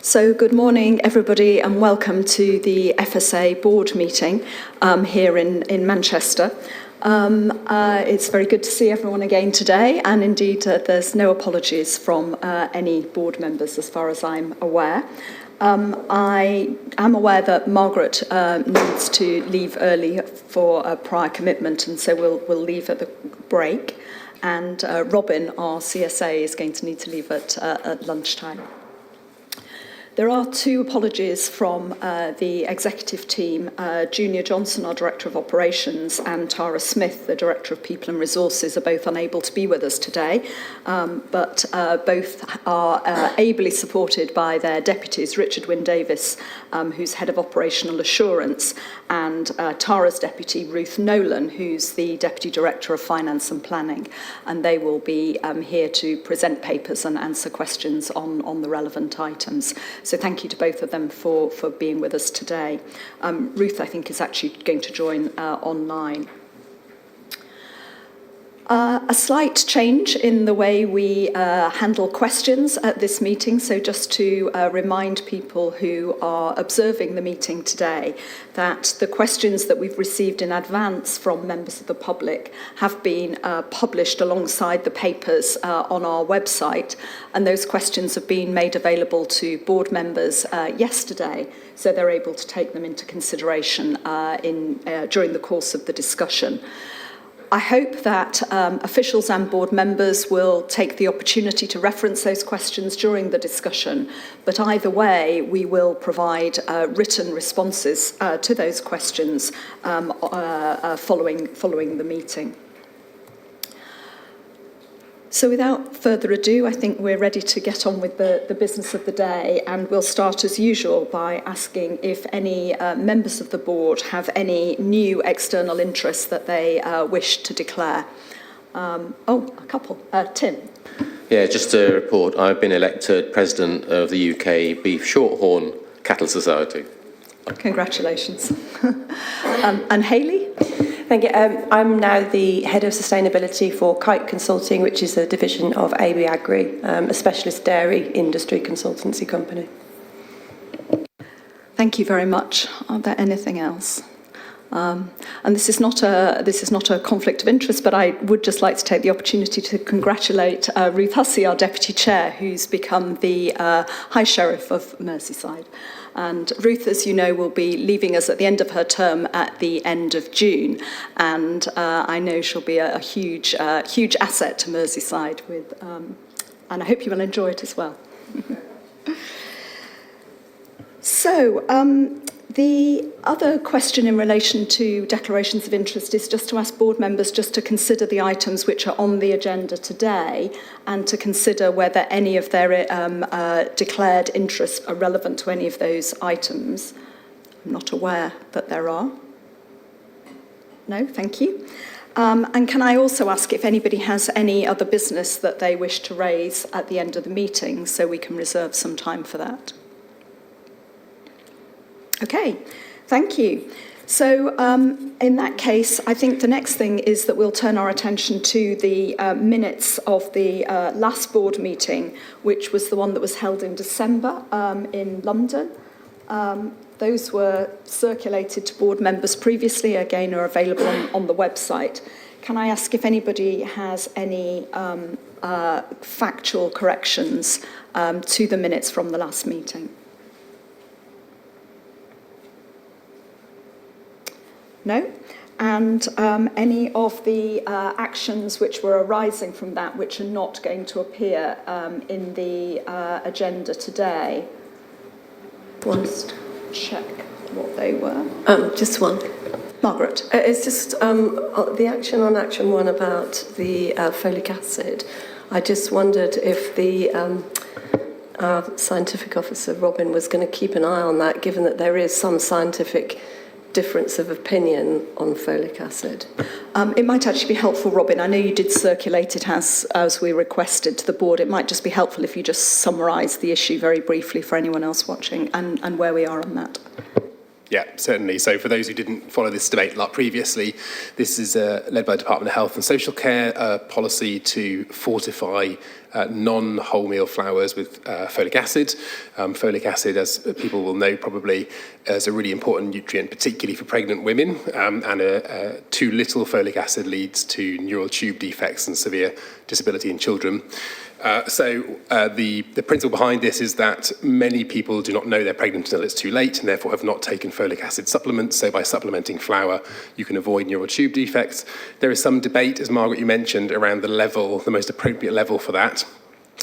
So good morning, everybody, and welcome to the FSA board meeting here in Manchester. It's very good to see everyone again today, and indeed there's no apologies from any board members as far as I'm aware. I am aware that Margaret needs to leave early for a prior commitment, and so we'll leave at the break. And Robin, our CSA, is going to need to leave at lunchtime. There are two apologies from the executive team. Junior Johnson, our Director of Operations, and Tara Smith, the Director of People and Resources, are both unable to be with us today, but both are ably supported by their deputies, Richard Wynne-Davis, who's Head of Operational Assurance, and Tara's deputy, Ruth Nolan, who's the Deputy Director of Finance and Planning. And they will be here to present papers and answer questions on the relevant items. So thank you to both of them for being with us today. Ruth, I think, is actually going to join online. A slight change in the way we handle questions at this meeting. So just to remind people who are observing the meeting today that the questions that we've received in advance from members of the public have been published alongside the papers on our website. And those questions have been made available to board members yesterday, so they're able to take them into consideration during the course of the discussion. I hope that officials and board members will take the opportunity to reference those questions during the discussion, but either way, we will provide written responses to those questions following the meeting. So without further ado, I think we're ready to get on with the business of the day, and we'll start as usual by asking if any members of the board have any new external interests that they wish to declare. A couple. Tim. Yeah, just to report, I've been elected President of the UK Beef Shorthorn Cattle Society. Congratulations. And Hayley? Thank you. I'm now the Head of Sustainability for Kite Consulting, which is a division of AB Agri, a specialist dairy industry consultancy company. Thank you very much. Are there anything else? And this is not a conflict of interest, but I would just like to take the opportunity to congratulate Ruth Hussey, our Deputy Chair, who's become the High Sheriff of Merseyside. And Ruth, as you know, will be leaving us at the end of her term at the end of June. And I know she'll be a huge asset to Merseyside, and I hope you will enjoy it as well. So, the other question in relation to declarations of interest is just to ask board members just to consider the items which are on the agenda today and to consider whether any of their declared interests are relevant to any of those items. I'm not aware that there are. No, thank you. And can I also ask if anybody has any other business that they wish to raise at the end of the meeting so we can reserve some time for that? Okay, thank you. So in that case, I think the next thing is that we'll turn our attention to the minutes of the last board meeting, which was the one that was held in December in London. Those were circulated to board members previously, again are available on the website. Can I ask if anybody has any factual corrections to the minutes from the last meeting? No? And any of the actions which were arising from that which are not going to appear in the agenda today? Just check what they were. Just one. Margaret. It's just the action on Action 1 about the folic acid. I just wondered if the scientific officer, Robin, was going to keep an eye on that, given that there is some scientific difference of opinion on folic acid. It might actually be helpful, Robin. I know you did circulate it as we requested to the board. It might just be helpful if you just summarise the issue very briefly for anyone else watching and where we are on that. Yeah, certainly. So for those who didn't follow this debate a lot previously, this is led by the Department of Health and Social Care, a policy to fortify non-wholemeal flours with folic acid. Folic acid, as people will know probably, is a really important nutrient, particularly for pregnant women, and too little folic acid leads to neural tube defects and severe disability in children. The principle behind this is that many people do not know they're pregnant until it's too late and therefore have not taken folic acid supplements. So by supplementing flour, you can avoid neural tube defects. There is some debate, as Margaret, you mentioned, around the level, the most appropriate level for that.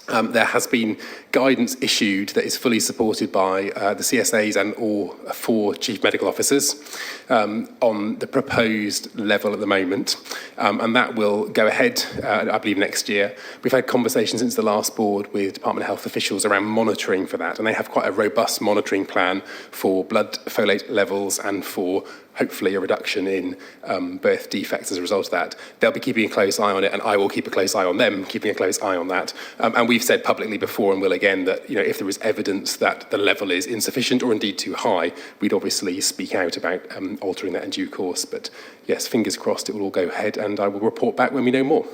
There has been guidance issued that is fully supported by the CSAs and all 4 chief medical officers on the proposed level at the moment. And that will go ahead, I believe, next year. We've had conversations since the last board with Department of Health officials around monitoring for that. And they have quite a robust monitoring plan for blood folate levels and for hopefully a reduction in birth defects as a result of that. They'll be keeping a close eye on it, and I will keep a close eye on them, keeping a close eye on that. And we've said publicly before and will again that, you know, if there is evidence that the level is insufficient or indeed too high, we'd obviously speak out about altering that in due course. But yes, fingers crossed it will all go ahead, and I will report back when we know more.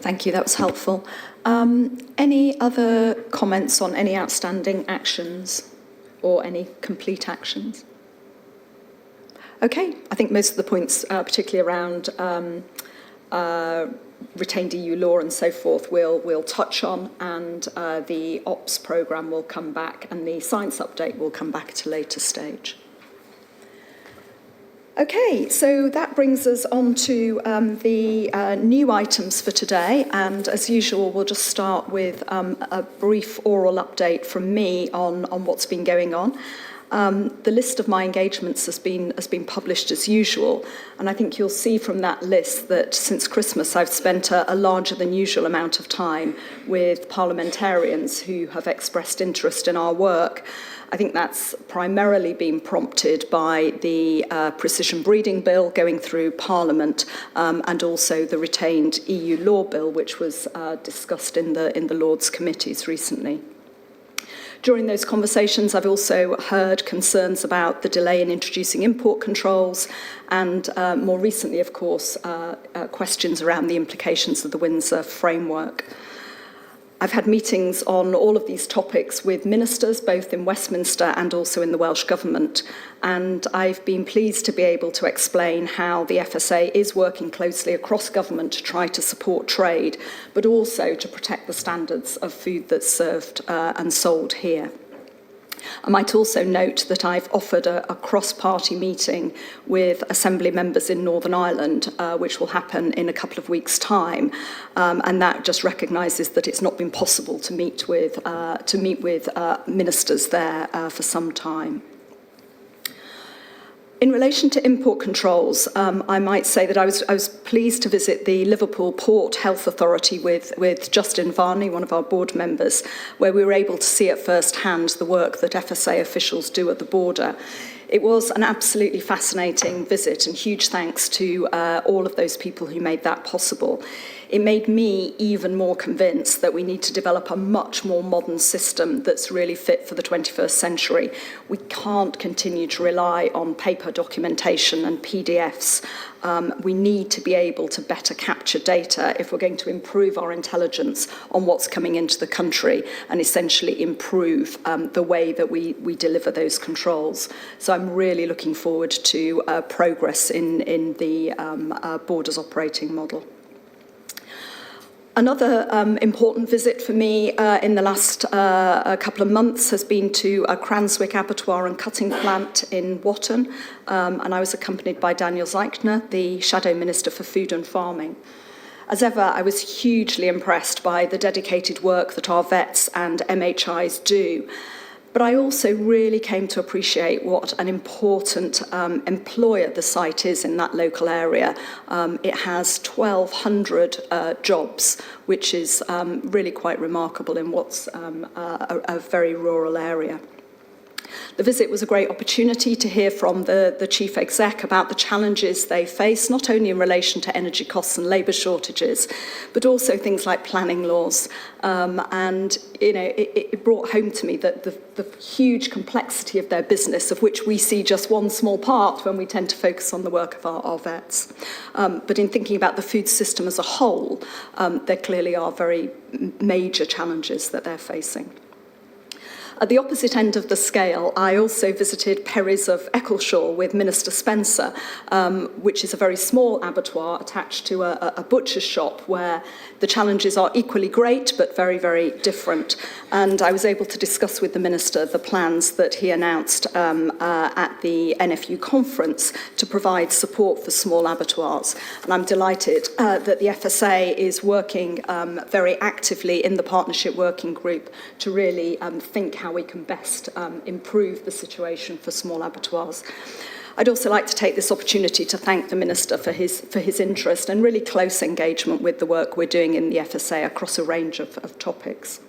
Thank you, that was helpful. Any other comments on any outstanding actions or any complete actions? Okay, I think most of the points, particularly around retained EU law and so forth, we'll touch on, and the OPS programme will come back, and the science update will come back at a later stage. Okay, so that brings us on to the new items for today, and as usual, we'll just start with a brief oral update from me on what's been going on. The list of my engagements has been published as usual, and I think you'll see from that list that since Christmas I've spent a larger than usual amount of time with parliamentarians who have expressed interest in our work. I think that's primarily been prompted by the precision breeding bill going through Parliament, and also the retained EU law bill, which was discussed in the Lords committees recently. During those conversations, I've also heard concerns about the delay in introducing import controls, and more recently, of course, questions around the implications of the Windsor framework. I've had meetings on all of these topics with ministers, both in Westminster and also in the Welsh Government, and I've been pleased to be able to explain how the FSA is working closely across government to try to support trade, but also to protect the standards of food that's served and sold here. I might also note that I've offered a cross-party meeting with Assembly members in Northern Ireland, which will happen in a couple of weeks' time, and that just recognises that it's not been possible to meet with ministers there for some time. In relation to import controls, I might say that I was pleased to visit the Liverpool Port Health Authority with Justin Varney, one of our board members, where we were able to see at first hand the work that FSA officials do at the border. It was an absolutely fascinating visit, and huge thanks to all of those people who made that possible. It made me even more convinced that we need to develop a much more modern system that's really fit for the 21st century. We can't continue to rely on paper documentation and PDFs. We need to be able to better capture data if we're going to improve our intelligence on what's coming into the country and essentially improve the way that we deliver those controls. So I'm really looking forward to progress in the borders operating model. Another important visit for me in the last couple of months has been to a Cranswick abattoir and cutting plant in Watton, and I was accompanied by Daniel Zeichner, the Shadow Minister for Food and Farming. As ever, I was hugely impressed by the dedicated work that our vets and MHIs do. But I also really came to appreciate what an important employer the site is in that local area. It has 1,200 jobs, which is really quite remarkable in what's a very rural area. The visit was a great opportunity to hear from the Chief Exec about the challenges they face, not only in relation to energy costs and labour shortages, but also things like planning laws. And it brought home to me that the huge complexity of their business, of which we see just one small part when we tend to focus on the work of our vets. But in thinking about the food system as a whole, there clearly are very major challenges that they're facing. At the opposite end of the scale, I also visited Perry's of Eccleshaw with Minister Spencer, which is a very small abattoir attached to a butcher's shop where the challenges are equally great but very, very different. And I was able to discuss with the Minister the plans that he announced at the NFU conference to provide support for small abattoirs. And I'm delighted that the FSA is working very actively in the partnership working group to really think how we can best improve the situation for small abattoirs. I'd also like to take this opportunity to thank the Minister for his interest and really close engagement with the work we're doing in the FSA across a range of topics.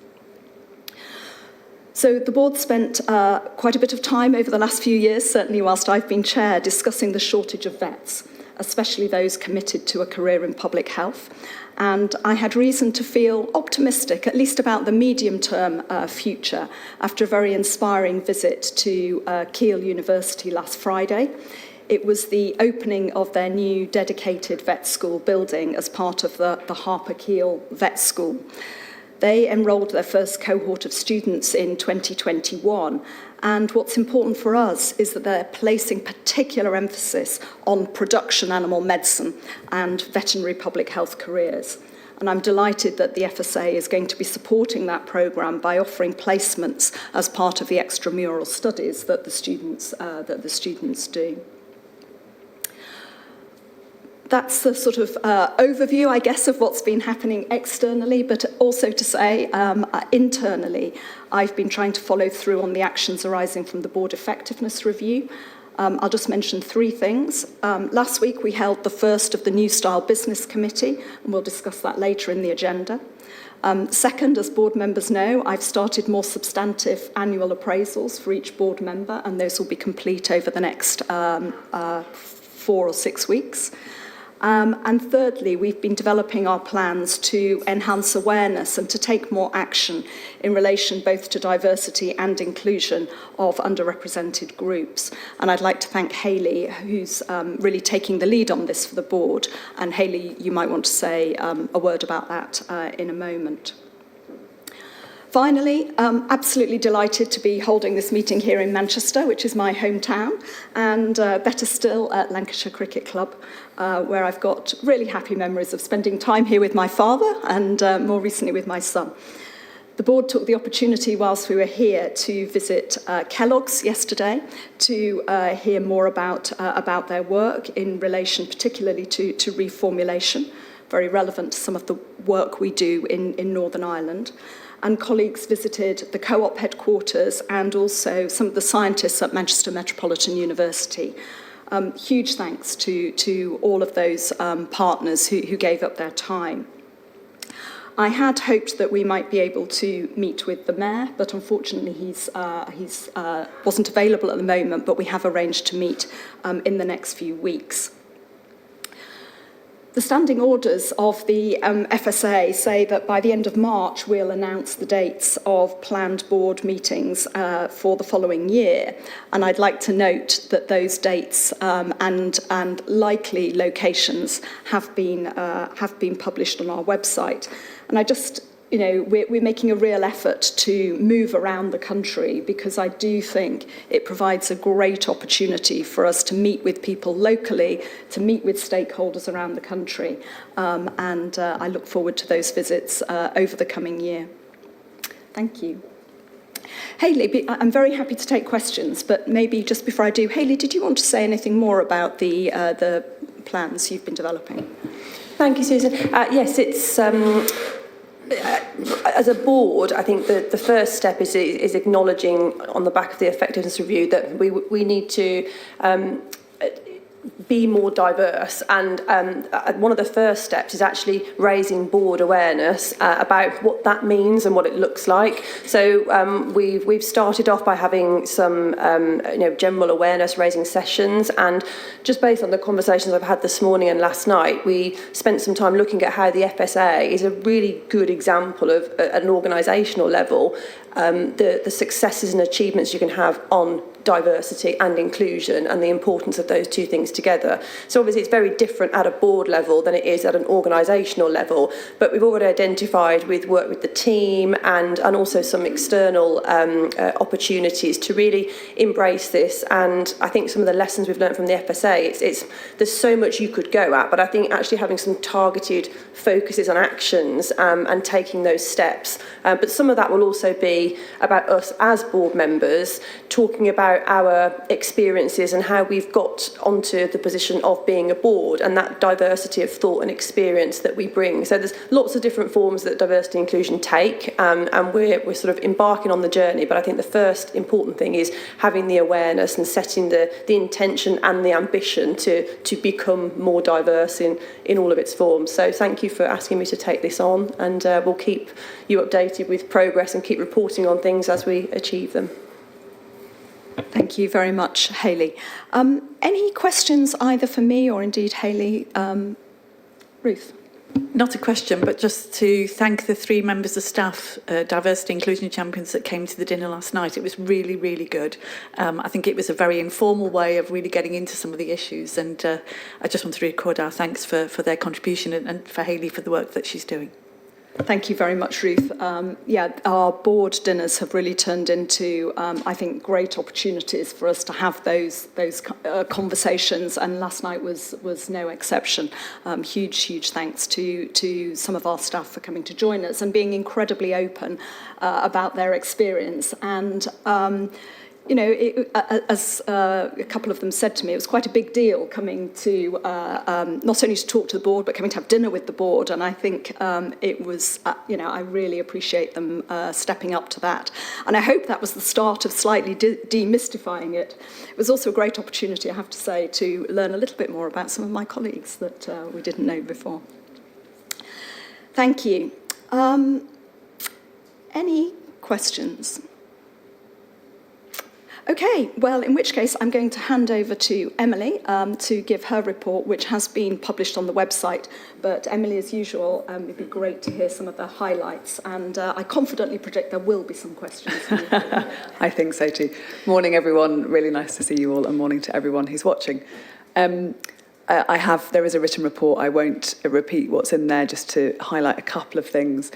So the board spent quite a bit of time over the last few years, certainly whilst I've been chair, discussing the shortage of vets, especially those committed to a career in public health. And I had reason to feel optimistic, at least about the medium-term future, after a very inspiring visit to Keele University last Friday. It was the opening of their new dedicated vet school building as part of the Harper Keele Vet School. They enrolled their first cohort of students in 2021, and what's important for us is that they're placing particular emphasis on production animal medicine and veterinary public health careers. And I'm delighted that the FSA is going to be supporting that programme by offering placements as part of the extramural studies that the students do. That's the sort of overview, I guess, of what's been happening externally, but also to say internally, I've been trying to follow through on the actions arising from the board effectiveness review. I'll just mention three things. Last week, we held the first of the New Style Business Committee, and we'll discuss that later in the agenda. Second, as board members know, I've started more substantive annual appraisals for each board member, and those will be complete over the next 4 or 6 weeks. And thirdly, we've been developing our plans to enhance awareness and to take more action in relation both to diversity and inclusion of underrepresented groups. And I'd like to thank Hayley, who's really taking the lead on this for the board. And Hayley, you might want to say a word about that in a moment. Finally, absolutely delighted to be holding this meeting here in Manchester, which is my hometown, and better still at Lancashire Cricket Club, where I've got really happy memories of spending time here with my father and more recently with my son. The board took the opportunity whilst we were here to visit Kellogg's yesterday to hear more about their work in relation particularly to reformulation, very relevant to some of the work we do in Northern Ireland. And colleagues visited the co-op headquarters and also some of the scientists at Manchester Metropolitan University. Huge thanks to all of those partners who gave up their time. I had hoped that we might be able to meet with the mayor, but unfortunately he's wasn't available at the moment, but we have arranged to meet in the next few weeks. The standing orders of the FSA say that by the end of March we'll announce the dates of planned board meetings for the following year, and I'd like to note that those dates and likely locations have been published on our website. And I just, we're making a real effort to move around the country because I do think it provides a great opportunity for us to meet with people locally, to meet with stakeholders around the country, and I look forward to those visits over the coming year. Thank you. Hayley, I'm very happy to take questions, but maybe just before I do, Hayley, did you want to say anything more about the plans you've been developing? Thank you, Susan. Yes, it's... as a board, I think the first step is acknowledging on the back of the effectiveness review that we need to be more diverse, and one of the first steps is actually raising board awareness about what that means and what it looks like. So we've started off by having some general awareness raising sessions, and just based on the conversations I've had this morning and last night, we spent some time looking at how the FSA is a really good example of, at an organisational level, the successes and achievements you can have on diversity and inclusion, and the importance of those two things together. So obviously it's very different at a board level than it is at an organisational level, but we've already identified with work with the team and also some external opportunities to really embrace this. And I think some of the lessons we've learned from the FSA, there's so much you could go at, but I think actually having some targeted focuses on actions and taking those steps. But some of that will also be about us as board members talking about our experiences and how we've got onto the position of being a board, and that diversity of thought and experience that we bring. So there's lots of different forms that diversity and inclusion take, and we're sort of embarking on the journey. But I think the first important thing is having the awareness and setting the intention and the ambition to become more diverse in all of its forms. So thank you for asking me to take this on, and we'll keep you updated with progress and keep reporting on things as we achieve them. Thank you very much, Hayley. Any questions either for me or indeed Hayley? Ruth? Not a question, but just to thank the 3 members of staff, diversity inclusion champions that came to the dinner last night. It was really, really good. I think it was a very informal way of really getting into some of the issues, and I just want to record our thanks for their contribution and for Hayley for the work that she's doing. Thank you very much, Ruth. Our board dinners have really turned into, I think, great opportunities for us to have those conversations, and last night was no exception. Huge thanks to some of our staff for coming to join us and being incredibly open about their experience. And as a couple of them said to me, it was quite a big deal coming to not only to talk to the board, but coming to have dinner with the board. And I think it was, I really appreciate them stepping up to that. And I hope that was the start of slightly demystifying it. It was also a great opportunity, I have to say, to learn a little bit more about some of my colleagues that we didn't know before. Thank you. Any questions? Okay, well, in which case I'm going to hand over to Emily to give her report, which has been published on the website. But Emily, as usual, it'd be great to hear some of the highlights, and I confidently predict there will be some questions. I think so too. Morning, everyone. Really nice to see you all, and morning to everyone who's watching. There is a written report. I won't repeat what's in there, just to highlight a couple of things.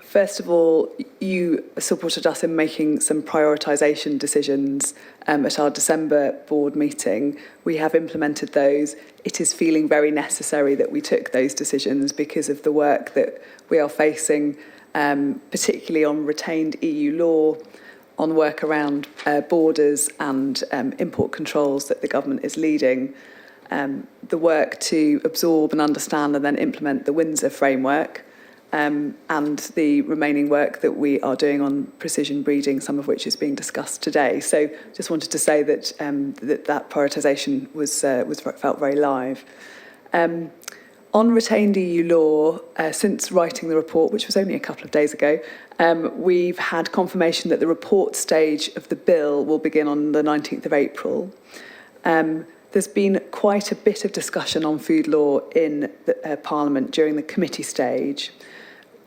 First of all, you supported us in making some prioritisation decisions at our December board meeting. We have implemented those. It is feeling very necessary that we took those decisions because of the work that we are facing, particularly on retained EU law, on work around borders and import controls that the government is leading, the work to absorb and understand and then implement the Windsor framework, and the remaining work that we are doing on precision breeding, some of which is being discussed today. So just wanted to say that that prioritisation felt very live. On retained EU law, since writing the report, which was only a couple of days ago, we've had confirmation that the report stage of the bill will begin on the 19th of April. There's been quite a bit of discussion on food law in Parliament during the committee stage.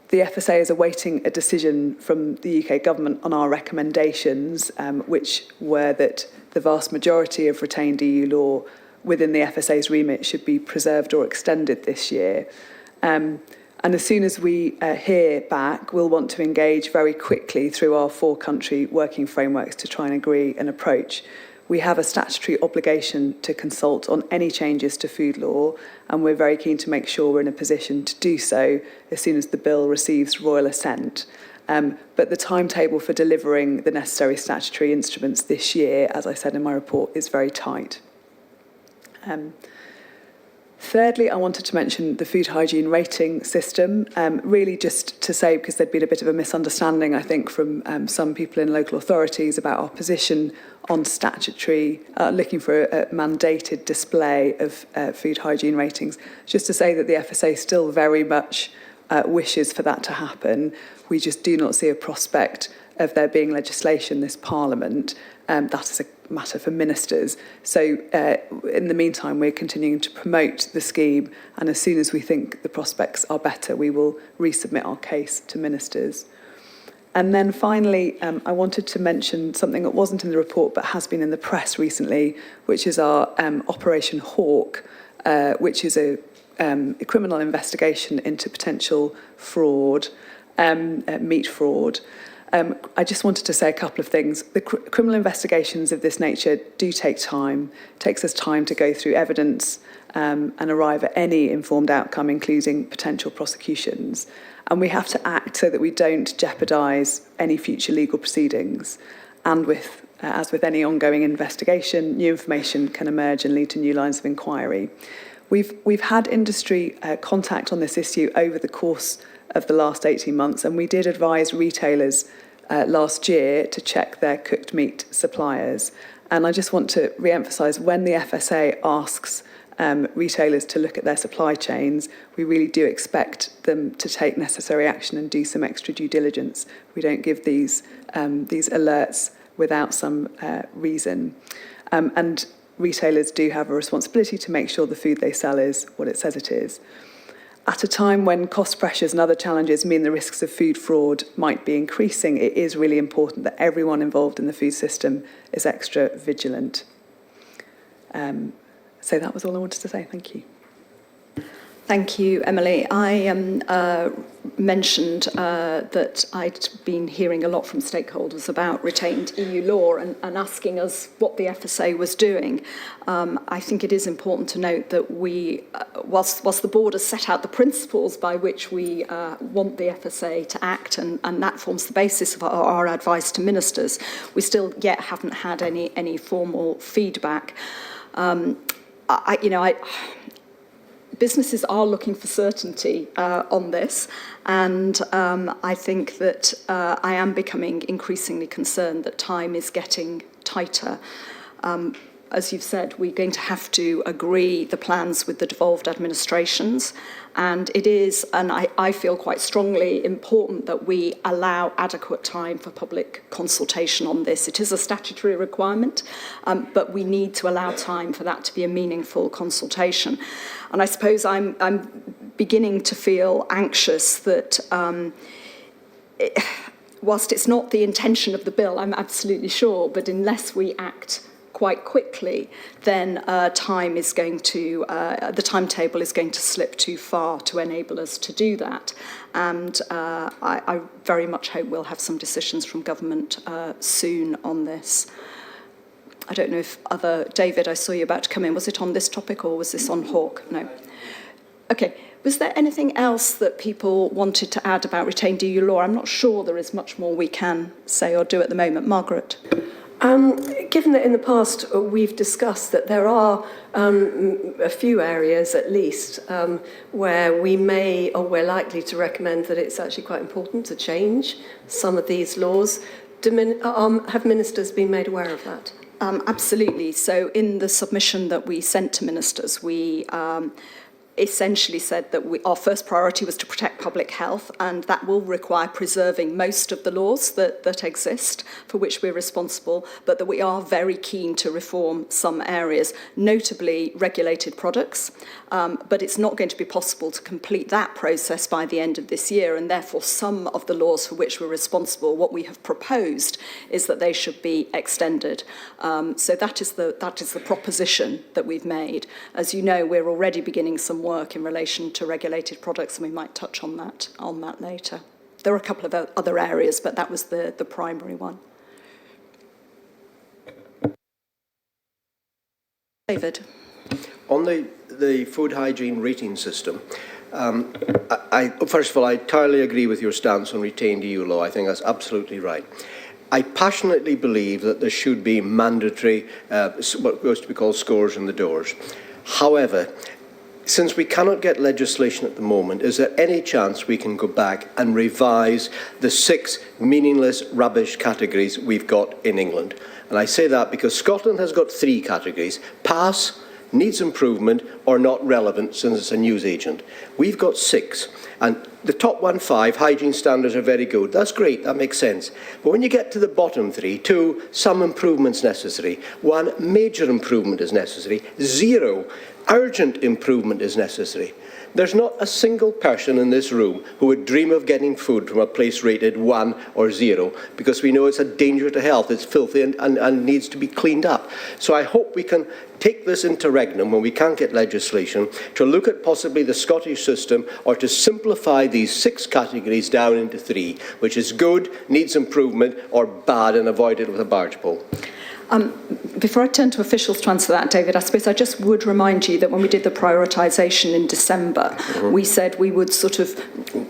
The FSA is awaiting a decision from the UK government on our recommendations, which were that the vast majority of retained EU law within the FSA's remit should be preserved or extended this year. And as soon as we hear back, we'll want to engage very quickly through our 4-country working frameworks to try and agree an approach. We have a statutory obligation to consult on any changes to food law, and we're very keen to make sure we're in a position to do so as soon as the bill receives royal assent. But the timetable for delivering the necessary statutory instruments this year, as I said in my report, is very tight. Thirdly, I wanted to mention the food hygiene rating system, really just to say, because there'd been a bit of a misunderstanding, I think, from some people in local authorities about our position on statutory, looking for a mandated display of food hygiene ratings. Just to say that the FSA still very much wishes for that to happen. We just do not see a prospect of there being legislation in this Parliament. That is a matter for ministers. So in the meantime, we're continuing to promote the scheme, and as soon as we think the prospects are better, we will resubmit our case to ministers. And then finally, I wanted to mention something that wasn't in the report but has been in the press recently, which is our Operation Hawk, which is a criminal investigation into potential fraud, meat fraud. I just wanted to say a couple of things. The criminal investigations of this nature do take time. It takes us time to go through evidence and arrive at any informed outcome, including potential prosecutions. And we have to act so that we don't jeopardise any future legal proceedings. And as with any ongoing investigation, new information can emerge and lead to new lines of inquiry. We've had industry contact on this issue over the course of the last 18 months, and we did advise retailers last year to check their cooked meat suppliers. And I just want to re-emphasise, when the FSA asks retailers to look at their supply chains, we really do expect them to take necessary action and do some extra due diligence. We don't give these alerts without some reason. And retailers do have a responsibility to make sure the food they sell is what it says it is. At a time when cost pressures and other challenges mean the risks of food fraud might be increasing, it is really important that everyone involved in the food system is extra vigilant. So that was all I wanted to say. Thank you. Thank you, Emily. I mentioned that I'd been hearing a lot from stakeholders about retained EU law and asking us what the FSA was doing. I think it is important to note that we, whilst the board has set out the principles by which we want the FSA to act, and that forms the basis of our advice to ministers, we still yet haven't had any formal feedback. Businesses are looking for certainty on this, and I think that I am becoming increasingly concerned that time is getting tighter. As you've said, we're going to have to agree the plans with the devolved administrations, and it is, and I feel quite strongly, important that we allow adequate time for public consultation on this. It is a statutory requirement, but we need to allow time for that to be a meaningful consultation. And I suppose I'm beginning to feel anxious that whilst it's not the intention of the bill, I'm absolutely sure, but unless we act quite quickly, then the timetable is going to slip too far to enable us to do that. And I very much hope we'll have some decisions from government soon on this. I don't know if David, I saw you about to come in. Was it on this topic or was this on Hawke? No. Okay. Was there anything else that people wanted to add about retained EU law? I'm not sure there is much more we can say or do at the moment. Margaret? Given that in the past we've discussed that there are a few areas at least where we may or we're likely to recommend that it's actually quite important to change some of these laws, have ministers been made aware of that? Absolutely. So in the submission that we sent to ministers, we essentially said that our first priority was to protect public health, and that will require preserving most of the laws that exist for which we're responsible, but that we are very keen to reform some areas, notably regulated products. But it's not going to be possible to complete that process by the end of this year, and therefore some of the laws for which we're responsible, what we have proposed is that they should be extended. So that is the proposition that we've made. As you know, we're already beginning some work in relation to regulated products, and we might touch on that later. There are a couple of other areas, but that was the primary one. David? On the food hygiene rating system, first of all, I entirely agree with your stance on retained EU law. I think that's absolutely right. I passionately believe that there should be mandatory, what goes to be called scores in the doors. However, since we cannot get legislation at the moment, is there any chance we can go back and revise the 6 meaningless rubbish categories we've got in England? And I say that because Scotland has got 3 categories: pass, needs improvement, or not relevant since it's a newsagent. We've got 6. And the top 5 hygiene standards are very good. That's great, that makes sense. But when you get to the bottom 3, 2, some improvements necessary, 1, major improvement is necessary, 0, urgent improvement is necessary. There's not a single person in this room who would dream of getting food from a place rated 1 or 0, because we know it's a danger to health, it's filthy and needs to be cleaned up. So I hope we can take this interregnum when we can't get legislation to look at possibly the Scottish system, or to simplify these 6 categories down into 3, which is good, needs improvement, or bad and avoid it with a barge pole. Before I turn to officials to answer that, David, I suppose I just would remind you that when we did the prioritisation in December, we said we would sort of,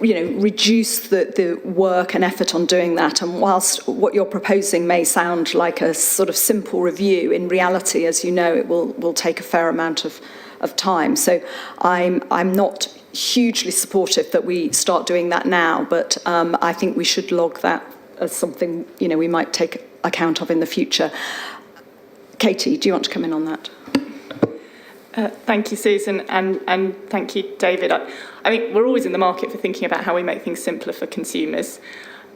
reduce the work and effort on doing that. And whilst what you're proposing may sound like a sort of simple review, in reality, as you know, it will take a fair amount of time. So I'm not hugely supportive that we start doing that now, but I think we should log that as something, we might take account of in the future. Katie, do you want to come in on that? Thank you, Susan, and thank you, David. I think we're always in the market for thinking about how we make things simpler for consumers.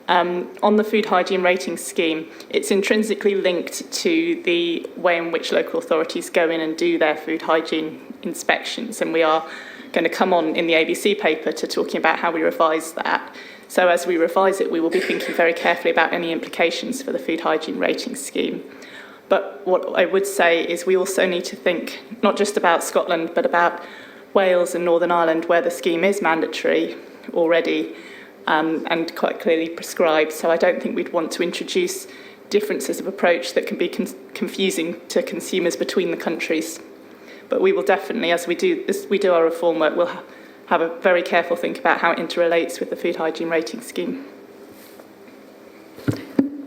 On the food hygiene rating scheme, it's intrinsically linked to the way in which local authorities go in and do their food hygiene inspections, and we are going to come on in the ABC paper to talking about how we revise that. So as we revise it, we will be thinking very carefully about any implications for the food hygiene rating scheme. But what I would say is we also need to think not just about Scotland, but about Wales and Northern Ireland, where the scheme is mandatory already and quite clearly prescribed. So I don't think we'd want to introduce differences of approach that can be confusing to consumers between the countries. But we will definitely, as we do our reform work, we'll have a very careful think about how it interrelates with the food hygiene rating scheme.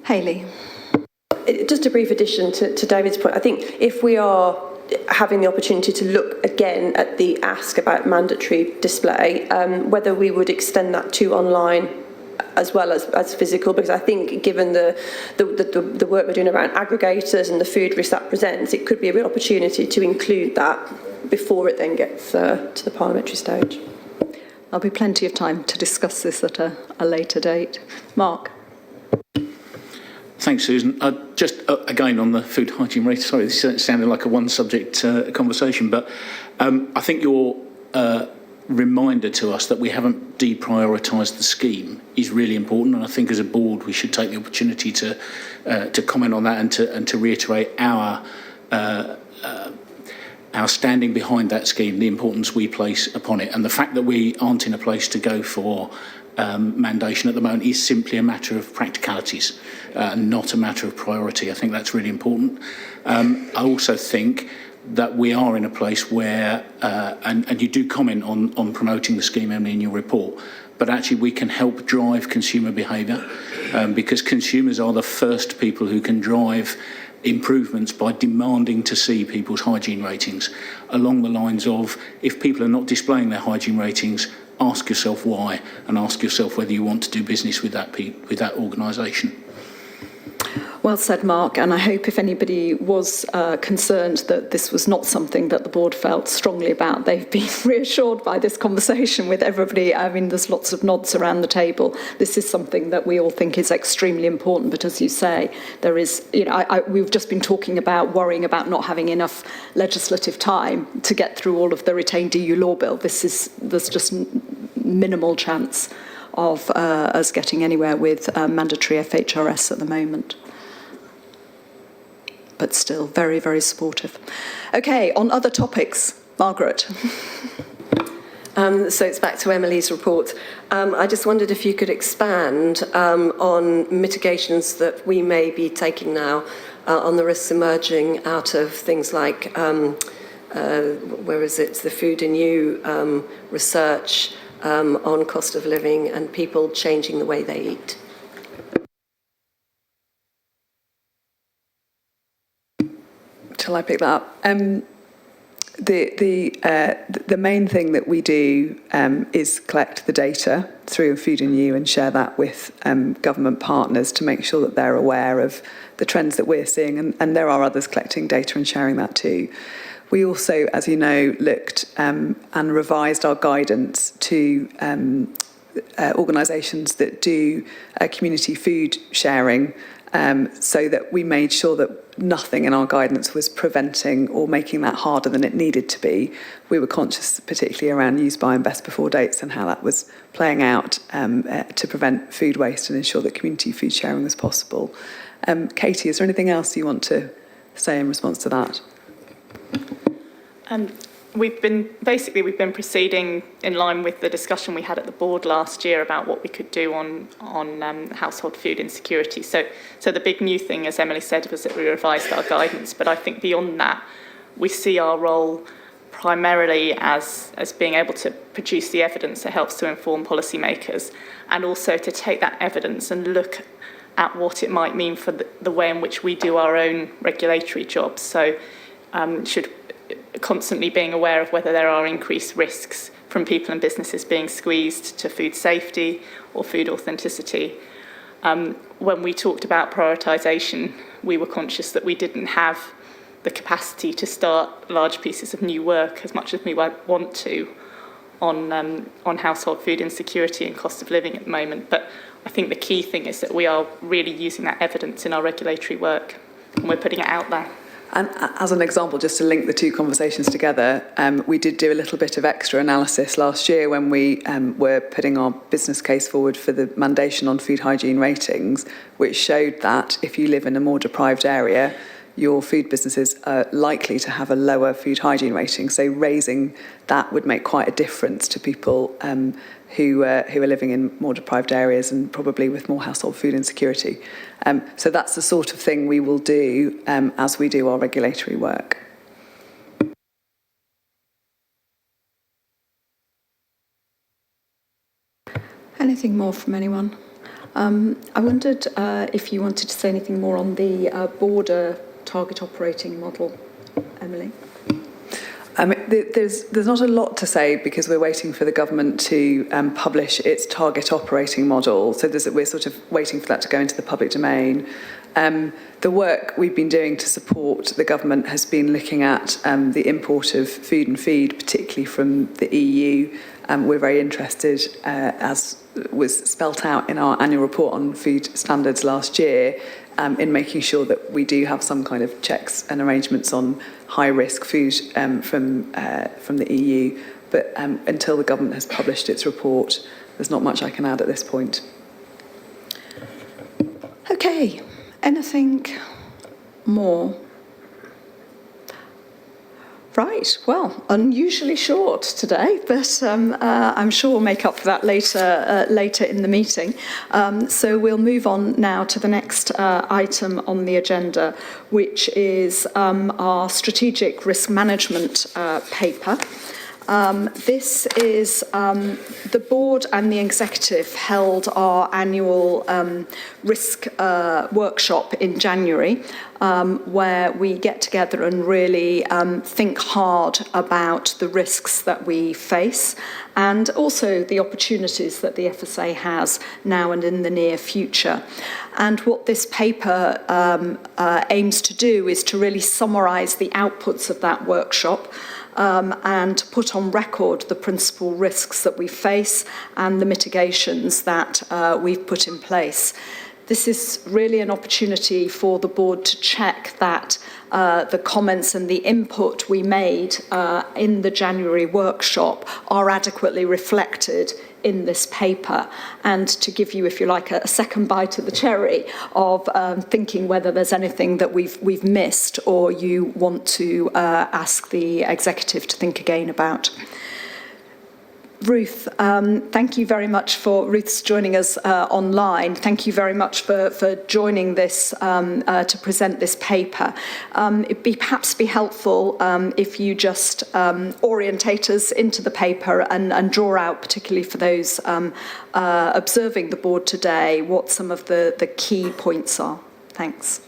Hayley. Just a brief addition to David's point. I think if we are having the opportunity to look again at the ask about mandatory display, whether we would extend that to online as well as physical, because I think given the work we're doing around aggregators and the food risk that presents, it could be a real opportunity to include that before it then gets to the parliamentary stage. There'll be plenty of time to discuss this at a later date. Mark. Thanks, Susan. Just again on the food hygiene rate, sorry, this sounded like a one-subject conversation, but I think your reminder to us that we haven't deprioritised the scheme is really important, and I think as a board we should take the opportunity to comment on that and to reiterate our standing behind that scheme, the importance we place upon it, and the fact that we aren't in a place to go for mandation at the moment is simply a matter of practicalities, not a matter of priority. I think that's really important. I also think that we are in a place where, and you do comment on promoting the scheme, Emily, in your report, but actually we can help drive consumer behaviour because consumers are the first people who can drive improvements by demanding to see people's hygiene ratings, along the lines of, if people are not displaying their hygiene ratings, ask yourself why, and ask yourself whether you want to do business with that organisation. Well said, Mark, and I hope if anybody was concerned that this was not something that the board felt strongly about, they've been reassured by this conversation with everybody. I mean, there's lots of nods around the table. This is something that we all think is extremely important, but as you say, there is, we've just been talking about worrying about not having enough legislative time to get through all of the retained EU law bill. There's just minimal chance of us getting anywhere with mandatory FHRS at the moment. But still very, very supportive. Okay, on other topics, Margaret. So it's back to Emily's report. I just wondered if you could expand on mitigations that we may be taking now on the risks emerging out of things like, the Food in You research on cost of living and people changing the way they eat. Shall I pick that up? The main thing that we do is collect the data through Food and You and share that with government partners to make sure that they're aware of the trends that we're seeing, and there are others collecting data and sharing that too. We also, as you know, looked and revised our guidance to organisations that do community food sharing, so that we made sure that nothing in our guidance was preventing or making that harder than it needed to be. We were conscious, particularly around use by and best before dates and how that was playing out to prevent food waste and ensure that community food sharing was possible. Katie, is there anything else you want to say in response to that? We've been proceeding in line with the discussion we had at the board last year about what we could do on household food insecurity. So the big new thing, as Emily said, was that we revised our guidance. But I think beyond that, we see our role primarily as being able to produce the evidence that helps to inform policymakers, and also to take that evidence and look at what it might mean for the way in which we do our own regulatory jobs. So should constantly being aware of whether there are increased risks from people and businesses being squeezed to food safety or food authenticity. When we talked about prioritisation, we were conscious that we didn't have the capacity to start large pieces of new work as much as we want to on household food insecurity and cost of living at the moment. But I think the key thing is that we are really using that evidence in our regulatory work, and we're putting it out there. And as an example, just to link the two conversations together, we did do a little bit of extra analysis last year when we were putting our business case forward for the mandation on food hygiene ratings, which showed that if you live in a more deprived area, your food businesses are likely to have a lower food hygiene rating. So raising that would make quite a difference to people who are living in more deprived areas and probably with more household food insecurity. So that's the sort of thing we will do as we do our regulatory work. Anything more from anyone? I wondered if you wanted to say anything more on the border target operating model, Emily. There's not a lot to say because we're waiting for the government to publish its target operating model. So we're sort of waiting for that to go into the public domain. The work we've been doing to support the government has been looking at the import of food and feed, particularly from the EU. We're very interested, as was spelt out in our annual report on food standards last year, in making sure that we do have some kind of checks and arrangements on high-risk food from the EU. But until the government has published its report, there's not much I can add at this point. Okay, anything more? Right, well, unusually short today, but I'm sure we'll make up for that later in the meeting. So we'll move on now to the next item on the agenda, which is our strategic risk management paper. This is the board and the executive held our annual risk workshop in January, where we get together and really think hard about the risks that we face and also the opportunities that the FSA has now and in the near future. And what this paper aims to do is to really summarise the outputs of that workshop and put on record the principal risks that we face and the mitigations that we've put in place. This is really an opportunity for the board to check that the comments and the input we made in the January workshop are adequately reflected in this paper, and to give you, if you like, a second bite of the cherry of thinking whether there's anything that we've missed or you want to ask the executive to think again about. Ruth, thank you very much for Ruth's joining us online. Thank you very much for joining this to present this paper. It'd perhaps be helpful if you just orientate us into the paper and draw out, particularly for those observing the board today, what some of the key points are. Thanks.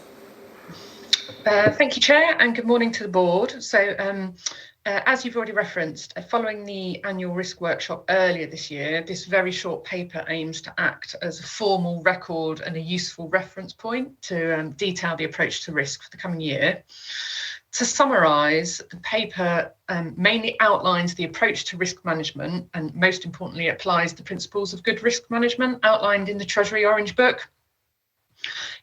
Thank you, Chair, and good morning to the board. So As you've already referenced, following the annual risk workshop earlier this year, this very short paper aims to act as a formal record and a useful reference point to detail the approach to risk for the coming year. To summarise, the paper mainly outlines the approach to risk management and, most importantly, applies the principles of good risk management outlined in the Treasury Orange Book.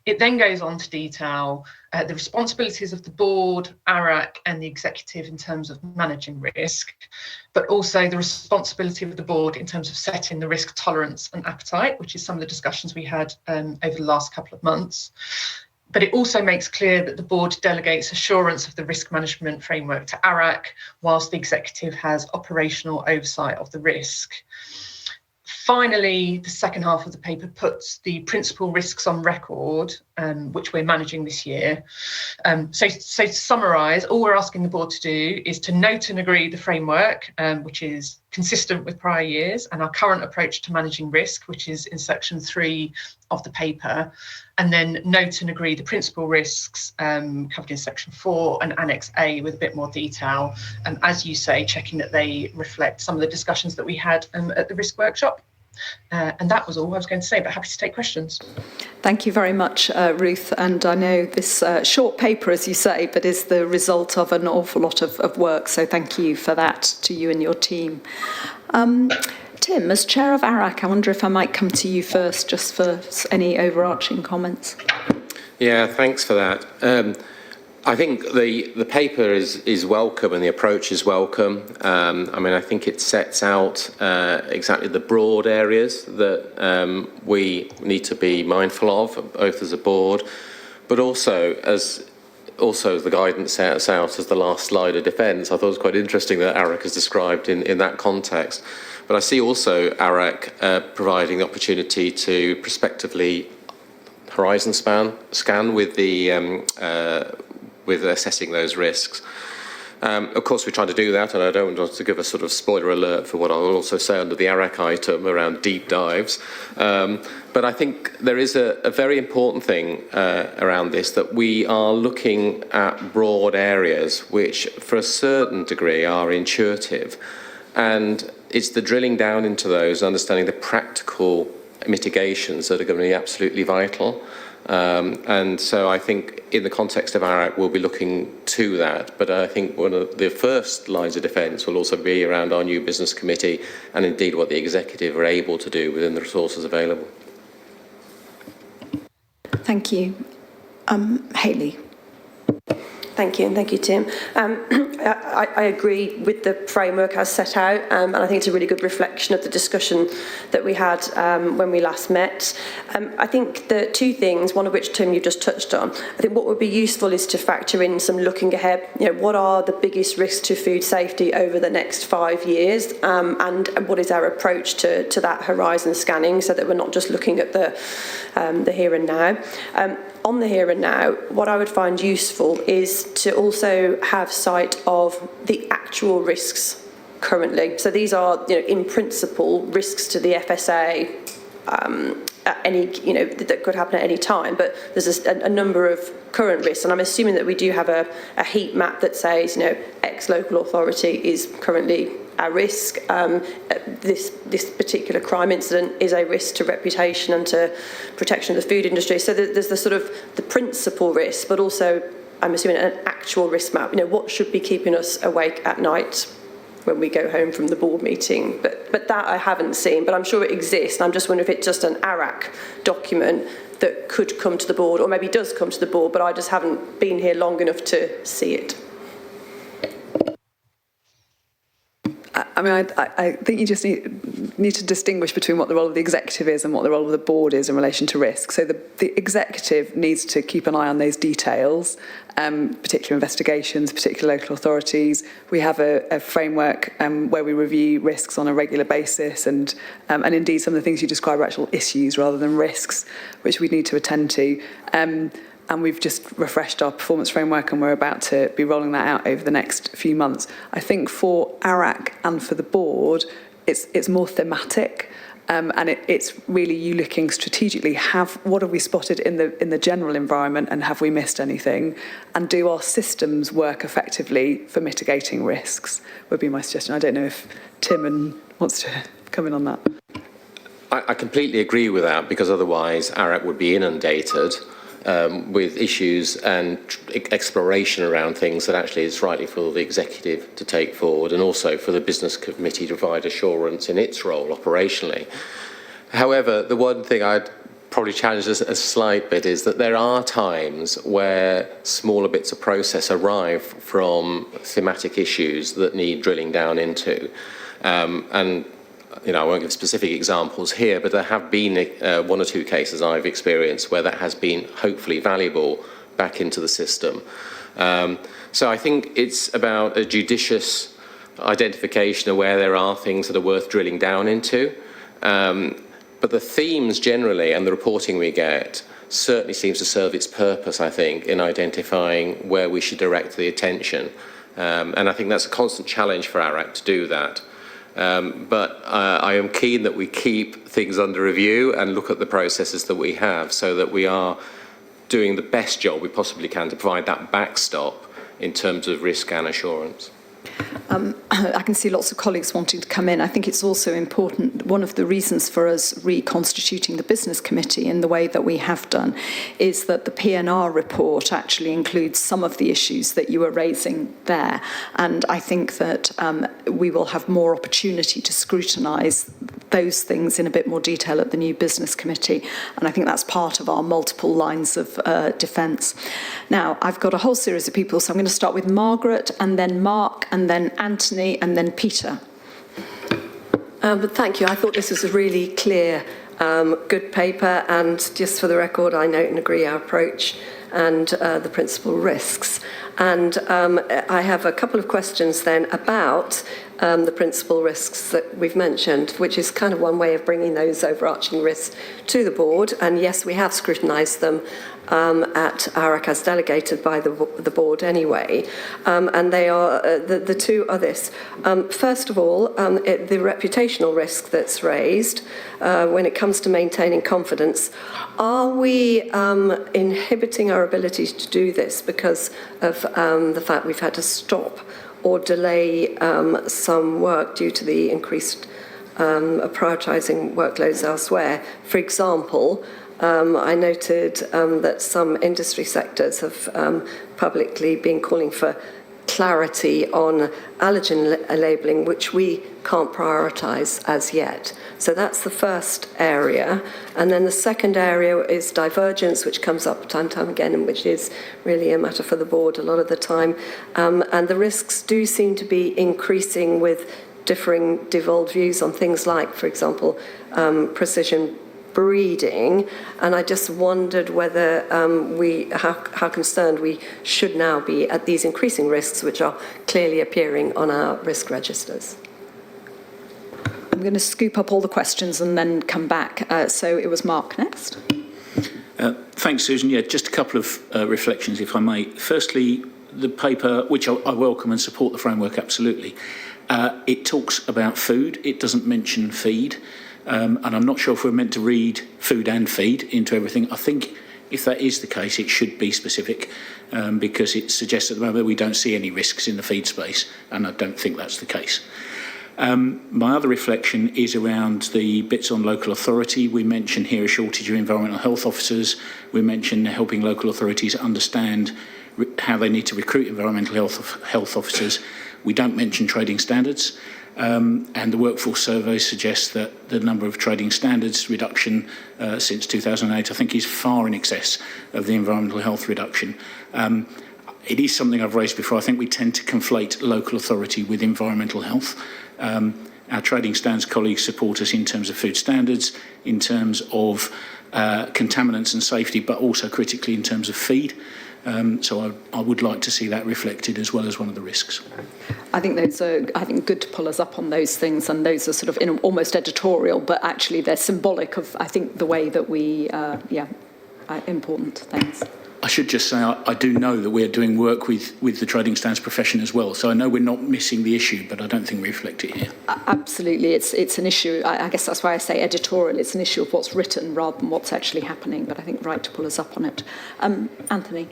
It then goes on to detail the responsibilities of the board, ARAC and the executive in terms of managing risk, but also the responsibility of the board in terms of setting the risk tolerance and appetite, which is some of the discussions we had over the last couple of months. But it also makes clear that the board delegates assurance of the risk management framework to ARAC, whilst the executive has operational oversight of the risk. Finally, the second half of the paper puts the principal risks on record, which we're managing this year. So to summarise, all we're asking the board to do is to note and agree the framework, which is consistent with prior years, and our current approach to managing risk, which is in section 3 of the paper, and then note and agree the principal risks covered in section 4 and Annex A with a bit more detail. And as you say, checking that they reflect some of the discussions that we had at the risk workshop. And that was all I was going to say, but happy to take questions. Thank you very much, Ruth. And I know this short paper, as you say, but is the result of an awful lot of work. So thank you for that to you and your team. Tim, as chair of ARAC, I wonder if I might come to you first, just for any overarching comments. Yeah, thanks for that. I think the paper is welcome and the approach is welcome. I mean, I think it sets out exactly the broad areas that we need to be mindful of, both as a board, but also as the guidance sets out as the last slide of defence. I thought it was quite interesting that ARAC is described in that context. But I see also ARAC providing the opportunity to prospectively horizon scan with the with assessing those risks. Of course, we try to do that, and I don't want to give a sort of spoiler alert for what I will also say under the ARAC item around deep dives. But I think there is a very important thing around this, that we are looking at broad areas which, for a certain degree, are intuitive. And it's the drilling down into those, understanding the practical mitigations that are going to be absolutely vital. And so I think in the context of ARAC, we'll be looking to that. But I think one of the first lines of defence will also be around our new business committee and indeed what the executive are able to do within the resources available. Thank you. Hayley. Thank you, and thank you, Tim. I agree with the framework as set out, and I think it's a really good reflection of the discussion that we had when we last met. I think the two things, one of which, Tim, you've just touched on, I think what would be useful is to factor in some looking ahead. You know, what are the biggest risks to food safety over the next 5 years, and what is our approach to that horizon scanning, so that we're not just looking at the here and now. On the here and now, what I would find useful is to also have sight of the actual risks currently. So these are, in principle, risks to the FSA at any, that could happen at any time. But there's a number of current risks, and I'm assuming that we do have a heat map that says, X local authority is currently at risk. This particular crime incident is a risk to reputation and to protection of the food industry. So there's the sort of the principal risk, but also I'm assuming an actual risk map. What should be keeping us awake at night when we go home from the board meeting? But that I haven't seen, but I'm sure it exists. And I'm just wondering if it's just an ARAC document that could come to the board, or maybe does come to the board, but I just haven't been here long enough to see it. I mean, I think you just need to distinguish between what the role of the executive is and what the role of the board is in relation to risk. So the executive needs to keep an eye on those details, particular investigations, particular local authorities. We have a framework where we review risks on a regular basis, and indeed some of the things you describe are actual issues rather than risks, which we need to attend to. And we've just refreshed our performance framework, and we're about to be rolling that out over the next few months. I think for ARAC and for the board, it's more thematic. And it's really you looking strategically, what have we spotted in the general environment, and have we missed anything? And do our systems work effectively for mitigating risks, would be my suggestion. I don't know if Tim wants to come in on that. I completely agree with that, because otherwise ARAC would be inundated with issues and exploration around things that actually is rightly for the executive to take forward, and also for the business committee to provide assurance in its role operationally. However, the one thing I'd probably challenge a slight bit is that there are times where smaller bits of process arrive from thematic issues that need drilling down into. And I won't give specific examples here, but there have been one or two cases I've experienced where that has been hopefully valuable back into the system. So I think it's about a judicious identification of where there are things that are worth drilling down into. But the themes generally and the reporting we get certainly seems to serve its purpose, I think, in identifying where we should direct the attention. And I think that's a constant challenge for ARAC to do that. But I am keen that we keep things under review and look at the processes that we have, so that we are doing the best job we possibly can to provide that backstop in terms of risk and assurance. I can see lots of colleagues wanting to come in. I think it's also important, one of the reasons for us reconstituting the business committee in the way that we have done is that the PNR report actually includes some of the issues that you were raising there. And I think that we will have more opportunity to scrutinise those things in a bit more detail at the new business committee. And I think that's part of our multiple lines of defence. Now, I've got a whole series of people, so I'm going to start with Margaret, and then Mark, and then Anthony, and then Peter. But thank you. I thought this was a really clear, good paper, and just for the record, I note and agree our approach and the principal risks. And I have a couple of questions then about the principal risks that we've mentioned, which is kind of one way of bringing those overarching risks to the board. And yes, we have scrutinised them at ARAC as delegated by the board anyway. And they are, the two are this. First of all, the reputational risk that's raised when it comes to maintaining confidence. Are we inhibiting our ability to do this because of the fact we've had to stop or delay some work due to the increased prioritising workloads elsewhere? For example, I noted that some industry sectors have publicly been calling for clarity on allergen labelling, which we can't prioritise as yet. So that's the first area. And then the second area is divergence, which comes up time and time again, and which is really a matter for the board a lot of the time. And the risks do seem to be increasing with differing devolved views on things like, for example, precision breeding, and I just wondered whether how concerned we should now be at these increasing risks, which are clearly appearing on our risk registers. I'm going to scoop up all the questions and then come back. So it was Mark next. Thanks, Susan. Yeah, just a couple of reflections, if I may. Firstly, the paper, which I welcome and support the framework absolutely. It talks about food. It doesn't mention feed. And I'm not sure if we're meant to read food and feed into everything. I think if that is the case, it should be specific because it suggests at the moment we don't see any risks in the feed space, and I don't think that's the case. My other reflection is around the bits on local authority. We mention here a shortage of environmental health officers. We mention helping local authorities understand how they need to recruit environmental health officers. We don't mention trading standards. And the workforce survey suggests that the number of trading standards reduction since 2008, I think, is far in excess of the environmental health reduction. It is something I've raised before. I think we tend to conflate local authority with environmental health. Our trading standards colleagues support us in terms of food standards, in terms of contaminants and safety, but also critically in terms of feed. So I would like to see that reflected as well as one of the risks. I think those are, good to pull us up on those things, and those are sort of almost editorial, but actually they're symbolic of, I think, the way that we, important. Thanks. I should just say I do know that we're doing work with the trading standards profession as well. So I know we're not missing the issue, but I don't think we reflect it here. Absolutely, it's an issue. I guess that's why I say editorial. It's an issue of what's written rather than what's actually happening. But I think right to pull us up on it. Anthony.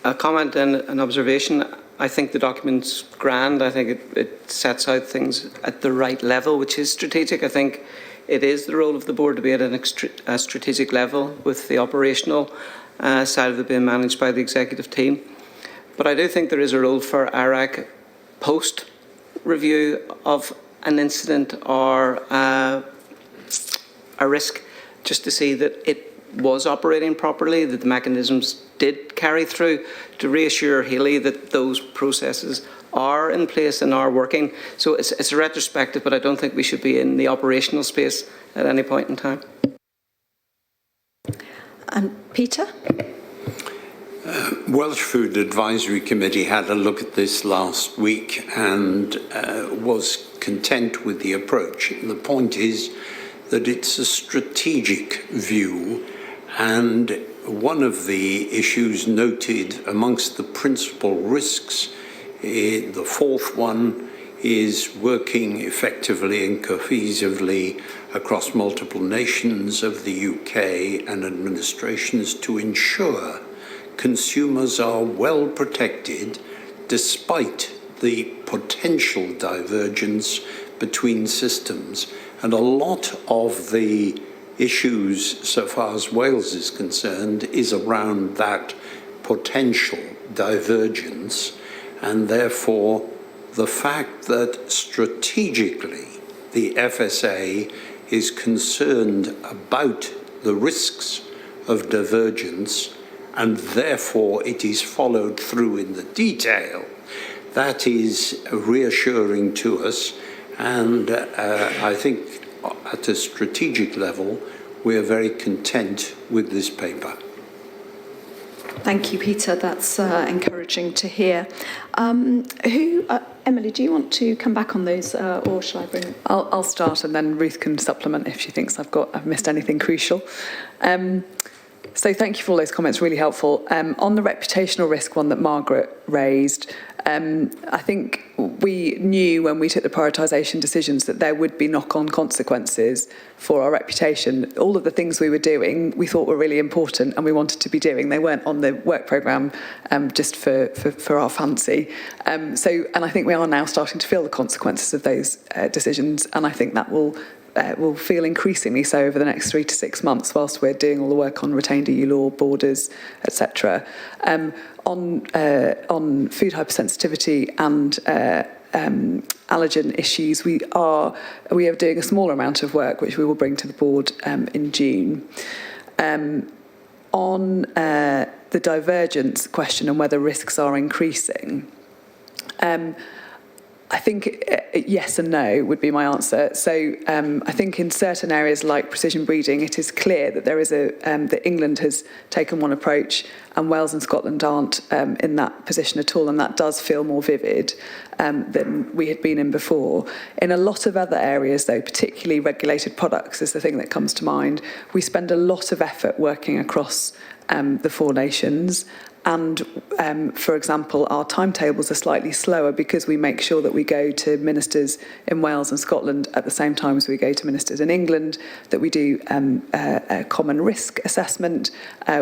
A comment and an observation. I think the document's grand. I think it sets out things at the right level, which is strategic. I think it is the role of the board to be at a strategic level with the operational side of it being managed by the executive team. But I do think there is a role for IRAC post-review of an incident or a risk, just to see that it was operating properly, that the mechanisms did carry through, to reassure Hayley that those processes are in place and are working. So it's a retrospective, but I don't think we should be in the operational space at any point in time. And Peter? Welsh Food Advisory Committee had a look at this last week and was content with the approach. The point is that it's a strategic view, and one of the issues noted amongst the principal risks, the fourth one, is working effectively and cohesively across multiple nations of the UK and administrations to ensure consumers are well protected despite the potential divergence between systems. And a lot of the issues, so far as Wales is concerned, is around that potential divergence, and therefore the fact that strategically the FSA is concerned about the risks of divergence and therefore it is followed through in the detail, that is reassuring to us, and I think at a strategic level we are very content with this paper. Thank you, Peter. That's encouraging to hear. Emily, do you want to come back on those, or shall I bring? I'll start, and then Ruth can supplement if she thinks I've missed anything crucial. So thank you for all those comments, really helpful. On the reputational risk one that Margaret raised, I think we knew when we took the prioritisation decisions that there would be knock-on consequences for our reputation. All of the things we were doing we thought were really important and we wanted to be doing. They weren't on the work programme just for our fancy. And I think we are now starting to feel the consequences of those decisions, and I think that will feel increasingly so over the next 3 to 6 months whilst we're doing all the work on retained EU law, borders, etc. On food hypersensitivity and allergen issues, we are doing a smaller amount of work which we will bring to the board in June. On the divergence question and whether risks are increasing, I think yes and no would be my answer. So I think in certain areas like precision breeding, it is clear that there is that England has taken one approach and Wales and Scotland aren't in that position at all, and that does feel more vivid than we had been in before. In a lot of other areas, though, particularly regulated products is the thing that comes to mind, we spend a lot of effort working across the 4 nations. And, for example, our timetables are slightly slower because we make sure that we go to ministers in Wales and Scotland at the same time as we go to ministers in England, that we do a common risk assessment,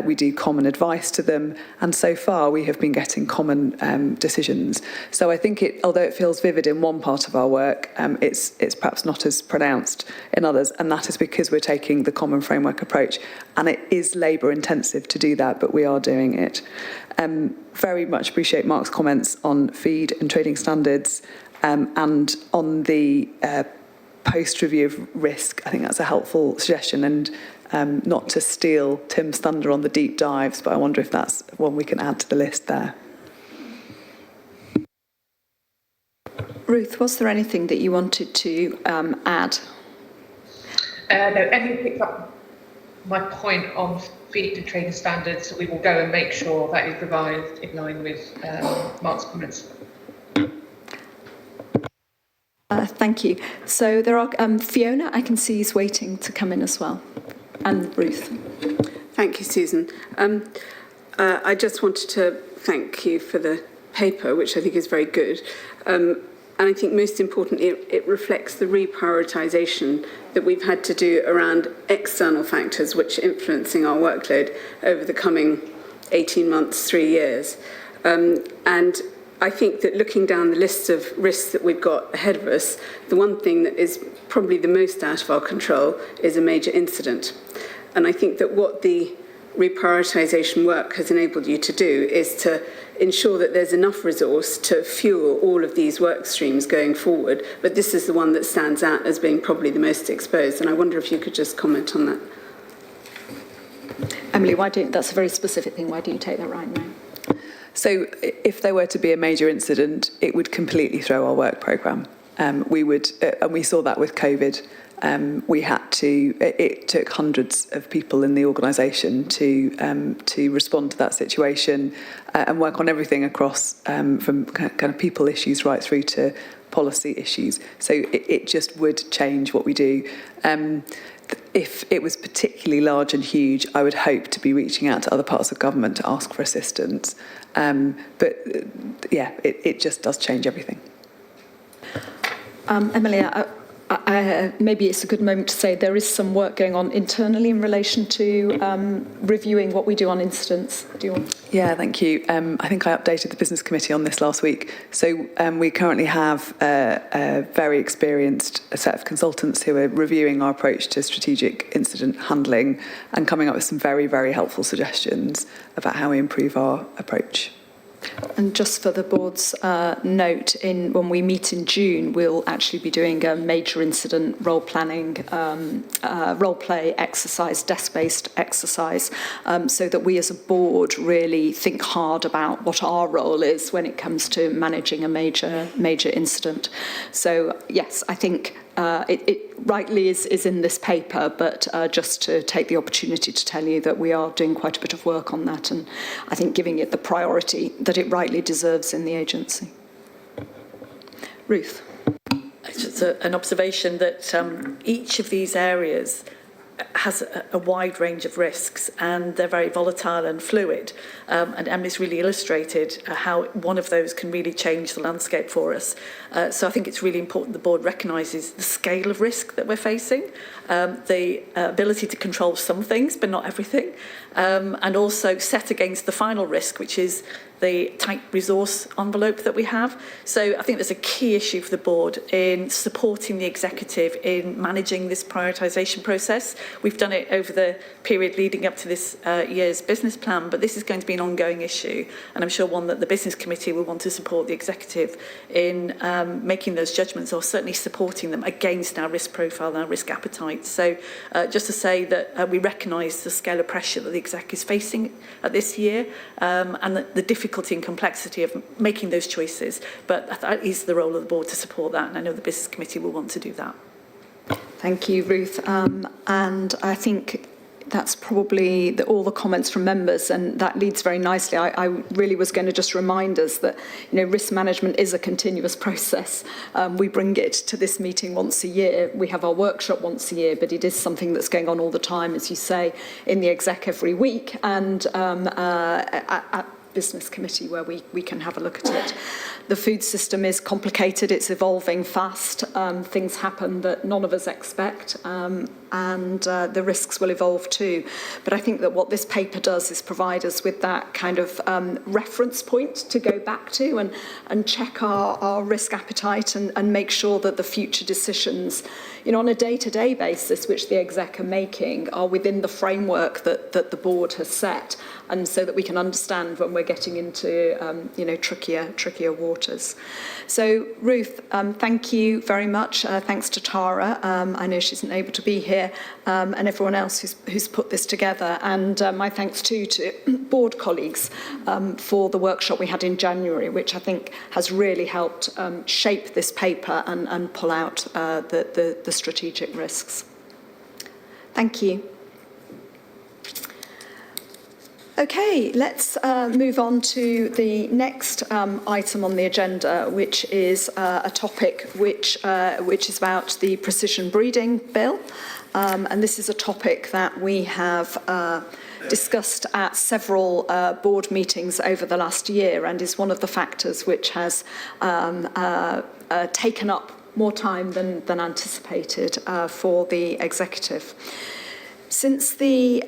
we do common advice to them, and so far we have been getting common decisions. So I think, although it feels vivid in one part of our work, it's perhaps not as pronounced in others, and that is because we're taking the common framework approach, and it is labour intensive to do that, but we are doing it. Very much appreciate Mark's comments on feed and trading standards, and on the post-review of risk. I think that's a helpful suggestion, and not to steal Tim's thunder on the deep dives, but I wonder if that's one we can add to the list there. Ruth, was there anything that you wanted to add? No, Emily picked up my point on feed and trading standards, so we will go and make sure that is revised in line with Mark's comments. Thank you. So there are Fiona, I can see, is waiting to come in as well, and Ruth. Thank you, Susan. I just wanted to thank you for the paper, which I think is very good. And I think most importantly, it reflects the reprioritisation that we've had to do around external factors which are influencing our workload over the coming 18 months, 3 years. And I think that looking down the list of risks that we've got ahead of us, the one thing that is probably the most out of our control is a major incident. And I think that what the reprioritisation work has enabled you to do is to ensure that there's enough resource to fuel all of these work streams going forward. But this is the one that stands out as being probably the most exposed. And I wonder if you could just comment on that. Emily, that's a very specific thing. Why don't you take that right now? So if there were to be a major incident, it would completely throw our work programme. We would, and we saw that with COVID. It took hundreds of people in the organisation to respond to that situation and work on everything across from kind of people issues right through to policy issues. So it just would change what we do. If it was particularly large and huge, I would hope to be reaching out to other parts of government to ask for assistance. It just does change everything. Emily, maybe it's a good moment to say there is some work going on internally in relation to reviewing what we do on incidents. Do you want? Yeah, thank you. I think I updated the business committee on this last week. So we currently have a very experienced set of consultants who are reviewing our approach to strategic incident handling and coming up with some very, very helpful suggestions about how we improve our approach. And just for the board's note, when we meet in June, we'll actually be doing a major incident role planning, role play exercise, desk-based exercise, so that we as a board really think hard about what our role is when it comes to managing a major incident. So yes, I think it rightly is in this paper, but just to take the opportunity to tell you that we are doing quite a bit of work on that, and I think giving it the priority that it rightly deserves in the agency. Ruth. It's just an observation that each of these areas has a wide range of risks, and they're very volatile and fluid. And Emily's really illustrated how one of those can really change the landscape for us. So I think it's really important the board recognises the scale of risk that we're facing, the ability to control some things but not everything, and also set against the final risk, which is the tight resource envelope that we have. So I think there's a key issue for the board in supporting the executive in managing this prioritisation process. We've done it over the period leading up to this year's business plan, but this is going to be an ongoing issue, and I'm sure one that the business committee will want to support the executive in making those judgments, or certainly supporting them against our risk profile and our risk appetite. So just to say that we recognise the scale of pressure that the exec is facing this year, and the difficulty and complexity of making those choices, but that is the role of the board to support that, and I know the business committee will want to do that. Thank you, Ruth. And I think that's probably all the comments from members, and that leads very nicely. I really was going to just remind us that risk management is a continuous process. We bring it to this meeting once a year. We have our workshop once a year, but it is something that's going on all the time, as you say, in the exec every week, and at business committee where we can have a look at it. The food system is complicated, it's evolving fast, things happen that none of us expect, and the risks will evolve too. But I think that what this paper does is provide us with that kind of reference point to go back to and check our risk appetite and make sure that the future decisions, on a day-to-day basis, which the exec are making, are within the framework that the board has set, and so that we can understand when we're getting into trickier waters. So Ruth, thank you very much. Thanks to Tara. I know she's not able to be here, and everyone else who's put this together. And my thanks too to board colleagues for the workshop we had in January, which I think has really helped shape this paper and pull out the strategic risks. Thank you. Okay, let's move on to the next item on the agenda, which is a topic which is about the precision breeding bill. And this is a topic that we have discussed at several board meetings over the last year and is one of the factors which has taken up more time than anticipated for the executive. Since the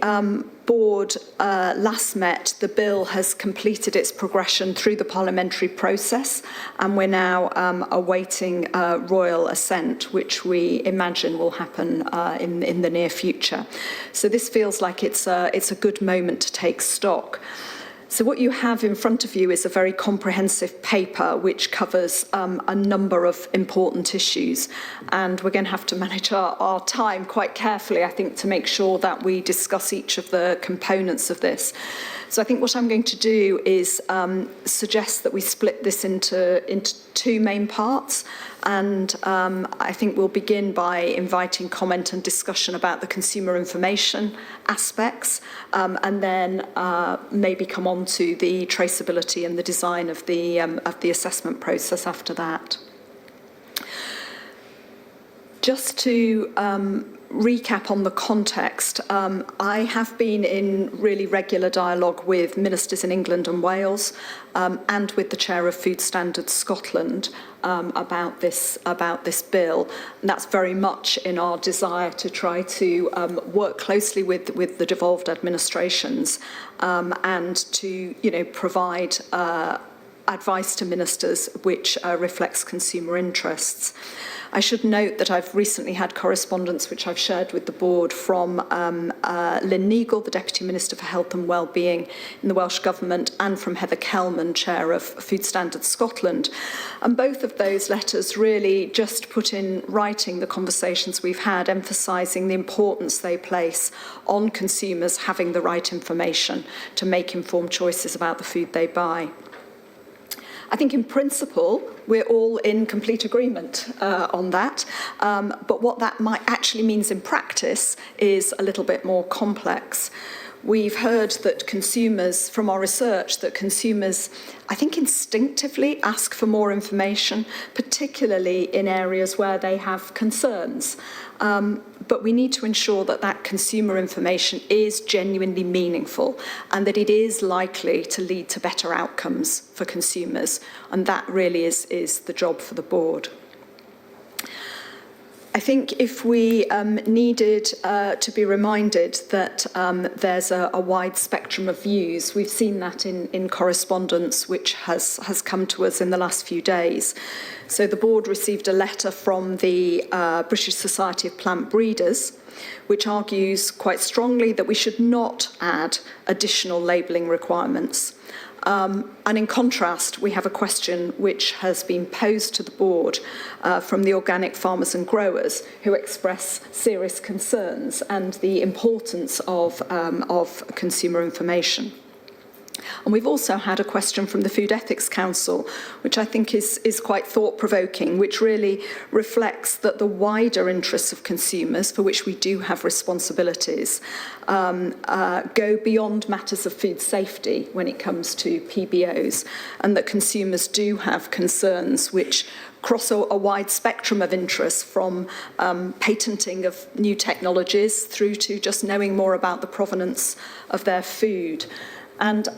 board last met, the bill has completed its progression through the parliamentary process, and we're now awaiting royal assent, which we imagine will happen in the near future. So this feels like it's a good moment to take stock. So what you have in front of you is a very comprehensive paper which covers a number of important issues, and we're going to have to manage our time quite carefully, I think, to make sure that we discuss each of the components of this. So I think what I'm going to do is suggest that we split this into two main parts, and I think we'll begin by inviting comment and discussion about the consumer information aspects, and then maybe come on to the traceability and the design of the assessment process after that. Just to recap on the context, I have been in really regular dialogue with ministers in England and Wales and with the Chair of Food Standards Scotland about this bill. And that's very much in our desire to try to work closely with the devolved administrations and to provide advice to ministers which reflects consumer interests. I should note that I've recently had correspondence which I've shared with the board from Lynn Neagle, the Deputy Minister for Health and Wellbeing in the Welsh Government, and from Heather Kelman, Chair of Food Standards Scotland. And both of those letters really just put in writing the conversations we've had, emphasising the importance they place on consumers having the right information to make informed choices about the food they buy. I think in principle, we're all in complete agreement on that, but what that might actually means in practice is a little bit more complex. We've heard that consumers, from our research, that consumers, I think, instinctively ask for more information, particularly in areas where they have concerns. But we need to ensure that that consumer information is genuinely meaningful and that it is likely to lead to better outcomes for consumers. And that really is the job for the board. I think if we needed to be reminded that there's a wide spectrum of views, we've seen that in correspondence which has come to us in the last few days. So the board received a letter from the British Society of Plant Breeders, which argues quite strongly that we should not add additional labelling requirements. And in contrast, we have a question which has been posed to the board from the organic farmers and growers who express serious concerns and the importance of consumer information. And we've also had a question from the Food Ethics Council, which I think is quite thought-provoking, which really reflects that the wider interests of consumers, for which we do have responsibilities, go beyond matters of food safety when it comes to PBOs, and that consumers do have concerns which cross a wide spectrum of interests, from patenting of new technologies through to just knowing more about the provenance of their food. And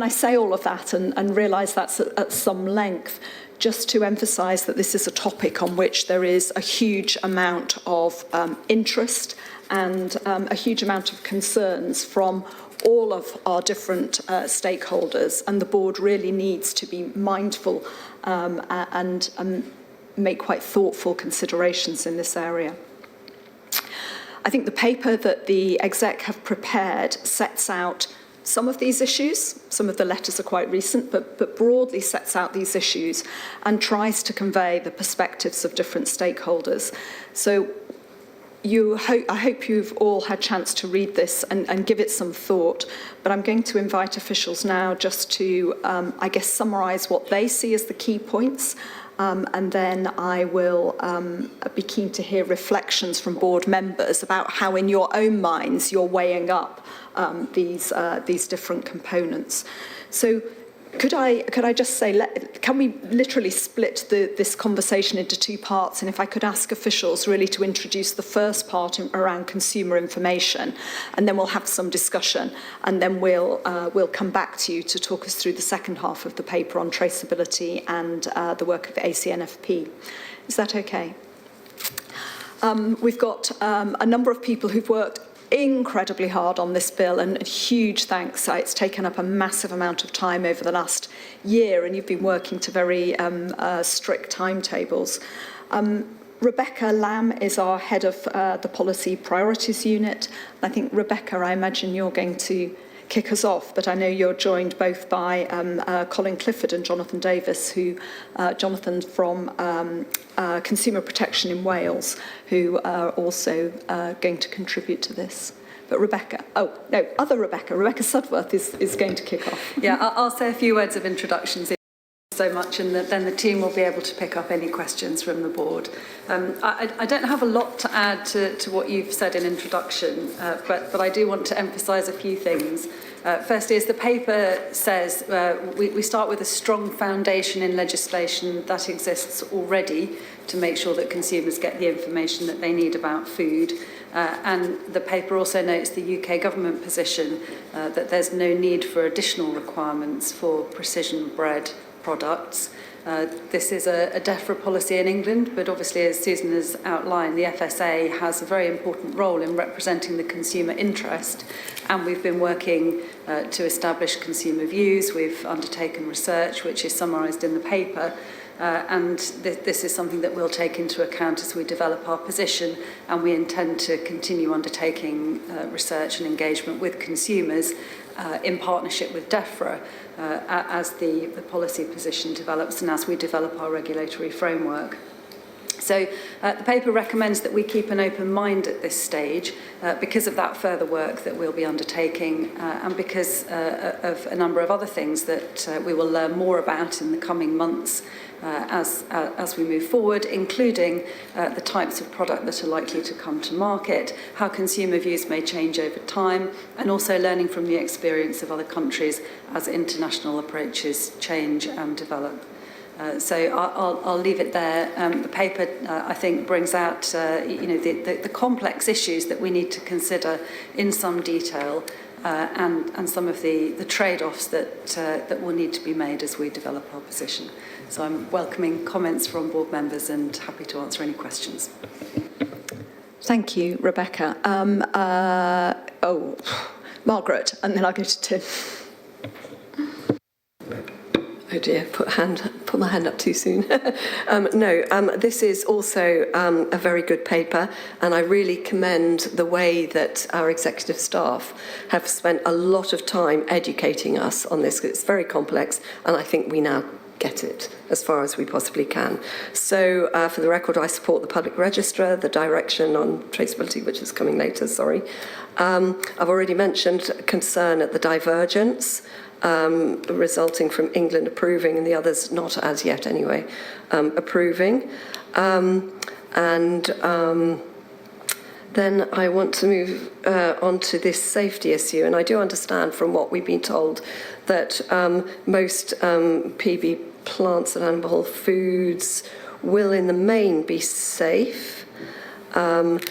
I say all of that and realise that's at some length, just to emphasise that this is a topic on which there is a huge amount of interest and a huge amount of concerns from all of our different stakeholders, and the board really needs to be mindful and make quite thoughtful considerations in this area. I think the paper that the exec have prepared sets out some of these issues. Some of the letters are quite recent, but broadly sets out these issues and tries to convey the perspectives of different stakeholders. So I hope you've all had a chance to read this and give it some thought, but I'm going to invite officials now just to, I guess, summarise what they see as the key points, and then I will be keen to hear reflections from board members about how in your own minds you're weighing up these different components. So Could I just say, can we literally split this conversation into two parts? And if I could ask officials really to introduce the first part around consumer information, and then we'll have some discussion, and then we'll come back to you to talk us through the second half of the paper on traceability and the work of ACNFP. Is that okay? We've got a number of people who've worked incredibly hard on this bill, and a huge thanks. It's taken up a massive amount of time over the last year, and you've been working to very strict timetables. Rebecca Lamb is our head of the Policy Priorities Unit. I think, Rebecca, I imagine you're going to kick us off, but I know you're joined both by Colin Clifford and Jonathan Davis, Jonathan from Consumer Protection in Wales, who are also going to contribute to this. But Rebecca, Rebecca Sudworth is going to kick off. Yeah, I'll say a few words of introductions so much, and then the team will be able to pick up any questions from the board. I don't have a lot to add to what you've said in introduction, but I do want to emphasise a few things. Firstly, as the paper says, we start with a strong foundation in legislation that exists already to make sure that consumers get the information that they need about food. And the paper also notes the UK government position that there's no need for additional requirements for precision bred products. This is a DEFRA policy in England, but obviously, as Susan has outlined, the FSA has a very important role in representing the consumer interest, and we've been working to establish consumer views. We've undertaken research, which is summarised in the paper, and this is something that we'll take into account as we develop our position, and we intend to continue undertaking research and engagement with consumers in partnership with DEFRA as the policy position develops and as we develop our regulatory framework. So the paper recommends that we keep an open mind at this stage because of that further work that we'll be undertaking and because of a number of other things that we will learn more about in the coming months as we move forward, including the types of product that are likely to come to market, how consumer views may change over time, and also learning from the experience of other countries as international approaches change and develop. So I'll leave it there. The paper, I think, brings out the complex issues that we need to consider in some detail and some of the trade-offs that will need to be made as we develop our position. So I'm welcoming comments from board members and happy to answer any questions. Thank you, Rebecca. Margaret, and then I'll go to Tim. Oh dear, put my hand up too soon. This is also a very good paper, and I really commend the way that our executive staff have spent a lot of time educating us on this. It's very complex, and I think we now get it as far as we possibly can. So for the record, I support the public register, the direction on traceability, which is coming later, sorry. I've already mentioned concern at the divergence resulting from England approving and the others not as yet anyway, approving. Then I want to move on to this safety issue, and I do understand from what we've been told that most PB plants and animal foods will in the main be safe, and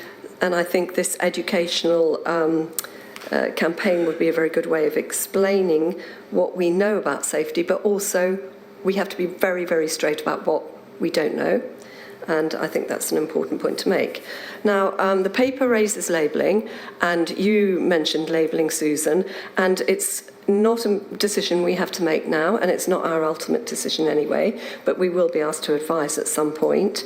I think this educational campaign would be a very good way of explaining what we know about safety, but also we have to be very, very straight about what we don't know. And I think that's an important point to make. Now, the paper raises labelling, and you mentioned labelling, Susan, and it's not a decision we have to make now, and it's not our ultimate decision anyway, but we will be asked to advise at some point.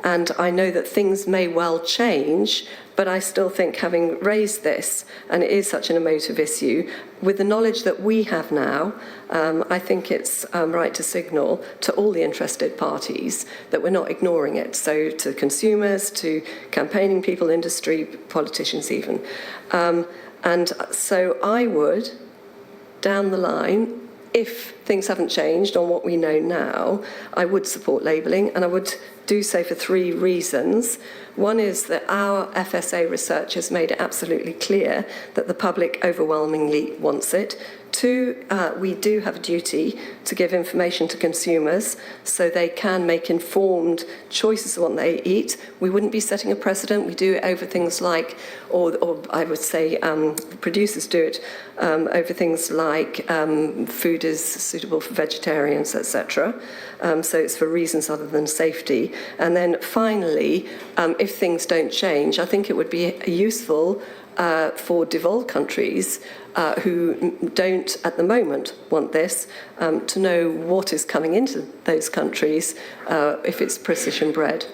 And I know that things may well change, but I still think having raised this, and it is such an emotive issue, with the knowledge that we have now, I think it's right to signal to all the interested parties that we're not ignoring it. So to consumers, to campaigning people, industry, politicians even. And so I would, down the line, if things haven't changed on what we know now, I would support labelling, and I would do so for three reasons. One is that our FSA research has made it absolutely clear that the public overwhelmingly wants it. Two, we do have a duty to give information to consumers so they can make informed choices of what they eat. We wouldn't be setting a precedent. We do it over things like, or I would say producers do it over things like food is suitable for vegetarians, etc. So it's for reasons other than safety. And then finally, if things don't change, I think it would be useful for devolved countries who don't at the moment want this to know what is coming into those countries if it's precision bred.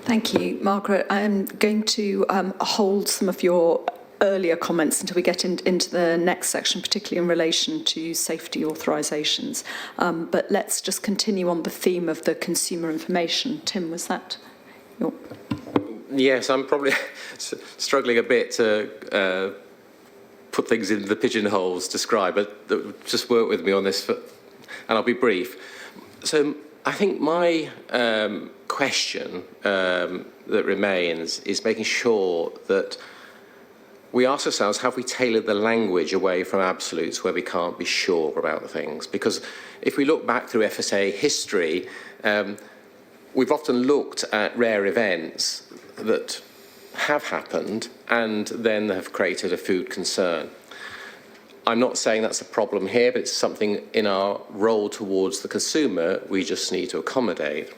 Thank you, Margaret. I'm going to hold some of your earlier comments until we get into the next section, particularly in relation to safety authorisations. But let's just continue on the theme of the consumer information. Tim, was that your... Yes, I'm probably struggling a bit to put things in the pigeonholes described, but just work with me on this, and I'll be brief. So I think my question that remains is making sure that we ask ourselves, have we tailored the language away from absolutes where we can't be sure about things? Because if we look back through FSA history, we've often looked at rare events that have happened and then have created a food concern. I'm not saying that's a problem here, but it's something in our role towards the consumer we just need to accommodate.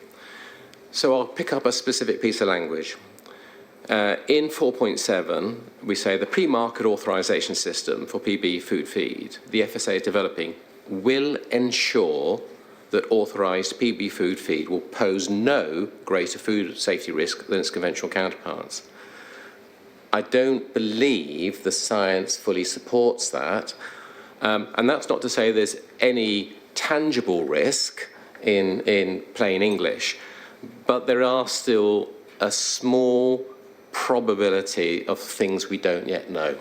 So I'll pick up a specific piece of language. In 4.7, we say the pre-market authorisation system for PB food feed the FSA is developing will ensure that authorised PB food feed will pose no greater food safety risk than its conventional counterparts. I don't believe the science fully supports that, and that's not to say there's any tangible risk in plain English, but there are still a small probability of things we don't yet know.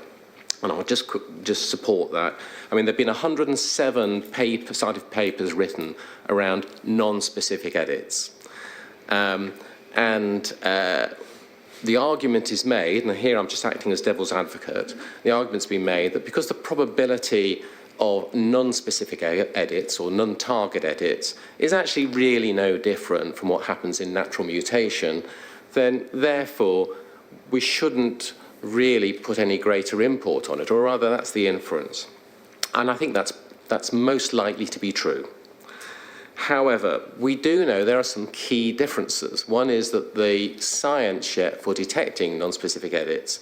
And I'll just support that. I mean, there have been 107 scientific papers written around non-specific edits. The argument is made, and here I'm just acting as devil's advocate, the argument's been made that because the probability of non-specific edits or non-target edits is actually really no different from what happens in natural mutation, then therefore we shouldn't really put any greater import on it, or rather that's the inference. And I think that's most likely to be true. However, we do know there are some key differences. One is that the science yet for detecting non-specific edits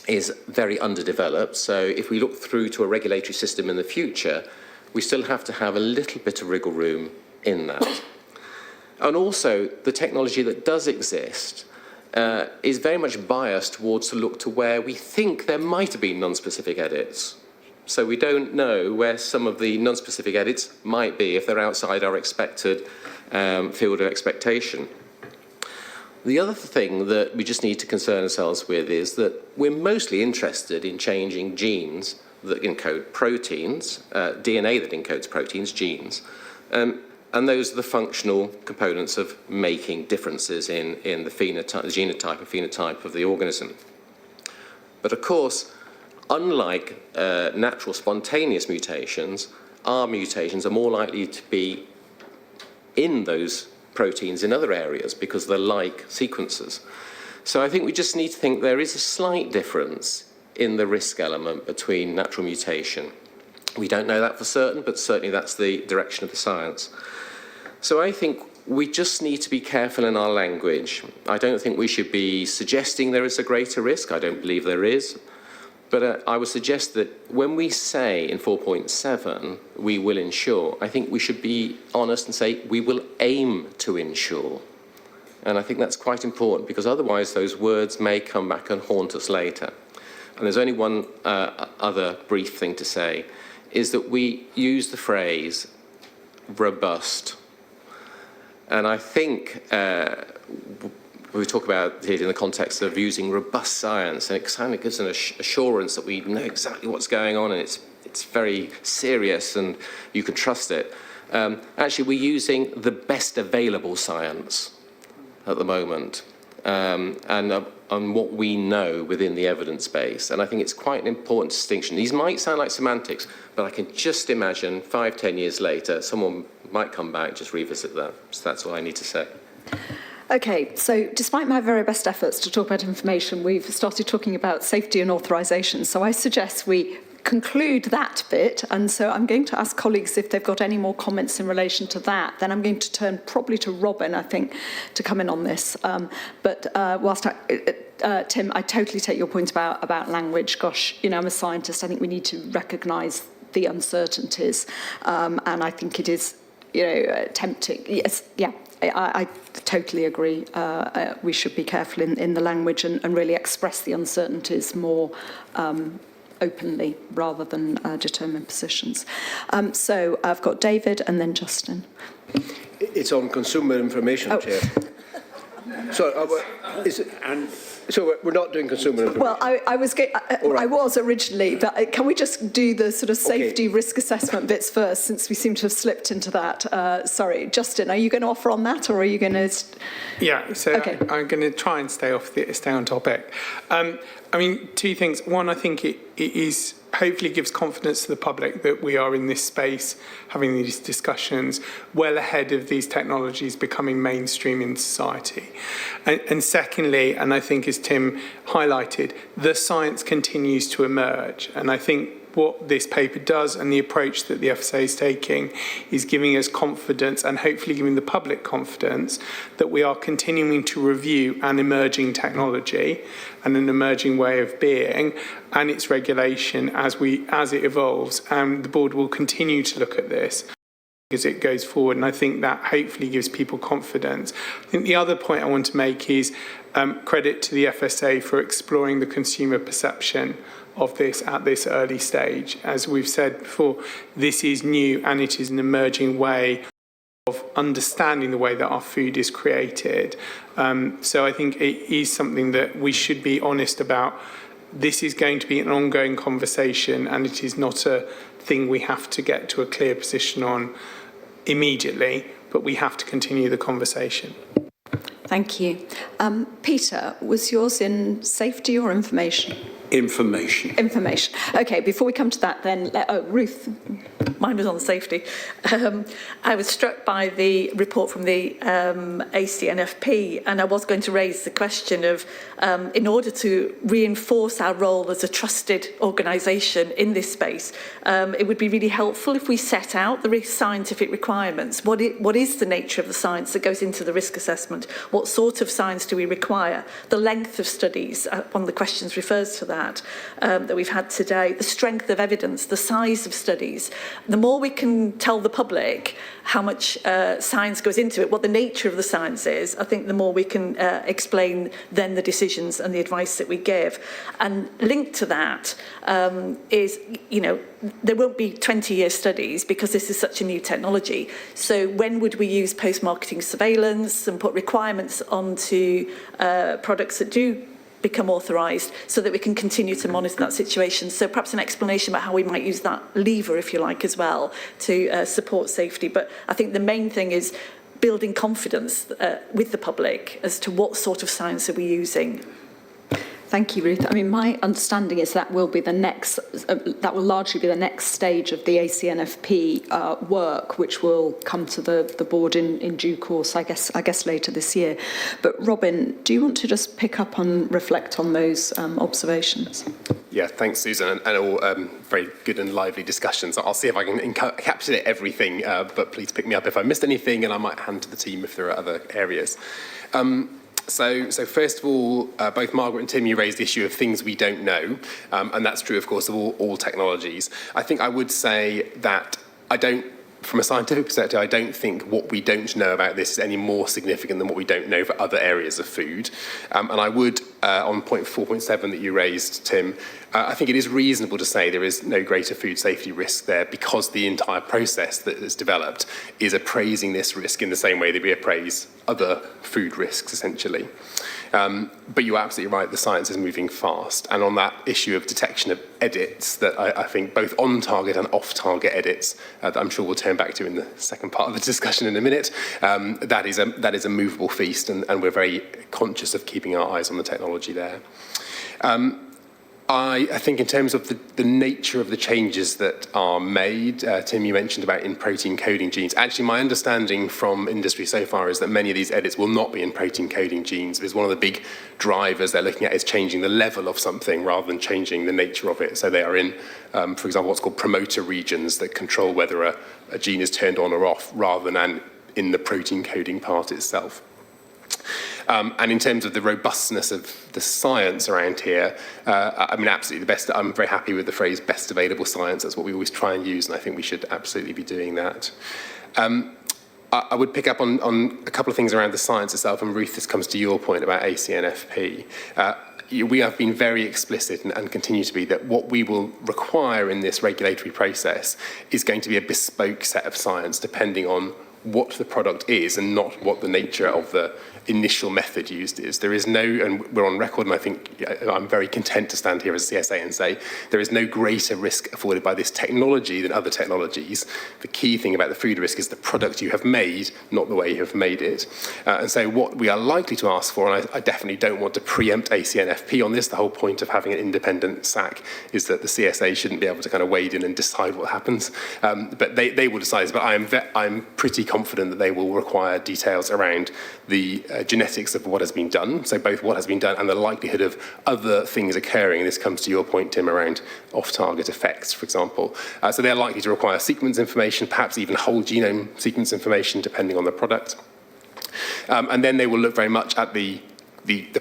is very underdeveloped. So if we look through to a regulatory system in the future, we still have to have a little bit of wriggle room in that. And also, the technology that does exist is very much biased towards to look to where we think there might have been non-specific edits. So we don't know where some of the non-specific edits might be if they're outside our expected field of expectation. The other thing that we just need to concern ourselves with is that we're mostly interested in changing genes that encode proteins, DNA that encodes proteins, genes, and those are the functional components of making differences in the phenotype, the genotype and phenotype of the organism. But of course, unlike natural spontaneous mutations, our mutations are more likely to be in those proteins in other areas because they're like sequences. So I think we just need to think there is a slight difference in the risk element between natural mutation. We don't know that for certain, but certainly that's the direction of the science. So I think we just need to be careful in our language. I don't think we should be suggesting there is a greater risk. I don't believe there is. But I would suggest that when we say in 4.7, we will ensure, I think we should be honest and say we will aim to ensure. And I think that's quite important because otherwise those words may come back and haunt us later. And there's only one other brief thing to say, is that we use the phrase robust. And I think we talk about it in the context of using robust science, and it kind of gives an assurance that we know exactly what's going on and it's very serious and you can trust it. Actually, we're using the best available science at the moment. on what we know within the evidence base. And I think it's quite an important distinction. These might sound like semantics, but I can just imagine 5-10 years later, someone might come back and just revisit that. So that's all I need to say. Okay, so despite my very best efforts to talk about information, we've started talking about safety and authorisation. So I suggest we conclude that bit, and so I'm going to ask colleagues if they've got any more comments in relation to that. Then I'm going to turn probably to Robin, I think, to come in on this. But whilst Tim, I totally take your point about language. Gosh, you know, I'm a scientist. I think we need to recognise the uncertainties, and I think it is, you know, tempting. Yes, yeah. I totally agree. We should be careful in the language and really express the uncertainties more openly rather than determine positions. So I've got David and then Justin. It's on consumer information, Chair. So we're not doing consumer information? Well, I was originally, but can we just do the sort of safety risk assessment bits first, since we seem to have slipped into that? Sorry, Justin, are you going to offer on that, or are you going to... Yeah, so okay. I'm going to try and stay on topic. I mean, two things. One, I think it is hopefully gives confidence to the public that we are in this space having these discussions well ahead of these technologies becoming mainstream in society. And secondly, and I think as Tim highlighted, the science continues to emerge. And I think what this paper does and the approach that the FSA is taking is giving us confidence and hopefully giving the public confidence that we are continuing to review an emerging technology and an emerging way of being and its regulation as it evolves. And the board will continue to look at this as it goes forward, and I think that hopefully gives people confidence. I think the other point I want to make is credit to the FSA for exploring the consumer perception of this at this early stage. As we've said before, this is new and it is an emerging way of understanding the way that our food is created. So I think it is something that we should be honest about. This is going to be an ongoing conversation, and it is not a thing we have to get to a clear position on immediately, but we have to continue the conversation. Thank you. Peter, was yours in safety or information? Information. Information. Okay, before we come to that then, Ruth. Mine was on safety. I was struck by the report from the ACNFP, and I was going to raise the question of, in order to reinforce our role as a trusted organisation in this space, it would be really helpful if we set out the scientific requirements. What is the nature of the science that goes into the risk assessment? What sort of science do we require? The length of studies, one of the questions refers to that we've had today, the strength of evidence, the size of studies. The more we can tell the public how much science goes into it, what the nature of the science is, I think the more we can explain then the decisions and the advice that we give. And linked to that is, you know, there won't be 20-year studies because this is such a new technology. So when would we use post-marketing surveillance and put requirements onto products that do become authorised so that we can continue to monitor that situation? So perhaps an explanation about how we might use that lever, if you like, as well to support safety. But I think the main thing is building confidence with the public as to what sort of science are we using. Thank you, Ruth. I mean, my understanding is that will be the next. That will largely be the next stage of the ACNFP work, which will come to the board in due course. I guess later this year. But Robin, do you want to just pick up on, reflect on those observations? Yeah, thanks, Susan, and all very good and lively discussions. I'll see if I can encapsulate everything, but please pick me up if I missed anything, and I might hand to the team if there are other areas. So first of all, both Margaret and Tim, you raised the issue of things we don't know, and that's true, of course, of all technologies. I think I would say that from a scientific perspective, I don't think what we don't know about this is any more significant than what we don't know for other areas of food. And I would on point 4.7 that you raised, Tim, I think it is reasonable to say there is no greater food safety risk there because the entire process that is developed is appraising this risk in the same way that we appraise other food risks, essentially. But you're absolutely right, the science is moving fast. And on that issue of detection of edits, that I think both on-target and off-target edits, that I'm sure we'll turn back to in the second part of the discussion in a minute, that is a movable feast, and we're very conscious of keeping our eyes on the technology there. I think in terms of the nature of the changes that are made, Tim, you mentioned about in protein coding genes. Actually, my understanding from industry so far is that many of these edits will not be in protein coding genes, because one of the big drivers they're looking at is changing the level of something rather than changing the nature of it. So they are in, for example, what's called promoter regions that control whether a gene is turned on or off rather than in the protein coding part itself. And in terms of the robustness of the science around here, I mean, absolutely the best. I'm very happy with the phrase best available science. That's what we always try and use, and I think we should absolutely be doing that. I would pick up on a couple of things around the science itself, and Ruth, this comes to your point about ACNFP. We have been very explicit and continue to be that what we will require in this regulatory process is going to be a bespoke set of science depending on what the product is and not what the nature of the initial method used is. There is no, and we're on record, and I think I'm very content to stand here as CSA and say there is no greater risk afforded by this technology than other technologies. The key thing about the food risk is the product you have made, not the way you have made it. And so what we are likely to ask for, and I definitely don't want to preempt ACNFP on this, the whole point of having an independent SAC is that the CSA shouldn't be able to kind of wade in and decide what happens. But they will decide, but I'm pretty confident that they will require details around the genetics of what has been done, so both what has been done and the likelihood of other things occurring. And this comes to your point, Tim, around off-target effects, for example. So they're likely to require sequence information, perhaps even whole genome sequence information, depending on the product. And then they will look very much at the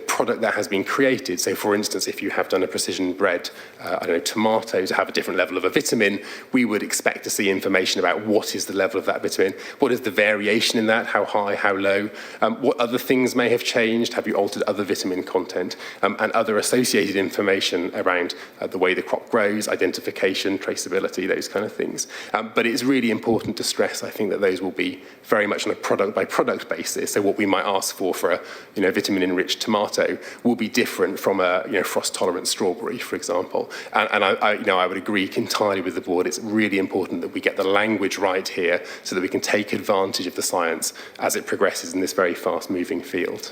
product that has been created. So, for instance, if you have done a precision-bred, tomato to have a different level of a vitamin, we would expect to see information about what is the level of that vitamin, what is the variation in that, how high, how low, what other things may have changed, have you altered other vitamin content, and other associated information around the way the crop grows, identification, traceability, those kind of things. But it's really important to stress, I think, that those will be very much on a product-by-product basis. So what we might ask for a vitamin-enriched tomato will be different from a frost-tolerant strawberry, for example. And I would agree entirely with the board. It's really important that we get the language right here so that we can take advantage of the science as it progresses in this very fast-moving field.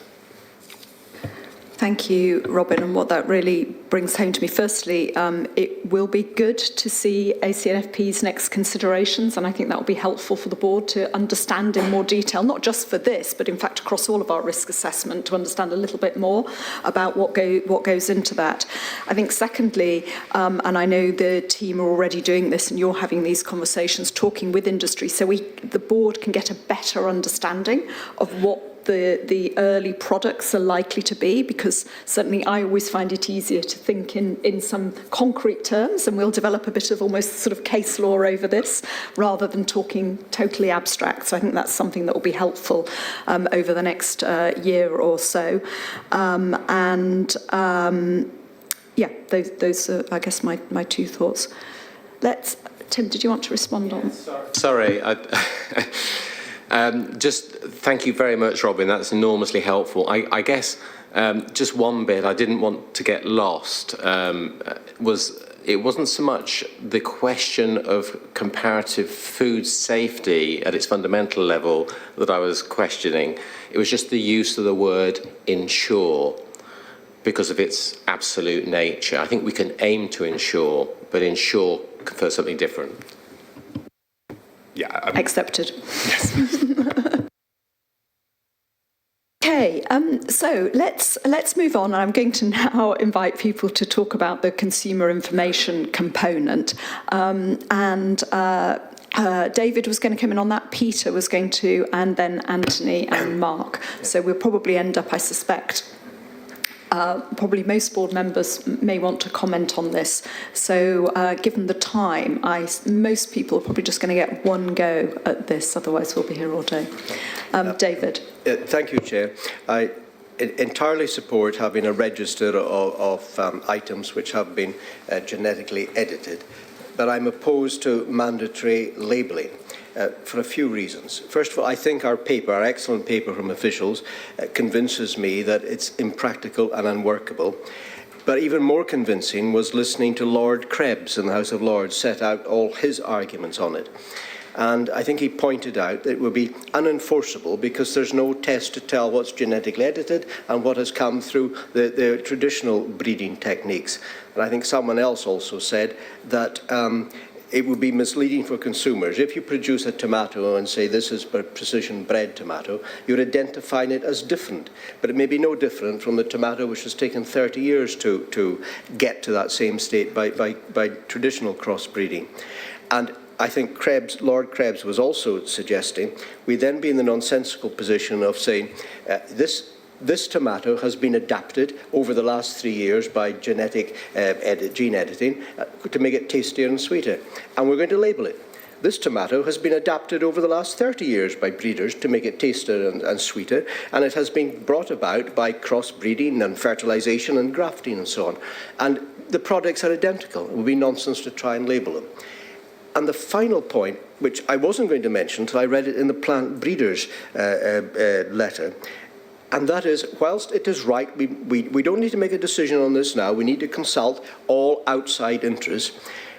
Thank you, Robin. And what that really brings home to me, firstly, it will be good to see ACNFP's next considerations, and I think that will be helpful for the board to understand in more detail, not just for this, but in fact across all of our risk assessment, to understand a little bit more about what goes into that. I think secondly, and I know the team are already doing this and you're having these conversations, talking with industry, so the board can get a better understanding of what the early products are likely to be, because certainly I always find it easier to think in some concrete terms, and we'll develop a bit of almost sort of case law over this rather than talking totally abstract. So I think that's something that will be helpful over the next year or so. Those are, I guess, my two thoughts. Tim, did you want to respond on? Sorry. Just thank you very much, Robin. That's enormously helpful. I guess just one bit I didn't want to get lost was it wasn't so much the question of comparative food safety at its fundamental level that I was questioning. It was just the use of the word ensure because of its absolute nature. I think we can aim to ensure, but ensure confers something different. Yeah, accepted. Yes. Okay, so let's move on. I'm going to now invite people to talk about the consumer information component. David was going to come in on that, Peter was going to, and then Anthony and Mark. So we'll probably end up, I suspect, probably most board members may want to comment on this. So given the time, most people are probably just going to get one go at this, otherwise we'll be here all day. David. Thank you, Chair. entirely support having a register of items which have been genetically edited, but I'm opposed to mandatory labelling. For a few reasons. First of all, I think our excellent paper from officials, convinces me that it's impractical and unworkable. But even more convincing was listening to Lord Krebs in the House of Lords set out all his arguments on it. And I think he pointed out that it would be unenforceable because there's no test to tell what's genetically edited and what has come through the traditional breeding techniques. And I think someone else also said that it would be misleading for consumers. If you produce a tomato and say this is a precision bred tomato, you're identifying it as different. But it may be no different from the tomato which has taken 30 years to get to that same state by traditional crossbreeding. And I think Lord Krebs was also suggesting we then be in the nonsensical position of saying this tomato has been adapted over the last 3 years by gene editing to make it tastier and sweeter. And we're going to label it. This tomato has been adapted over the last 30 years by breeders to make it tastier and sweeter, and it has been brought about by crossbreeding and fertilization and grafting and so on. And the products are identical. It would be nonsense to try and label them. And the final point, which I wasn't going to mention until I read it in the plant breeders' letter, and that is, whilst it is right, we don't need to make a decision on this now, we need to consult all outside interests.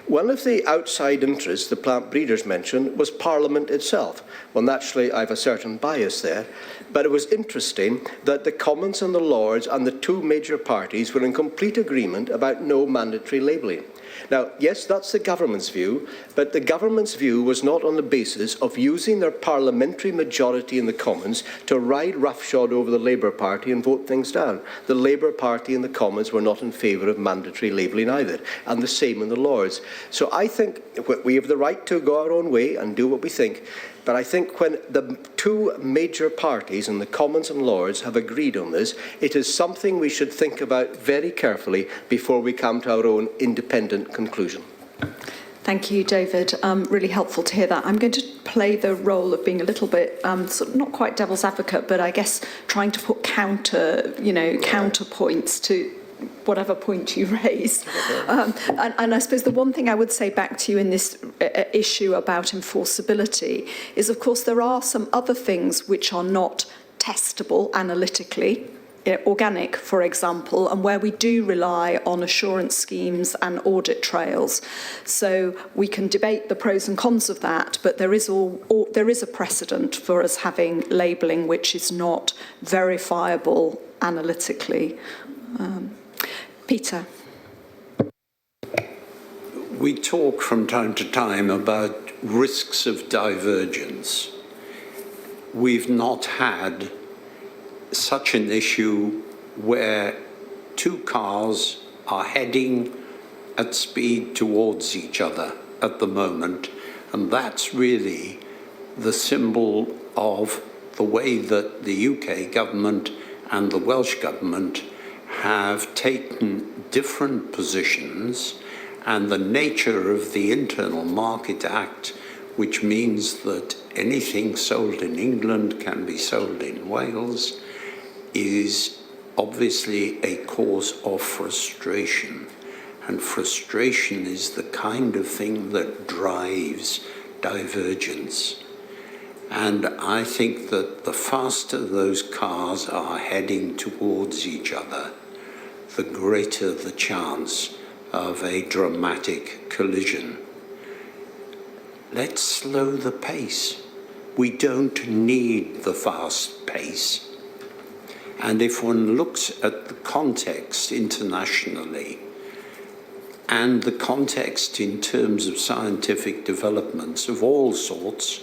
One of the outside interests the plant breeders mentioned was Parliament itself. Well, naturally, I have a certain bias there, but it was interesting that the Commons and the Lords and the two major parties were in complete agreement about no mandatory labelling. Now, yes, that's the government's view, but the government's view was not on the basis of using their parliamentary majority in the Commons to ride roughshod over the Labour Party and vote things down. The Labour Party and the Commons were not in favour of mandatory labelling either, and the same in the Lords. So I think we have the right to go our own way and do what we think, but I think when the two major parties in the Commons and Lords have agreed on this, it is something we should think about very carefully before we come to our own independent conclusion. Thank you, David. Really helpful to hear that. I'm going to play the role of being a little bit, sort of not quite devil's advocate, but I guess trying to put counterpoints to whatever point you raise. And I suppose the one thing I would say back to you in this issue about enforceability is, of course, there are some other things which are not testable analytically, organic, for example, and where we do rely on assurance schemes and audit trails. So we can debate the pros and cons of that, but there is a precedent for us having labelling which is not verifiable analytically. Peter. We talk from time to time about risks of divergence. We've not had such an issue where two cars are heading at speed towards each other at the moment, and that's really the symbol of the way that the UK government and the Welsh government have taken different positions, and the nature of the Internal Market Act, which means that anything sold in England can be sold in Wales, is obviously a cause of frustration. And frustration is the kind of thing that drives divergence. And I think that the faster those cars are heading towards each other, the greater the chance of a dramatic collision. Let's slow the pace. We don't need the fast pace. And if one looks at the context internationally and the context in terms of scientific developments of all sorts,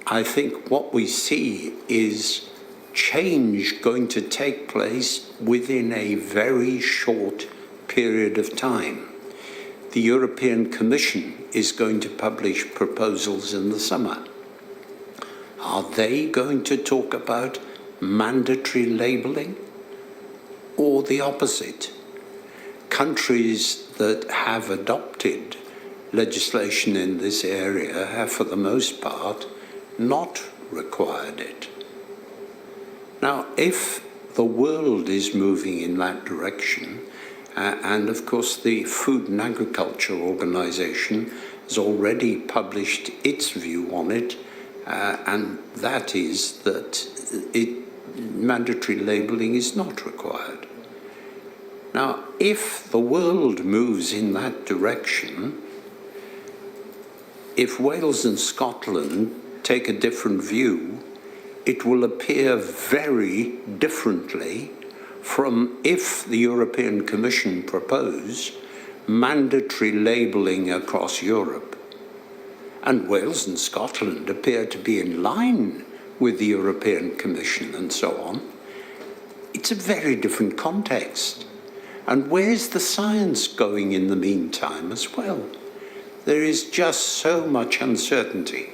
I think what we see is change going to take place within a very short period of time. The European Commission is going to publish proposals in the summer. Are they going to talk about mandatory labelling or the opposite? Countries that have adopted legislation in this area have, for the most part, not required it. Now, if the world is moving in that direction. And of course, the Food and Agriculture Organization has already published its view on it, and that is that mandatory labelling is not required. Now, if the world moves in that direction, if Wales and Scotland take a different view, it will appear very differently from if the European Commission propose mandatory labelling across Europe. And Wales and Scotland appear to be in line with the European Commission and so on. It's a very different context. And where's the science going in the meantime as well? There is just so much uncertainty.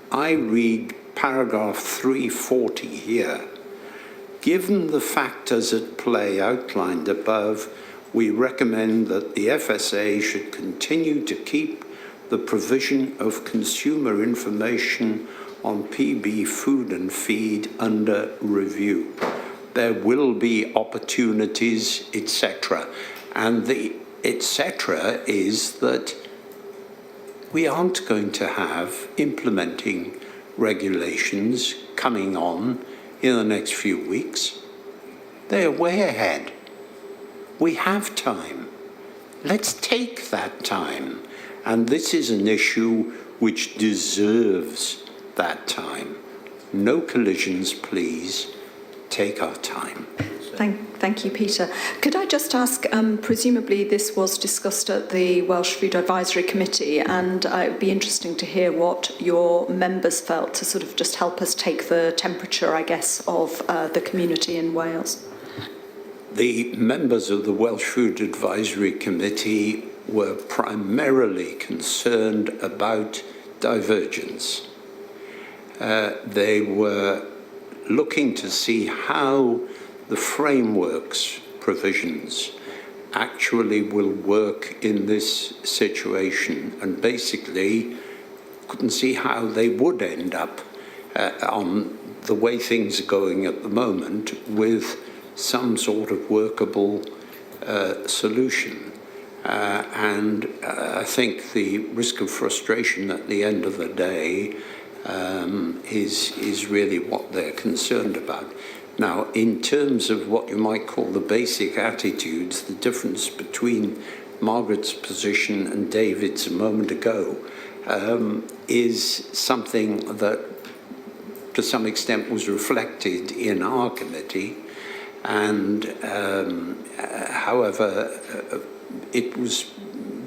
I read paragraph 340 here. Given the factors at play outlined above, we recommend that the FSA should continue to keep the provision of consumer information on PB food and feed under review. There will be opportunities, etc. And the etc. is that we aren't going to have implementing regulations coming on in the next few weeks. They're way ahead. We have time. Let's take that time. And this is an issue which deserves that time. No collisions, please. Take our time. Thank you, Peter. Could I just ask, presumably this was discussed at the Welsh Food Advisory Committee, and it would be interesting to hear what your members felt to sort of just help us take the temperature, I guess, of the community in Wales. The members of the Welsh Food Advisory Committee were primarily concerned about divergence. They were looking to see how the frameworks provisions actually will work in this situation, and basically couldn't see how they would end up on the way things are going at the moment with some sort of workable solution. I think the risk of frustration at the end of the day is really what they're concerned about. Now, in terms of what you might call the basic attitudes, the difference between Margaret's position and David's a moment ago is something that to some extent was reflected in our committee, and however, it was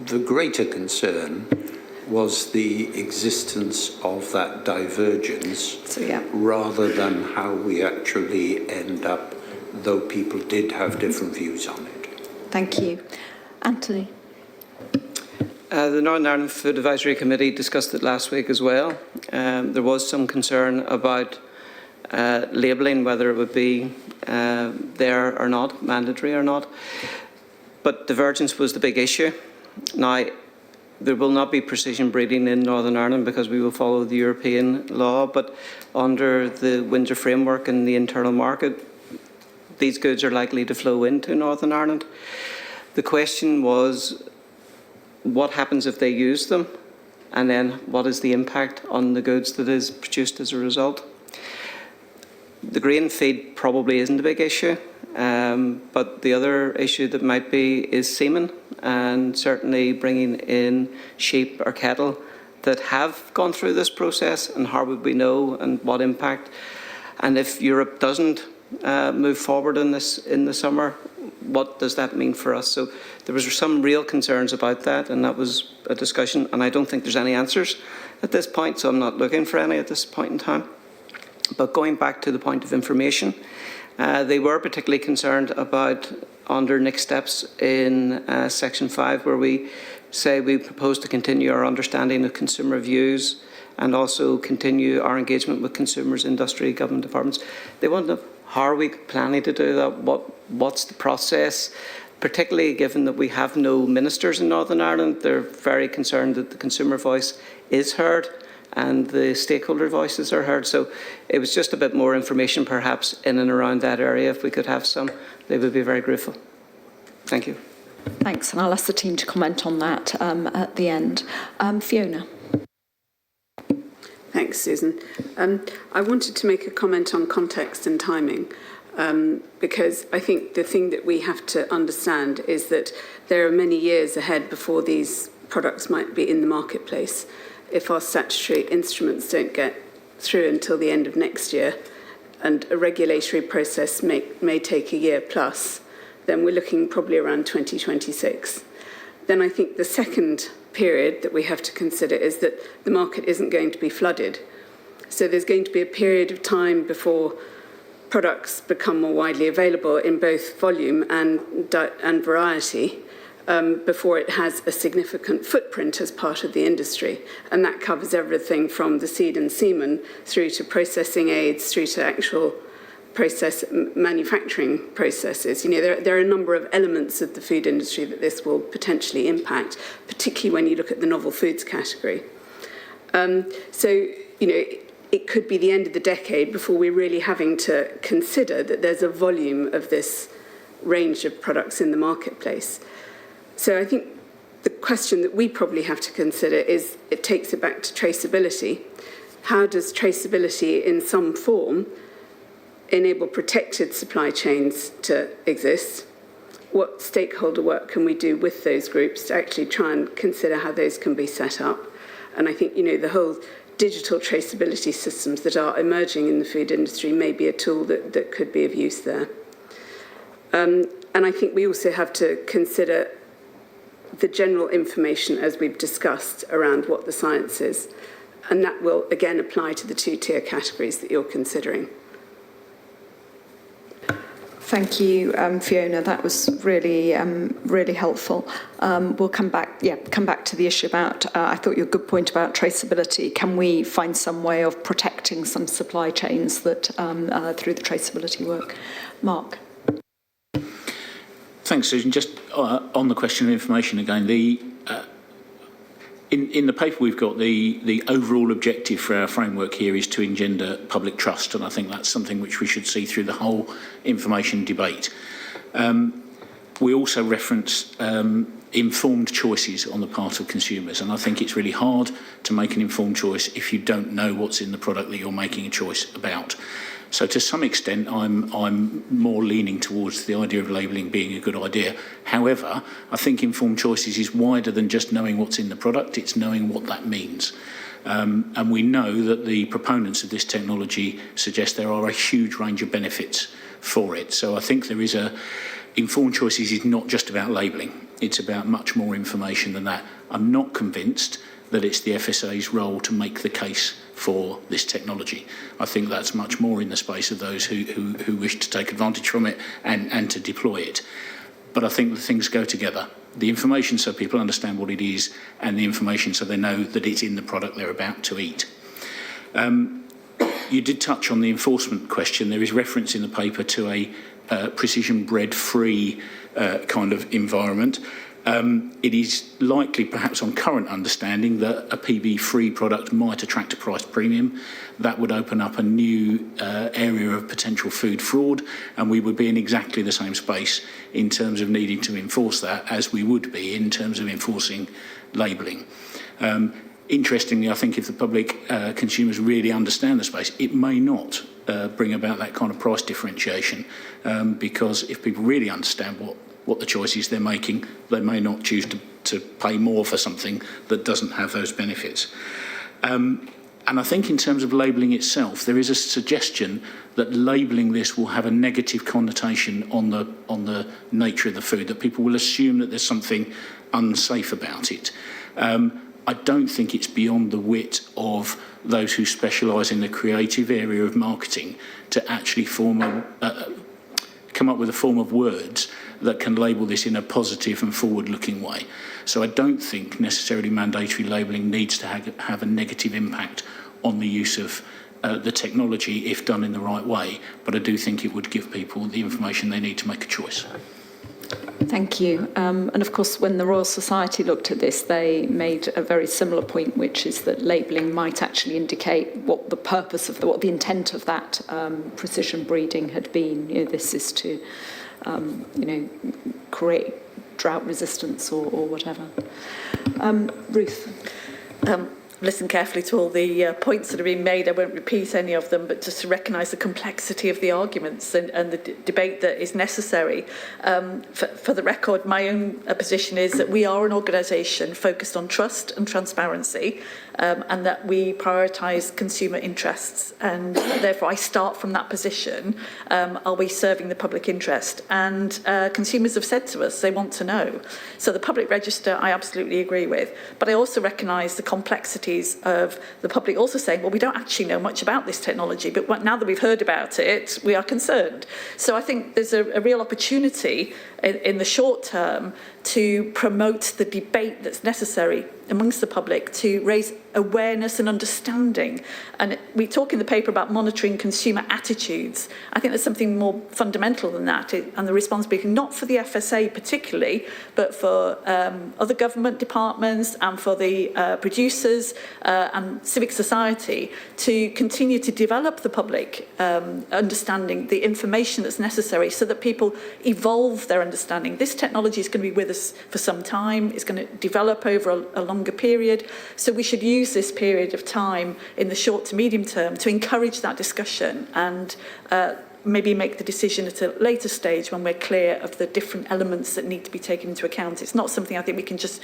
the greater concern was the existence of that divergence rather than how we actually end up, though people did have different views on it. Thank you. Anthony. The Northern Ireland Food Advisory Committee discussed it last week as well. There was some concern about labelling, whether it would be there or not, mandatory or not. But divergence was the big issue. Now, there will not be precision breeding in Northern Ireland because we will follow the European law, but under the Windsor framework and the internal market, these goods are likely to flow into Northern Ireland. The question was, what happens if they use them? And then what is the impact on the goods that is produced as a result? The grain feed probably isn't a big issue, but the other issue that might be is semen, and certainly bringing in sheep or cattle that have gone through this process, and how would we know and what impact? And if Europe doesn't move forward in this in the summer, what does that mean for us? So there was some real concerns about that, and that was a discussion, and I don't think there's any answers at this point, so I'm not looking for any at this point in time. But going back to the point of information, they were particularly concerned about under next steps in section 5, where we say we propose to continue our understanding of consumer views and also continue our engagement with consumers, industry, government departments. They want to know, how are we planning to do that? What's the process? Particularly given that we have no ministers in Northern Ireland, they're very concerned that the consumer voice is heard. and the stakeholder voices are heard. So it was just a bit more information perhaps in and around that area. If we could have some, they would be very grateful. Thank you. Thanks, and I'll ask the team to comment on that at the end. Fiona. Thanks, Susan. I wanted to make a comment on context and timing, because I think the thing that we have to understand is that there are many years ahead before these products might be in the marketplace. If our statutory instruments don't get through until the end of next year, and a regulatory process may take a year plus, then we're looking probably around 2026. Then I think the second period that we have to consider is that the market isn't going to be flooded. So there's going to be a period of time before products become more widely available in both volume and variety, before it has a significant footprint as part of the industry. And that covers everything from the seed and semen through to processing aids, through to actual manufacturing processes. You know, there are a number of elements of the food industry that this will potentially impact, particularly when you look at the novel foods category. So, you know, it could be the end of the decade before we're really having to consider that there's a volume of this range of products in the marketplace. So I think the question that we probably have to consider is, it takes it back to traceability. How does traceability in some form enable protected supply chains to exist? What stakeholder work can we do with those groups to actually try and consider how those can be set up? And I think, you know, the whole digital traceability systems that are emerging in the food industry may be a tool that could be of use there. And I think we also have to consider the general information, as we've discussed, around what the science is. And that will, again, apply to the two-tier categories that you're considering. Thank you, Fiona. That was really, really helpful. We'll come back to the issue about, I thought your good point about traceability. Can we find some way of protecting some supply chains that through the traceability work? Mark. Thanks, Susan. Just on the question of information again, in the paper we've got, the overall objective for our framework here is to engender public trust, and I think that's something which we should see through the whole information debate. We also reference informed choices on the part of consumers, and I think it's really hard to make an informed choice if you don't know what's in the product that you're making a choice about. So to some extent, I'm more leaning towards the idea of labelling being a good idea. However, I think informed choices is wider than just knowing what's in the product, it's knowing what that means. And we know that the proponents of this technology suggest there are a huge range of benefits for it. So I think there is informed choices is not just about labelling, it's about much more information than that. I'm not convinced that it's the FSA's role to make the case for this technology. I think that's much more in the space of those who wish to take advantage from it and to deploy it. But I think the things go together. The information so people understand what it is, and the information so they know that it's in the product they're about to eat. You did touch on the enforcement question. There is reference in the paper to a precision bred free kind of environment. It is likely, perhaps on current understanding, that a PB-free product might attract a price premium. That would open up a new area of potential food fraud, and we would be in exactly the same space in terms of needing to enforce that as we would be in terms of enforcing labelling. Interestingly, I think if the public consumers really understand the space, it may not bring about that kind of price differentiation, because if people really understand what the choices they're making, they may not choose to pay more for something that doesn't have those benefits. And I think in terms of labelling itself, there is a suggestion that labelling this will have a negative connotation on the nature of the food, that people will assume that there's something unsafe about it. I don't think it's beyond the wit of those who specialise in the creative area of marketing to actually come up with a form of words that can label this in a positive and forward-looking way. So I don't think necessarily mandatory labelling needs to have a negative impact on the use of the technology if done in the right way, but I do think it would give people the information they need to make a choice. Thank you. And of course, when the Royal Society looked at this, they made a very similar point, which is that labelling might actually indicate what the purpose of what the intent of that precision breeding had been. This is to, create drought resistance or whatever. Ruth. Listen carefully to all the points that have been made. I won't repeat any of them, but just to recognise the complexity of the arguments and the debate that is necessary. For the record, my own position is that we are an organisation focused on trust and transparency, and that we prioritise consumer interests. And therefore, I start from that position. Are we serving the public interest? And consumers have said to us they want to know. So the public register, I absolutely agree with. But I also recognise the complexity of the public also saying, well, we don't actually know much about this technology, but now that we've heard about it, we are concerned. So I think there's a real opportunity in the short term to promote the debate that's necessary amongst the public to raise awareness and understanding. And we talk in the paper about monitoring consumer attitudes. I think there's something more fundamental than that, and the responsibility not for the FSA particularly, but for other government departments and for the producers and civic society to continue to develop the public understanding, the information that's necessary so that people evolve their understanding. This technology is going to be with us for some time. It's going to develop over a longer period. So we should use this period of time in the short to medium term to encourage that discussion and maybe make the decision at a later stage when we're clear of the different elements that need to be taken into account. It's not something I think we can just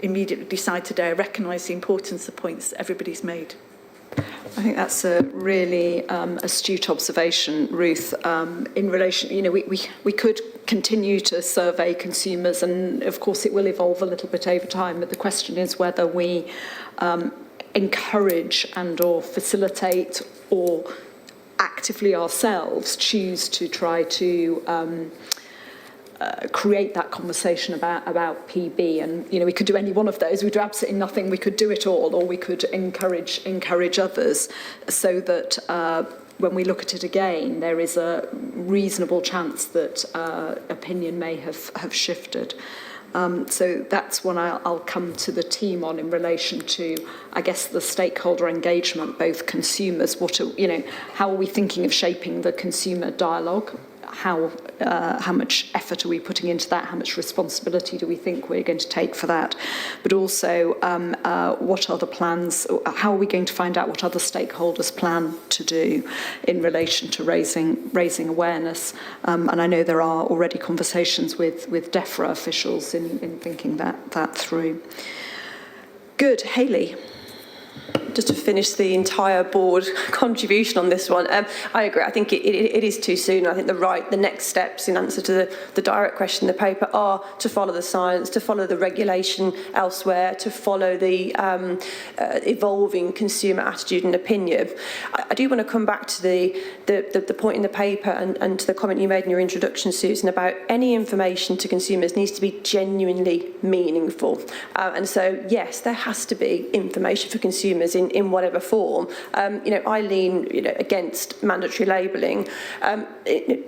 immediately decide today. I recognise the importance of the points that everybody's made. I think that's a really astute observation, Ruth. In relation, we could continue to survey consumers, and of course it will evolve a little bit over time. But the question is whether we encourage and/or facilitate, or actively ourselves choose to try to create that conversation about PB. And we could do any one of those. We do absolutely nothing. We could do it all, or we could encourage others, so that when we look at it again, there is a reasonable chance that opinion may have shifted. So that's when I'll come to the team on in relation to, I guess, the stakeholder engagement, both consumers. How are we thinking of shaping the consumer dialogue? How much effort are we putting into that? How much responsibility do we think we're going to take for that? But also, what are the plans? How are we going to find out what other stakeholders plan to do in relation to raising awareness? And I know there are already conversations with DEFRA officials in thinking that through. Good, Hayley. Just to finish the entire board contribution on this one, I agree. I think it is too soon. I think the next steps in answer to the direct question in the paper are to follow the science, to follow the regulation elsewhere, to follow the evolving consumer attitude and opinion. I do want to come back to the point in the paper and to the comment you made in your introduction, Susan, about any information to consumers needs to be genuinely meaningful. And so, yes, there has to be information for consumers in whatever form. I lean against mandatory labelling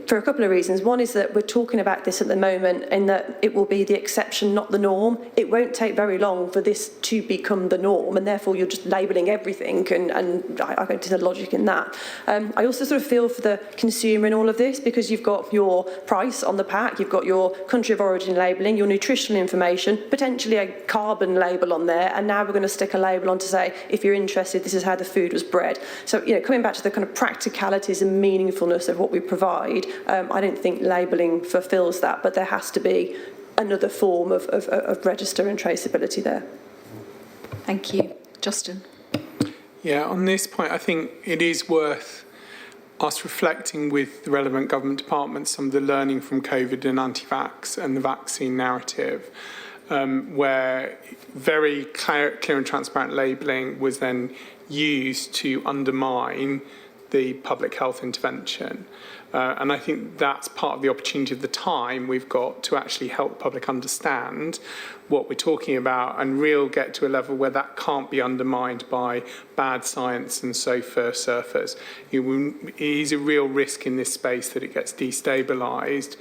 for a couple of reasons. One is that we're talking about this at the moment and that it will be the exception, not the norm. It won't take very long for this to become the norm, and therefore you're just labelling everything, and I go to the logic in that. I also sort of feel for the consumer in all of this, because you've got your price on the pack, you've got your country of origin labelling, your nutritional information, potentially a carbon label on there, and now we're going to stick a label on to say, if you're interested, this is how the food was bred. So, coming back to the kind of practicalities and meaningfulness of what we provide, I don't think labelling fulfills that, but there has to be another form of register and traceability there. Thank you. Justin. Yeah, on this point, I think it is worth us reflecting with the relevant government departments some of the learning from COVID and anti-vax and the vaccine narrative, where very clear and transparent labelling was then used to undermine the public health intervention. And I think that's part of the opportunity of the time we've got to actually help the public understand what we're talking about and get to a level where that can't be undermined by bad science and so surfers. It is a real risk in this space that it gets destabilised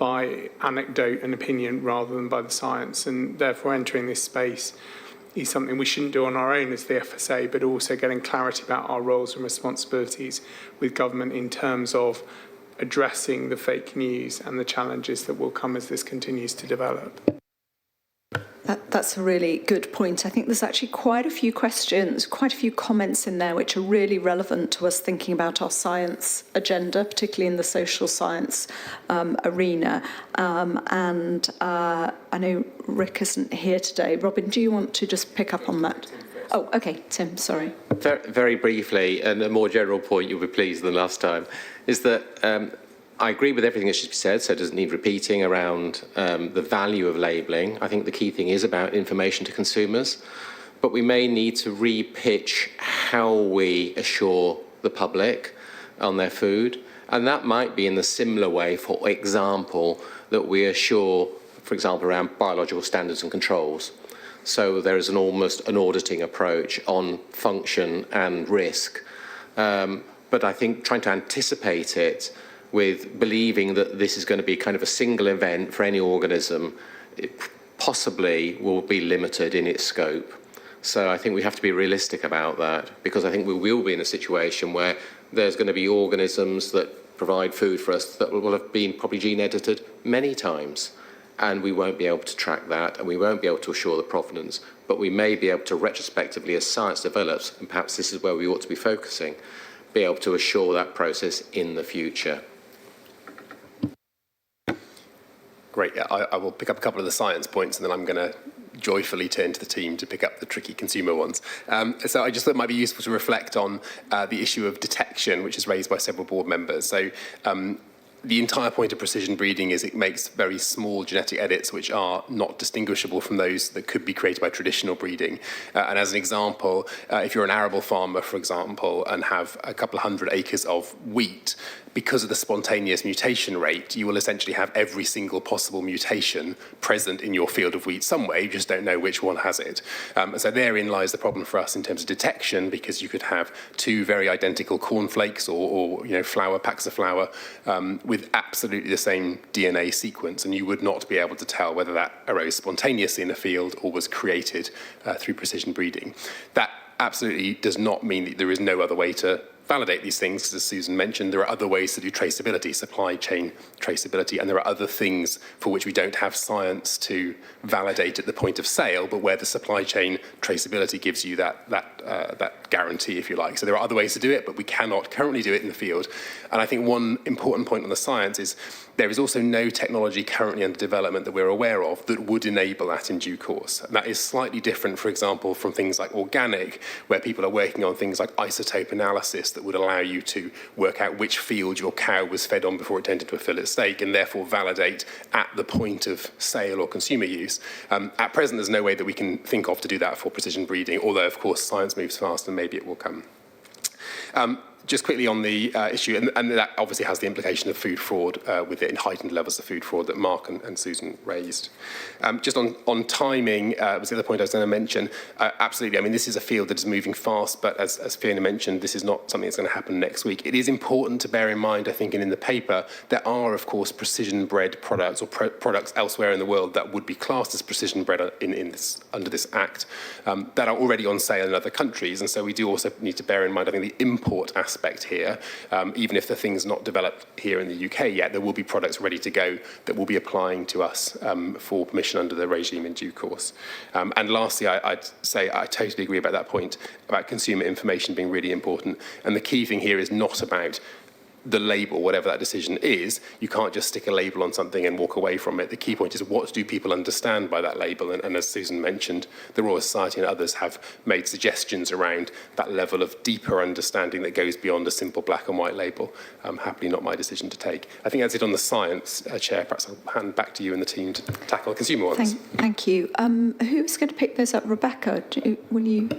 by anecdote and opinion rather than by the science, and therefore entering this space is something we shouldn't do on our own as the FSA, but also getting clarity about our roles and responsibilities with government in terms of addressing the fake news and the challenges that will come as this continues to develop. That's a really good point. I think there's actually quite a few questions, quite a few comments in there which are really relevant to us thinking about our science agenda, particularly in the social science arena. I know Rick isn't here today. Robin, do you want to just pick up on that? Oh, okay, Tim, sorry. Very briefly, and a more general point, you'll be pleased than last time, is that I agree with everything that's just been said, so it doesn't need repeating around the value of labelling. I think the key thing is about information to consumers, but we may need to re-pitch how we assure the public on their food, and that might be in the similar way, for example, that we assure, for example, around biological standards and controls. So there is almost an auditing approach on function and risk, but I think trying to anticipate it with believing that this is going to be kind of a single event for any organism, it possibly will be limited in its scope. So I think we have to be realistic about that, because I think we will be in a situation where there's going to be organisms that provide food for us that will have been probably gene edited many times, and we won't be able to track that, and we won't be able to assure the provenance, but we may be able to retrospectively, as science develops, and perhaps this is where we ought to be focusing, be able to assure that process in the future. Great. Yeah, I will pick up a couple of the science points, and then I'm going to joyfully turn to the team to pick up the tricky consumer ones. So I just thought it might be useful to reflect on the issue of detection, which is raised by several board members. So the entire point of precision breeding is it makes very small genetic edits which are not distinguishable from those that could be created by traditional breeding. And as an example, if you're an arable farmer, for example, and have a couple of 100 acres of wheat, because of the spontaneous mutation rate, you will essentially have every single possible mutation present in your field of wheat somewhere. You just don't know which one has it. So therein lies the problem for us in terms of detection, because you could have two very identical cornflakes or flour, packs of flour, with absolutely the same DNA sequence, and you would not be able to tell whether that arose spontaneously in a field or was created through precision breeding. That absolutely does not mean that there is no other way to validate these things. As Susan mentioned, there are other ways to do traceability, supply chain traceability, and there are other things for which we don't have science to validate at the point of sale, but where the supply chain traceability gives you that guarantee, if you like. So there are other ways to do it, but we cannot currently do it in the field. And I think one important point on the science is there is also no technology currently under development that we're aware of that would enable that in due course. And that is slightly different, for example, from things like organic, where people are working on things like isotope analysis that would allow you to work out which field your cow was fed on before it turned into a fillet steak, and therefore validate at the point of sale or consumer use. At present, there's no way that we can think of to do that for precision breeding, although, of course, science moves fast and maybe it will come. Just quickly on the issue, and that obviously has the implication of food fraud with it in heightened levels of food fraud that Mark and Susan raised. Just on timing, was the other point I was going to mention. Absolutely, I mean, this is a field that is moving fast, but as Fiona mentioned, this is not something that's going to happen next week. It is important to bear in mind, I think, and in the paper, there are, of course, precision-bred products or products elsewhere in the world that would be classed as precision-bred under this Act that are already on sale in other countries, and so we do also need to bear in mind, I think, the import aspect here. Even if the thing's not developed here in the UK yet, there will be products ready to go that will be applying to us for permission under the regime in due course. And lastly, I'd say I totally agree about that point about consumer information being really important. And the key thing here is not about the label, whatever that decision is. You can't just stick a label on something and walk away from it. The key point is, what do people understand by that label? And as Susan mentioned, the Royal Society and others have made suggestions around that level of deeper understanding that goes beyond a simple black and white label. Happily not my decision to take. I think that's it on the science, Chair. Perhaps I'll hand back to you and the team to tackle the consumer ones. Thank you. Who's going to pick those up? Rebecca, will you?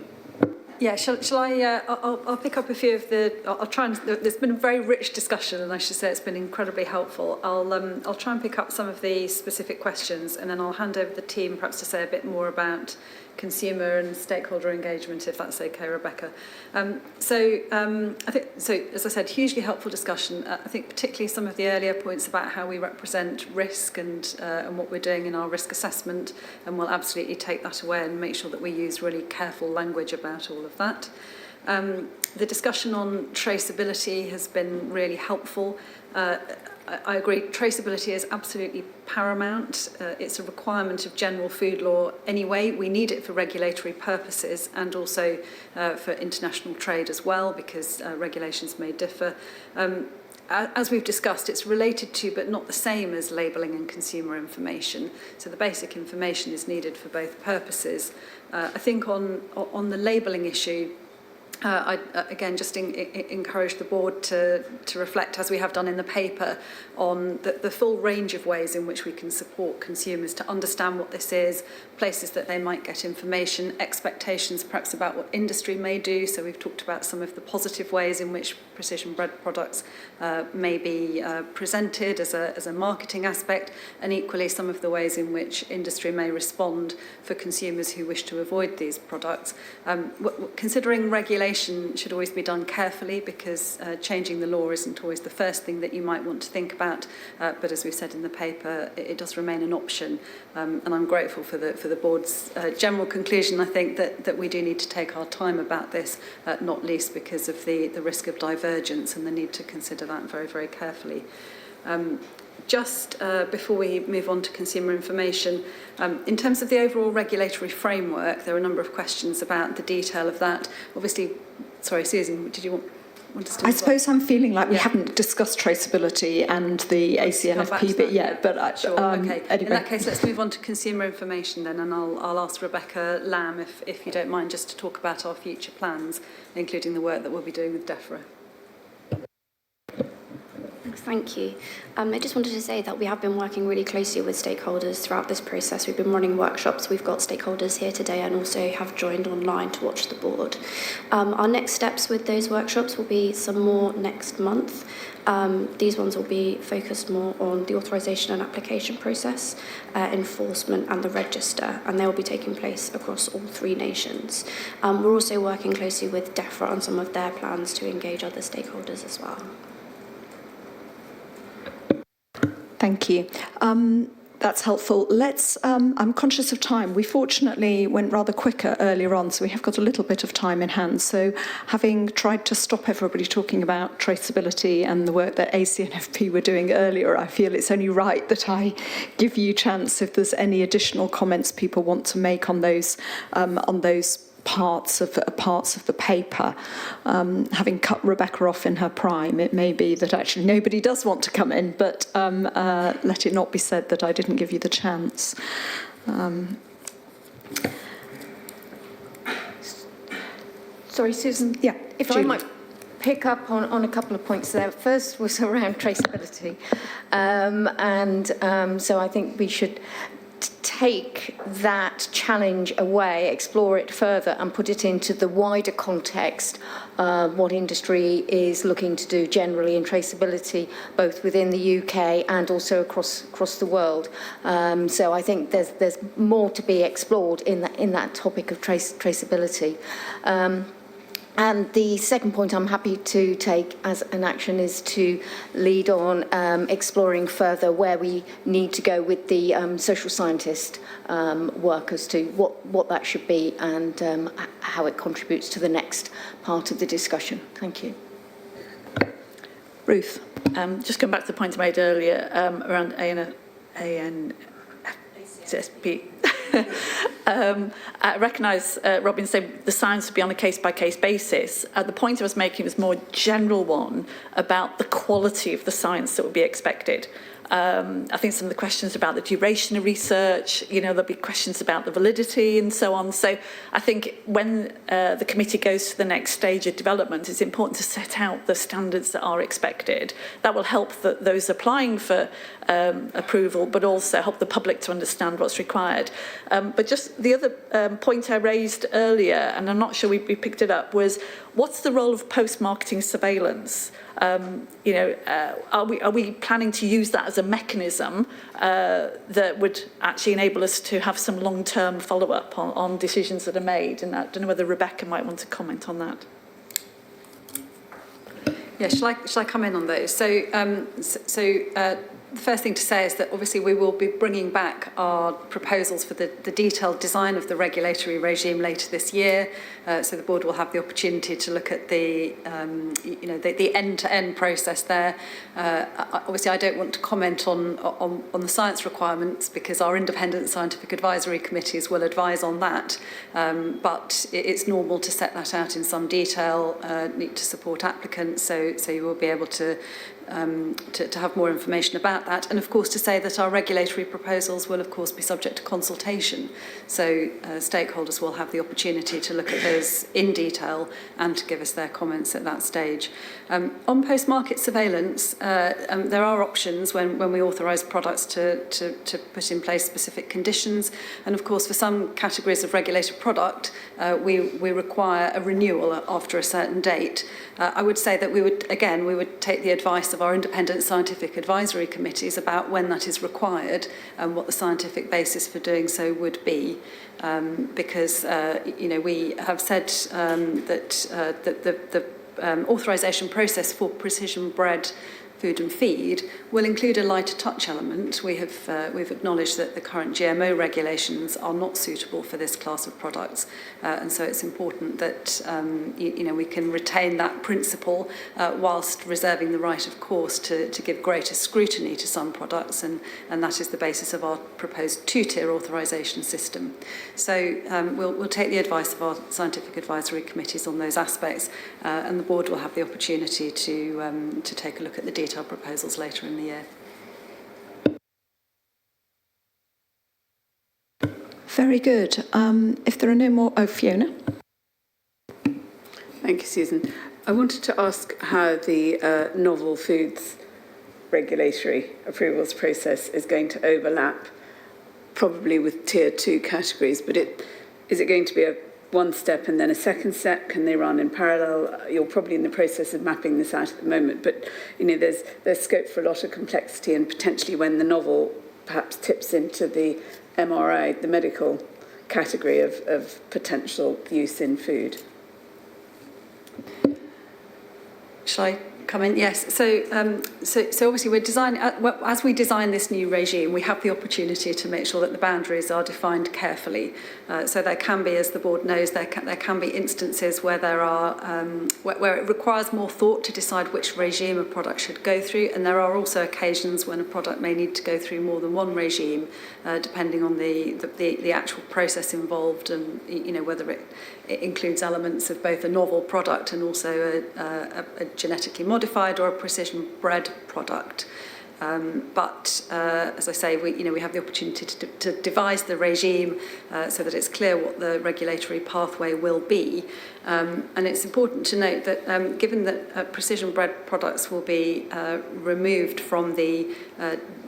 Yeah, shall I? I'll pick up a few of the. I'll try and. There's been a very rich discussion, and I should say it's been incredibly helpful. I'll try and pick up some of the specific questions, and then I'll hand over the team perhaps to say a bit more about consumer and stakeholder engagement, if that's okay, Rebecca. I think so. As I said, hugely helpful discussion. I think particularly some of the earlier points about how we represent risk and what we're doing in our risk assessment, and we'll absolutely take that away and make sure that we use really careful language about all of that. The discussion on traceability has been really helpful. I agree, traceability is absolutely paramount. It's a requirement of general food law anyway. We need it for regulatory purposes and also for international trade as well, because regulations may differ. As we've discussed, it's related to but not the same as labelling and consumer information. So the basic information is needed for both purposes. I think on the labelling issue, I again just encourage the board to reflect, as we have done in the paper, on the full range of ways in which we can support consumers to understand what this is, places that they might get information, expectations perhaps about what industry may do. So we've talked about some of the positive ways in which precision bread products may be presented as a marketing aspect, and equally some of the ways in which industry may respond for consumers who wish to avoid these products. Considering regulation should always be done carefully, because changing the law isn't always the first thing that you might want to think about, but as we've said in the paper, it does remain an option, and I'm grateful for the board's general conclusion. I think that we do need to take our time about this, not least because of the risk of divergence and the need to consider that very, very carefully. Just before we move on to consumer information, in terms of the overall regulatory framework, there are a number of questions about the detail of that. Obviously, sorry, Susan, did you want us to? I suppose I'm feeling like we haven't discussed traceability and the ACNFP bit yet, but sure. Okay. Anyway. In that case, let's move on to consumer information then, and I'll ask Rebecca Lamb, if you don't mind, just to talk about our future plans, including the work that we'll be doing with DEFRA. Thank you. I just wanted to say that we have been working really closely with stakeholders throughout this process. We've been running workshops. We've got stakeholders here today and also have joined online to watch the board. Our next steps with those workshops will be some more next month. These ones will be focused more on the authorisation and application process, enforcement and the register, and they will be taking place across all 3 nations. We're also working closely with DEFRA on some of their plans to engage other stakeholders as well. Thank you. That's helpful. I'm conscious of time. We fortunately went rather quicker earlier on, so we have got a little bit of time in hand. So having tried to stop everybody talking about traceability and the work that ACNFP were doing earlier, I feel it's only right that I give you a chance if there's any additional comments people want to make on those parts of the paper. Having cut Rebecca off in her prime, it may be that actually nobody does want to come in, but let it not be said that I didn't give you the chance. Sorry, Susan. Yeah. If Julie. I might pick up on a couple of points there. First was around traceability. So I think we should take that challenge away, explore it further and put it into the wider context of what industry is looking to do generally in traceability, both within the UK and also across the world. So I think there's more to be explored in that topic of traceability. And the second point I'm happy to take as an action is to lead on exploring further where we need to go with the social scientist work as to what that should be and how it contributes to the next part of the discussion. Thank you. Ruth. Just going back to the point I made earlier around ANSP. I recognise Robin said the science would be on a case-by-case basis. The point I was making was a more general one about the quality of the science that would be expected. I think some of the questions about the duration of research, there'll be questions about the validity and so on. So I think when the committee goes to the next stage of development, it's important to set out the standards that are expected. That will help those applying for approval, but also help the public to understand what's required. But just the other point I raised earlier, and I'm not sure we picked it up, was what's the role of post-marketing surveillance? Are we planning to use that as a mechanism that would actually enable us to have some long-term follow-up on decisions that are made? And I don't know whether Rebecca might want to comment on that. Yeah, shall I come in on those? The first thing to say is that obviously we will be bringing back our proposals for the detailed design of the regulatory regime later this year. So the board will have the opportunity to look at the end-to-end process there. Obviously, I don't want to comment on the science requirements because our independent scientific advisory committees will advise on that. But it's normal to set that out in some detail, need to support applicants, so you will be able to have more information about that, and of course to say that our regulatory proposals will of course be subject to consultation, so stakeholders will have the opportunity to look at those in detail and to give us their comments at that stage. On post-market surveillance, there are options when we authorise products to put in place specific conditions, and of course for some categories of regulated product we require a renewal after a certain date. I would say that we would take the advice of our independent scientific advisory committees about when that is required and what the scientific basis for doing so would be, because we have said that the authorisation process for precision bred food and feed will include a lighter touch element. We've acknowledged that the current GMO regulations are not suitable for this class of products, and so it's important that we can retain that principle whilst reserving the right, of course, to give greater scrutiny to some products, and that is the basis of our proposed two-tier authorisation system. So we'll take the advice of our scientific advisory committees on those aspects, and the board will have the opportunity to take a look at the detailed proposals later in the year. Very good. If there are no more... Oh, Fiona. Thank you, Susan. I wanted to ask how the novel foods regulatory approvals process is going to overlap, probably with Tier 2 categories, but is it going to be a one step and then a second step? Can they run in parallel? You're probably in the process of mapping this out at the moment, but there's scope for a lot of complexity, and potentially when the novel perhaps tips into the MRI, the medical category of potential use in food. Shall I come in? Yes. So obviously we're designing, as we design this new regime, we have the opportunity to make sure that the boundaries are defined carefully. So there can be, as the board knows, there can be instances where there are where it requires more thought to decide which regime a product should go through, and there are also occasions when a product may need to go through more than one regime, depending on the actual process involved, and whether it includes elements of both a novel product and also a genetically modified or a precision bred product. But as I say, we have the opportunity to devise the regime so that it's clear what the regulatory pathway will be. And it's important to note that given that precision bred products will be removed from the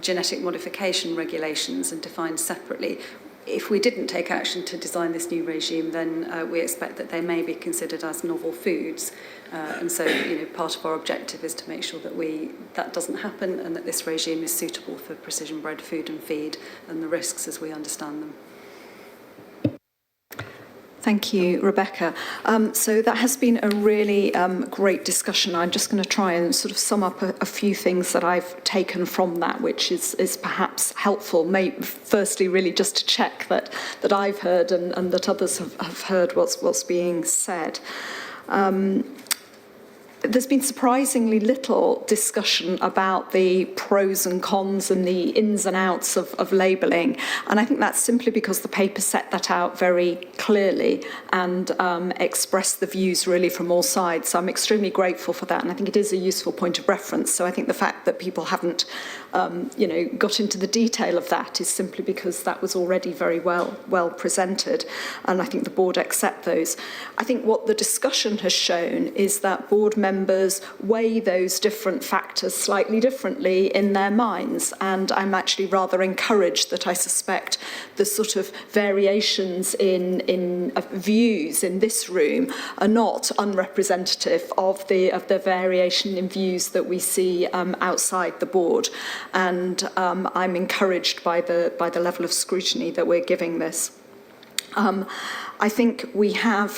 genetic modification regulations and defined separately, if we didn't take action to design this new regime, then we expect that they may be considered as novel foods. And so, part of our objective is to make sure that that doesn't happen and that this regime is suitable for precision bred food and feed and the risks as we understand them. Thank you, Rebecca. So that has been a really great discussion. I'm just going to try and sort of sum up a few things that I've taken from that, which is perhaps helpful. Firstly, really just to check that I've heard and that others have heard what's being said. There's been surprisingly little discussion about the pros and cons and the ins and outs of labelling, and I think that's simply because the paper set that out very clearly and expressed the views really from all sides. So I'm extremely grateful for that, and I think it is a useful point of reference. So I think the fact that people haven't got into the detail of that is simply because that was already very well presented, and I think the board accept those. I think what the discussion has shown is that board members members weigh those different factors slightly differently in their minds. And I'm actually rather encouraged that I suspect the sort of variations in views in this room are not unrepresentative of the variation in views that we see outside the board. And I'm encouraged by the level of scrutiny that we're giving this. I think we have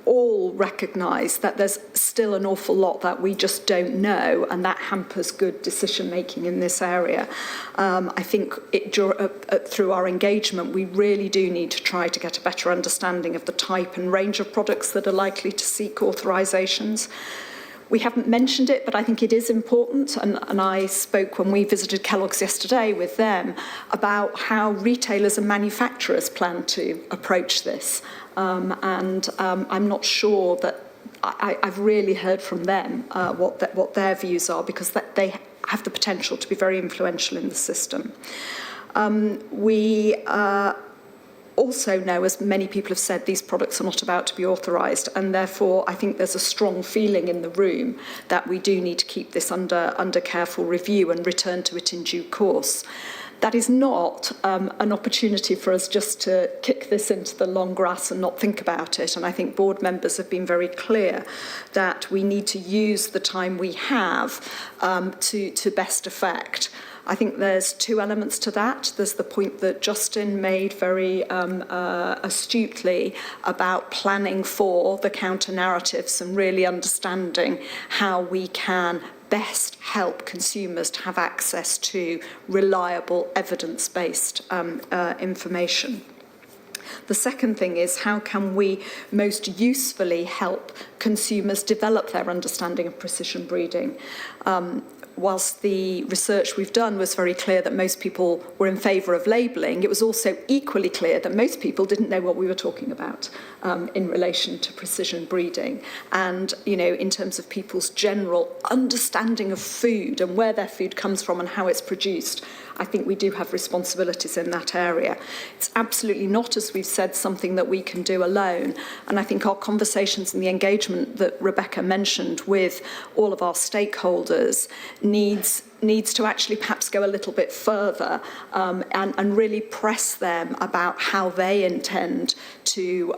all recognise that there's still an awful lot that we just don't know, and that hampers good decision making in this area. I think through our engagement, we really do need to try to get a better understanding of the type and range of products that are likely to seek authorisations. We haven't mentioned it, but I think it is important, and I spoke when we visited Kellogg's yesterday with them about how retailers and manufacturers plan to approach this. I'm not sure that I've really heard from them what their views are, because they have the potential to be very influential in the system. We also know, as many people have said, these products are not about to be authorised, and therefore I think there's a strong feeling in the room that we do need to keep this under careful review and return to it in due course. That is not an opportunity for us just to kick this into the long grass and not think about it. And I think board members have been very clear that we need to use the time we have to best effect. I think there's two elements to that. There's the point that Justin made very astutely about planning for the counter-narratives and really understanding how we can best help consumers to have access to reliable, evidence-based information. The second thing is, how can we most usefully help consumers develop their understanding of precision breeding? Whilst the research we've done was very clear that most people were in favour of labelling, it was also equally clear that most people didn't know what we were talking about in relation to precision breeding. And, you know, in terms of people's general understanding of food and where their food comes from and how it's produced, I think we do have responsibilities in that area. It's absolutely not, as we've said, something that we can do alone. And I think our conversations and the engagement that Rebecca mentioned with all of our stakeholders needs to actually perhaps go a little bit further and really press them about how they intend to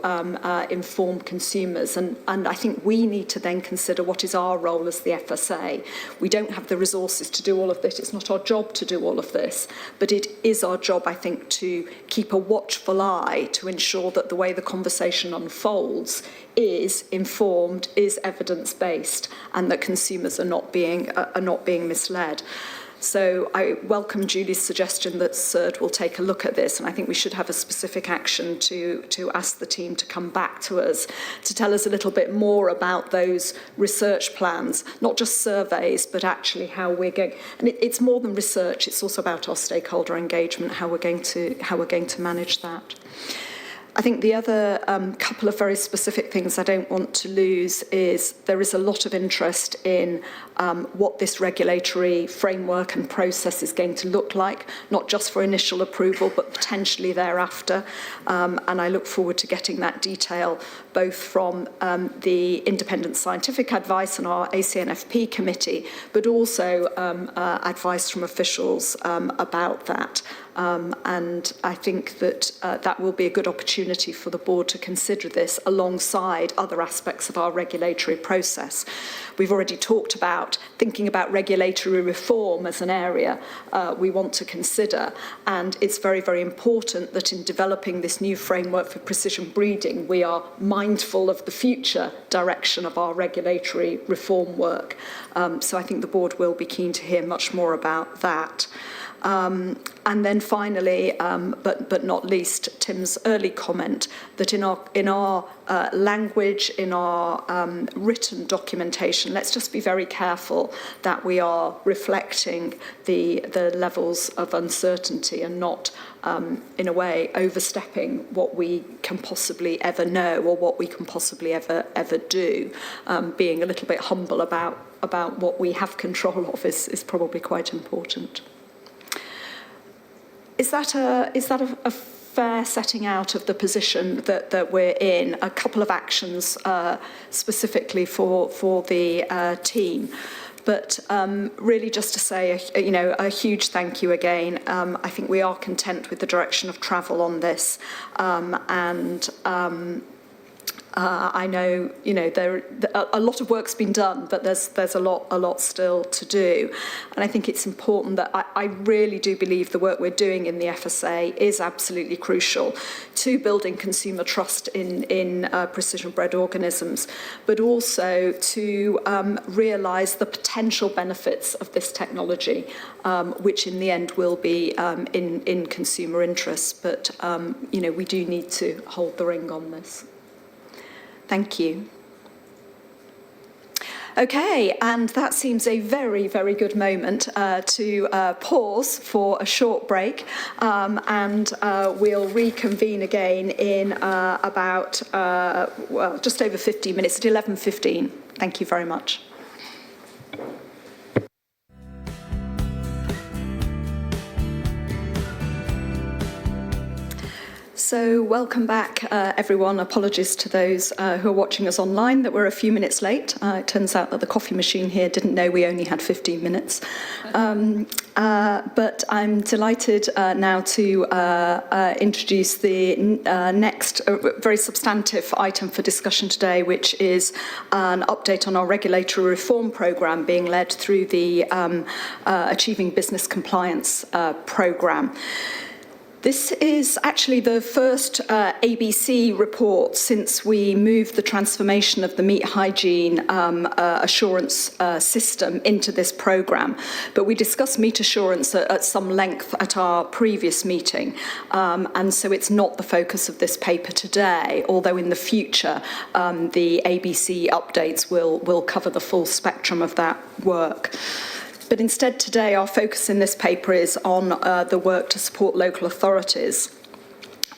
inform consumers. And I think we need to then consider what is our role as the FSA. We don't have the resources to do all of this. It's not our job to do all of this, but it is our job, I think, to keep a watchful eye to ensure that the way the conversation unfolds is informed, is evidence-based, and that consumers are not being misled. So I welcome Julie's suggestion that CERD will take a look at this, and I think we should have a specific action to ask the team to come back to us to tell us a little bit more about those research plans, not just surveys, but actually how we're going. And it's more than research; it's also about our stakeholder engagement, how we're going to manage that. I think the other couple of very specific things I don't want to lose is there is a lot of interest in what this regulatory framework and process is going to look like, not just for initial approval, but potentially thereafter. And I look forward to getting that detail both from the independent scientific advice and our ACNFP committee, but also advice from officials about that. And I think that that will be a good opportunity for the board to consider this alongside other aspects of our regulatory process. We've already talked about thinking about regulatory reform as an area we want to consider, and it's very, very important that in developing this new framework for precision breeding, we are mindful of the future direction of our regulatory reform work. So I think the board will be keen to hear much more about that. And then finally, but not least, Tim's early comment that in our language, in our written documentation, let's just be very careful that we are reflecting the levels of uncertainty and not, in a way, overstepping what we can possibly ever know or what we can possibly ever do. Being a little bit humble about what we have control of is probably quite important. Is that a fair setting out of the position that we're in, a couple of actions specifically for the team. But really just to say, a huge thank you again. I think we are content with the direction of travel on this. I know, there a lot of work's been done, but there's a lot still to do. And I think it's important that I really do believe the work we're doing in the FSA is absolutely crucial to building consumer trust in precision-bred organisms, but also to realise the potential benefits of this technology, which in the end will be in consumer interests. But, we do need to hold the ring on this. Thank you. Okay, and that seems a very, very good moment to pause for a short break, and we'll reconvene again in about, just over 15 minutes, at 11:15. Thank you very much. So welcome back, everyone. Apologies to those who are watching us online that we're a few minutes late. It turns out that the coffee machine here didn't know we only had 15 minutes. But I'm delighted now to introduce the next very substantive item for discussion today, which is an update on our regulatory reform programme being led through the Achieving Business Compliance programme. This is actually the first ABC report since we moved the transformation of the meat hygiene assurance system into this programme. But we discussed meat assurance at some length at our previous meeting, and so it's not the focus of this paper today, although in the future the ABC updates will cover the full spectrum of that work. But instead today our focus in this paper is on the work to support local authorities.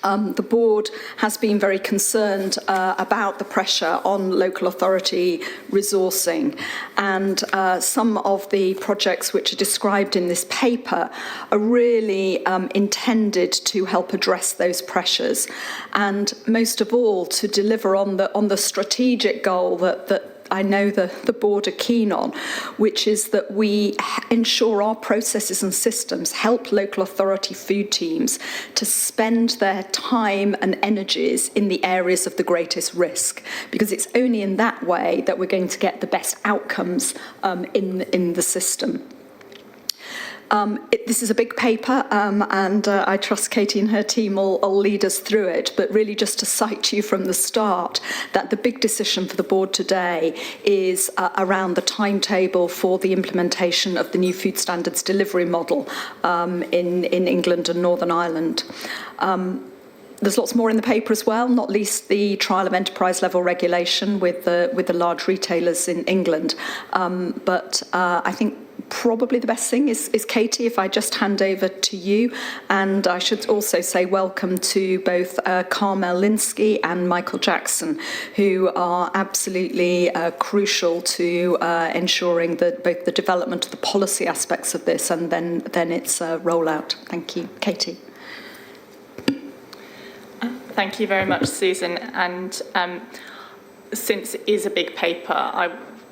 The board has been very concerned about the pressure on local authority resourcing, and some of the projects which are described in this paper are really intended to help address those pressures, and most of all to deliver on the strategic goal that I know the board are keen on, which is that we ensure our processes and systems help local authority food teams to spend their time and energies in the areas of the greatest risk, because it's only in that way that we're going to get the best outcomes in the system. This is a big paper, and I trust Katie and her team will lead us through it, but really just to cite to you from the start that the big decision for the board today is around the timetable for the implementation of the new food standards delivery model in England and Northern Ireland. There's lots more in the paper as well, not least the trial of enterprise level regulation with the large retailers in England. But I think probably the best thing is Katie, if I just hand over to you. And I should also say welcome to both Carmel Linsky and Michael Jackson, who are absolutely crucial to ensuring that both the development of the policy aspects of this and then its rollout. Thank you. Katie. Thank you very much, Susan. And since it is a big paper,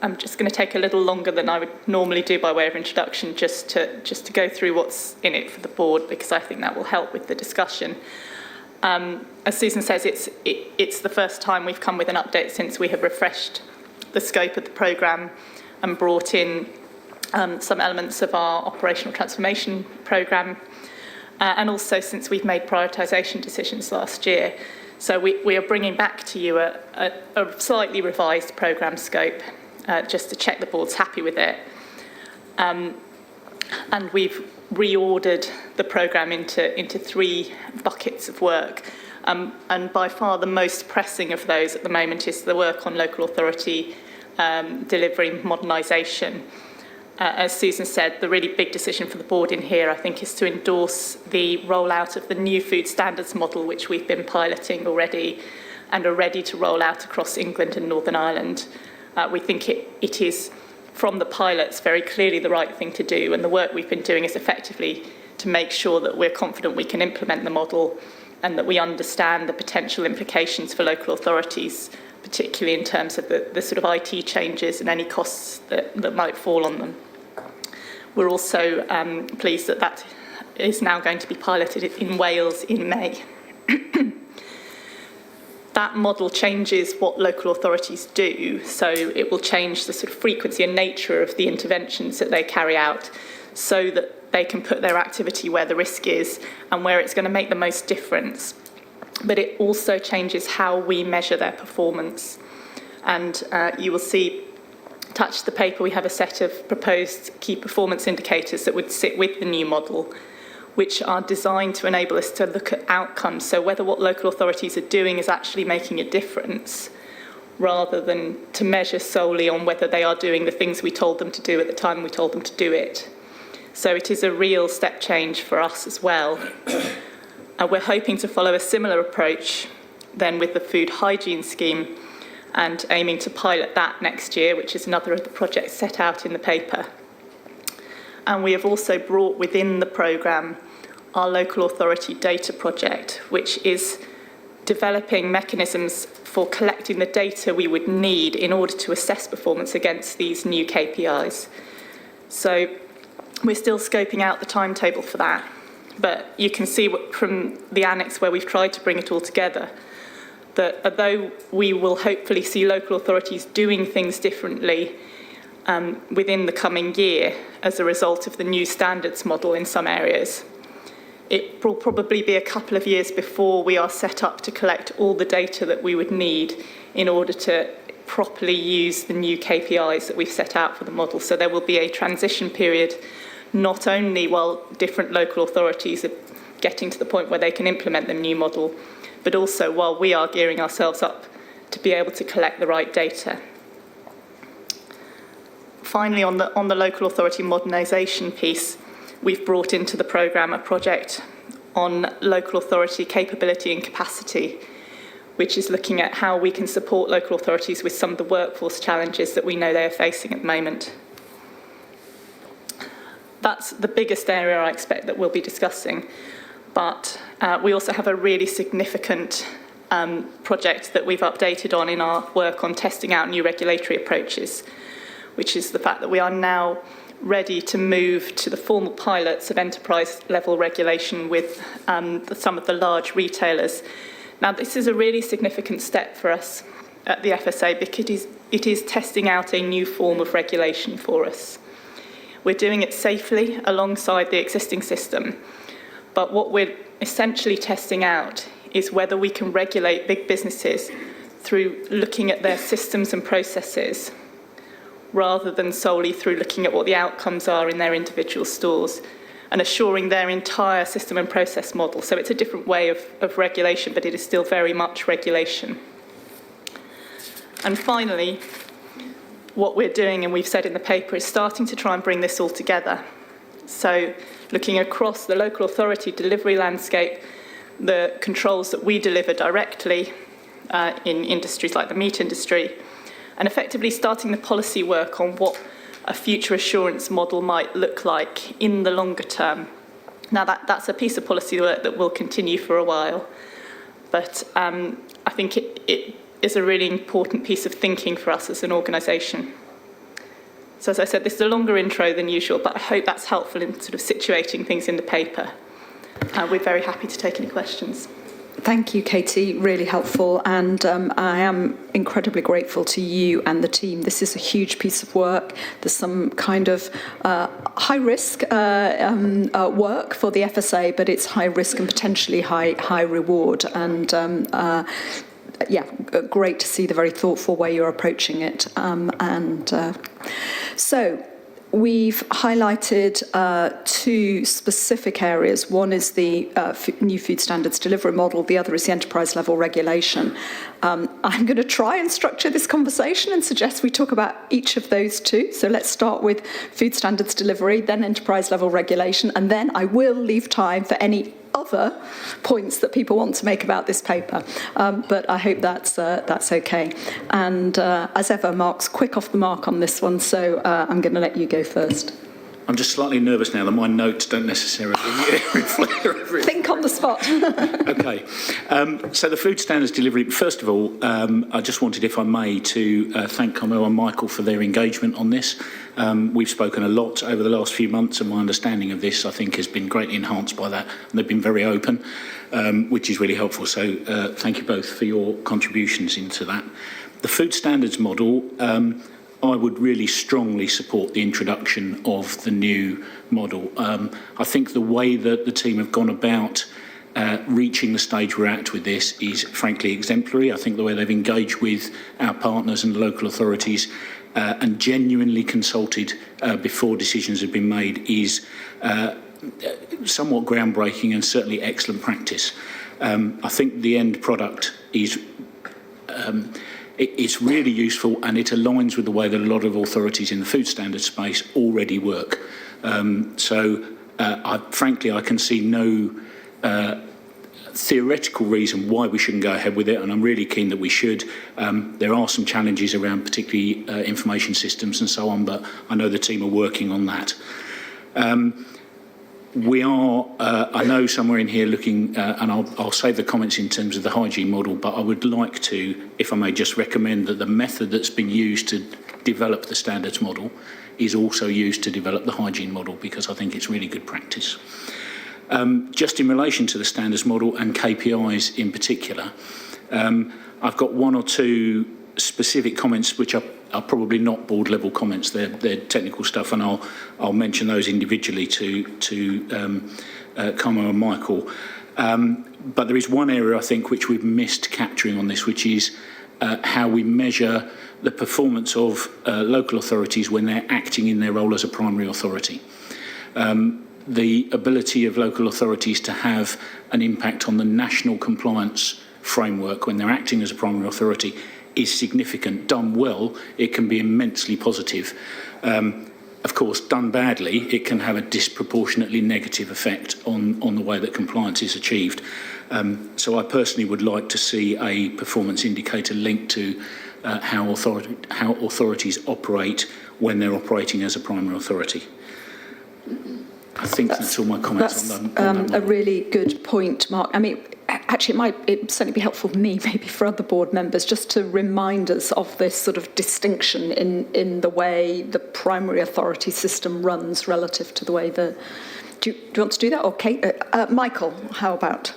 I'm just going to take a little longer than I would normally do by way of introduction, just to go through what's in it for the board, because I think that will help with the discussion. As Susan says, it's the first time we've come with an update since we have refreshed the scope of the programme and brought in some elements of our operational transformation programme, and also since we've made prioritisation decisions last year. So we are bringing back to you a slightly revised programme scope, just to check the board's happy with it. And we've reordered the programme into three buckets of work. And by far the most pressing of those at the moment is the work on local authority delivery modernisation. As Susan said, the really big decision for the board in here, I think, is to endorse the rollout of the new food standards model, which we've been piloting already and are ready to roll out across England and Northern Ireland. We think it is, from the pilots, very clearly the right thing to do, and the work we've been doing is effectively to make sure that we're confident we can implement the model and that we understand the potential implications for local authorities, particularly in terms of the sort of IT changes and any costs that might fall on them. We're also pleased that that is now going to be piloted in Wales in May. That model changes what local authorities do, so it will change the sort of frequency and nature of the interventions that they carry out so that they can put their activity where the risk is and where it's going to make the most difference. But it also changes how we measure their performance. And you will see, attached to the paper, we have a set of proposed key performance indicators that would sit with the new model, which are designed to enable us to look at outcomes, so whether what local authorities are doing is actually making a difference, rather than to measure solely on whether they are doing the things we told them to do at the time we told them to do it. So it is a real step change for us as well. We're hoping to follow a similar approach then with the food hygiene scheme and aiming to pilot that next year, which is another of the projects set out in the paper. And we have also brought within the programme our local authority data project, which is developing mechanisms for collecting the data we would need in order to assess performance against these new KPIs. So we're still scoping out the timetable for that, but you can see from the annex where we've tried to bring it all together that although we will hopefully see local authorities doing things differently within the coming year as a result of the new standards model in some areas, it will probably be a couple of years before we are set up to collect all the data that we would need in order to properly use the new KPIs that we've set out for the model. So there will be a transition period, not only while different local authorities are getting to the point where they can implement the new model, but also while we are gearing ourselves up to be able to collect the right data. Finally, on the local authority modernisation piece, we've brought into the programme a project on local authority capability and capacity, which is looking at how we can support local authorities with some of the workforce challenges that we know they are facing at the moment. That's the biggest area I expect that we'll be discussing, but we also have a really significant project that we've updated on in our work on testing out new regulatory approaches, which is the fact that we are now ready to move to the formal pilots of enterprise-level regulation with some of the large retailers. Now, this is a really significant step for us at the FSA because it is testing out a new form of regulation for us. We're doing it safely alongside the existing system, but what we're essentially testing out is whether we can regulate big businesses through looking at their systems and processes, rather than solely through looking at what the outcomes are in their individual stores and assuring their entire system and process model. So it's a different way of regulation, but it is still very much regulation. And finally, what we're doing, and we've said in the paper, is starting to try and bring this all together. So looking across the local authority delivery landscape, the controls that we deliver directly in industries like the meat industry, and effectively starting the policy work on what a future assurance model might look like in the longer term. Now, that's a piece of policy work that will continue for a while, but I think it is a really important piece of thinking for us as an organisation. So as I said, this is a longer intro than usual, but I hope that's helpful in sort of situating things in the paper. We're very happy to take any questions. Thank you, Katie. Really helpful. And I am incredibly grateful to you and the team. This is a huge piece of work. There's some kind of high-risk work for the FSA, but it's high risk and potentially high reward. And yeah, great to see the very thoughtful way you're approaching it. So we've highlighted two specific areas. One is the new food standards delivery model. The other is the enterprise level regulation. I'm going to try and structure this conversation and suggest we talk about each of those two. So let's start with food standards delivery, then enterprise level regulation, and then I will leave time for any other points that people want to make about this paper, but I hope that's okay. And as ever, Mark's quick off the mark on this one, so I'm going to let you go first. I'm just slightly nervous now that my notes don't necessarily reflect everything. Think on the spot. Okay. So the food standards delivery, first of all, I just wanted, if I may, to thank Carmel and Michael for their engagement on this. We've spoken a lot over the last few months, and my understanding of this, I think, has been greatly enhanced by that. And they've been very open, which is really helpful. So thank you both for your contributions into that. The food standards model, I would really strongly support the introduction of the new model. I think the way that the team have gone about reaching the stage we're at with this is frankly exemplary. I think the way they've engaged with our partners and local authorities and genuinely consulted before decisions have been made is somewhat groundbreaking and certainly excellent practice. I think the end product is it's really useful, and it aligns with the way that a lot of authorities in the food standards space already work. Frankly, I can see no theoretical reason why we shouldn't go ahead with it, and I'm really keen that we should. There are some challenges around particularly information systems and so on, but I know the team are working on that. We are, I know, somewhere in here looking, and I'll save the comments in terms of the hygiene model, but I would like to, if I may, just recommend that the method that's been used to develop the standards model is also used to develop the hygiene model, because I think it's really good practice. Just in relation to the standards model and KPIs in particular, I've got one or two specific comments which are probably not board level comments. They're technical stuff, and I'll mention those individually to Carmo and Michael. But there is one area I think which we've missed capturing on this, which is how we measure the performance of local authorities when they're acting in their role as a primary authority. The ability of local authorities to have an impact on the national compliance framework when they're acting as a primary authority is significant. Done well, it can be immensely positive. Of course, done badly, it can have a disproportionately negative effect on the way that compliance is achieved. So I personally would like to see a performance indicator linked to how authorities operate when they're operating as a primary authority. I think that's all my comments on that. A really good point, Mark. I mean, actually, it'd certainly be helpful for me, maybe for other board members, just to remind us of this sort of distinction in the way the primary authority system runs relative to the way the... Do you want to do that? Okay. Michael, how about...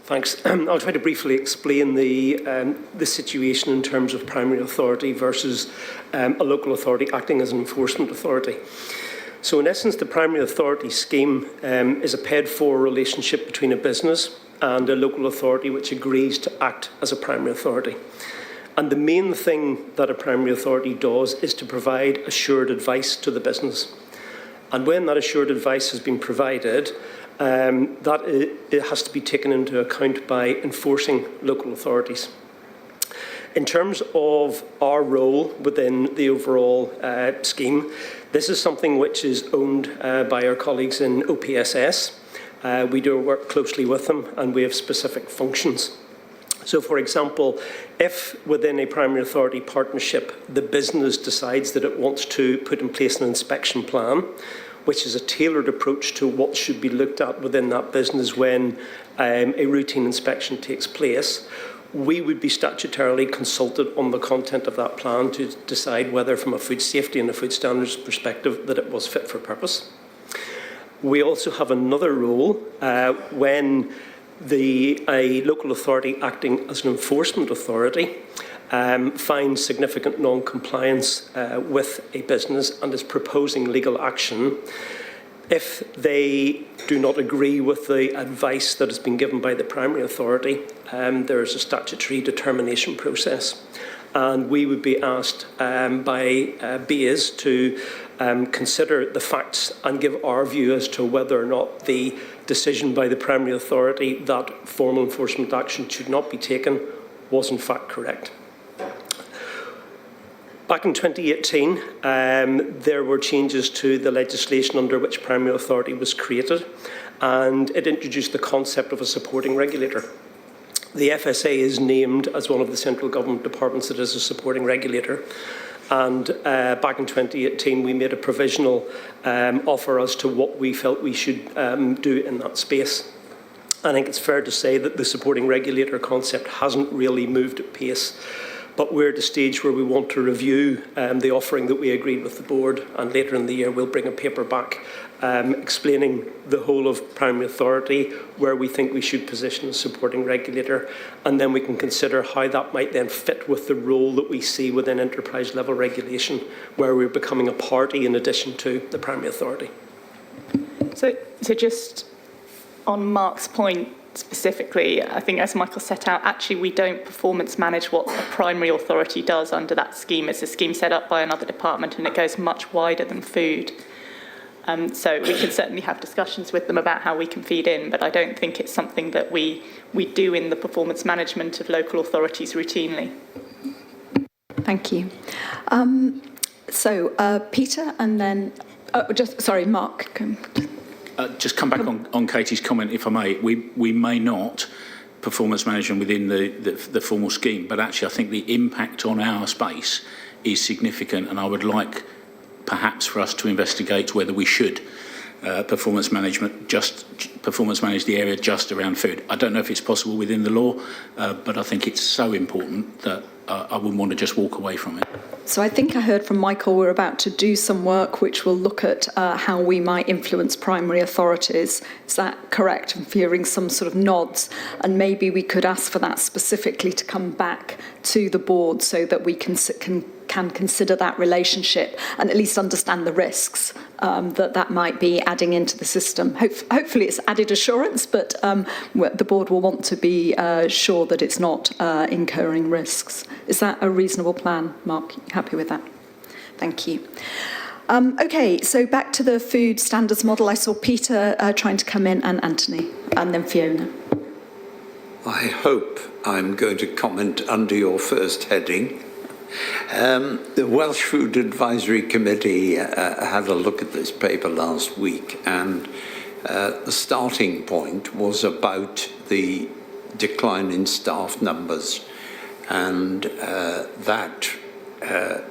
Thanks. I'll try to briefly explain the situation in terms of primary authority versus a local authority acting as an enforcement authority. So in essence, the primary authority scheme is a paid-for relationship between a business and a local authority which agrees to act as a primary authority. And the main thing that a primary authority does is to provide assured advice to the business. And when that assured advice has been provided, it has to be taken into account by enforcing local authorities. In terms of our role within the overall scheme, this is something which is owned by our colleagues in OPSS. We do work closely with them, and we have specific functions. So, for example, if within a primary authority partnership, the business decides that it wants to put in place an inspection plan, which is a tailored approach to what should be looked at within that business when a routine inspection takes place, we would be statutorily consulted on the content of that plan to decide whether, from a food safety and a food standards perspective, that it was fit for purpose. We also have another role when a local authority acting as an enforcement authority finds significant non-compliance with a business and is proposing legal action. If they do not agree with the advice that has been given by the primary authority, there is a statutory determination process. And we would be asked by BAs to consider the facts and give our view as to whether or not the decision by the primary authority that formal enforcement action should not be taken was in fact correct. Back in 2018, there were changes to the legislation under which primary authority was created, and it introduced the concept of a supporting regulator. The FSA is named as one of the central government departments that is a supporting regulator, And back in 2018, we made a provisional offer as to what we felt we should do in that space. I think it's fair to say that the supporting regulator concept hasn't really moved at pace, but we're at a stage where we want to review the offering that we agreed with the board, and later in the year we'll bring a paper back explaining the whole of primary authority, where we think we should position the supporting regulator, and then we can consider how that might then fit with the role that we see within enterprise level regulation, where we're becoming a party in addition to the primary authority. So just on Mark's point specifically, I think as Michael set out, actually we don't performance manage what the primary authority does under that scheme. It's a scheme set up by another department and it goes much wider than food. So we can certainly have discussions with them about how we can feed in, but I don't think it's something that we do in the performance management of local authorities routinely. Thank you. Peter, and then, Mark. Just come back on Katie's comment, if I may. We may not performance management within the formal scheme, but actually I think the impact on our space is significant, and I would like perhaps for us to investigate whether we should performance manage the area just around food. I don't know if it's possible within the law, but I think it's so important that I wouldn't want to just walk away from it. So I think I heard from Michael we're about to do some work which will look at how we might influence primary authorities. Is that correct? I'm hearing some sort of nods, and maybe we could ask for that specifically to come back to the board so that we can consider that relationship and at least understand the risks that might be adding into the system. Hopefully it's added assurance, but the board will want to be sure that it's not incurring risks. Is that a reasonable plan, Mark? Happy with that? Thank you. Okay, so back to the food standards model. I saw Peter trying to come in, and Anthony, and then Fiona. I hope I'm going to comment under your first heading. The Welsh Food Advisory Committee had a look at this paper last week, and the starting point was about the decline in staff numbers, and that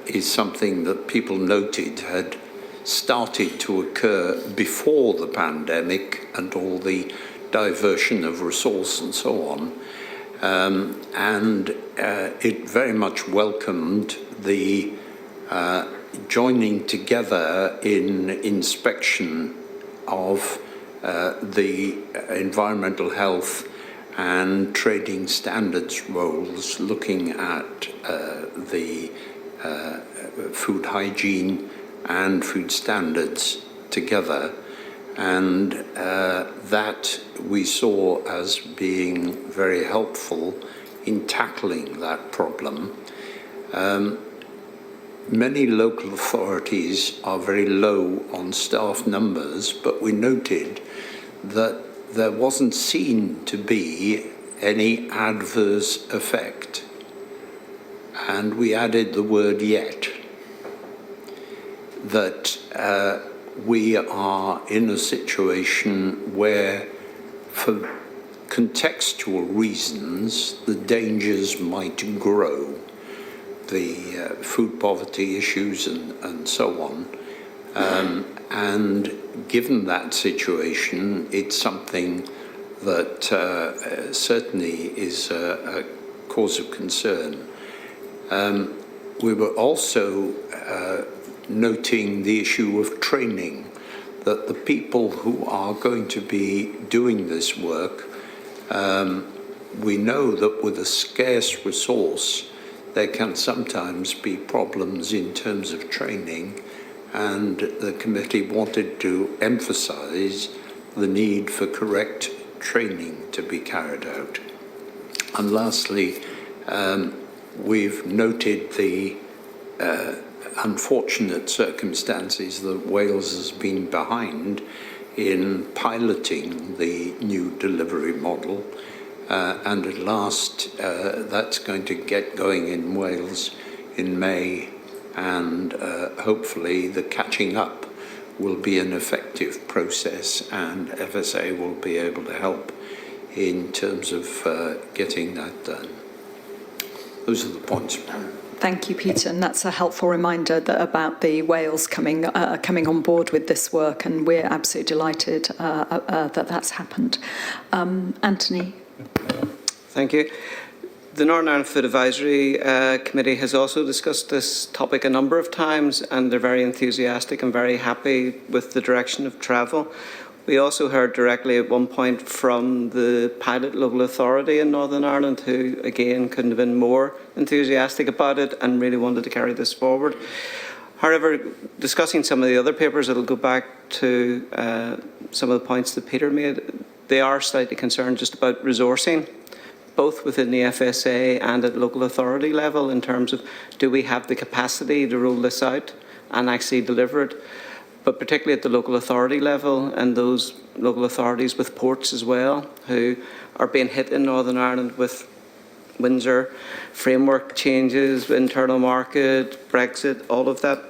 is something that people noted had started to occur before the pandemic and all the diversion of resource and so on. And it very much welcomed the joining together in inspection of the environmental health and trading standards roles, looking at the food hygiene and food standards together. And that we saw as being very helpful in tackling that problem. Many local authorities are very low on staff numbers, but we noted that there wasn't seen to be any adverse effect. And we added the word yet, that we are in a situation where, for contextual reasons, the dangers might grow, the food poverty issues and so on. And given that situation, it's something that certainly is a cause of concern. We were also noting the issue of training, that the people who are going to be doing this work, we know that with a scarce resource, there can sometimes be problems in terms of training, and the committee wanted to emphasize the need for correct training to be carried out. And lastly, we've noted the unfortunate circumstances that Wales has been behind in piloting the new delivery model, and at last that's going to get going in Wales in May, and hopefully the catching up will be an effective process, and FSA will be able to help in terms of getting that done. Those are the points. Thank you, Peter, and that's a helpful reminder about the Wales coming on board with this work, and we're absolutely delighted that that's happened. Anthony. Thank you. The Northern Ireland Food Advisory Committee has also discussed this topic a number of times, and they're very enthusiastic and very happy with the direction of travel. We also heard directly at one point from the pilot local authority in Northern Ireland, who again couldn't have been more enthusiastic about it and really wanted to carry this forward. However, discussing some of the other papers, it'll go back to some of the points that Peter made. They are slightly concerned just about resourcing, both within the FSA and at local authority level, in terms of, do we have the capacity to roll this out and actually deliver it? But particularly at the local authority level, and those local authorities with ports as well, who are being hit in Northern Ireland with Windsor framework changes, internal market, Brexit, all of that.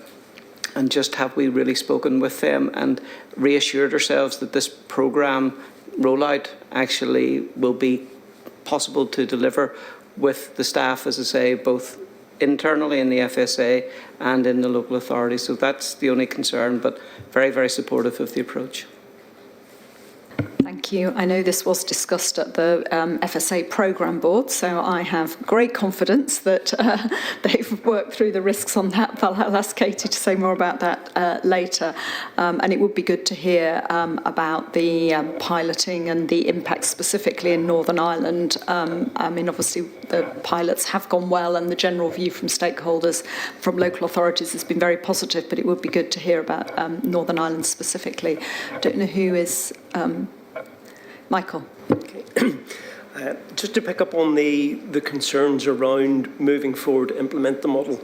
And just have we really spoken with them and reassured ourselves that this programme rollout actually will be possible to deliver with the staff, as I say, both internally in the FSA and in the local authorities. So that's the only concern, but very, very supportive of the approach. Thank you. I know this was discussed at the FSA programme board, so I have great confidence that they've worked through the risks on that, but I'll ask Katie to say more about that later. And it would be good to hear about the piloting and the impact specifically in Northern Ireland. I mean, obviously the pilots have gone well, and the general view from stakeholders, from local authorities, has been very positive, but it would be good to hear about Northern Ireland specifically. I don't know who is... Michael. Okay. Just to pick up on the concerns around moving forward to implement the model.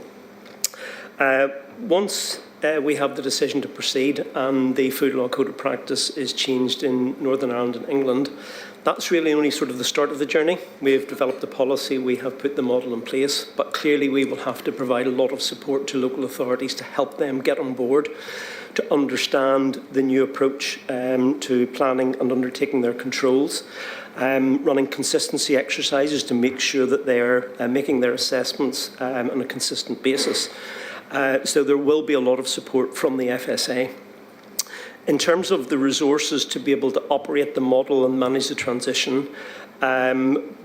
Once we have the decision to proceed and the food law code of practice is changed in Northern Ireland and England, that's really only sort of the start of the journey. We've developed the policy, we have put the model in place, but clearly we will have to provide a lot of support to local authorities to help them get on board, to understand the new approach to planning and undertaking their controls, running consistency exercises to make sure that they're making their assessments on a consistent basis. So there will be a lot of support from the FSA. In terms of the resources to be able to operate the model and manage the transition,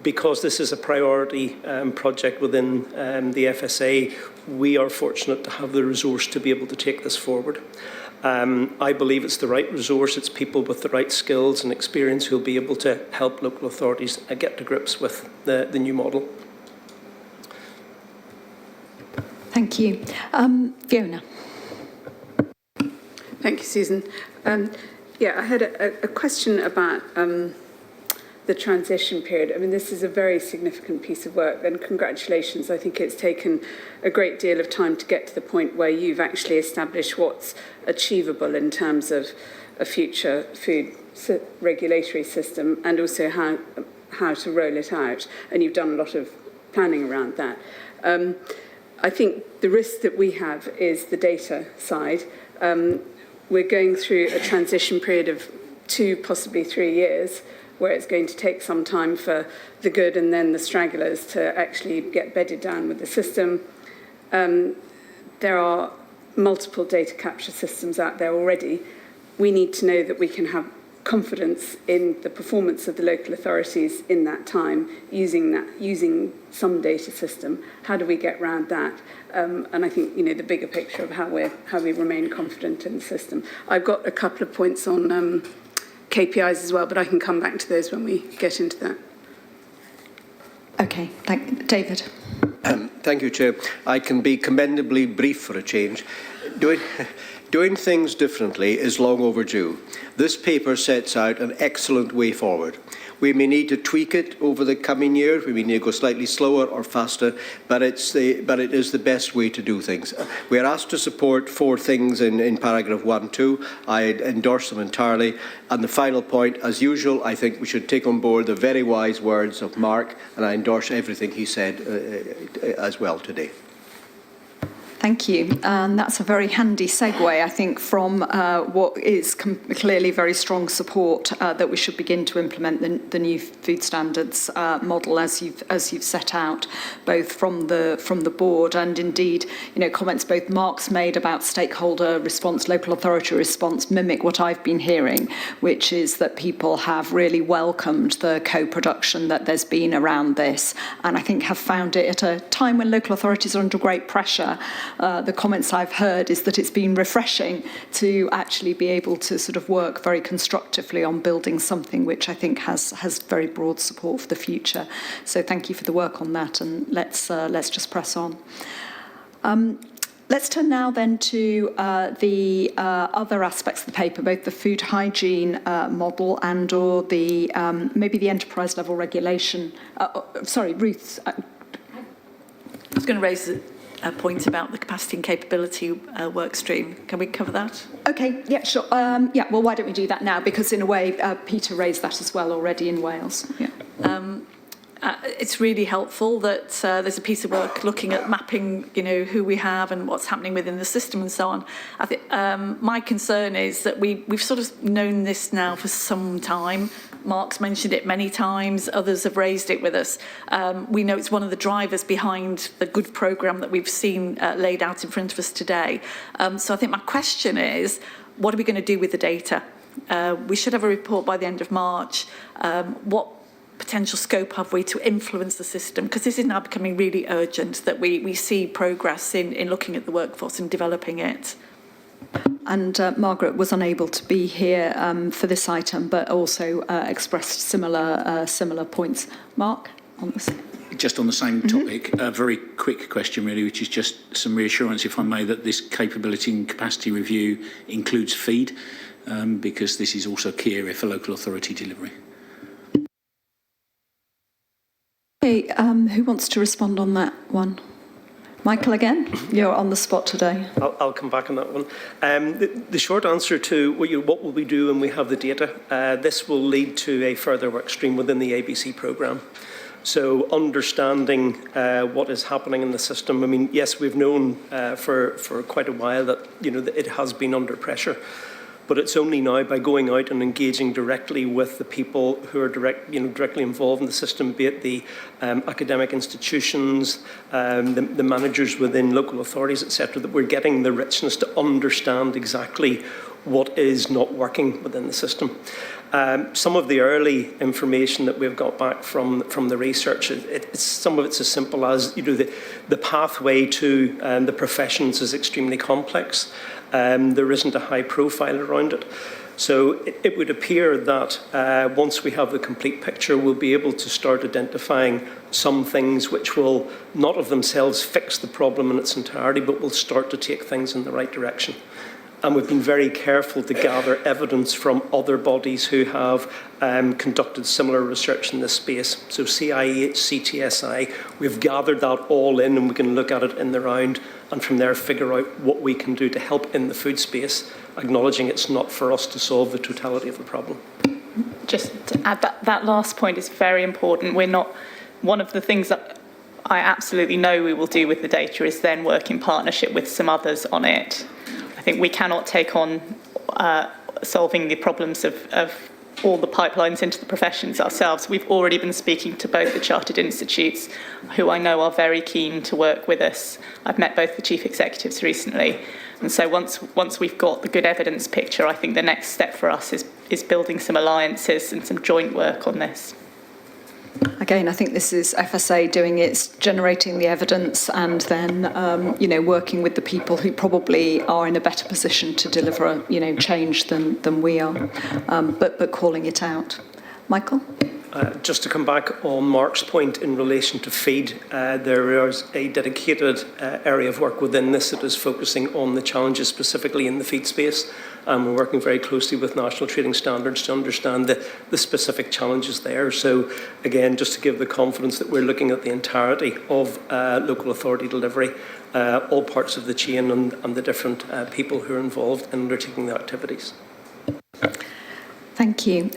because this is a priority project within the FSA, we are fortunate to have the resource to be able to take this forward. I believe it's the right resource, it's people with the right skills and experience who will be able to help local authorities get to grips with the new model. Thank you. Fiona. Thank you, Susan. Yeah, I had a question about the transition period. I mean, this is a very significant piece of work, and congratulations. I think it's taken a great deal of time to get to the point where you've actually established what's achievable in terms of a future food regulatory system, and also how to roll it out. And you've done a lot of planning around that. I think the risk that we have is the data side. We're going through a transition period of 2, possibly 3 years, where it's going to take some time for the good and then the stragglers to actually get bedded down with the system. There are multiple data capture systems out there already. We need to know that we can have confidence in the performance of the local authorities in that time, using some data system. How do we get around that? And I think, you know, the bigger picture of how we remain confident in the system. I've got a couple of points on KPIs as well, but I can come back to those when we get into that. Okay, David. Thank you, Chair. I can be commendably brief for a change. Doing things differently is long overdue. This paper sets out an excellent way forward. We may need to tweak it over the coming years. We may need to go slightly slower or faster, but it is the best way to do things. We are asked to support 4 things in paragraph 1, 2. I endorse them entirely. And the final point, as usual, I think we should take on board the very wise words of Mark, and I endorse everything he said as well today. Thank you. And that's a very handy segue, I think, from what is clearly very strong support that we should begin to implement the new food standards model as you've set out, both from the board and indeed, comments both Mark's made about stakeholder response, local authority response, mimic what I've been hearing, which is that people have really welcomed the co-production that there's been around this, and I think have found it at a time when local authorities are under great pressure. The comments I've heard is that it's been refreshing to actually be able to sort of work very constructively on building something which I think has very broad support for the future. So thank you for the work on that, and let's just press on. Let's turn now then to the other aspects of the paper, both the food hygiene model and or the maybe the enterprise level regulation. Sorry, Ruth. I was going to raise a point about the capacity and capability work stream. Can we cover that? Okay, yeah, sure. Well, why don't we do that now? Because in a way, Peter raised that as well already in Wales. Yeah. It's really helpful that there's a piece of work looking at mapping, who we have and what's happening within the system and so on. I think my concern is that we've sort of known this now for some time. Mark's mentioned it many times, others have raised it with us. We know it's one of the drivers behind the good programme that we've seen laid out in front of us today. So I think my question is, what are we going to do with the data? We should have a report by the end of March. What potential scope have we to influence the system? Because this is now becoming really urgent that we see progress in looking at the workforce and developing it. And Margaret was unable to be here for this item, but also expressed similar points. Mark, on this? Just on the same topic, a very quick question really, which is just some reassurance, if I may, that this capability and capacity review includes feed, because this is also a key area for local authority delivery. Okay, who wants to respond on that one? Michael, again, you're on the spot today. I'll come back on that one. The short answer to what will we do when we have the data, this will lead to a further work stream within the ABC programme. So understanding what is happening in the system. I mean, yes, we've known for quite a while that that it has been under pressure. But it's only now by going out and engaging directly with the people who are directly involved in the system, be it the academic institutions, the managers within local authorities, etc., that we're getting the richness to understand exactly what is not working within the system. Some of the early information that we've got back from the research, some of it's as simple as the pathway to the professions is extremely complex. There isn't a high profile around it. So it would appear that once we have the complete picture, we'll be able to start identifying some things which will not of themselves fix the problem in its entirety, but will start to take things in the right direction. And we've been very careful to gather evidence from other bodies who have conducted similar research in this space. So CIH, CTSI, we've gathered that all in and we can look at it in the round and from there figure out what we can do to help in the food space, acknowledging it's not for us to solve the totality of the problem. Just to add that last point is very important. We're not, one of the things that I absolutely know we will do with the data is then work in partnership with some others on it. I think we cannot take on solving the problems of all the pipelines into the professions ourselves. We've already been speaking to both the chartered institutes, who I know are very keen to work with us. I've met both the chief executives recently. And so once we've got the good evidence picture, I think the next step for us is building some alliances and some joint work on this. Again, I think this is FSA doing its generating the evidence and then, working with the people who probably are in a better position to deliver, change than we are, but calling it out. Michael? Just to come back on Mark's point in relation to feed, there is a dedicated area of work within this that is focusing on the challenges specifically in the feed space. We're working very closely with national trading standards to understand the specific challenges there. So again, just to give the confidence that we're looking at the entirety of local authority delivery, all parts of the chain and the different people who are involved in undertaking the activities. Thank you.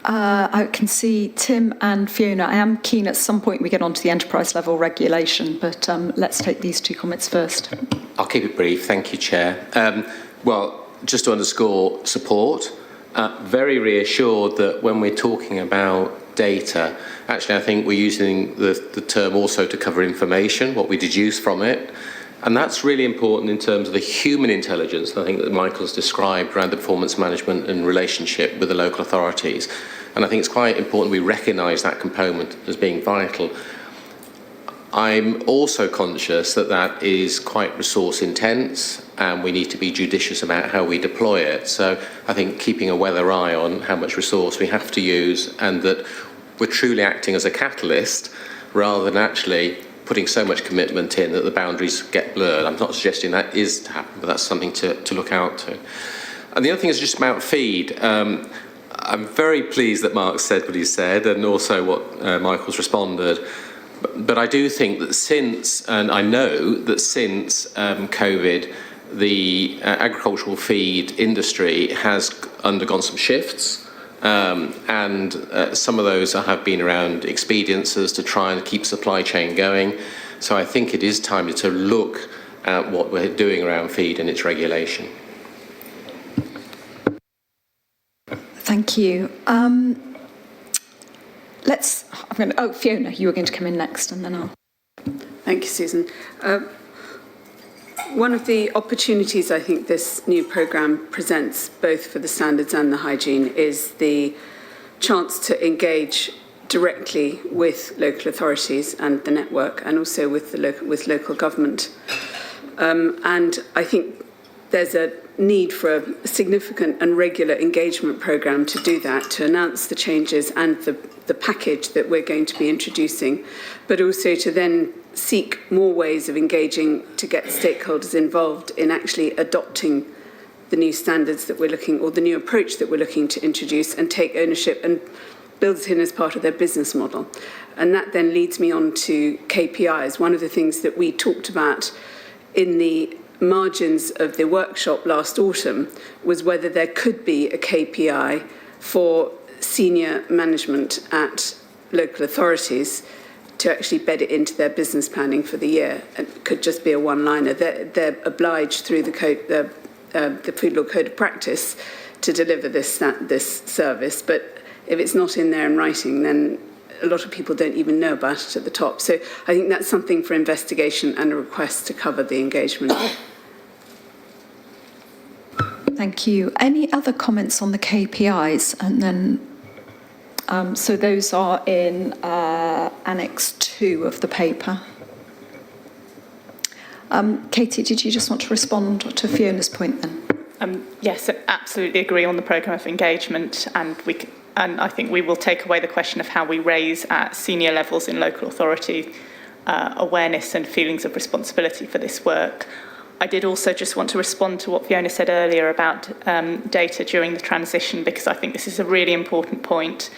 I can see Tim and Fiona. I am keen at some point we get onto the enterprise level regulation, but let's take these two comments first. I'll keep it brief. Thank you, Chair. Well, just to underscore support, very reassured that when we're talking about data, actually I think we're using the term also to cover information, what we deduce from it. And that's really important in terms of the human intelligence, I think, that Michael's described around the performance management and relationship with the local authorities. And I think it's quite important we recognise that component as being vital. I'm also conscious that that is quite resource intense and we need to be judicious about how we deploy it. So I think keeping a weather eye on how much resource we have to use and that we're truly acting as a catalyst rather than actually putting so much commitment in that the boundaries get blurred. I'm not suggesting that is to happen, but that's something to look out to. And the other thing is just about feed. I'm very pleased that Mark said what he said and also what Michael's responded. But I do think that since, and I know that since COVID, the agricultural feed industry has undergone some shifts. And some of those have been around expediences to try and keep supply chain going. So I think it is time to look at what we're doing around feed and its regulation. Thank you. Fiona, you were going to come in next and then I'll... Thank you, Susan. One of the opportunities I think this new programme presents, both for the standards and the hygiene, is the chance to engage directly with local authorities and the network, and also with local government. And I think there's a need for a significant and regular engagement programme to do that, to announce the changes and the package that we're going to be introducing, but also to then seek more ways of engaging to get stakeholders involved in actually adopting the new standards that we're looking, or the new approach that we're looking to introduce, and take ownership and build it in as part of their business model. And that then leads me on to KPIs. One of the things that we talked about in the margins of the workshop last autumn was whether there could be a KPI for senior management at local authorities to actually bed it into their business planning for the year. It could just be a one-liner. They're obliged through the Food Law Code of Practice to deliver this service, but if it's not in there in writing, then a lot of people don't even know about it at the top. So I think that's something for investigation and a request to cover the engagement. Thank you. Any other comments on the KPIs? And then, so those are in Annex 2 of the paper. Katie, did you just want to respond to Fiona's point then? Yes, I absolutely agree on the programme of engagement, and I think we will take away the question of how we raise at senior levels in local authority awareness and feelings of responsibility for this work. I did also just want to respond to what Fiona said earlier about data during the transition, because I think this is a really important point.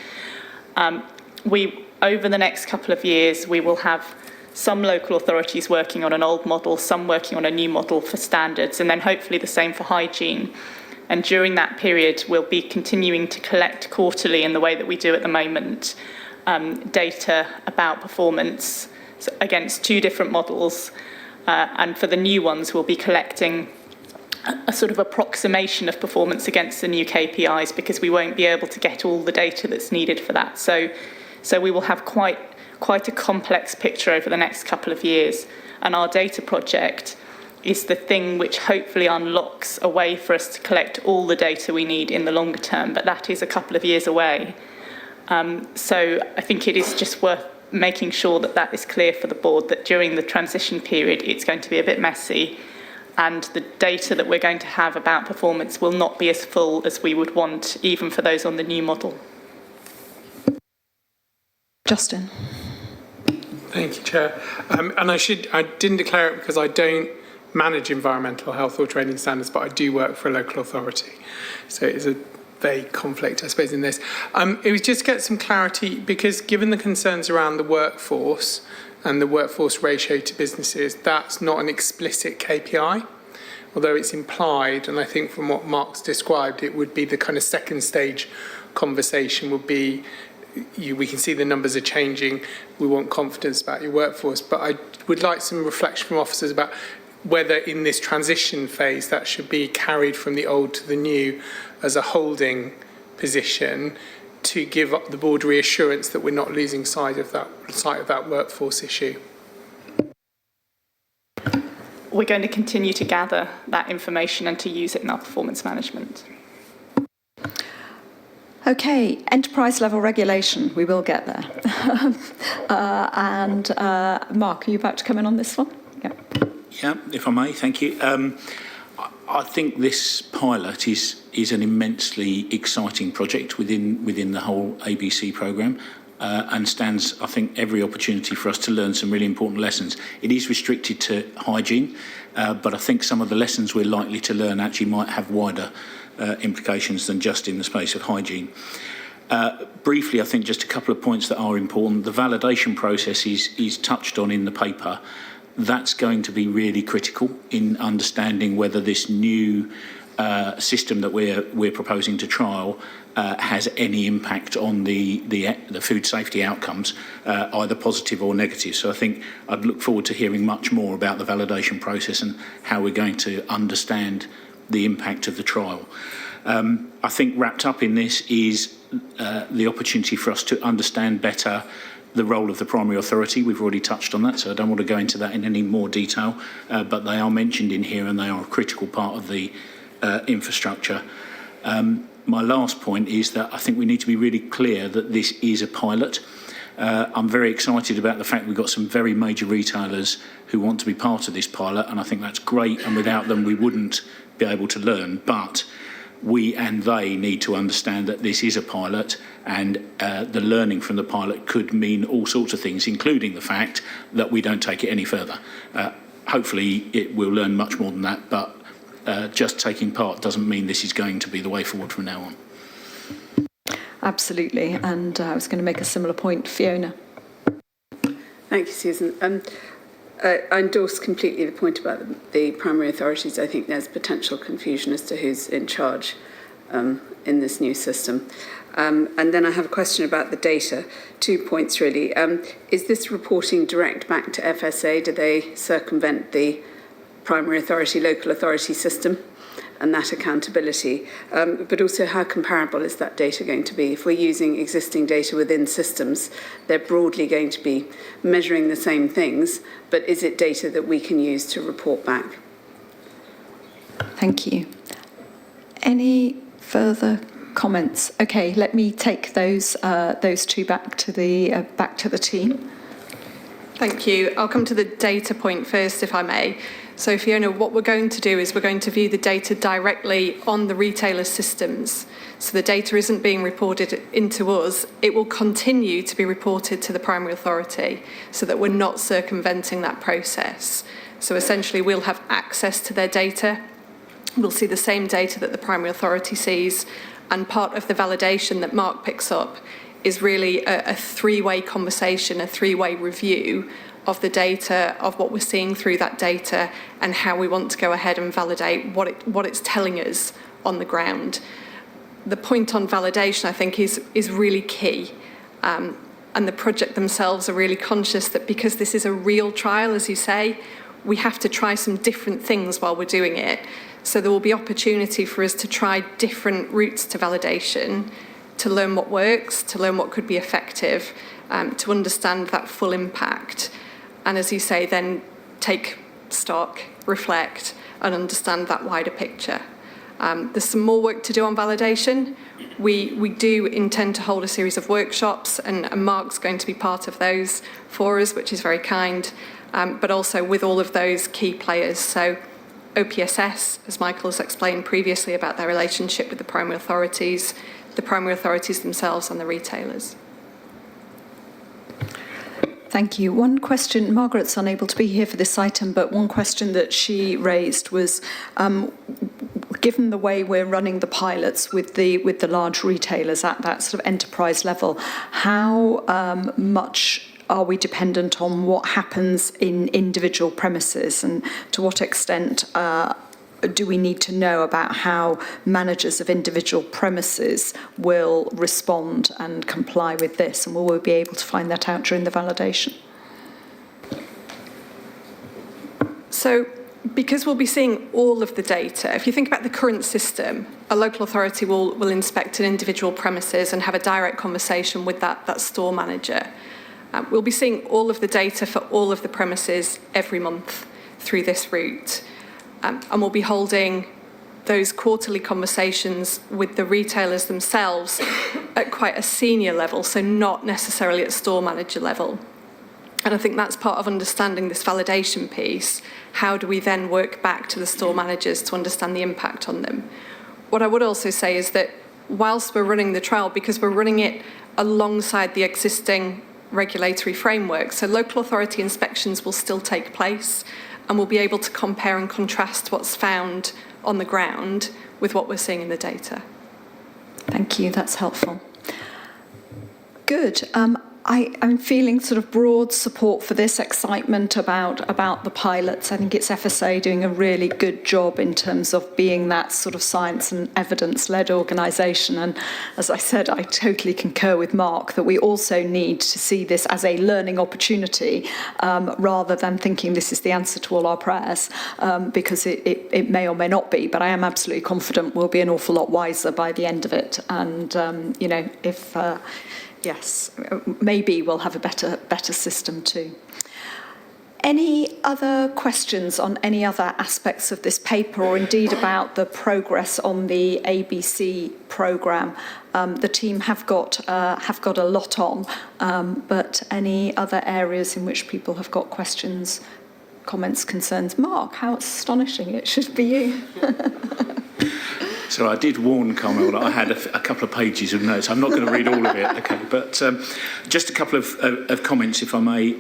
Over the next couple of years, we will have some local authorities working on an old model, some working on a new model for standards, and then hopefully the same for hygiene. And during that period, we'll be continuing to collect quarterly, in the way that we do at the moment, data about performance against two different models. And for the new ones, we'll be collecting a sort of approximation of performance against the new KPIs, because we won't be able to get all the data that's needed for that. So we will have quite a complex picture over the next couple of years. And our data project is the thing which hopefully unlocks a way for us to collect all the data we need in the longer term, but that is a couple of years away. So I think it is just worth making sure that that is clear for the board, that during the transition period it's going to be a bit messy, and the data that we're going to have about performance will not be as full as we would want, even for those on the new model. Justin. Thank you, Chair. And I didn't declare it because I don't manage environmental health or training standards, but I do work for a local authority. So it's a vague conflict, I suppose, in this. It was just to get some clarity, because given the concerns around the workforce and the workforce ratio to businesses, that's not an explicit KPI, although it's implied. And I think from what Mark's described, it would be the kind of second stage conversation would be, we can see the numbers are changing, we want confidence about your workforce, but I would like some reflection from officers about whether in this transition phase that should be carried from the old to the new as a holding position to give up the board reassurance that we're not losing sight of that workforce issue. We're going to continue to gather that information and to use it in our performance management. Okay, enterprise level regulation, we will get there. Mark, are you about to come in on this one? Yeah. Yeah, if I may, thank you. I think this pilot is an immensely exciting project within the whole ABC programme and stands, I think, every opportunity for us to learn some really important lessons. It is restricted to hygiene, but I think some of the lessons we're likely to learn actually might have wider implications than just in the space of hygiene. Briefly, I think just a couple of points that are important. The validation process is touched on in the paper. That's going to be really critical in understanding whether this new system that we're proposing to trial has any impact on the food safety outcomes, either positive or negative. So I think I'd look forward to hearing much more about the validation process and how we're going to understand the impact of the trial. I think wrapped up in this is the opportunity for us to understand better the role of the primary authority. We've already touched on that, so I don't want to go into that in any more detail, but they are mentioned in here and they are a critical part of the infrastructure. My last point is that I think we need to be really clear that this is a pilot. I'm very excited about the fact we've got some very major retailers who want to be part of this pilot, and I think that's great, and without them we wouldn't be able to learn. But we and they need to understand that this is a pilot, and the learning from the pilot could mean all sorts of things, including the fact that we don't take it any further. Hopefully it will learn much more than that, but just taking part doesn't mean this is going to be the way forward from now on. Absolutely, and I was going to make a similar point. Fiona. Thank you, Susan. I endorse completely the point about the primary authorities. I think there's potential confusion as to who's in charge in this new system. And then I have a question about the data. 2 points, really. Is this reporting direct back to FSA? Do they circumvent the primary authority, local authority system and that accountability? But also, how comparable is that data going to be? If we're using existing data within systems, they're broadly going to be measuring the same things, but is it data that we can use to report back? Thank you. Any further comments? Okay, let me take those two back to the team. Thank you. I'll come to the data point first, if I may. So, Fiona, what we're going to do is we're going to view the data directly on the retailer systems. So the data isn't being reported into us. It will continue to be reported to the primary authority so that we're not circumventing that process. So essentially, we'll have access to their data. We'll see the same data that the primary authority sees. And part of the validation that Mark picks up is really a three-way conversation, a three-way review of the data, of what we're seeing through that data, and how we want to go ahead and validate what it's telling us on the ground. The point on validation, I think, is really key. And the project themselves are really conscious that because this is a real trial, as you say, we have to try some different things while we're doing it. So there will be opportunity for us to try different routes to validation, to learn what works, to learn what could be effective, to understand that full impact. And as you say, then take stock, reflect, and understand that wider picture. There's some more work to do on validation. We do intend to hold a series of workshops, and Mark's going to be part of those for us, which is very kind, but also with all of those key players. So OPSS, as Michael has explained previously about their relationship with the primary authorities themselves and the retailers. Thank you. One question, Margaret's unable to be here for this item, but one question that she raised was, given the way we're running the pilots with the large retailers at that sort of enterprise level, how much are we dependent on what happens in individual premises, and to what extent do we need to know about how managers of individual premises will respond and comply with this? And will we be able to find that out during the validation? So, because we'll be seeing all of the data, if you think about the current system, a local authority will inspect an individual premises and have a direct conversation with that store manager. We'll be seeing all of the data for all of the premises every month through this route. And we'll be holding those quarterly conversations with the retailers themselves at quite a senior level, so not necessarily at store manager level. And I think that's part of understanding this validation piece. How do we then work back to the store managers to understand the impact on them? What I would also say is that whilst we're running the trial, because we're running it alongside the existing regulatory framework, so local authority inspections will still take place, and we'll be able to compare and contrast what's found on the ground with what we're seeing in the data. Thank you, that's helpful. Good. I'm feeling sort of broad support for this, excitement about the pilots. I think it's FSA doing a really good job in terms of being that sort of science and evidence-led organisation. And as I said, I totally concur with Mark that we also need to see this as a learning opportunity rather than thinking this is the answer to all our prayers, because it may or may not be. But I am absolutely confident we'll be an awful lot wiser by the end of it. And, if... yes, maybe we'll have a better system too. Any other questions on any other aspects of this paper, or indeed about the progress on the ABC programme? The team have got a lot on, but any other areas in which people have got questions, comments, concerns? Mark, how astonishing it should be you. So I did warn Carmel that I had a couple of pages of notes. I'm not going to read all of it, okay? But just a couple of comments, if I may.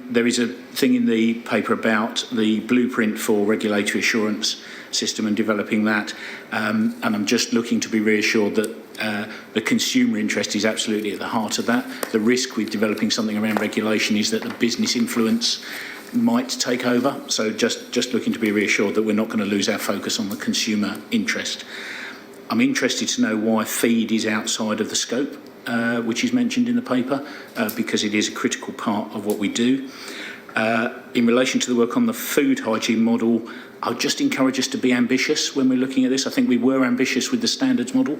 There is a thing in the paper about the blueprint for regulatory assurance system and developing that. And I'm just looking to be reassured that the consumer interest is absolutely at the heart of that. The risk with developing something around regulation is that the business influence might take over. So just looking to be reassured that we're not going to lose our focus on the consumer interest. I'm interested to know why feed is outside of the scope, which is mentioned in the paper, because it is a critical part of what we do. In relation to the work on the food hygiene model, I would just encourage us to be ambitious when we're looking at this. I think we were ambitious with the standards model.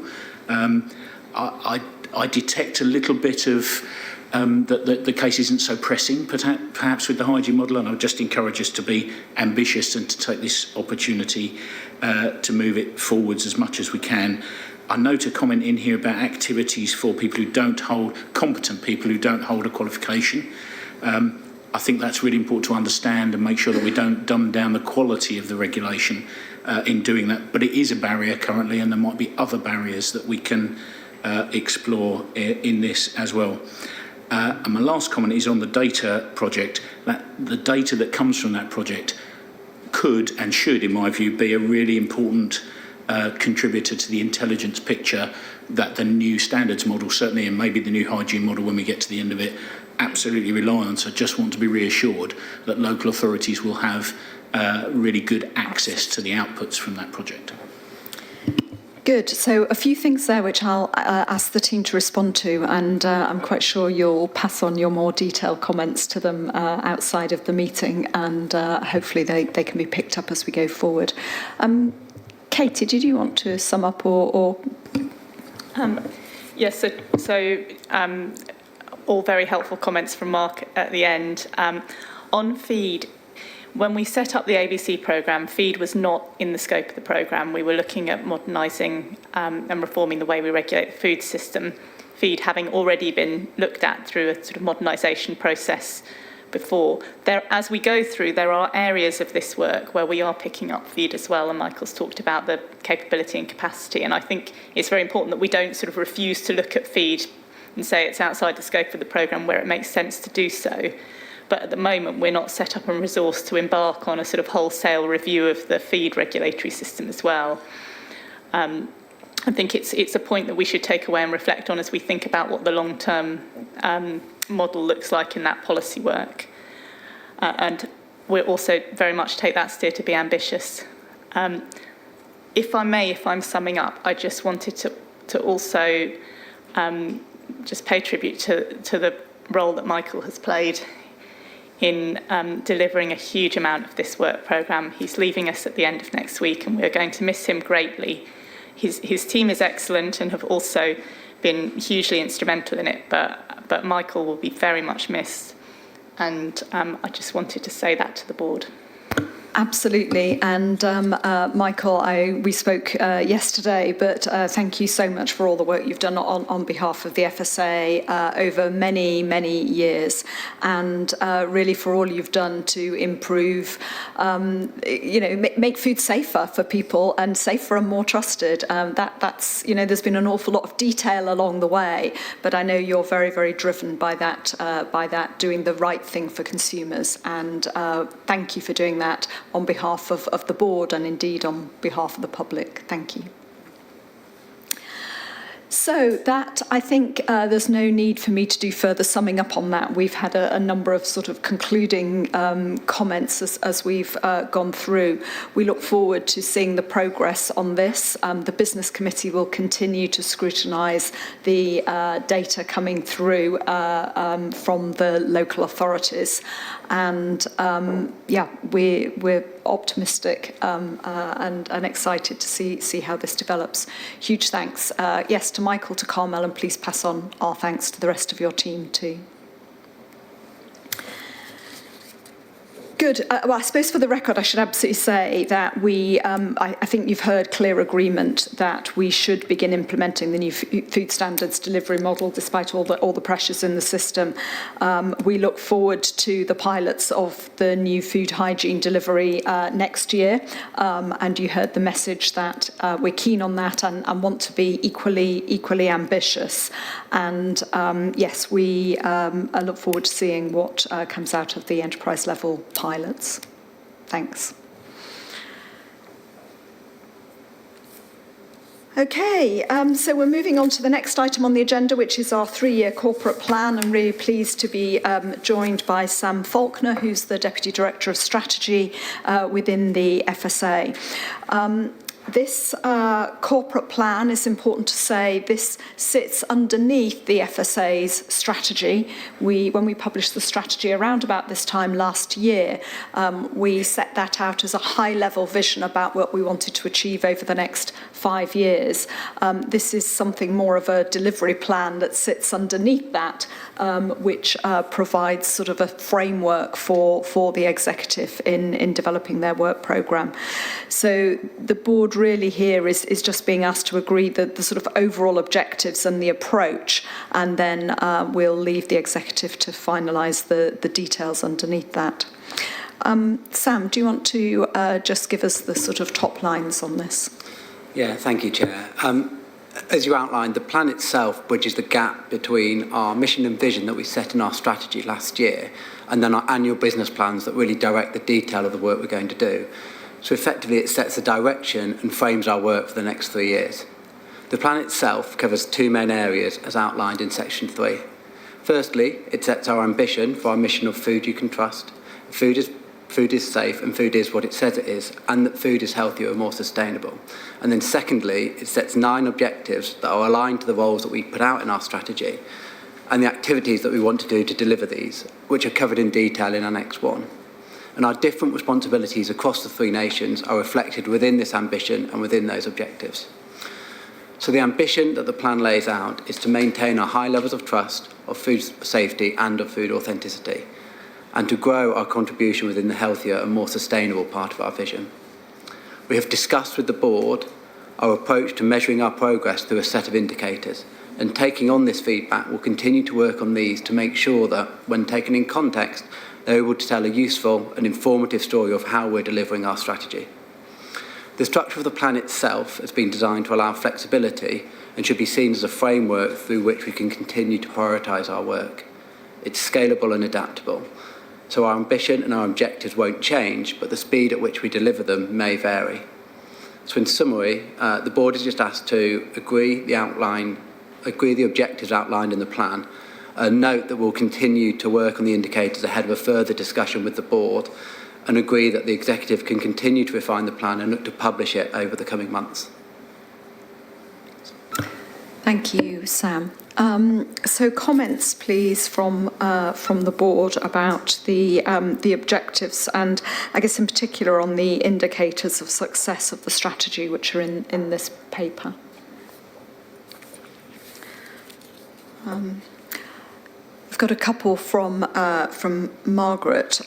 I detect a little bit of that the case isn't so pressing, perhaps with the hygiene model, and I would just encourage us to be ambitious and to take this opportunity to move it forwards as much as we can. I note a comment in here about activities for people who don't hold, competent people who don't hold a qualification. I think that's really important to understand and make sure that we don't dumb down the quality of the regulation in doing that. But it is a barrier currently, and there might be other barriers that we can explore in this as well. And my last comment is on the data project. That the data that comes from that project could and should, in my view, be a really important contributor to the intelligence picture that the new standards model, certainly, and maybe the new hygiene model when we get to the end of it, absolutely rely on. So I just want to be reassured that local authorities will have really good access to the outputs from that project. Good. So a few things there which I'll ask the team to respond to, and I'm quite sure you'll pass on your more detailed comments to them outside of the meeting, and hopefully they can be picked up as we go forward. Katie, did you want to sum up or... Yes, so all very helpful comments from Mark at the end. On feed, when we set up the ABC programme, feed was not in the scope of the programme. We were looking at modernising and reforming the way we regulate the food system, feed having already been looked at through a sort of modernisation process before. As we go through, there are areas of this work where we are picking up feed as well, and Michael's talked about the capability and capacity, and I think it's very important that we don't sort of refuse to look at feed and say it's outside the scope of the programme where it makes sense to do so. But at the moment, we're not set up and resourced to embark on a sort of wholesale review of the feed regulatory system as well. I think it's a point that we should take away and reflect on as we think about what the long-term model looks like in that policy work. And we'll also very much take that steer to be ambitious. if I may, if I'm summing up, I just wanted to also just pay tribute to the role that Michael has played in delivering a huge amount of this work programme. He's leaving us at the end of next week, and we're going to miss him greatly. His team is excellent and have also been hugely instrumental in it, but Michael will be very much missed. And I just wanted to say that to the board. Absolutely. And Michael, we spoke yesterday, but thank you so much for all the work you've done on behalf of the FSA over many, many years, and really for all you've done to improve, make food safer for people and safer and more trusted. That's, there's been an awful lot of detail along the way, but I know you're very, very driven by that doing the right thing for consumers. And thank you for doing that on behalf of the board and indeed on behalf of the public. Thank you. So that, I think there's no need for me to do further summing up on that. We've had a number of sort of concluding comments as we've gone through. We look forward to seeing the progress on this. The Business Committee will continue to scrutinise the data coming through from the local authorities. And we're optimistic and excited to see how this develops. Huge thanks, yes, to Michael, to Carmel, and please pass on our thanks to the rest of your team too. Good. Well, I suppose for the record, I should absolutely say that I think you've heard clear agreement that we should begin implementing the new food standards delivery model, despite all the pressures in the system. We look forward to the pilots of the new food hygiene delivery next year, and you heard the message that we're keen on that and want to be equally ambitious. And yes, we look forward to seeing what comes out of the enterprise level pilots. Thanks. Okay, so we're moving on to the next item on the agenda, which is our 3-year corporate plan. I'm really pleased to be joined by Sam Faulkner, who's the Deputy Director of Strategy within the FSA. This corporate plan, is important to say, this sits underneath the FSA's strategy. When we published the strategy around about this time last year, we set that out as a high-level vision about what we wanted to achieve over the next 5 years. This is something more of a delivery plan that sits underneath that, which provides sort of a framework for the executive in developing their work programme. So the board really here is just being asked to agree the sort of overall objectives and the approach, and then we'll leave the executive to finalise the details underneath that. Sam, do you want to just give us the sort of top lines on this? Yeah, thank you, Chair. As you outlined, the plan itself bridges the gap between our mission and vision that we set in our strategy last year and then our annual business plans that really direct the detail of the work we're going to do. So effectively, it sets the direction and frames our work for the next 3 years. The plan itself covers 2 main areas as outlined in Section 3. Firstly, it sets our ambition for our mission of food you can trust. Food is safe and food is what it says it is, and that food is healthier and more sustainable. And then secondly, it sets 9 objectives that are aligned to the roles that we put out in our strategy and the activities that we want to do to deliver these, which are covered in detail in Annex 1. And our different responsibilities across the 3 nations are reflected within this ambition and within those objectives. So the ambition that the plan lays out is to maintain our high levels of trust, of food safety and of food authenticity, and to grow our contribution within the healthier and more sustainable part of our vision. We have discussed with the board our approach to measuring our progress through a set of indicators, and taking on this feedback, we'll continue to work on these to make sure that, when taken in context, they're able to tell a useful and informative story of how we're delivering our strategy. The structure of the plan itself has been designed to allow flexibility and should be seen as a framework through which we can continue to prioritise our work. It's scalable and adaptable, so our ambition and our objectives won't change, but the speed at which we deliver them may vary. So in summary, the board is just asked to agree the objectives outlined in the plan. Note that we'll continue to work on the indicators ahead of a further discussion with the board and agree that the executive can continue to refine the plan and look to publish it over the coming months. Thank you, Sam. So comments, please, from the board about the objectives, and I guess in particular on the indicators of success of the strategy, which are in this paper. I've got a couple from Margaret,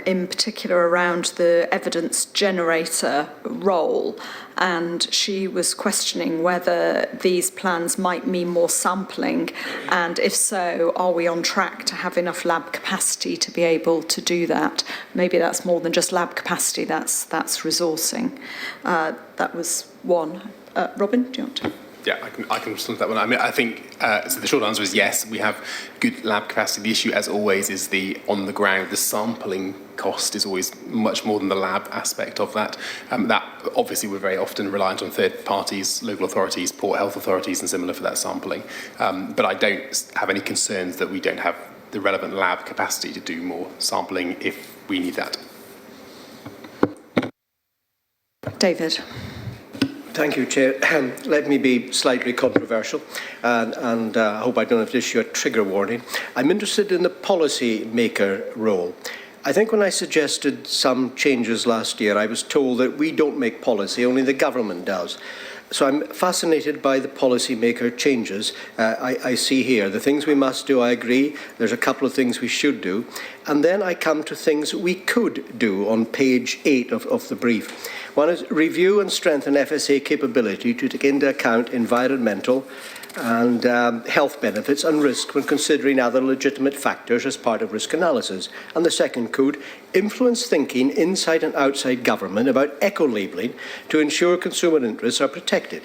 in particular around the evidence generator role, and she was questioning whether these plans might mean more sampling, and if so, are we on track to have enough lab capacity to be able to do that? Maybe that's more than just lab capacity, that's resourcing. That was one. Robin, do you want to? Yeah, I can respond to that one. I mean, I think so the short answer is yes, we have good lab capacity. The issue, as always, is the on the ground. The sampling cost is always much more than the lab aspect of that. That obviously we're very often reliant on third parties, local authorities, port health authorities, and similar for that sampling. But I don't have any concerns that we don't have the relevant lab capacity to do more sampling if we need that. David. Thank you, Chair. Let me be slightly controversial, and I hope I don't have to issue a trigger warning. I'm interested in the policy maker role. I think when I suggested some changes last year, I was told that we don't make policy, only the government does. So I'm fascinated by the policymaker changes I see here. The things we must do, I agree. There's a couple of things we should do. And then I come to things we could do on page 8 of the brief. One is review and strengthen FSA capability to take into account environmental and health benefits and risk when considering other legitimate factors as part of risk analysis. And the second could influence thinking inside and outside government about eco-labelling to ensure consumer interests are protected.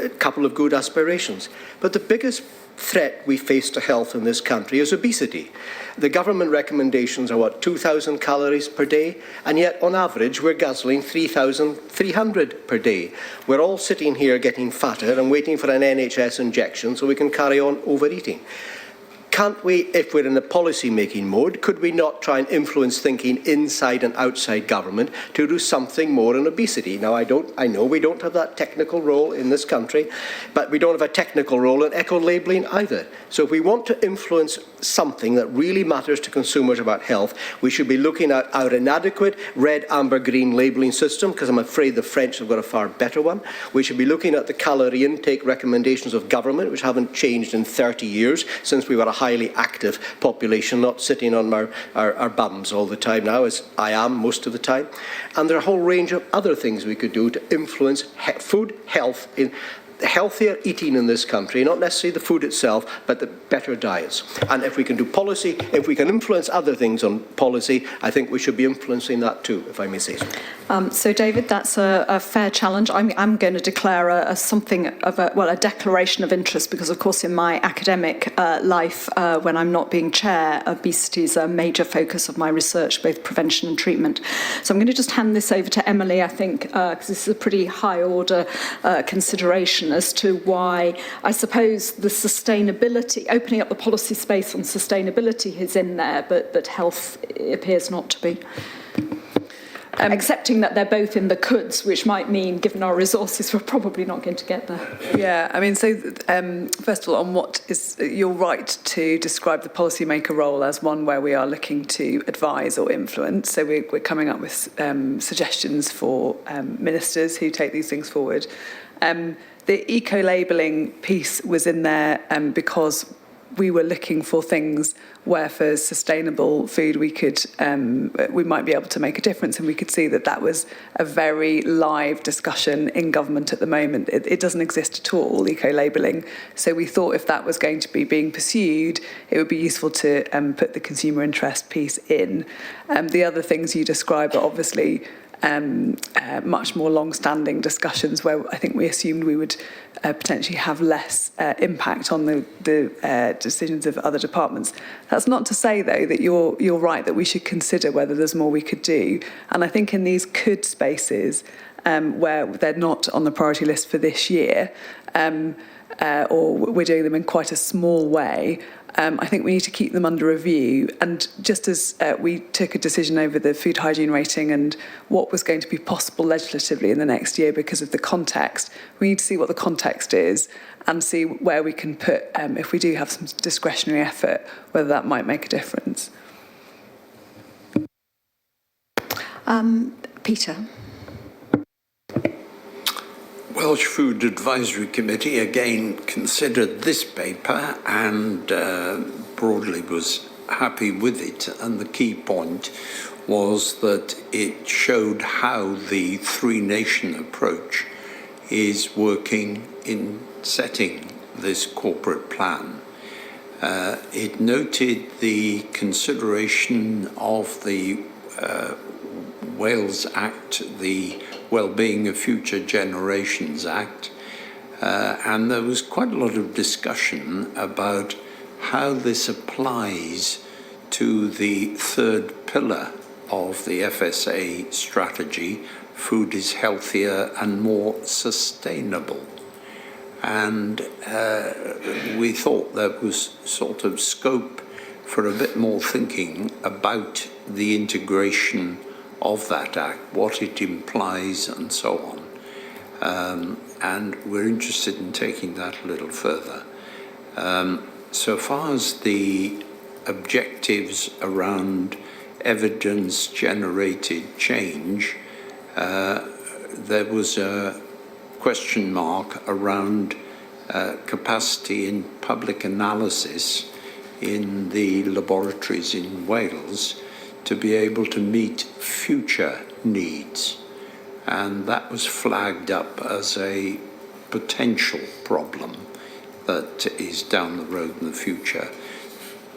A couple of good aspirations. But the biggest threat we face to health in this country is obesity. The government recommendations are, 2,000 calories per day, and yet on average we're guzzling 3,300 per day. We're all sitting here getting fatter and waiting for an NHS injection so we can carry on overeating. Can't we, if we're in a policy-making mode, could we not try and influence thinking inside and outside government to do something more on obesity? Now, I know we don't have that technical role in this country, but we don't have a technical role in eco-labelling either. So if we want to influence something that really matters to consumers about health, we should be looking at our inadequate red, amber, green labelling system, because I'm afraid the French have got a far better one. We should be looking at the calorie intake recommendations of government, which haven't changed in 30 years since we were a highly active population, not sitting on our bums all the time now, as I am most of the time. And there are a whole range of other things we could do to influence food health, in healthier eating in this country, not necessarily the food itself, but the better diets. And if we can do policy, if we can influence other things on policy, I think we should be influencing that too, if I may say so. So, David, that's a fair challenge. I'm going to declare something of a declaration of interest, because, of course, in my academic life, when I'm not being chair, obesity is a major focus of my research, both prevention and treatment. So I'm going to just hand this over to Emily, I think, because this is a pretty high-order consideration as to why, I suppose, the sustainability, opening up the policy space on sustainability is in there, but health appears not to be. Accepting that they're both in the coulds, which might mean, given our resources, we're probably not going to get there. Yeah, I mean, so first of all, on what is, you're right to describe the policymaker role as one where we are looking to advise or influence. So we're coming up with suggestions for ministers who take these things forward. The eco-labelling piece was in there because we were looking for things where for sustainable food we might be able to make a difference, and we could see that was a very live discussion in government at the moment. It doesn't exist at all, eco-labelling. So we thought if that was going to be being pursued, it would be useful to put the consumer interest piece in. The other things you describe are obviously much more long-standing discussions where I think we assumed we would potentially have less impact on the decisions of other departments. That's not to say, though, that you're right that we should consider whether there's more we could do. And I think in these could spaces where they're not on the priority list for this year, or we're doing them in quite a small way, I think we need to keep them under review. And just as we took a decision over the food hygiene rating and what was going to be possible legislatively in the next year because of the context, we need to see what the context is and see where we can put, if we do have some discretionary effort, whether that might make a difference. Peter. Welsh Food Advisory Committee again considered this paper and broadly was happy with it. And the key point was that it showed how the three-nation approach is working in setting this corporate plan. It noted the consideration of the Wales Act, the Wellbeing of Future Generations Act, and there was quite a lot of discussion about how this applies to the third pillar of the FSA strategy, food is healthier and more sustainable. And we thought there was sort of scope for a bit more thinking about the integration of that act, what it implies and so on. And we're interested in taking that a little further. So far as the objectives around evidence-generated change, there was a question mark around capacity in public analysis in the laboratories in Wales to be able to meet future needs. And that was flagged up as a potential problem that is down the road in the future.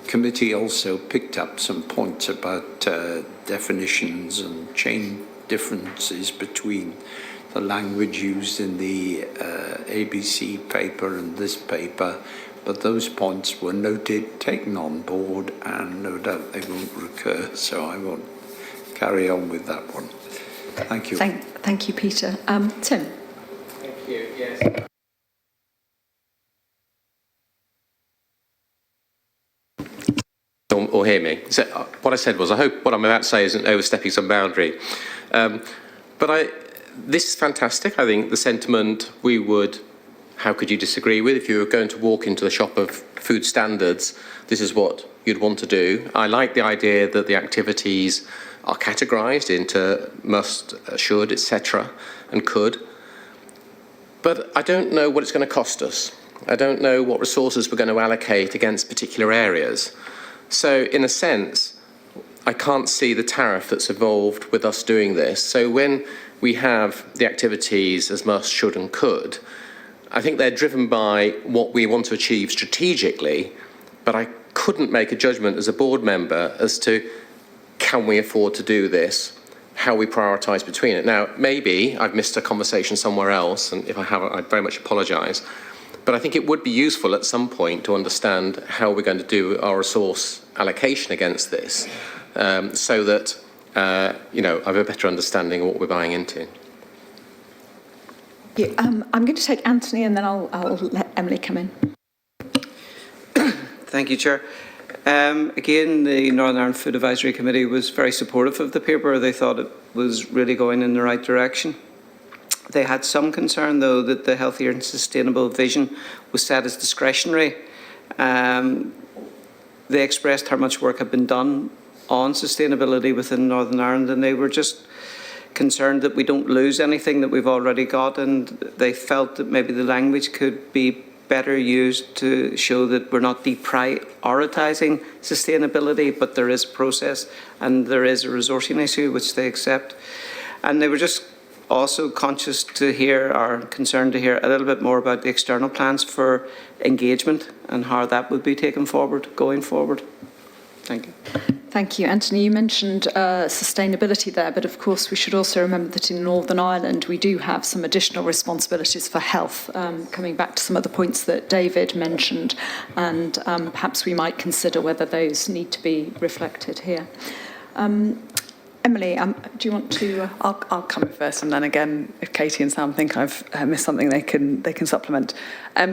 Committee also picked up some points about definitions and chain differences between the language used in the ABC paper and this paper, but those points were noted, taken on board, and no doubt they won't recur, so I won't carry on with that one. Thank you. Thank you, Peter. Tim. Thank you. Yes. Or hear me. So what I said was, I hope what I'm about to say isn't overstepping some boundary. This is fantastic. I think the sentiment we would, how could you disagree with? If you were going to walk into the shop of food standards, this is what you'd want to do. I like the idea that the activities are categorised into must, should, etc., and could. But I don't know what it's going to cost us. I don't know what resources we're going to allocate against particular areas. So, in a sense, I can't see the tariff that's involved with us doing this. So when we have the activities as must, should and could, I think they're driven by what we want to achieve strategically, but I couldn't make a judgment as a board member as to can we afford to do this, how we prioritise between it. Now, maybe I've missed a conversation somewhere else, and if I have, I very much apologise. But I think it would be useful at some point to understand how we're going to do our resource allocation against this, so that I have a better understanding of what we're buying into. Yeah, I'm going to take Anthony and then I'll let Emily come in. Thank you, Chair. Again, the Northern Ireland Food Advisory Committee was very supportive of the paper. They thought it was really going in the right direction. They had some concern, though, that the healthier and sustainable vision was set as discretionary. They expressed how much work had been done on sustainability within Northern Ireland, and they were just concerned that we don't lose anything that we've already got, and they felt that maybe the language could be better used to show that we're not deprioritising sustainability, but there is a process and there is a resourcing issue which they accept. And they were just also conscious to hear, or concerned to hear, a little bit more about the external plans for engagement and how that would be taken forward, going forward. Thank you. Thank you. Anthony, you mentioned sustainability there, but of course we should also remember that in Northern Ireland we do have some additional responsibilities for health, coming back to some of the points that David mentioned, and perhaps we might consider whether those need to be reflected here. Emily, do you want to? I'll come in first, and then again, if Katie and Sam think I've missed something, they can supplement.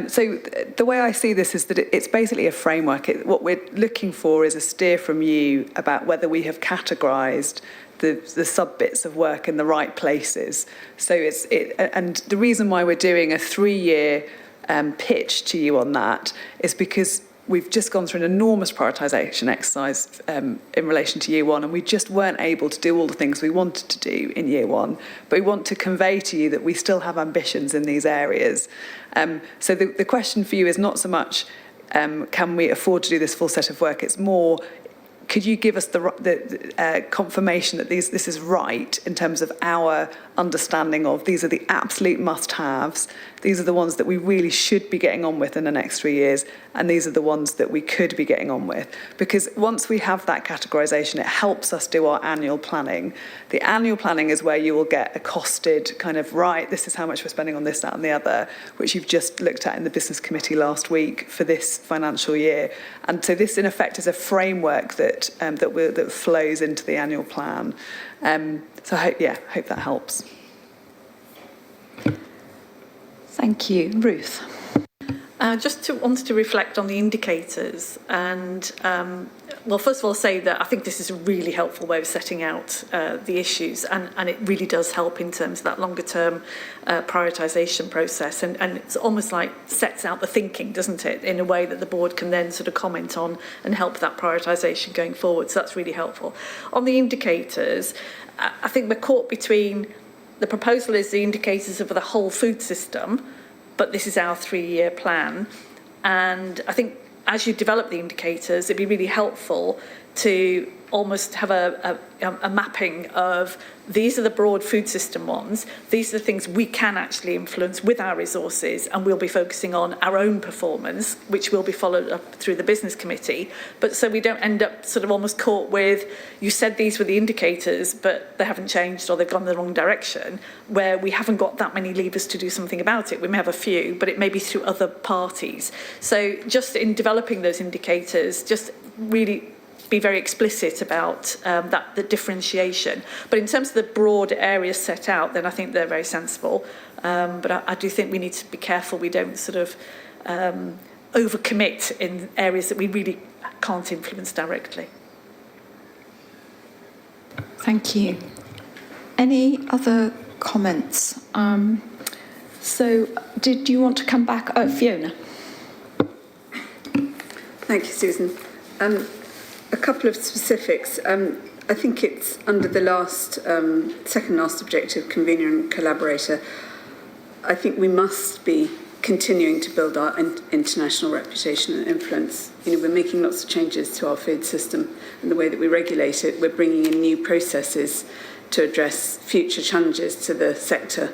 So the way I see this is that it's basically a framework. What we're looking for is a steer from you about whether we have categorised the sub-bits of work in the right places. So and the reason why we're doing a 3-year pitch to you on that is because we've just gone through an enormous prioritisation exercise in relation to year one, and we just weren't able to do all the things we wanted to do in year one. But we want to convey to you that we still have ambitions in these areas. So the question for you is not so much can we afford to do this full set of work, it's more, could you give us the confirmation that this is right in terms of our understanding of these are the absolute must-haves, these are the ones that we really should be getting on with in the next 3 years, and these are the ones that we could be getting on with. Because once we have that categorisation, it helps us do our annual planning. The annual planning is where you will get a costed kind of, right, this is how much we're spending on this, that and the other, which you've just looked at in the business committee last week for this financial year. And so this, in effect, is a framework that flows into the annual plan. So I hope that helps. Thank you. Ruth? Wanted to reflect on the indicators and, well, first of all, say that I think this is a really helpful way of setting out the issues, and it really does help in terms of that longer term prioritisation process, and it's almost like sets out the thinking, doesn't it, in a way that the board can then sort of comment on and help that prioritisation going forward. So that's really helpful. On the indicators, I think we're caught between the proposal is the indicators of the whole food system, but this is our 3-year plan. And I think as you develop the indicators, it'd be really helpful to almost have a mapping of these are the broad food system ones, these are the things we can actually influence with our resources, and we'll be focusing on our own performance, which will be followed up through the business committee. But so we don't end up sort of almost caught with, you said these were the indicators, but they haven't changed or they've gone the wrong direction, where we haven't got that many levers to do something about it. We may have a few, but it may be through other parties. So just in developing those indicators, just really be very explicit about the differentiation. But in terms of the broad areas set out, then I think they're very sensible. But I do think we need to be careful we don't sort of overcommit in areas that we really can't influence directly. Thank you. Any other comments? So did you want to come back? Oh, Fiona. Thank you, Susan. A couple of specifics. I think it's under the second last objective, convener and collaborator. I think we must be continuing to build our international reputation and influence. You know, we're making lots of changes to our food system and the way that we regulate it. We're bringing in new processes to address future challenges to the sector.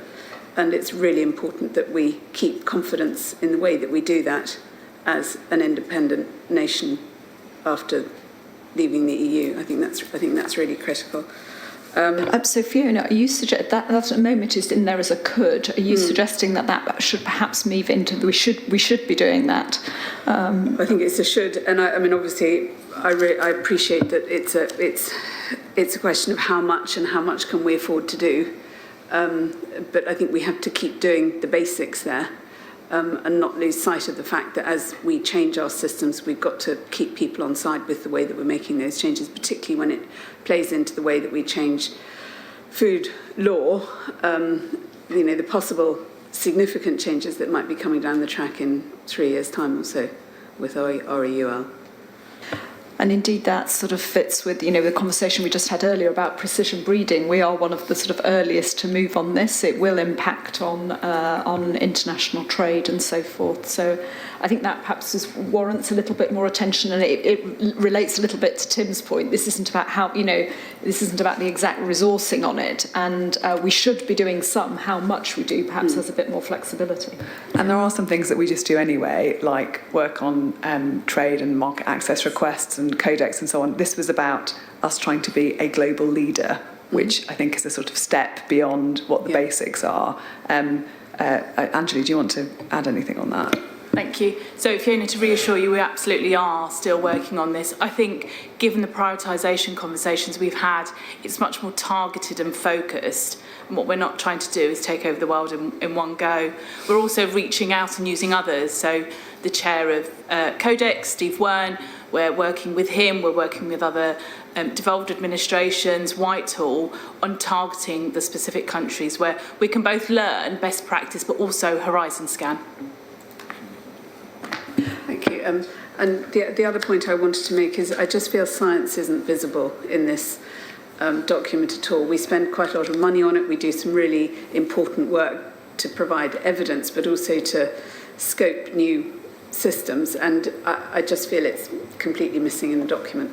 And it's really important that we keep confidence in the way that we do that as an independent nation after leaving the EU. I think that's really critical. So Fiona, are you suggest that at the moment is in there as a could? Are you suggesting that should perhaps move into we should be doing that? I think it's a should, and I mean obviously I appreciate that it's a question of how much and how much can we afford to do, but I think we have to keep doing the basics there. And not lose sight of the fact that as we change our systems, we've got to keep people on side with the way that we're making those changes, particularly when it plays into the way that we change food law, the possible significant changes that might be coming down the track in 3 years' time or so with REUL. And indeed that sort of fits with, the conversation we just had earlier about precision breeding. We are one of the sort of earliest to move on this. It will impact on international trade and so forth. So I think that perhaps warrants a little bit more attention, and it relates a little bit to Tim's point. This isn't about this isn't about the exact resourcing on it, and we should be doing some. How much we do perhaps has a bit more flexibility. And there are some things that we just do anyway, like work on trade and market access requests and codex and so on. This was about us trying to be a global leader, which I think is a sort of step beyond what the basics are. Anjali, do you want to add anything on that? Thank you. So Fiona, to reassure you, we absolutely are still working on this. I think given the prioritisation conversations we've had, it's much more targeted and focused. And what we're not trying to do is take over the world in one go. We're also reaching out and using others. So the chair of Codex, Steve Wern, we're working with him, we're working with other devolved administrations, Whitehall, on targeting the specific countries where we can both learn best practice but also horizon scan. Thank you. And the other point I wanted to make is I just feel science isn't visible in this document at all. We spend quite a lot of money on it. We do some really important work to provide evidence, but also to scope new systems. And I just feel it's completely missing in the document.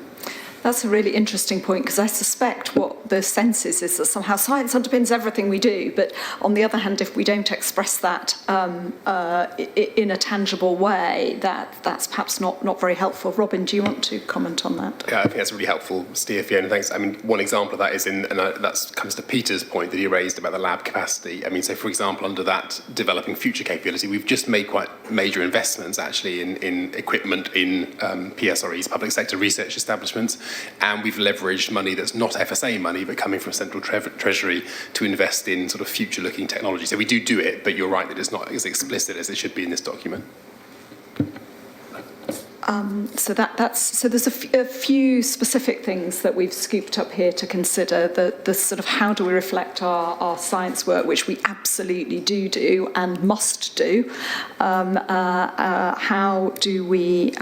That's a really interesting point, because I suspect what the sense is that somehow science underpins everything we do, but on the other hand, if we don't express that in a tangible way, that's perhaps not very helpful. Robin, do you want to comment on that? Yeah, I think that's a really helpful steer, Fiona. Thanks. I mean, one example of that is that comes to Peter's point that he raised about the lab capacity. I mean, so for example, under that developing future capability, we've just made quite major investments actually in equipment in PSREs, public sector research establishments. And we've leveraged money that's not FSA money, but coming from Central Treasury to invest in sort of future-looking technology. So we do it, but you're right that it's not as explicit as it should be in this document. So there's a few specific things that we've scooped up here to consider. The sort of how do we reflect our science work, which we absolutely do and must do. How do we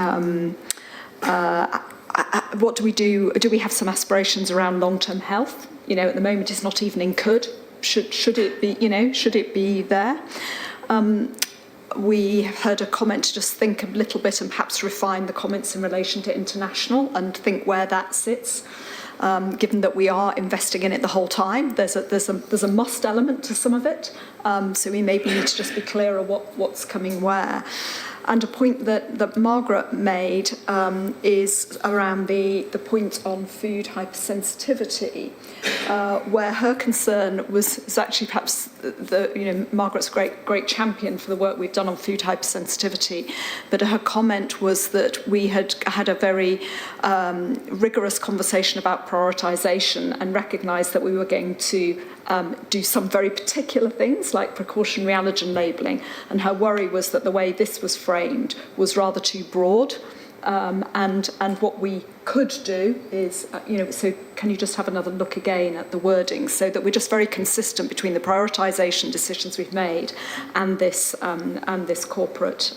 what do we do? Do we have some aspirations around long-term health? You know, at the moment it's not even in could. Should it be? You know, should it be there? We have heard a comment to just think a little bit and perhaps refine the comments in relation to international and think where that sits. Given that we are investing in it the whole time, there's a must element to some of it. So we maybe need to just be clearer what's coming where. And a point that Margaret made is around the point on food hypersensitivity, where her concern was actually perhaps Margaret's great champion for the work we've done on food hypersensitivity, but her comment was that we had had a very rigorous conversation about prioritisation and recognised that we were going to do some very particular things like precautionary allergen labelling, and her worry was that the way this was framed was rather too broad, and what we could do is, so can you just have another look again at the wording so that we're just very consistent between the prioritisation decisions we've made and this corporate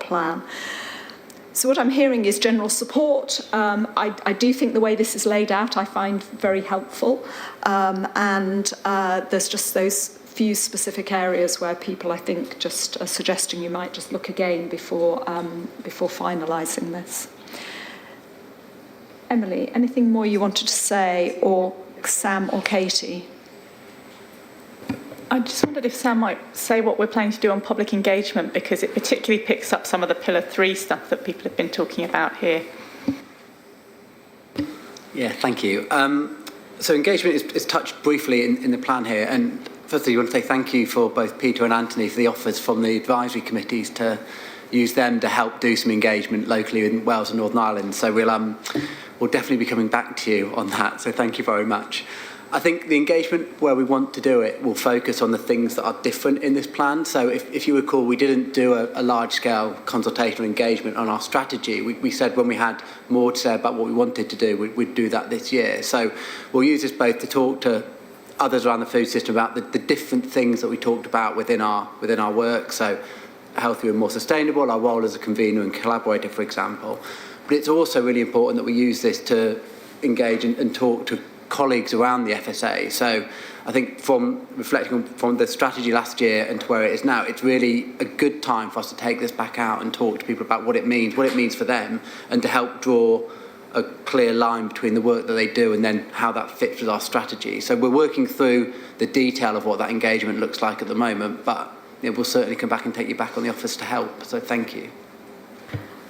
plan. So what I'm hearing is general support. I do think the way this is laid out I find very helpful, and there's just those few specific areas where people I think just are suggesting you might just look again before finalising this. Emily, anything more you wanted to say, or Sam or Katie? I just wondered if Sam might say what we're planning to do on public engagement, because it particularly picks up some of the Pillar 3 stuff that people have been talking about here. Yeah, thank you. So engagement is touched briefly in the plan here. And firstly, I want to say thank you for both Peter and Anthony for the offers from the advisory committees to use them to help do some engagement locally in Wales and Northern Ireland. So we'll definitely be coming back to you on that. So thank you very much. I think the engagement where we want to do it will focus on the things that are different in this plan. So if you recall, we didn't do a large-scale consultation or engagement on our strategy. We said when we had more to say about what we wanted to do, we'd do that this year. So we'll use this both to talk to others around the food system about the different things that we talked about within our work. So healthier and more sustainable, our role as a convener and collaborator, for example. But it's also really important that we use this to engage and talk to colleagues around the FSA. So I think from reflecting from the strategy last year and to where it is now, it's really a good time for us to take this back out and talk to people about what it means for them, and to help draw a clear line between the work that they do and then how that fits with our strategy. So we're working through the detail of what that engagement looks like at the moment, but we'll certainly come back and take you back on the office to help. So thank you.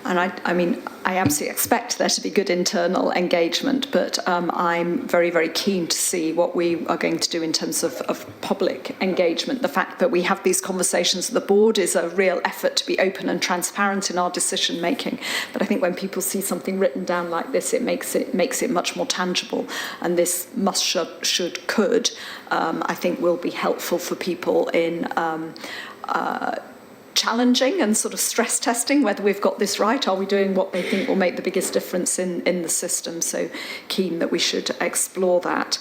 And I mean, I absolutely expect there to be good internal engagement, but I'm very, very keen to see what we are going to do in terms of public engagement. The fact that we have these conversations at the board is a real effort to be open and transparent in our decision making. But I think when people see something written down like this, it makes it much more tangible. And this must, should, could, I think will be helpful for people in challenging and sort of stress testing whether we've got this right. Are we doing what they think will make the biggest difference in the system? So keen that we should explore that.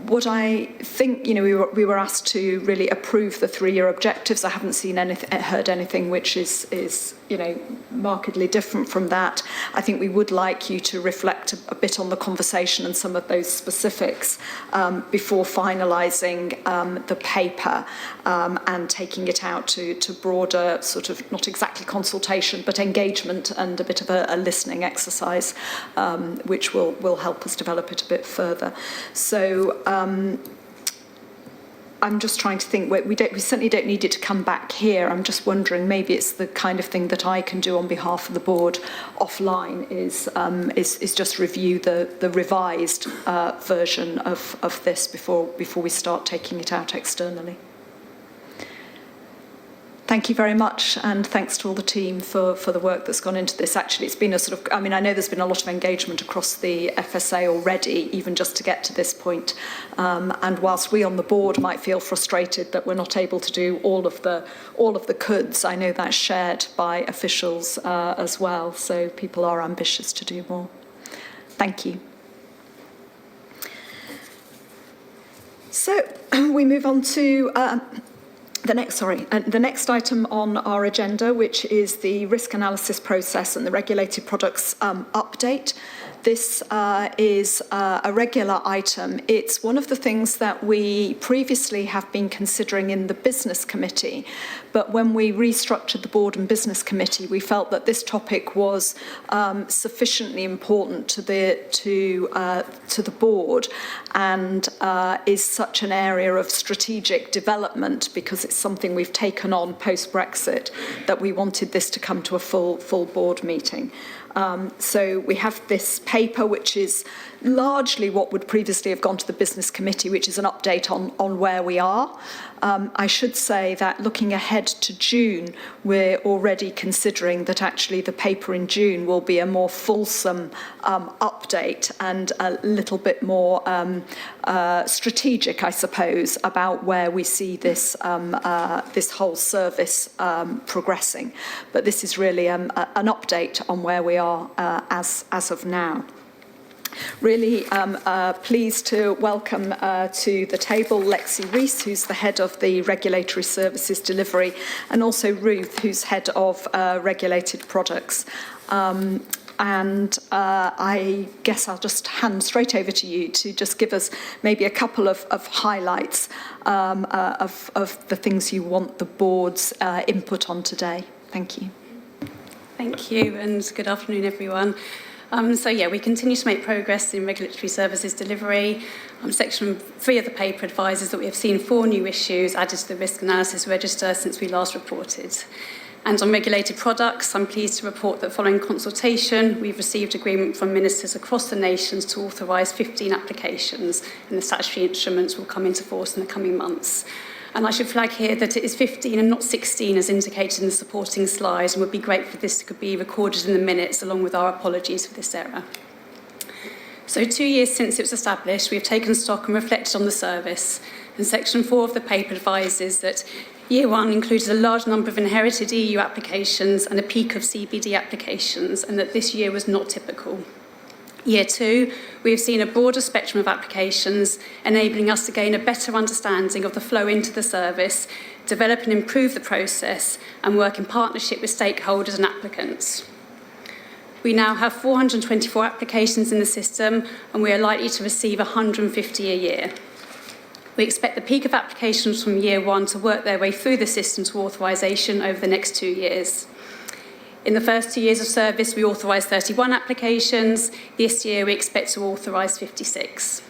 What I think, we were asked to really approve the 3-year objectives. I haven't heard anything which is markedly different from that. I think we would like you to reflect a bit on the conversation and some of those specifics before finalising the paper and taking it out to broader sort of, not exactly consultation, but engagement and a bit of a listening exercise, which will help us develop it a bit further. So I'm just trying to think, we certainly don't need it to come back here. I'm just wondering, maybe it's the kind of thing that I can do on behalf of the board offline is just review the revised version of this before we start taking it out externally. Thank you very much, and thanks to all the team for the work that's gone into this. Actually, it's been a sort of, I know there's been a lot of engagement across the FSA already, even just to get to this point. And whilst we on the board might feel frustrated that we're not able to do all of the coulds, I know that's shared by officials as well. So people are ambitious to do more. Thank you. So we move on to the next item on our agenda, which is the risk analysis process and the regulated products update. This is a regular item. It's one of the things that we previously have been considering in the business committee, but when we restructured the board and business committee, we felt that this topic was sufficiently important to the board and is such an area of strategic development, because it's something we've taken on post-Brexit, that we wanted this to come to a full board meeting. So we have this paper, which is largely what would previously have gone to the business committee, which is an update on where we are. I should say that looking ahead to June, we're already considering that actually the paper in June will be a more fulsome update and a little bit more strategic, I suppose, about where we see this this whole service progressing. But this is really an update on where we are as of now. Really pleased to welcome to the table Lexi Rees, who's the head of the Regulatory Services Delivery, and also Ruth, who's head of Regulated Products. And I guess I'll just hand straight over to you to just give us maybe a couple of highlights of the things you want the board's input on today. Thank you. Thank you, and good afternoon, everyone. We continue to make progress in regulatory services delivery. Section 3 of the paper advises that we have seen 4 new issues added to the risk analysis register since we last reported. And on regulated products, I'm pleased to report that following consultation, we've received agreement from ministers across the nations to authorise 15 applications, and the statutory instruments will come into force in the coming months. And I should flag here that it is 15 and not 16 as indicated in the supporting slide, and would be great for this to be recorded in the minutes along with our apologies for this error. So 2 years since it was established, we have taken stock and reflected on the service. And section 4 of the paper advises that year 1 included a large number of inherited EU applications and a peak of CBD applications, and that this year was not typical. Year 2, we have seen a broader spectrum of applications, enabling us to gain a better understanding of the flow into the service, develop and improve the process, and work in partnership with stakeholders and applicants. We now have 424 applications in the system, and we are likely to receive 150 a year. We expect the peak of applications from year 1 to work their way through the system to authorisation over the next 2 years. In the first 2 years of service, we authorised 31 applications. This year, we expect to authorise 56.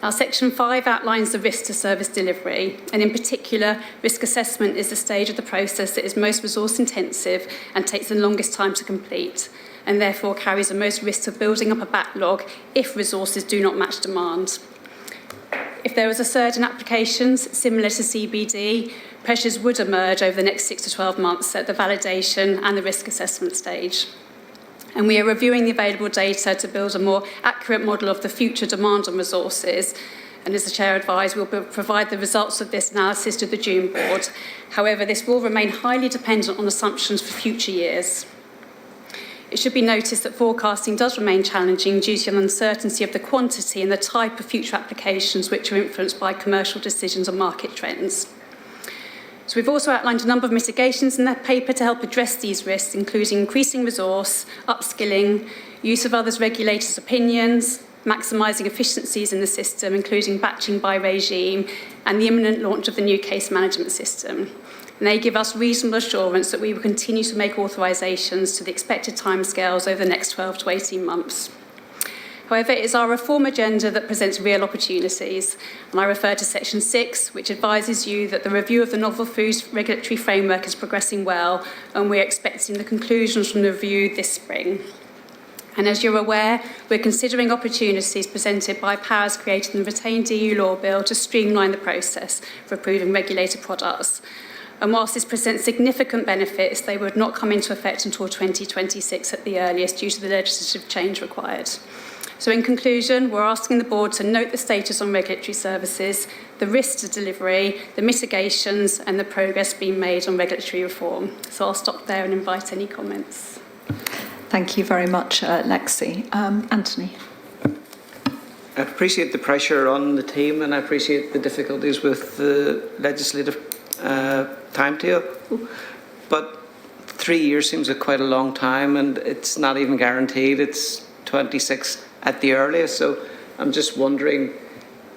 Now, Section 5 outlines the risk to service delivery, and in particular, risk assessment is the stage of the process that is most resource intensive and takes the longest time to complete, and therefore carries the most risk of building up a backlog if resources do not match demand. If there was a surge in applications similar to CBD, pressures would emerge over the next 6 to 12 months at the validation and the risk assessment stage. And we are reviewing the available data to build a more accurate model of the future demand on resources. And as the Chair advised, we'll provide the results of this analysis to the June board. However, this will remain highly dependent on assumptions for future years. It should be noticed that forecasting does remain challenging due to an uncertainty of the quantity and the type of future applications which are influenced by commercial decisions and market trends. So we've also outlined a number of mitigations in that paper to help address these risks, including increasing resource, upskilling, use of others' regulators' opinions, maximising efficiencies in the system, including batching by regime, and the imminent launch of the new case management system. And they give us reasonable assurance that we will continue to make authorisations to the expected timescales over the next 12 to 18 months. However, it is our reform agenda that presents real opportunities, and I refer to Section 6, which advises you that the review of the novel foods regulatory framework is progressing well, and we're expecting the conclusions from the review this spring. And as you're aware, we're considering opportunities presented by powers created in the retained EU law bill to streamline the process for approving regulated products. And whilst this presents significant benefits, they would not come into effect until 2026 at the earliest due to the legislative change required. So in conclusion, we're asking the board to note the status on regulatory services, the risks to delivery, the mitigations and the progress being made on regulatory reform. So I'll stop there and invite any comments. Thank you very much, Lexi. Anthony. I appreciate the pressure on the team and I appreciate the difficulties with the legislative timetable. But 3 years seems like quite a long time and it's not even guaranteed. It's 26 at the earliest. So I'm just wondering,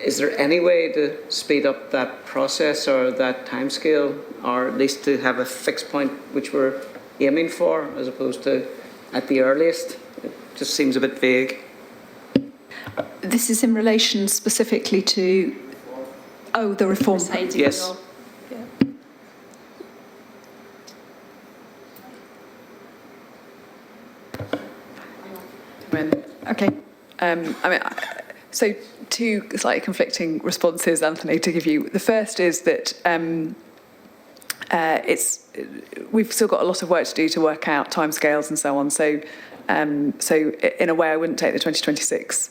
is there any way to speed up that process or that timescale, or at least to have a fixed point which we're aiming for as opposed to at the earliest? It just seems a bit vague. This is in relation specifically to, the reform. Yes. Okay. So two slightly conflicting responses, Anthony, to give you. The first is that we've still got a lot of work to do to work out timescales and so on. So in a way, I wouldn't take the 2026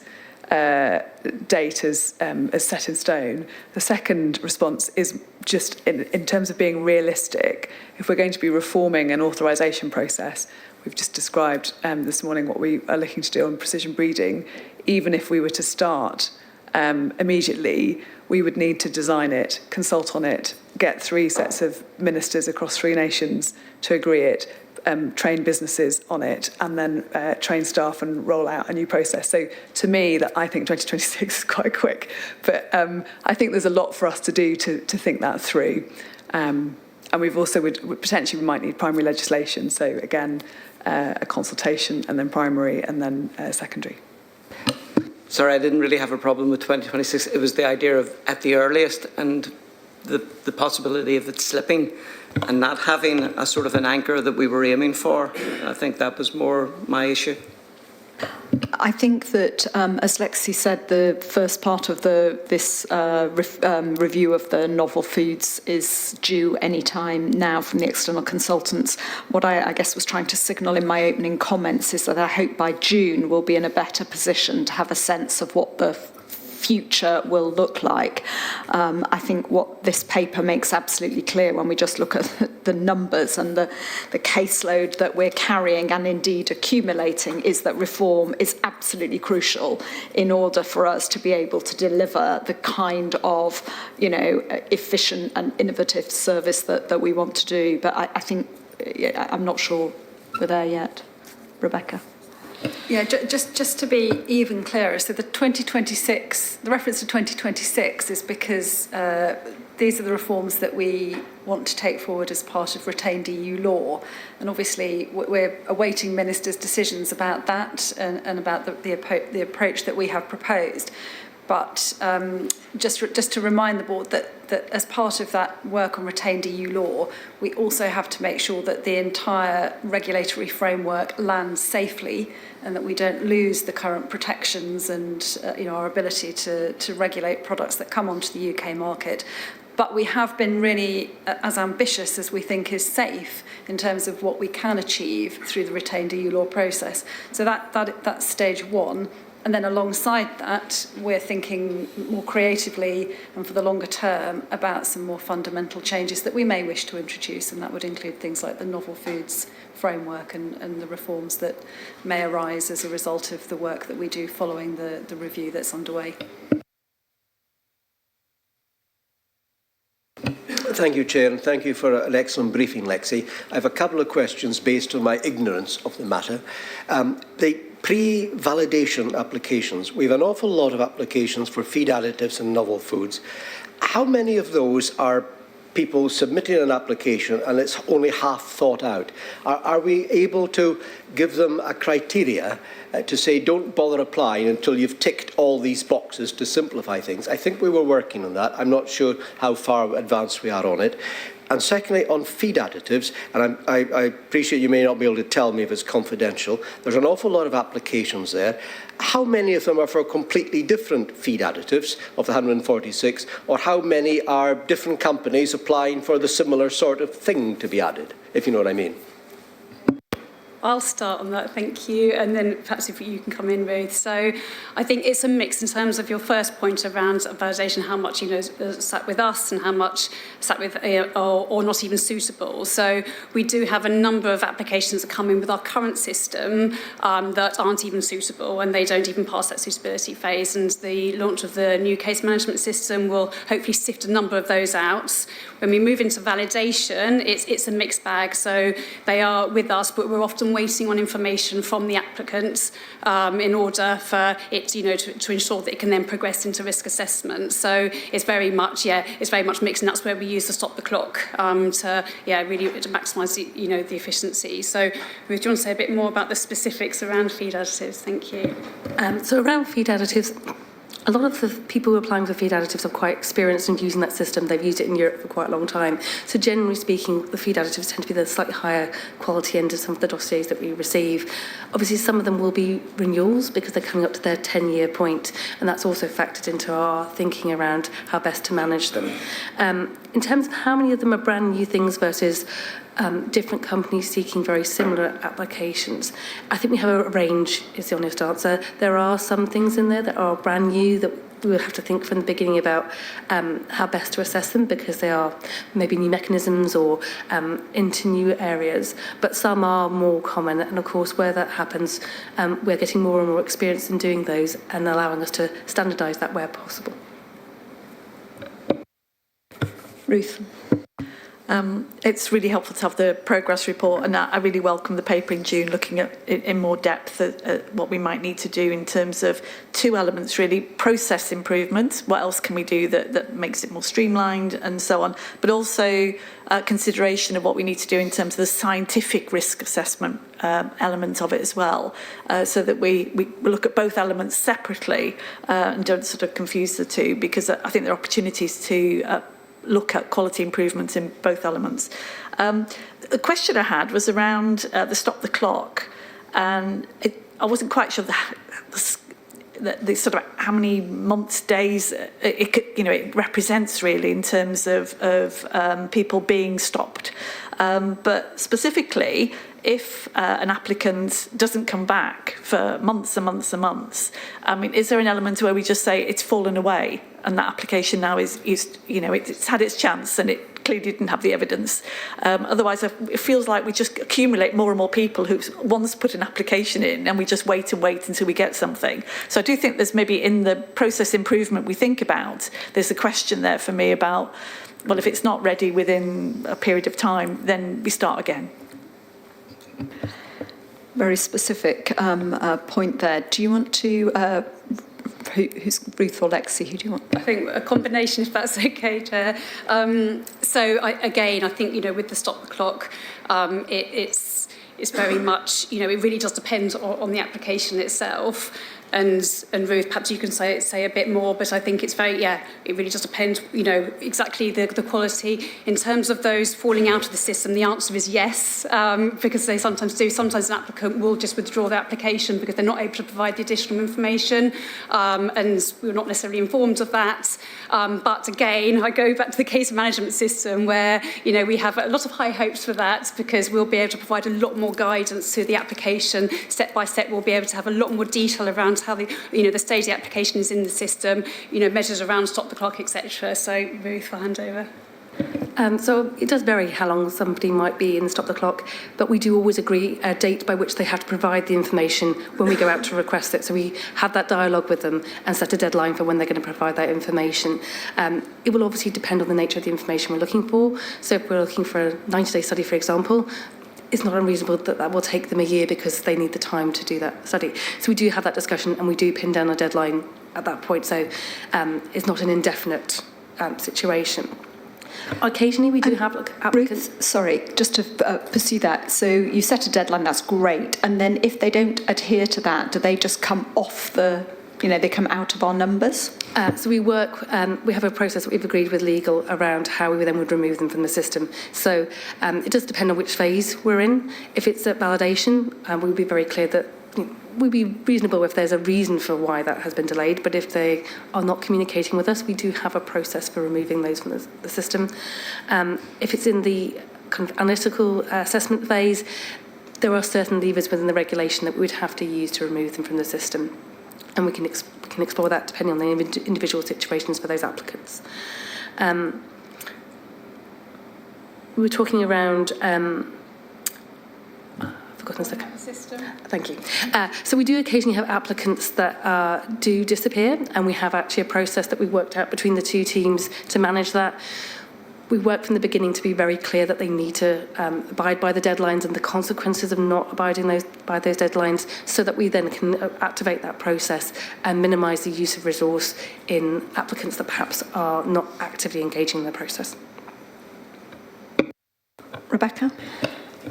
date as set in stone. The second response is just in terms of being realistic. If we're going to be reforming an authorisation process, we've just described this morning what we are looking to do on precision breeding. Even if we were to start immediately, we would need to design it, consult on it, get 3 sets of ministers across 3 nations to agree it, train businesses on it, and then train staff and roll out a new process. So to me, I think 2026 is quite quick. But I think there's a lot for us to do to think that through. And we've also, potentially we might need primary legislation. So again, a consultation and then primary and then secondary. Sorry, I didn't really have a problem with 2026. It was the idea of at the earliest and the possibility of it slipping and not having a sort of an anchor that we were aiming for. I think that was more my issue. I think that, as Lexi said, the first part of this review of the novel foods is due any time now from the external consultants. What I guess was trying to signal in my opening comments is that I hope by June we'll be in a better position to have a sense of what the future will look like. I think what this paper makes absolutely clear when we just look at the numbers and the caseload that we're carrying and indeed accumulating is that reform is absolutely crucial in order for us to be able to deliver the kind of, efficient and innovative service that we want to do. But I think, I'm not sure we're there yet. Rebecca. Yeah, just to be even clearer, so the reference to 2026 is because these are the reforms that we want to take forward as part of retained EU law. And obviously, we're awaiting ministers' decisions about that and about the approach that we have proposed. But just to remind the board that as part of that work on retained EU law, we also have to make sure that the entire regulatory framework lands safely and that we don't lose the current protections and our ability to regulate products that come onto the UK market. But we have been really as ambitious as we think is safe in terms of what we can achieve through the retained EU law process. So that's stage one. And then alongside that, we're thinking more creatively and for the longer term about some more fundamental changes that we may wish to introduce, and that would include things like the novel foods framework and the reforms that may arise as a result of the work that we do following the review that's underway. Thank you, Chair, and thank you for an excellent briefing, Lexi. I have a couple of questions based on my ignorance of the matter. The pre-validation applications, we have an awful lot of applications for feed additives and novel foods. How many of those are people submitting an application and it's only half thought out? Are we able to give them a criteria to say don't bother applying until you've ticked all these boxes to simplify things? I think we were working on that. I'm not sure how far advanced we are on it. And secondly, on feed additives, and I appreciate you may not be able to tell me if it's confidential, there's an awful lot of applications there. How many of them are for completely different feed additives of the 146, or how many are different companies applying for the similar sort of thing to be added, if you know what I mean? I'll start on that, thank you, and then perhaps if you can come in, Ruth. So I think it's a mix in terms of your first point around validation, how much sat with us and how much sat with or not even suitable. So we do have a number of applications that come in with our current system that aren't even suitable and they don't even pass that suitability phase, and the launch of the new case management system will hopefully sift a number of those out. When we move into validation, it's a mixed bag, so they are with us, but we're often waiting on information from the applicants in order for it, to ensure that it can then progress into risk assessment. So it's very much mixed, and that's where we use the stop the clock to maximise the efficiency. So, Ruth, do you want to say a bit more about the specifics around feed additives? Thank you. So around feed additives, a lot of the people who are applying for feed additives are quite experienced in using that system. They've used it in Europe for quite a long time. So generally speaking, the feed additives tend to be the slightly higher quality end of some of the dossiers that we receive. Obviously, some of them will be renewals because they're coming up to their 10-year point, and that's also factored into our thinking around how best to manage them. In terms of how many of them are brand new things versus different companies seeking very similar applications, I think we have a range, is the honest answer. There are some things in there that are brand new that we would have to think from the beginning about how best to assess them, because they are maybe new mechanisms or into new areas, but some are more common, and of course where that happens we're getting more and more experience in doing those and allowing us to standardise that where possible. Ruth. It's really helpful to have the progress report, and I really welcome the paper in June looking at it in more depth at what we might need to do in terms of two elements really: process improvement, what else can we do that makes it more streamlined and so on, but also consideration of what we need to do in terms of the scientific risk assessment element of it as well, so that we look at both elements separately and don't sort of confuse the two, because I think there are opportunities to look at quality improvements in both elements. The question I had was around the stop the clock, and I wasn't quite sure the sort of how many months, days it represents really in terms of people being stopped. But specifically, if an applicant doesn't come back for months and months and months, I mean, is there an element where we just say it's fallen away and that application now is it's had its chance and it clearly didn't have the evidence? Otherwise, it feels like we just accumulate more and more people who once put an application in and we just wait and wait until we get something. So I do think there's maybe in the process improvement we think about, there's a question there for me about, well, if it's not ready within a period of time, then we start again. Very specific point there. Do you want to, who's Ruth or Lexi, who do you want? I think a combination, if that's okay, Chair. I think, with the stop the clock, it's very much, it really does depend on the application itself. And Ruth, perhaps you can say a bit more, but I think it's very, it really just depends, exactly the quality. In terms of those falling out of the system, the answer is yes, because they sometimes do. Sometimes an applicant will just withdraw the application because they're not able to provide the additional information, and we're not necessarily informed of that. But again, I go back to the case management system where, we have a lot of high hopes for that, because we'll be able to provide a lot more guidance to the application. Step by step, we'll be able to have a lot more detail around how the stage the application is in the system, measures around stop the clock, etc. So, Ruth, I'll hand over. So it does vary how long somebody might be in stop the clock, but we do always agree a date by which they have to provide the information when we go out to request it. So we have that dialogue with them and set a deadline for when they're going to provide that information. It will obviously depend on the nature of the information we're looking for. So if we're looking for a 90-day study, for example, it's not unreasonable that will take them a year because they need the time to do that study. So we do have that discussion and we do pin down a deadline at that point. So it's not an indefinite situation. Occasionally we do have applicants... Ruth, sorry, just to pursue that. So you set a deadline, that's great. And then if they don't adhere to that, do they just come off they come out of our numbers? So we work, we have a process that we've agreed with legal around how we then would remove them from the system. So it does depend on which phase we're in. If it's at validation, we'll be very clear that we'd be reasonable if there's a reason for why that has been delayed, but if they are not communicating with us, we do have a process for removing those from the system. If it's in the kind of analytical assessment phase, there are certain levers within the regulation that we would have to use to remove them from the system. And we can explore that depending on the individual situations for those applicants. We were talking around... Thank you. So we do occasionally have applicants that do disappear, and we have actually a process that we worked out between the two teams to manage that. We work from the beginning to be very clear that they need to abide by the deadlines and the consequences of not abiding by those deadlines, so that we then can activate that process and minimise the use of resource in applicants that perhaps are not actively engaging in the process. Rebecca?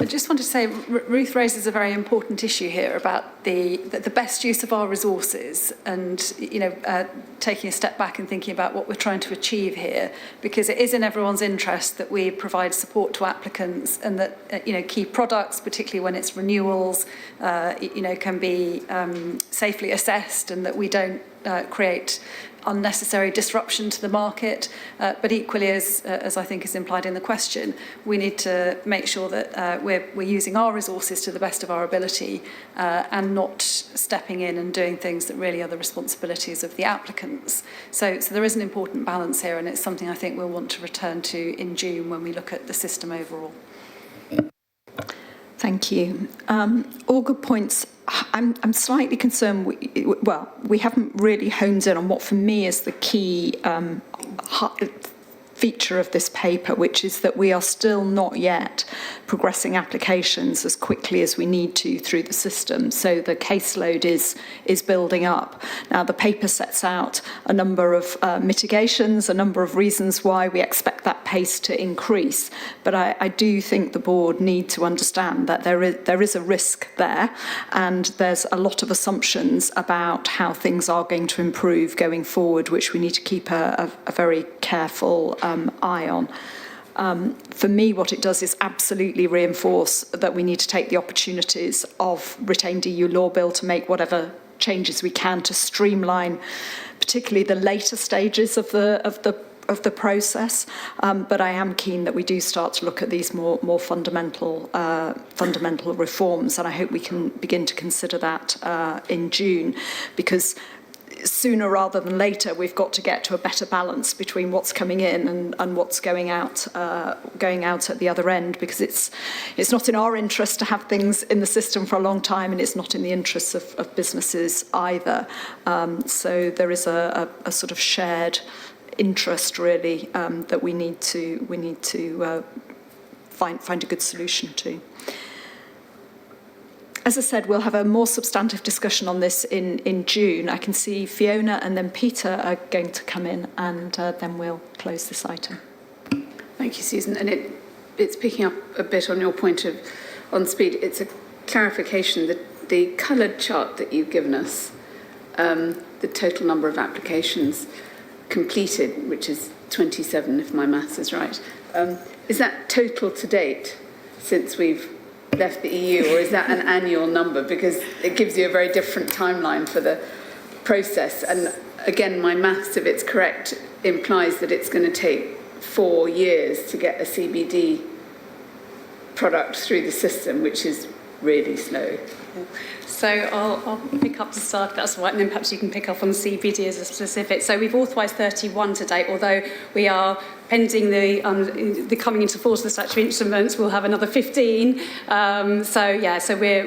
I just want to say Ruth raises a very important issue here about the best use of our resources and, taking a step back and thinking about what we're trying to achieve here, because it is in everyone's interest that we provide support to applicants and that, key products, particularly when it's renewals, can be safely assessed and that we don't create unnecessary disruption to the market, but equally, as I think is implied in the question, we need to make sure that we're using our resources to the best of our ability and not stepping in and doing things that really are the responsibilities of the applicants. So there is an important balance here, and it's something I think we'll want to return to in June when we look at the system overall. Thank you. All good points. I'm slightly concerned. We haven't really honed in on what for me is the key feature of this paper, which is that we are still not yet progressing applications as quickly as we need to through the system. So the caseload is building up. Now, the paper sets out a number of mitigations, a number of reasons why we expect that pace to increase. But I do think the board need to understand that there is a risk there, and there's a lot of assumptions about how things are going to improve going forward, which we need to keep a very careful eye on. For me, what it does is absolutely reinforce that we need to take the opportunities of retained EU law bill to make whatever changes we can to streamline, particularly the later stages of the process. But I am keen that we do start to look at these more fundamental reforms, and I hope we can begin to consider that in June, because sooner rather than later, we've got to get to a better balance between what's coming in and what's going out at the other end, because it's not in our interest to have things in the system for a long time, and it's not in the interests of businesses either. So there is a sort of shared interest, really, that we need to find a good solution to. As I said, we'll have a more substantive discussion on this in June. I can see Fiona and then Peter are going to come in, and then we'll close this item. Thank you, Susan. And it's picking up a bit on your point on speed. It's a clarification that the coloured chart that you've given us the total number of applications completed, which is 27, if my maths is right. Is that total to date since we've left the EU, or is that an annual number? Because it gives you a very different timeline for the process. And again, my maths, if it's correct, implies that it's going to take 4 years to get a CBD product through the system, which is really slow. So I'll pick up to start, if that's right, and then perhaps you can pick up on CBD as a specific. So we've authorised 31 to date, although we are pending the coming into force of the statutory instruments, we'll have another 15. So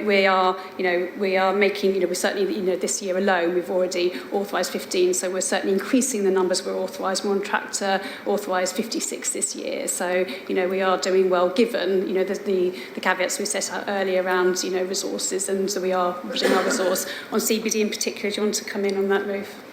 we are making, we're certainly, this year alone, we've already authorised 15. So we're certainly increasing the numbers we're authorised. We're on track to authorise 56 this year. So, we are doing well given, the caveats we set out earlier around, resources, and so we are putting our resource on CBD in particular. Do you want to come in on that, Ruth?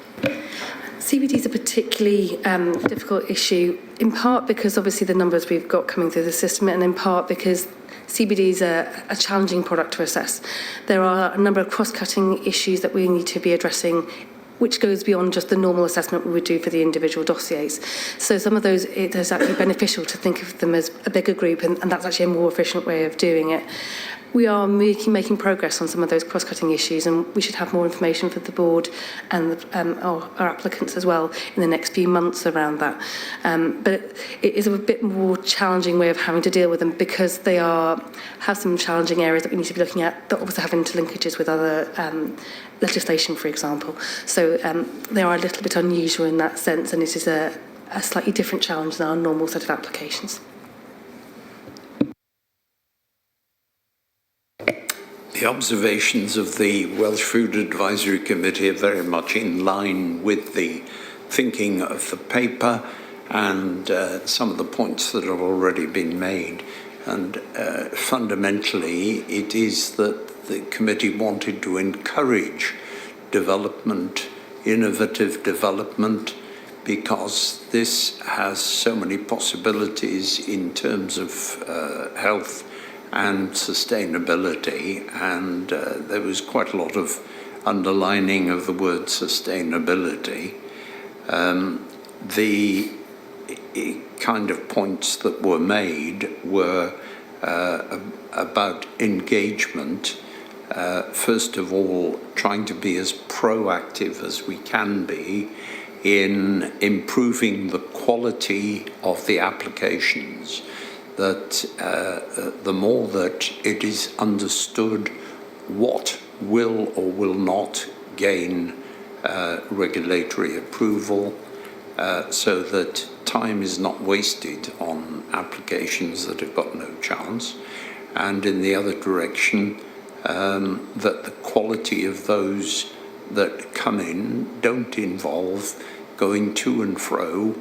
CBD is a particularly difficult issue, in part because obviously the numbers we've got coming through the system, and in part because CBD is a challenging product to assess. There are a number of cross-cutting issues that we need to be addressing, which goes beyond just the normal assessment we would do for the individual dossiers. So some of those, it is actually beneficial to think of them as a bigger group, and that's actually a more efficient way of doing it. We are making progress on some of those cross-cutting issues, and we should have more information for the board and our applicants as well in the next few months around that. But it is a bit more challenging way of having to deal with them, because they have some challenging areas that we need to be looking at that obviously have interlinkages with other legislation, for example. So they are a little bit unusual in that sense, and it is a slightly different challenge than our normal set of applications. The observations of the Welsh Food Advisory Committee are very much in line with the thinking of the paper and some of the points that have already been made. And fundamentally, it is that the committee wanted to encourage development, innovative development, because this has so many possibilities in terms of health and sustainability, and there was quite a lot of underlining of the word sustainability. The kind of points that were made were about engagement. First of all, trying to be as proactive as we can be in improving the quality of the applications, that the more that it is understood what will or will not gain regulatory approval, so that time is not wasted on applications that have got no chance, and in the other direction, that the quality of those that come in don't involve going to and fro,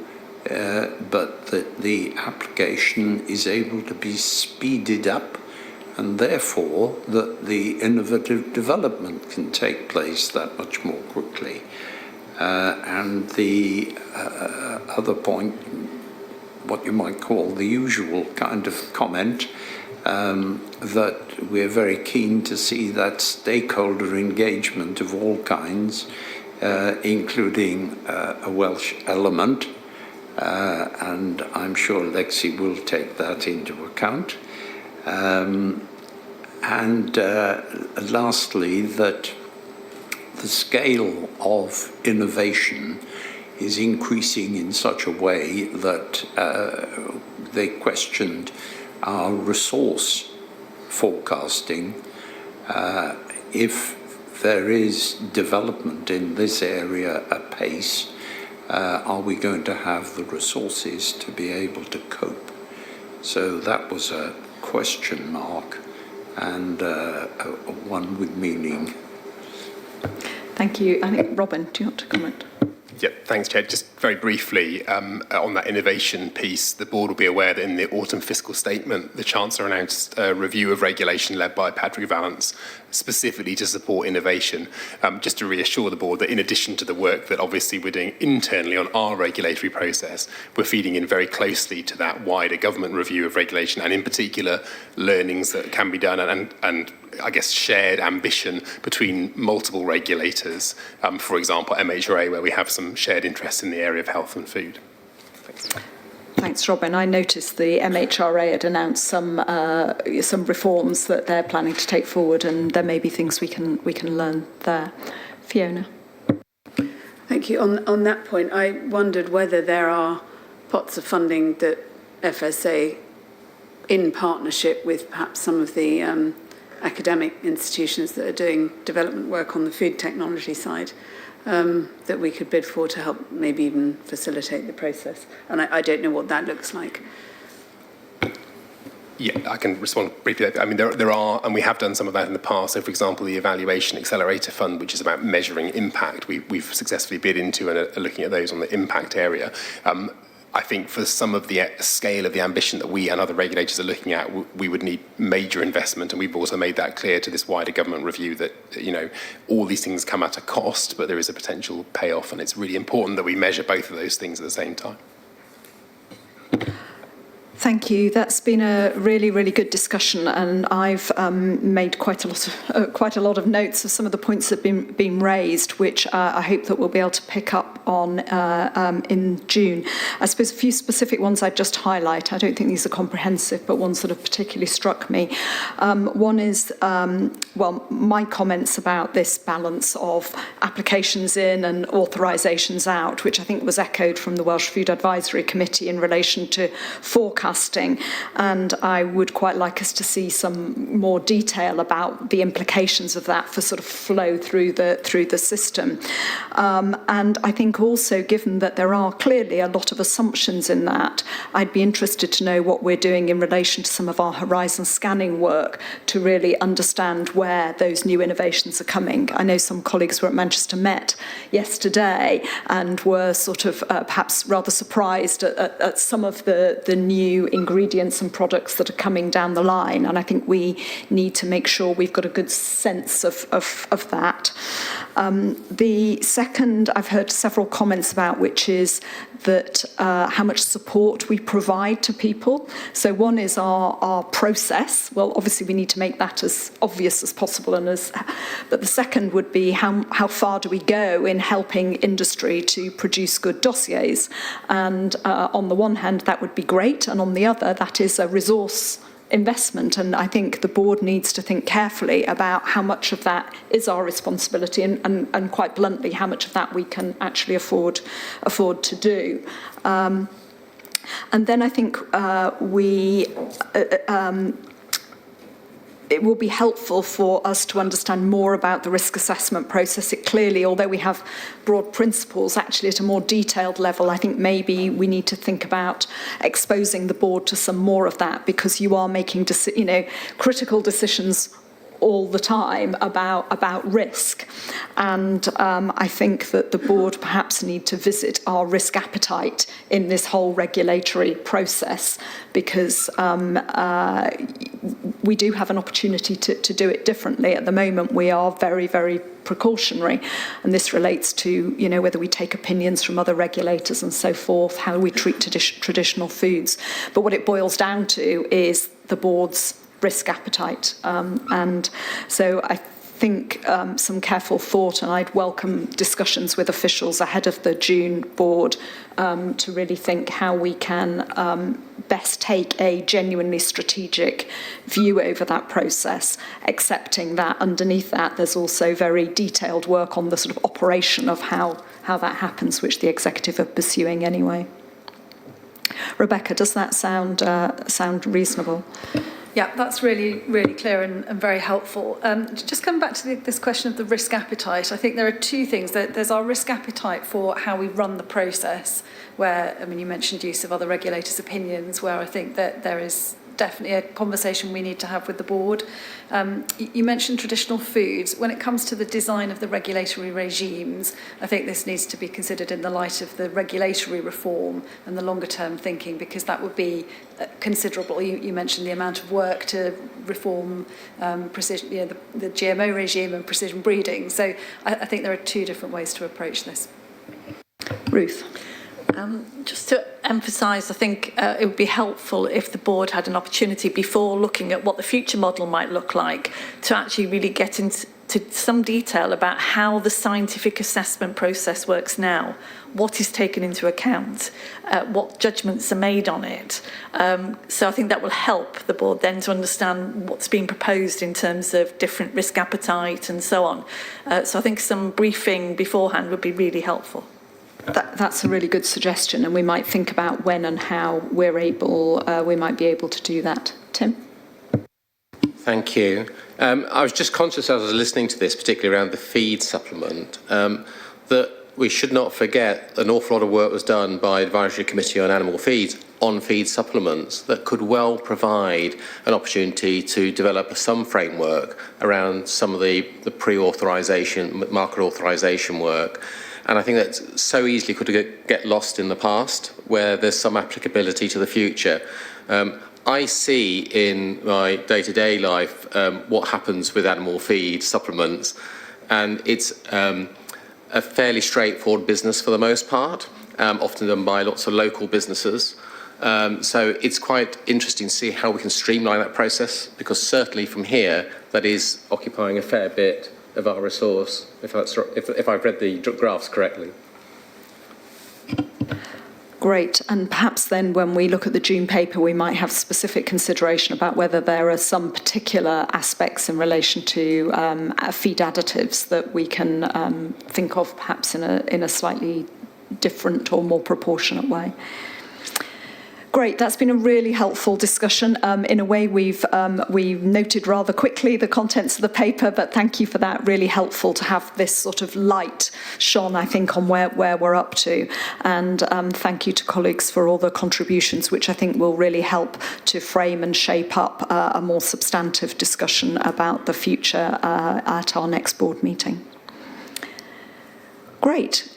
but that the application is able to be speeded up, and therefore that the innovative development can take place that much more quickly. And the other point, what you might call the usual kind of comment, that we're very keen to see that stakeholder engagement of all kinds, including a Welsh element, and I'm sure Lexi will take that into account. And lastly, that the scale of innovation is increasing in such a way that they questioned our resource forecasting. If there is development in this area apace, are we going to have the resources to be able to cope? So that was a question mark, and one with meaning. Thank you. I think, Robin, do you want to comment? Yeah, thanks, Chair. Just very briefly, on that innovation piece, the board will be aware that in the autumn fiscal statement, the Chancellor announced a review of regulation led by Patrick Vallance, specifically to support innovation. Just to reassure the board that in addition to the work that obviously we're doing internally on our regulatory process, we're feeding in very closely to that wider government review of regulation, and in particular, learnings that can be done and I guess, shared ambition between multiple regulators, for example, MHRA, where we have some shared interests in the area of health and food. Thanks. Thanks, Robin. I noticed the MHRA had announced some reforms that they're planning to take forward, and there may be things we can learn there. Fiona. Thank you. On that point, I wondered whether there are pots of funding that FSA, in partnership with perhaps some of the academic institutions that are doing development work on the food technology side, that we could bid for to help maybe even facilitate the process. And I don't know what that looks like. Yeah, I can respond briefly. I mean, there are, and we have done some of that in the past. So, for example, the Evaluation Accelerator Fund, which is about measuring impact, we've successfully bid into and are looking at those on the impact area. I think for some of the scale of the ambition that we and other regulators are looking at, we would need major investment, and we've also made that clear to this wider government review that, you know, all these things come at a cost, but there is a potential payoff, and it's really important that we measure both of those things at the same time. Thank you. That's been a really, really good discussion, and I've made quite a lot of notes of some of the points that have been raised, which I hope that we'll be able to pick up on in June. I suppose a few specific ones I'd just highlight. I don't think these are comprehensive, but ones that have particularly struck me. One is, my comments about this balance of applications in and authorisations out, which I think was echoed from the Welsh Food Advisory Committee in relation to forecasting, and I would quite like us to see some more detail about the implications of that for sort of flow through the system. And I think also, given that there are clearly a lot of assumptions in that, I'd be interested to know what we're doing in relation to some of our horizon scanning work to really understand where those new innovations are coming. I know some colleagues were at Manchester Met yesterday and were sort of perhaps rather surprised at some of the new ingredients and products that are coming down the line, and I think we need to make sure we've got a good sense of that. The second I've heard several comments about, which is that how much support we provide to people. So one is our process. Well, obviously we need to make that as obvious as possible, but the second would be how far do we go in helping industry to produce good dossiers? And on the one hand, that would be great, and on the other, that is a resource investment, and I think the board needs to think carefully about how much of that is our responsibility and quite bluntly how much of that we can actually afford to do. And then I think it will be helpful for us to understand more about the risk assessment process. It clearly, although we have broad principles, actually at a more detailed level, I think maybe we need to think about exposing the board to some more of that, because you are making critical decisions all the time about risk, and I think that the board perhaps need to visit our risk appetite in this whole regulatory process, because we do have an opportunity to do it differently. At the moment, we are very, very precautionary, and this relates to whether we take opinions from other regulators and so forth, how we treat traditional foods. But what it boils down to is the board's risk appetite, and so I think some careful thought, and I'd welcome discussions with officials ahead of the June board to really think how we can best take a genuinely strategic view over that process, accepting that underneath that there's also very detailed work on the sort of operation of how that happens, which the executive are pursuing anyway. Rebecca, does that sound reasonable? Yeah, that's really, really clear and very helpful. Just coming back to this question of the risk appetite, I think there are two things. There's our risk appetite for how we run the process, where, you mentioned use of other regulators' opinions, where I think that there is definitely a conversation we need to have with the board. You mentioned traditional foods. When it comes to the design of the regulatory regimes, I think this needs to be considered in the light of the regulatory reform and the longer term thinking, because that would be considerable. You mentioned the amount of work to reform precision, the GMO regime and precision breeding. So I think there are two different ways to approach this. Ruth. Just to emphasise, I think it would be helpful if the board had an opportunity before looking at what the future model might look like to actually really get into some detail about how the scientific assessment process works now, what is taken into account, what judgments are made on it. So I think that will help the board then to understand what's being proposed in terms of different risk appetite and so on. So I think some briefing beforehand would be really helpful. That's a really good suggestion, and we might think about when and how we might be able to do that. Tim? Thank you. I was just conscious as I was listening to this, particularly around the feed supplement, that we should not forget an awful lot of work was done by Advisory Committee on Animal Feeds on feed supplements that could well provide an opportunity to develop some framework around some of the pre-authorisation, market authorisation work. And I think that so easily could get lost in the past, where there's some applicability to the future. I see in my day-to-day life what happens with animal feed supplements, and it's a fairly straightforward business for the most part, often done by lots of local businesses. So it's quite interesting to see how we can streamline that process, because certainly from here, that is occupying a fair bit of our resource, if I've read the graphs correctly. Great. And perhaps then when we look at the June paper, we might have specific consideration about whether there are some particular aspects in relation to feed additives that we can think of perhaps in a slightly different or more proportionate way. Great, that's been a really helpful discussion. In a way, we've noted rather quickly the contents of the paper, but thank you for that. Really helpful to have this sort of light shone, I think, on where we're up to. And thank you to colleagues for all the contributions, which I think will really help to frame and shape up a more substantive discussion about the future at our next board meeting. Great.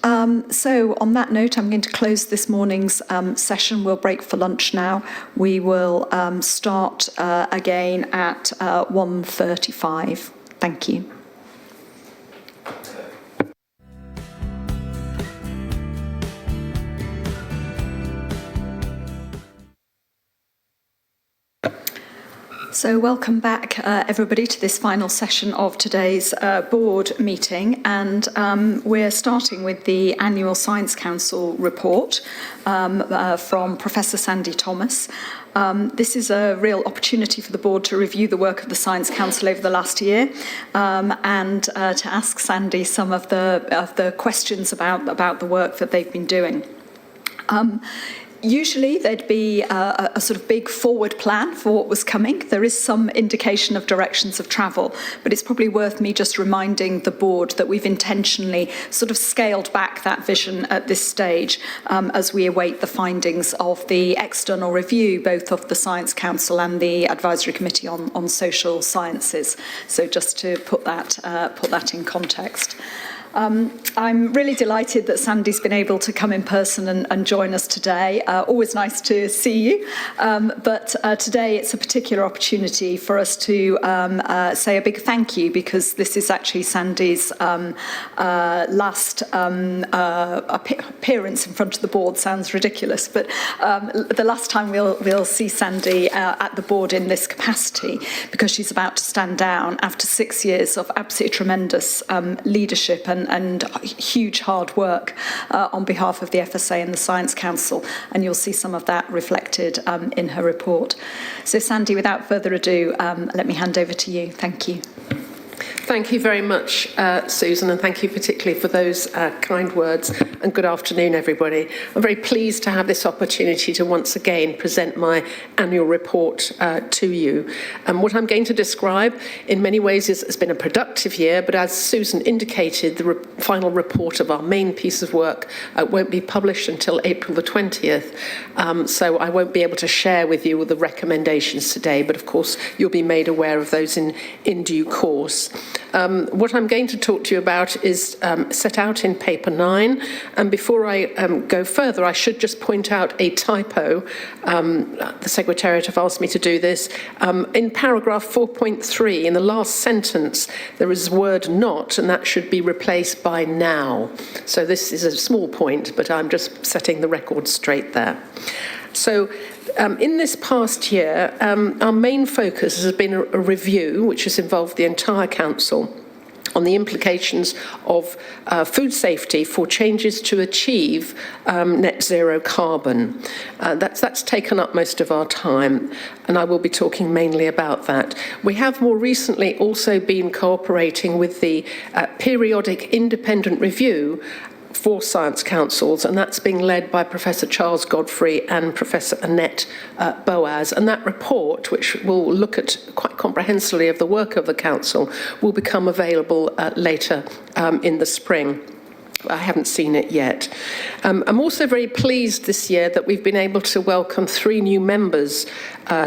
So on that note, I'm going to close this morning's session. We'll break for lunch now. We will start again at 1:35. Thank you. So welcome back, everybody, to this final session of today's board meeting. And we're starting with the annual Science Council report from Professor Sandy Thomas. This is a real opportunity for the board to review the work of the Science Council over the last year and to ask Sandy some of the questions about the work that they've been doing. Usually there'd be a sort of big forward plan for what was coming. There is some indication of directions of travel, but it's probably worth me just reminding the board that we've intentionally sort of scaled back that vision at this stage as we await the findings of the external review, both of the Science Council and the Advisory Committee on Social Sciences. So just to put that in context. I'm really delighted that Sandy's been able to come in person and join us today. Always nice to see you. But today it's a particular opportunity for us to say a big thank you, because this is actually Sandy's last appearance in front of the board. Sounds ridiculous, but the last time we'll see Sandy at the board in this capacity, because she's about to stand down after 6 years of absolutely tremendous leadership and huge hard work on behalf of the FSA and the Science Council, and you'll see some of that reflected in her report. So Sandy, without further ado, let me hand over to you. Thank you. Thank you very much, Susan, and thank you particularly for those kind words, and good afternoon, everybody. I'm very pleased to have this opportunity to once again present my annual report to you. What I'm going to describe in many ways has been a productive year, but as Susan indicated, the final report of our main piece of work won't be published until April the 20th, so I won't be able to share with you the recommendations today, but of course you'll be made aware of those in due course. What I'm going to talk to you about is set out in paper 9. And before I go further, I should just point out a typo. The Secretariat have asked me to do this. In paragraph 4.3, in the last sentence, there is word not, and that should be replaced by now. So this is a small point, but I'm just setting the record straight there. So in this past year, our main focus has been a review, which has involved the entire Council, on the implications of food safety for changes to achieve net zero carbon. That's taken up most of our time, and I will be talking mainly about that. We have more recently also been cooperating with the periodic independent review for science councils, and that's being led by Professor Charles Godfrey and Professor Annette Boaz. And that report, which will look at quite comprehensively of the work of the council, will become available later in the spring. I haven't seen it yet. I'm also very pleased this year that we've been able to welcome 3 new members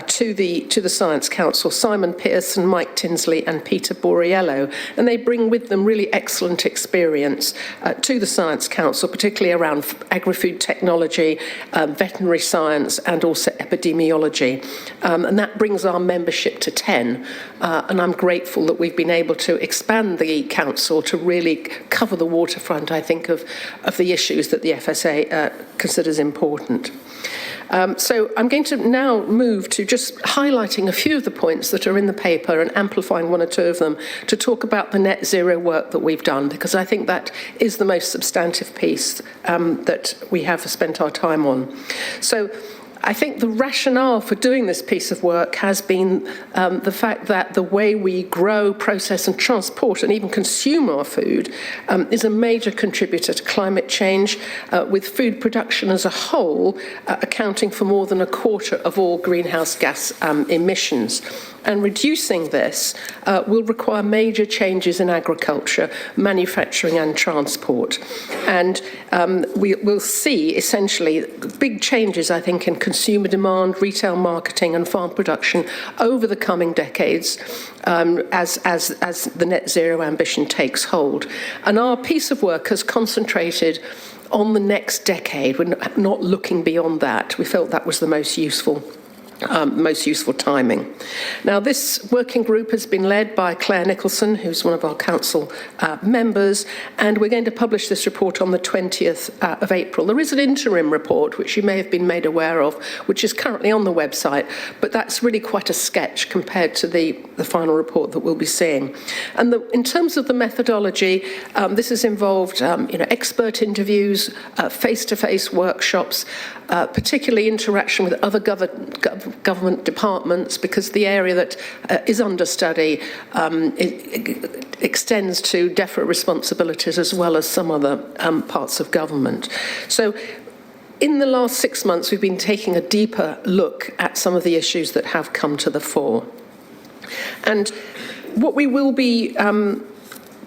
to the Science Council: Simon Pearson, Mike Tinsley and Peter Borriello, and they bring with them really excellent experience to the Science Council, particularly around agri-food technology, veterinary science and also epidemiology, and that brings our membership to 10, and I'm grateful that we've been able to expand the Council to really cover the waterfront, I think, of the issues that the FSA considers important. So I'm going to now move to just highlighting a few of the points that are in the paper and amplifying 1 or 2 of them to talk about the net zero work that we've done, because I think that is the most substantive piece that we have spent our time on. So I think the rationale for doing this piece of work has been the fact that the way we grow, process and transport and even consume our food is a major contributor to climate change, with food production as a whole accounting for more than 1/4 of all greenhouse gas emissions. And reducing this will require major changes in agriculture, manufacturing and transport. And we'll see essentially big changes, I think, in consumer demand, retail marketing and farm production over the coming decades as the net zero ambition takes hold. And our piece of work has concentrated on the next decade. We're not looking beyond that. We felt that was the most useful timing. Now, this working group has been led by Claire Nicholson, who's one of our council members, and we're going to publish this report on the 20th of April. There is an interim report, which you may have been made aware of, which is currently on the website, but that's really quite a sketch compared to the final report that we'll be seeing. And in terms of the methodology, this has involved expert interviews, face-to-face workshops, particularly interaction with other government departments, because the area that is under study it extends to DEFRA responsibilities as well as some other parts of government. So in the last 6 months, we've been taking a deeper look at some of the issues that have come to the fore. And what we will be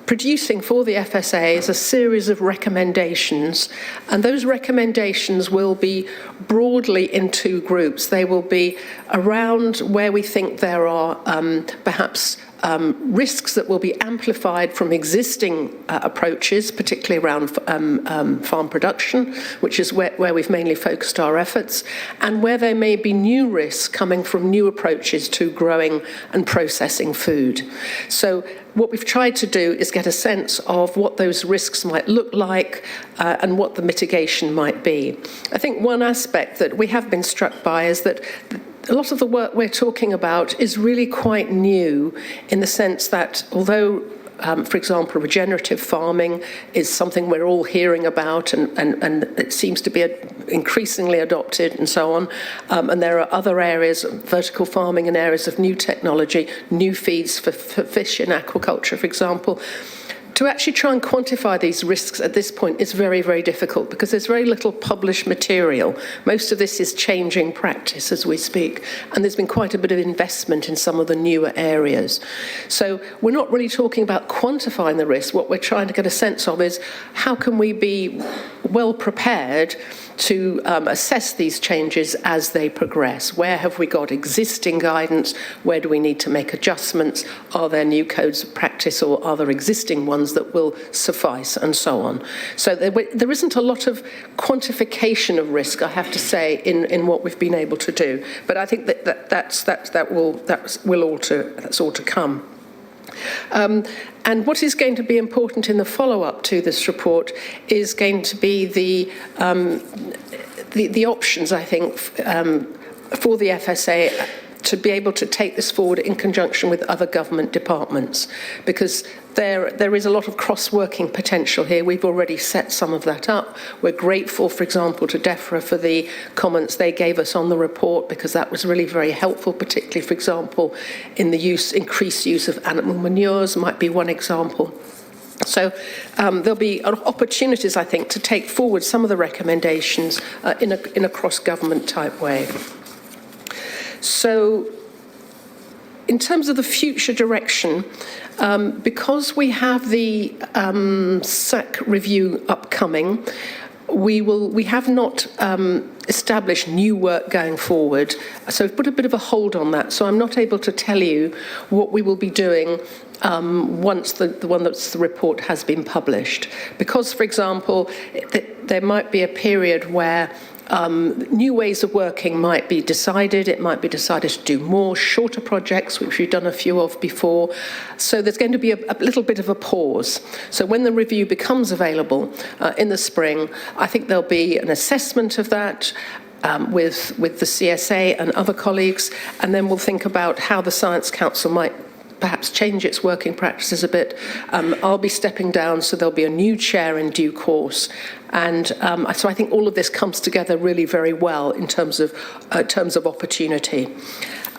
producing for the FSA is a series of recommendations, and those recommendations will be broadly in 2 groups. They will be around where we think there are perhaps risks that will be amplified from existing approaches, particularly around farm production, which is where we've mainly focused our efforts, and where there may be new risks coming from new approaches to growing and processing food. So what we've tried to do is get a sense of what those risks might look like and what the mitigation might be. I think one aspect that we have been struck by is that a lot of the work we're talking about is really quite new, in the sense that although for example, regenerative farming is something we're all hearing about, and it seems to be increasingly adopted and so on. And there are other areas, vertical farming and areas of new technology, new feeds for fish in aquaculture, for example. To actually try and quantify these risks at this point is very, very difficult, because there's very little published material. Most of this is changing practice as we speak, and there's been quite a bit of investment in some of the newer areas. So we're not really talking about quantifying the risk. What we're trying to get a sense of is how can we be well prepared to assess these changes as they progress. Where have we got existing guidance? Where do we need to make adjustments? Are there new codes of practice, or are there existing ones that will suffice, and so on? So there isn't a lot of quantification of risk, I have to say, in what we've been able to do. But I think that's all to come. And what is going to be important in the follow-up to this report is going to be the options, I think, for the FSA to be able to take this forward in conjunction with other government departments, because there is a lot of cross-working potential here. We've already set some of that up. We're grateful, for example, to DEFRA for the comments they gave us on the report, because that was really very helpful, particularly, for example, in the increased use of animal manures might be one example. So there'll be opportunities, I think, to take forward some of the recommendations in a cross-government type way. So in terms of the future direction, because we have the SAC review upcoming, we have not established new work going forward. So we've put a bit of a hold on that. So I'm not able to tell you what we will be doing once the report has been published. Because, for example, there might be a period where new ways of working might be decided. It might be decided to do more shorter projects, which we've done a few of before. So there's going to be a little bit of a pause. So when the review becomes available in the spring, I think there'll be an assessment of that with the CSA and other colleagues, and then we'll think about how the Science Council might perhaps change its working practices a bit. I'll be stepping down, so there'll be a new chair in due course. And so I think all of this comes together really very well in terms of opportunity.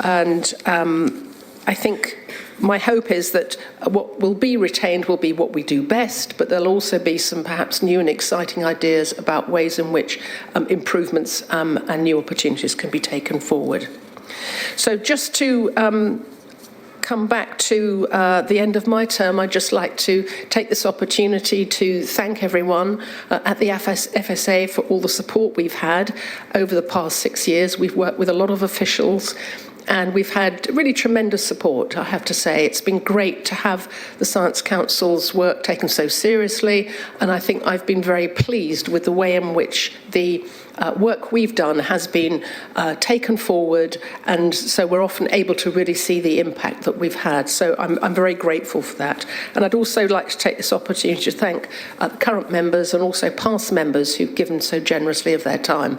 And I think my hope is that what will be retained will be what we do best, but there'll also be some perhaps new and exciting ideas about ways in which improvements and new opportunities can be taken forward. So just to come back to the end of my term, I'd just like to take this opportunity to thank everyone at the FSA for all the support we've had over the past 6 years. We've worked with a lot of officials, and we've had really tremendous support, I have to say. It's been great to have the Science Council's work taken so seriously, and I think I've been very pleased with the way in which the work we've done has been taken forward, and so we're often able to really see the impact that we've had. So I'm very grateful for that. And I'd also like to take this opportunity to thank the current members and also past members who've given so generously of their time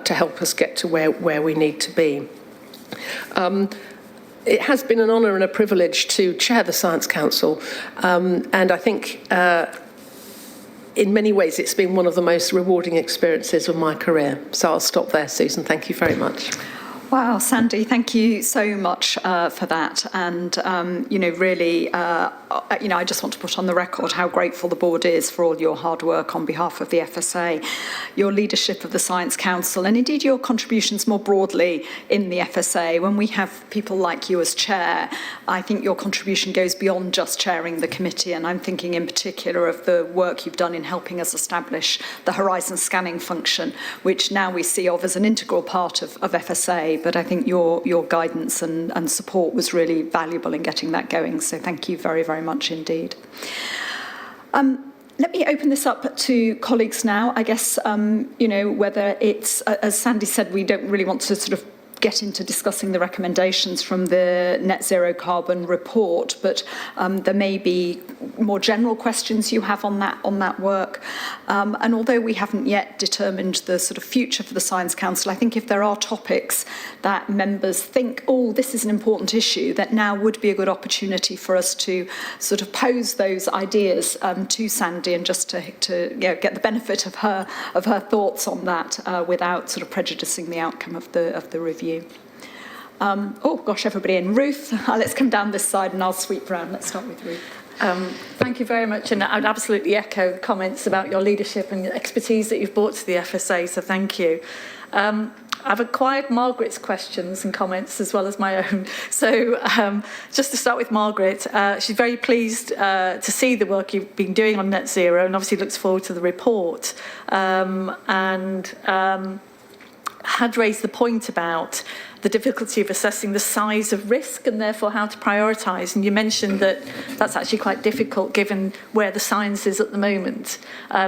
to help us get to where we need to be. It has been an honour and a privilege to chair the Science Council, and I think in many ways it's been one of the most rewarding experiences of my career. So I'll stop there, Susan. Thank you very much. Wow, Sandy, thank you so much for that. And, really, I just want to put on the record how grateful the board is for all your hard work on behalf of the FSA, your leadership of the Science Council, and indeed your contributions more broadly in the FSA. When we have people like you as chair, I think your contribution goes beyond just chairing the committee. And I'm thinking in particular of the work you've done in helping us establish the horizon scanning function, which now we see of as an integral part of FSA. But I think your guidance and support was really valuable in getting that going. So thank you very, very much indeed. Let me open this up to colleagues now. I guess, whether it's, as Sandy said, we don't really want to sort of get into discussing the recommendations from the net zero carbon report, but there may be more general questions you have on that work. And although we haven't yet determined the sort of future for the Science Council, I think if there are topics that members think, oh, this is an important issue, that now would be a good opportunity for us to sort of pose those ideas to Sandy, and just to get the benefit of her thoughts on that without sort of prejudicing the outcome of the review. Oh gosh, everybody in. Ruth, let's come down this side and I'll sweep round. Let's start with Ruth. Thank you very much, and I would absolutely echo the comments about your leadership and the expertise that you've brought to the FSA, so thank you. I've acquired Margaret's questions and comments as well as my own. So just to start with Margaret, she's very pleased to see the work you've been doing on net zero and obviously looks forward to the report. Had raised the point about the difficulty of assessing the size of risk and therefore how to prioritise. And you mentioned that that's actually quite difficult given where the science is at the moment.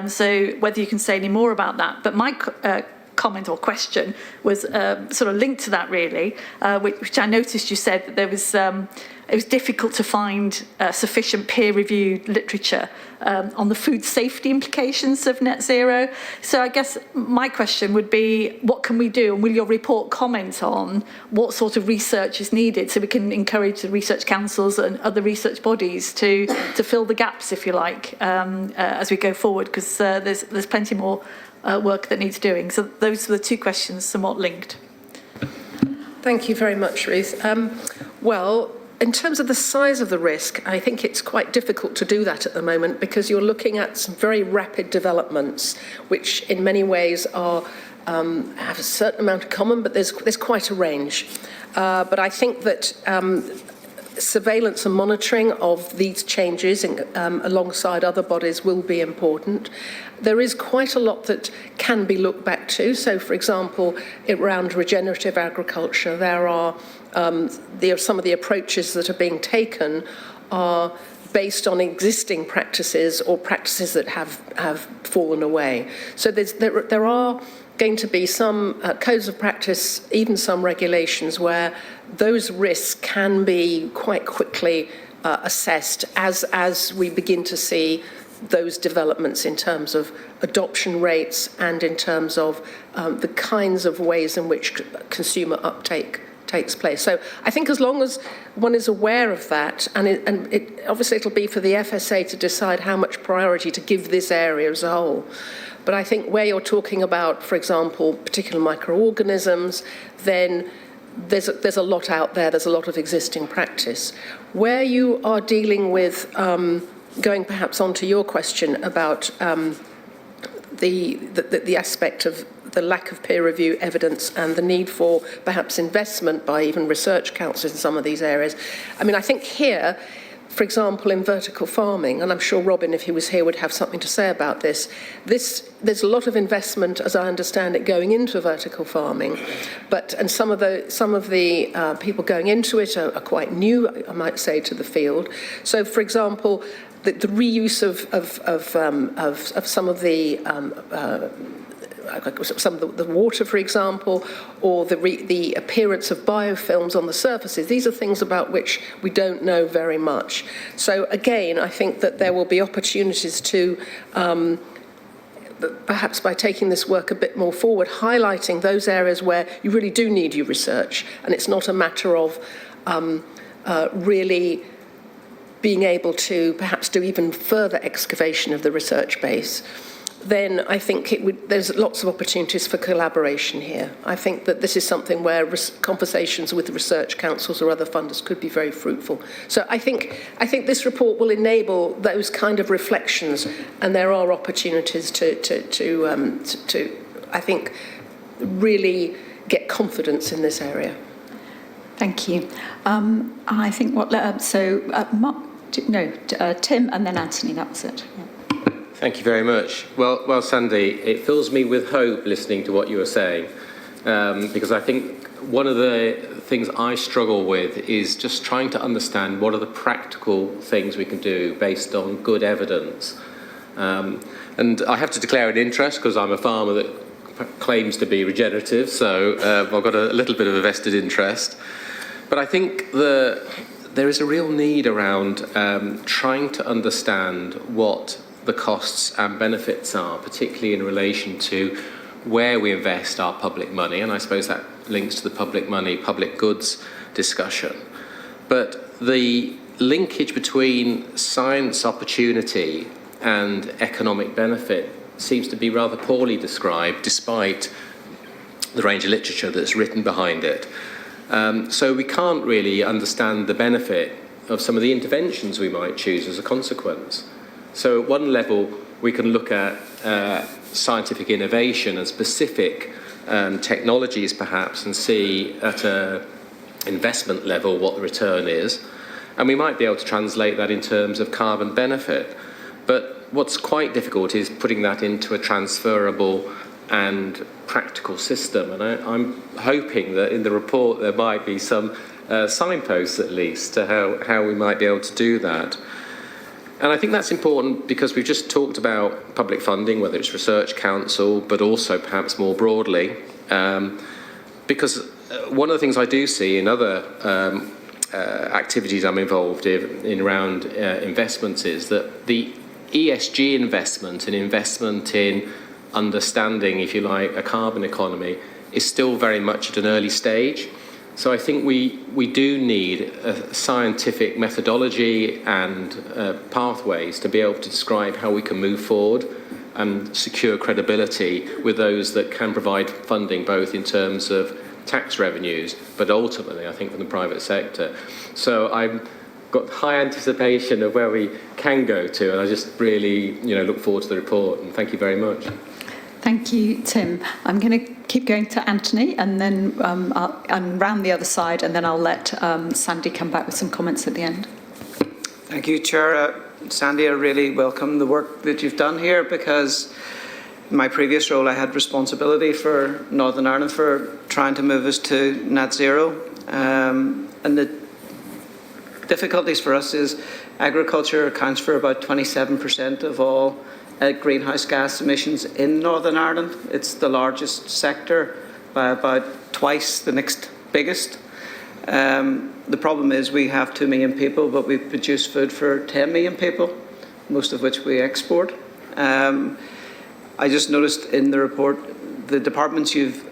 So whether you can say any more about that. But my comment or question was sort of linked to that really, which I noticed you said that there was it was difficult to find sufficient peer-reviewed literature on the food safety implications of net zero. So I guess my question would be, what can we do? And will your report comment on what sort of research is needed so we can encourage the research councils and other research bodies to fill the gaps, if you like, as we go forward? Because there's plenty more work that needs doing. So those are the two questions somewhat linked. Thank you very much, Ruth. Well, in terms of the size of the risk, I think it's quite difficult to do that at the moment because you're looking at some very rapid developments, which in many ways are have a certain amount in common, but there's quite a range. But I think that surveillance and monitoring of these changes alongside other bodies will be important. There is quite a lot that can be looked back to. So, for example, around regenerative agriculture, there are some of the approaches that are being taken are based on existing practices or practices that have fallen away. So there are going to be some codes of practice, even some regulations where those risks can be quite quickly assessed as we begin to see those developments in terms of adoption rates and in terms of the kinds of ways in which consumer uptake takes place. So I think as long as one is aware of that, and obviously it'll be for the FSA to decide how much priority to give this area as a whole. But I think where you're talking about, for example, particular microorganisms, then there's a lot out there, there's a lot of existing practice. Where you are dealing with, going perhaps onto your question about the aspect of the lack of peer review evidence and the need for perhaps investment by even research councils in some of these areas. I mean, I think here, for example, in vertical farming, and I'm sure Robin, if he was here, would have something to say about this. There's a lot of investment, as I understand it, going into vertical farming, and some of the people going into it are quite new, I might say, to the field. So, for example, the reuse of some of the water, for example, or the appearance of biofilms on the surfaces. These are things about which we don't know very much. So again, I think that there will be opportunities to, perhaps by taking this work a bit more forward, highlighting those areas where you really do need your research, and it's not a matter of really being able to perhaps do even further excavation of the research base. Then I think there's lots of opportunities for collaboration here. I think that this is something where conversations with the research councils or other funders could be very fruitful. So I think this report will enable those kind of reflections, and there are opportunities to I think, really get confidence in this area. Thank you. I think Tim and then Anthony, that was it. Yeah. Thank you very much. Well, Sandy, it fills me with hope listening to what you were saying, because I think one of the things I struggle with is just trying to understand what are the practical things we can do based on good evidence. And I have to declare an interest because I'm a farmer that claims to be regenerative, so I've got a little bit of a vested interest. But I think there is a real need around trying to understand what the costs and benefits are, particularly in relation to where we invest our public money, and I suppose that links to the public money, public goods discussion. But the linkage between science opportunity and economic benefit seems to be rather poorly described, despite the range of literature that's written behind it. So we can't really understand the benefit of some of the interventions we might choose as a consequence. So at one level, we can look at scientific innovation and specific technologies perhaps and see at a investment level what the return is. And we might be able to translate that in terms of carbon benefit. But what's quite difficult is putting that into a transferable and practical system. And I'm hoping that in the report there might be some signposts at least to how we might be able to do that. And I think that's important because we've just talked about public funding, whether it's Research Council, but also perhaps more broadly. Because one of the things I do see in other activities I'm involved in around investments is that the ESG investment and investment in understanding, if you like, a carbon economy is still very much at an early stage. So I think we do need a scientific methodology and pathways to be able to describe how we can move forward and secure credibility with those that can provide funding, both in terms of tax revenues, but ultimately, I think, from the private sector. So I've got high anticipation of where we can go to, and I just really, look forward to the report. And thank you very much. Thank you, Tim. I'm going to keep going to Anthony and then and round the other side, and then I'll let Sandy come back with some comments at the end. Thank you, Chair. Sandy, I really welcome the work that you've done here, because in my previous role I had responsibility for Northern Ireland for trying to move us to net zero. And the difficulties for us is agriculture accounts for about 27% of all greenhouse gas emissions in Northern Ireland. It's the largest sector by about twice the next biggest. The problem is we have 2 million people, but we produce food for 10 million people, most of which we export. I just noticed in the report the departments you've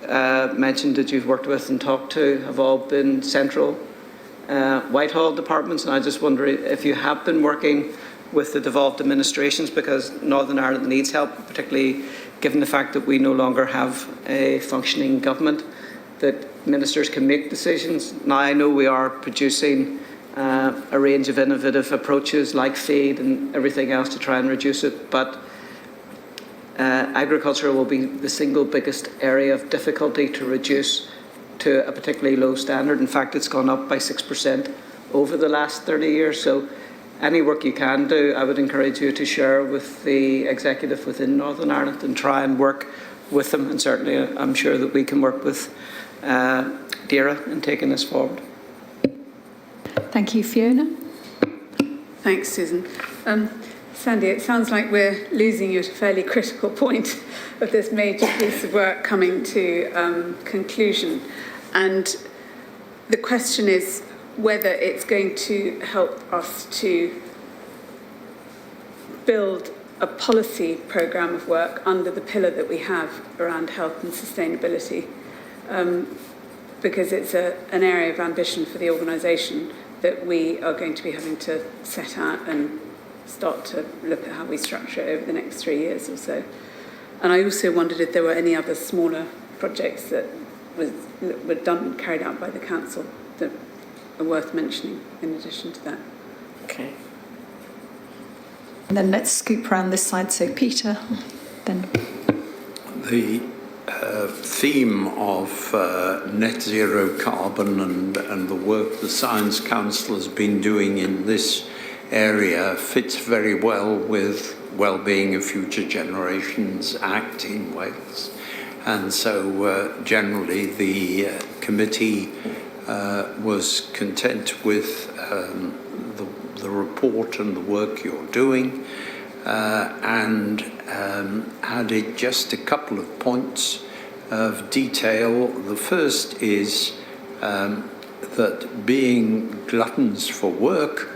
mentioned that you've worked with and talked to have all been central Whitehall departments, and I just wonder if you have been working with the devolved administrations, because Northern Ireland needs help, particularly given the fact that we no longer have a functioning government, that ministers can make decisions. Now, I know we are producing a range of innovative approaches like feed and everything else to try and reduce it, but agriculture will be the single biggest area of difficulty to reduce to a particularly low standard. In fact, it's gone up by 6% over the last 30 years. So any work you can do, I would encourage you to share with the executive within Northern Ireland and try and work with them. And certainly I'm sure that we can work with DAERA in taking this forward. Thank you, Fiona. Thanks, Susan. Sandy, it sounds like we're losing you at a fairly critical point of this major piece of work coming to conclusion. And the question is whether it's going to help us to build a policy programme of work under the pillar that we have around health and sustainability, because it's an area of ambition for the organisation that we are going to be having to set out and start to look at how we structure it over the next 3 years or so. And I also wondered if there were any other smaller projects that were carried out by the council that are worth mentioning in addition to that. Okay. And then let's scoop around this side. So Peter, then. The theme of net zero carbon and the work the Science Council has been doing in this area fits very well with Wellbeing of Future Generations Act in Wales. And so generally the committee was content with the report and the work you're doing, and added just a couple of points of detail. The first is that being gluttons for work,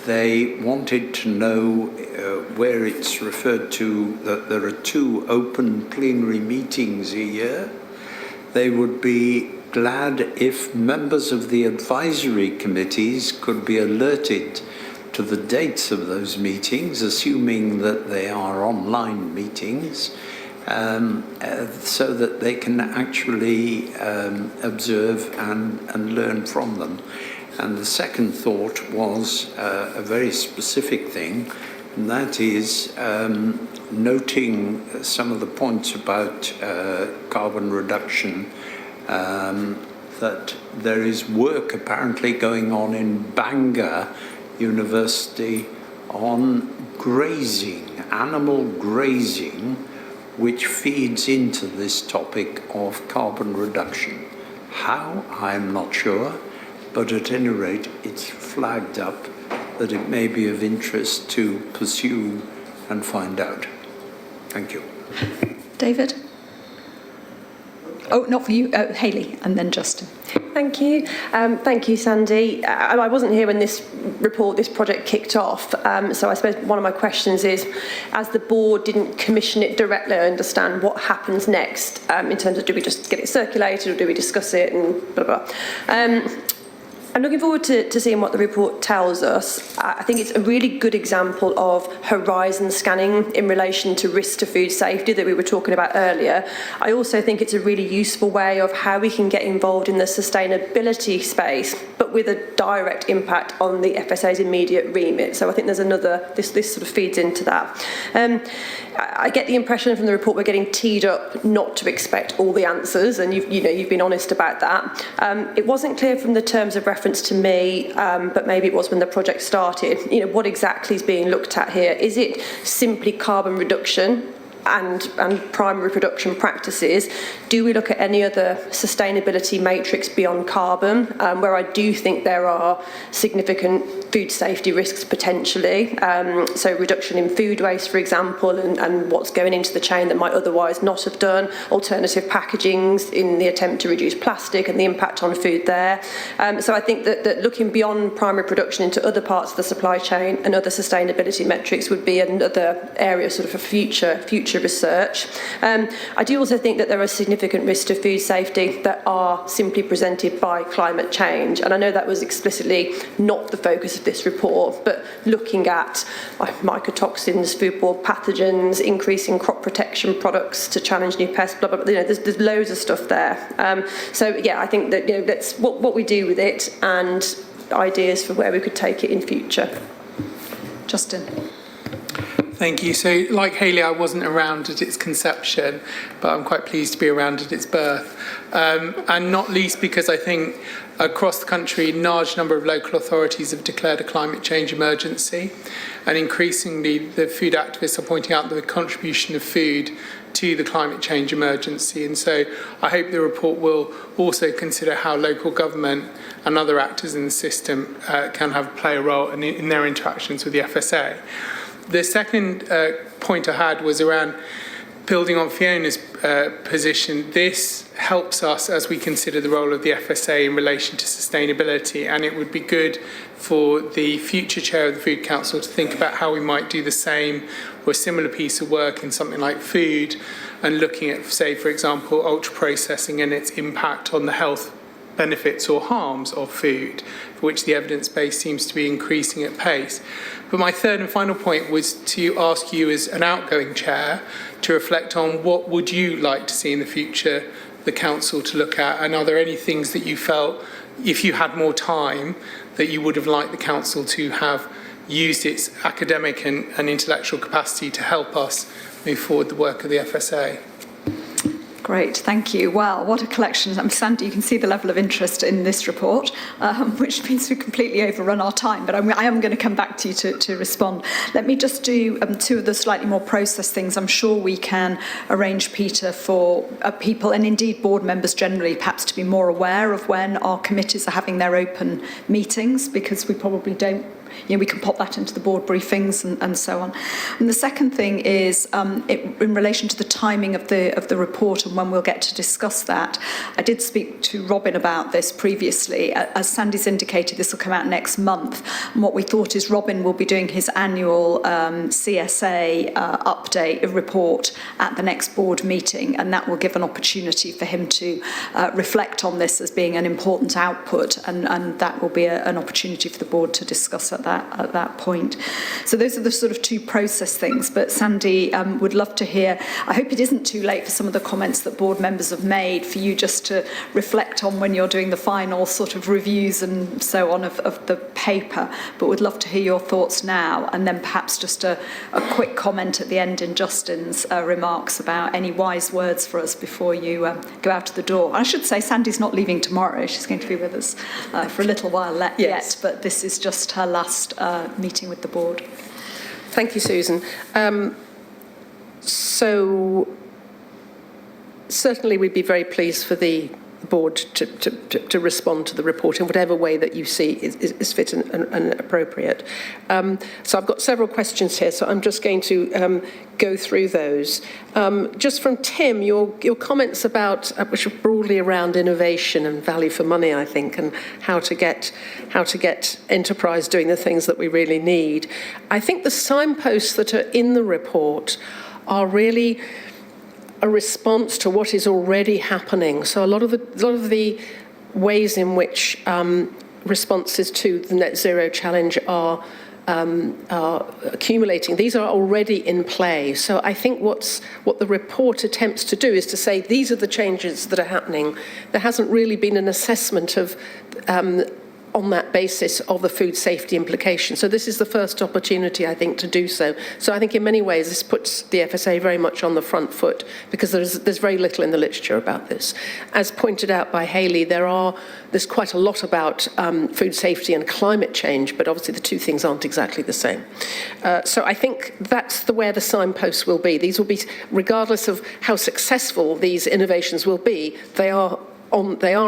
they wanted to know where it's referred to that there are 2 open plenary meetings a year. They would be glad if members of the advisory committees could be alerted to the dates of those meetings, assuming that they are online meetings, so that they can actually observe and learn from them. And the second thought was a very specific thing, and that is noting some of the points about carbon reduction, that there is work apparently going on in Bangor University on grazing, animal grazing, which feeds into this topic of carbon reduction. How? I'm not sure, but at any rate, it's flagged up that it may be of interest to pursue and find out. Thank you. David? Oh, not for you, Hayley, and then Justin. Thank you. Thank you, Sandy. I wasn't here when this project kicked off, so I suppose one of my questions is, as the board didn't commission it directly, I understand what happens next in terms of, do we just get it circulated or do we discuss it and blah, blah. I'm looking forward to seeing what the report tells us. I think it's a really good example of horizon scanning in relation to risk to food safety that we were talking about earlier. I also think it's a really useful way of how we can get involved in the sustainability space, but with a direct impact on the FSA's immediate remit. So I think there's another, this sort of feeds into that. I get the impression from the report we're getting teed up not to expect all the answers, and you've been honest about that. It wasn't clear from the terms of reference to me, but maybe it was when the project started. What exactly is being looked at here? Is it simply carbon reduction and primary production practices? Do we look at any other sustainability matrix beyond carbon, where I do think there are significant food safety risks potentially? So reduction in food waste, for example, and what's going into the chain that might otherwise not have done, alternative packagings in the attempt to reduce plastic and the impact on food there. So I think that looking beyond primary production into other parts of the supply chain and other sustainability metrics would be another area sort of for future research. I do also think that there are significant risks to food safety that are simply presented by climate change, and I know that was explicitly not the focus of this report, but looking at mycotoxins, foodborne pathogens, increasing crop protection products to challenge new pests, blah, blah, blah. There's loads of stuff there. So yeah, I think that that's what we do with it and ideas for where we could take it in future. Justin. Thank you. So, like Hayley, I wasn't around at its conception, but I'm quite pleased to be around at its birth. And not least because I think across the country, a large number of local authorities have declared a climate change emergency. And increasingly, the food activists are pointing out the contribution of food to the climate change emergency. And so I hope the report will also consider how local government and other actors in the system can play a role in their interactions with the FSA. The second point I had was around building on Fiona's position. This helps us as we consider the role of the FSA in relation to sustainability, and it would be good for the future chair of the Food Council to think about how we might do the same or a similar piece of work in something like food, and looking at, say, for example, ultra-processing and its impact on the health benefits or harms of food, for which the evidence base seems to be increasing at pace. But my third and final point was to ask you as an outgoing chair to reflect on what would you like to see in the future the council to look at, and are there any things that you felt, if you had more time, that you would have liked the council to have used its academic and intellectual capacity to help us move forward the work of the FSA? Great, thank you. Well, what a collection. Sandy, you can see the level of interest in this report, which means we've completely overrun our time, but I am going to come back to you to respond. Let me just do two of the slightly more process things. I'm sure we can arrange, Peter, for people, and indeed board members generally, perhaps to be more aware of when our committees are having their open meetings, because we probably don't. We can pop that into the board briefings and so on. And the second thing is in relation to the timing of the report and when we'll get to discuss that. I did speak to Robin about this previously. As Sandy's indicated, this will come out next month. And what we thought is Robin will be doing his annual CSA update report at the next board meeting, and that will give an opportunity for him to reflect on this as being an important output, and that will be an opportunity for the board to discuss at at that point. So those are the sort of two process things. But Sandy, would love to hear. I hope it isn't too late for some of the comments that board members have made for you just to reflect on when you're doing the final sort of reviews and so on of the paper. But would love to hear your thoughts now, and then perhaps just a quick comment at the end in Justin's remarks about any wise words for us before you go out of the door. I should say Sandy's not leaving tomorrow. She's going to be with us for a little while yet, but this is just her last meeting with the board. Thank you, Susan. So certainly we'd be very pleased for the board to respond to the report in whatever way that you see is fit and appropriate. So I've got several questions here, so I'm just going to go through those. Just from Tim, your comments about, which are broadly around innovation and value for money, I think, and how to get enterprise doing the things that we really need. I think the signposts that are in the report are really a response to what is already happening. So a lot of the ways in which responses to the net zero challenge are accumulating, these are already in play. So I think what the report attempts to do is to say these are the changes that are happening. There hasn't really been an assessment of on that basis of the food safety implications. So this is the first opportunity, I think, to do so. So I think in many ways this puts the FSA very much on the front foot, because there's very little in the literature about this. As pointed out by Hayley, there's quite a lot about food safety and climate change, but obviously the two things aren't exactly the same. So I think that's where the signposts will be. These will be, regardless of how successful these innovations will be, they are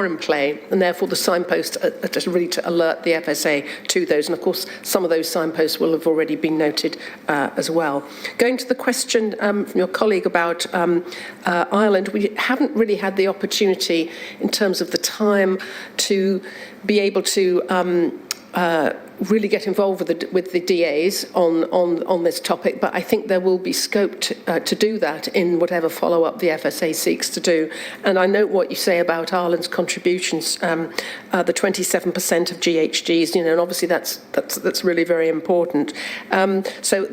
in play, and therefore the signposts are really to alert the FSA to those. And of course, some of those signposts will have already been noted as well. Going to the question from your colleague about Ireland, we haven't really had the opportunity in terms of the time to be able to really get involved with the DAs on this topic, but I think there will be scope to do that in whatever follow-up the FSA seeks to do. And I note what you say about Ireland's contributions, the 27% of GHGs, and obviously that's really very important. So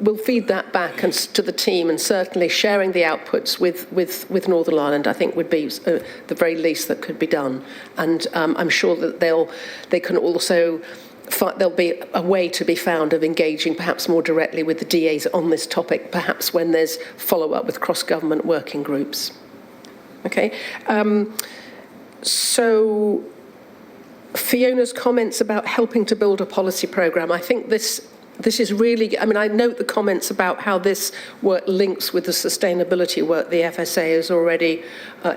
we'll feed that back to the team, and certainly sharing the outputs with Northern Ireland, I think, would be the very least that could be done. And I'm sure that they can also there'll be a way to be found of engaging perhaps more directly with the DAs on this topic, perhaps when there's follow-up with cross-government working groups. Okay. So Fiona's comments about helping to build a policy programme, I think this is really, I note the comments about how this work links with the sustainability work the FSA is already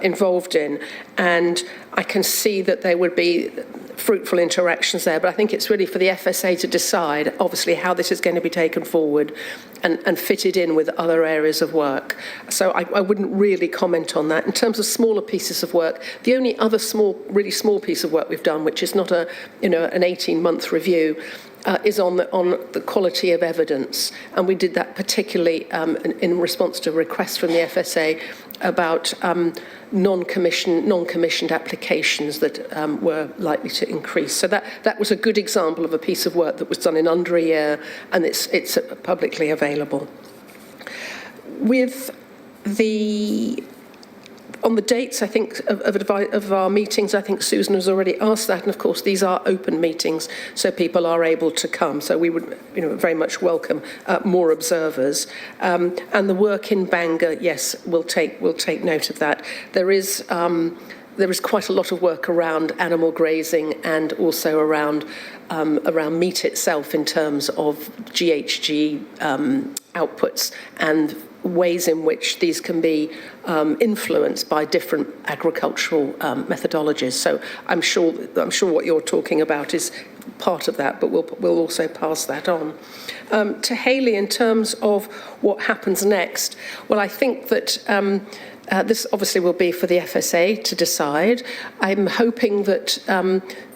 involved in, and I can see that there would be fruitful interactions there, but I think it's really for the FSA to decide, obviously, how this is going to be taken forward and fitted in with other areas of work. So I wouldn't really comment on that. In terms of smaller pieces of work, the only other really small piece of work we've done, which is not an 18-month review, is on the quality of evidence, and we did that particularly in response to a request from the FSA about non-commissioned applications that were likely to increase. So that was a good example of a piece of work that was done in under a year, and it's publicly available. With on the dates, I think, of our meetings, I think Susan has already asked that, and of course these are open meetings, so people are able to come. So we would, very much welcome more observers. And the work in Bangor, yes, we'll take note of that. There is quite a lot of work around animal grazing and also around meat itself in terms of GHG outputs and ways in which these can be influenced by different agricultural methodologies. So I'm sure what you're talking about is part of that, but we'll also pass that on. To Hayley, in terms of what happens next, well, I think that this obviously will be for the FSA to decide. I'm hoping that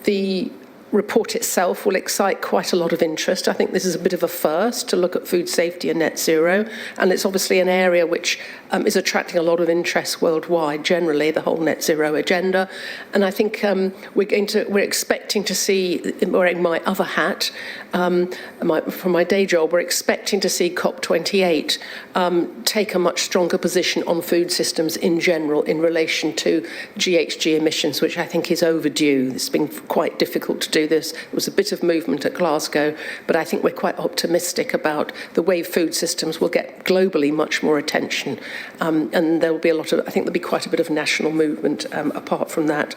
the report itself will excite quite a lot of interest. I think this is a bit of a first to look at food safety and net zero, and it's obviously an area which is attracting a lot of interest worldwide, generally, the whole net zero agenda. And I think we're expecting to see, wearing my other hat, from my day job, we're expecting to see COP28 take a much stronger position on food systems in general in relation to GHG emissions, which I think is overdue. It's been quite difficult to do this. There was a bit of movement at Glasgow, but I think we're quite optimistic about the way food systems will get globally much more attention. And there will be I think there'll be quite a bit of national movement apart from that.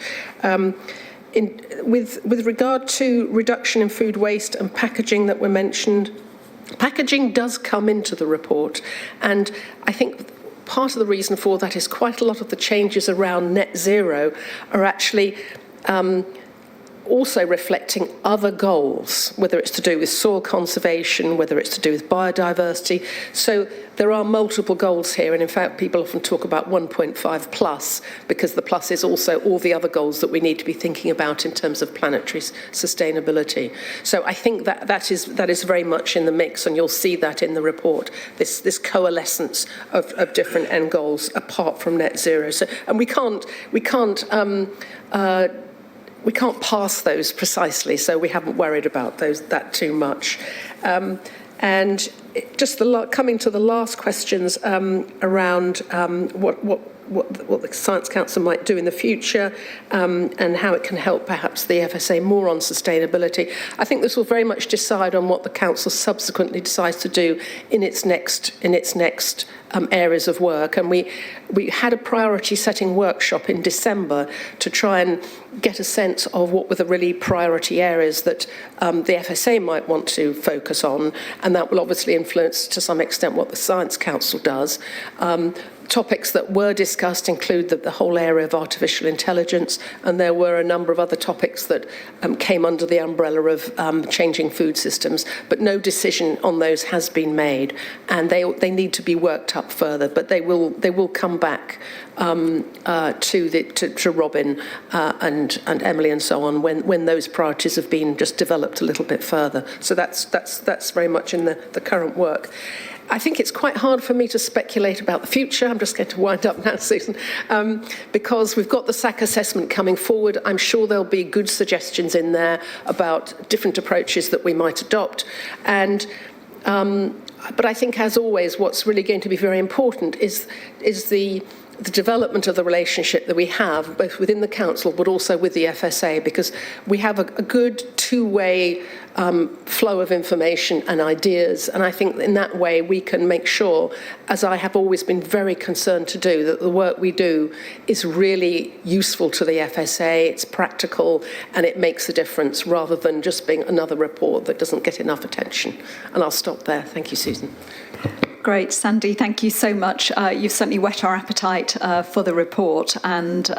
With regard to reduction in food waste and packaging that were mentioned, packaging does come into the report, and I think part of the reason for that is quite a lot of the changes around net zero are actually also reflecting other goals, whether it's to do with soil conservation, whether it's to do with biodiversity. So there are multiple goals here, and in fact people often talk about 1.5 plus, because the plus is also all the other goals that we need to be thinking about in terms of planetary sustainability. So I think that is very much in the mix, and you'll see that in the report, this coalescence of different end goals apart from net zero. So, and we can't pass those precisely, so we haven't worried about that too much. And just coming to the last questions around what the Science Council might do in the future and how it can help perhaps the FSA more on sustainability. I think this will very much decide on what the Council subsequently decides to do in its next areas of work. And we had a priority setting workshop in December to try and get a sense of what were the really priority areas that the FSA might want to focus on, and that will obviously influence to some extent what the Science Council does. Topics that were discussed include the whole area of artificial intelligence, and there were a number of other topics that came under the umbrella of changing food systems, but no decision on those has been made, and they need to be worked up further, but they will come back to Robin and Emily and so on when those priorities have been just developed a little bit further. So that's very much in the current work. I think it's quite hard for me to speculate about the future. I'm just going to wind up now, Susan, because we've got the SAC assessment coming forward. I'm sure there'll be good suggestions in there about different approaches that we might adopt. And but I think, as always, what's really going to be very important is the development of the relationship that we have, both within the Council but also with the FSA, because we have a good two-way flow of information and ideas, and I think in that way we can make sure, as I have always been very concerned to do, that the work we do is really useful to the FSA, it's practical, and it makes a difference, rather than just being another report that doesn't get enough attention. And I'll stop there. Thank you, Susan. Great, Sandy, thank you so much. You've certainly whet our appetite for the report, and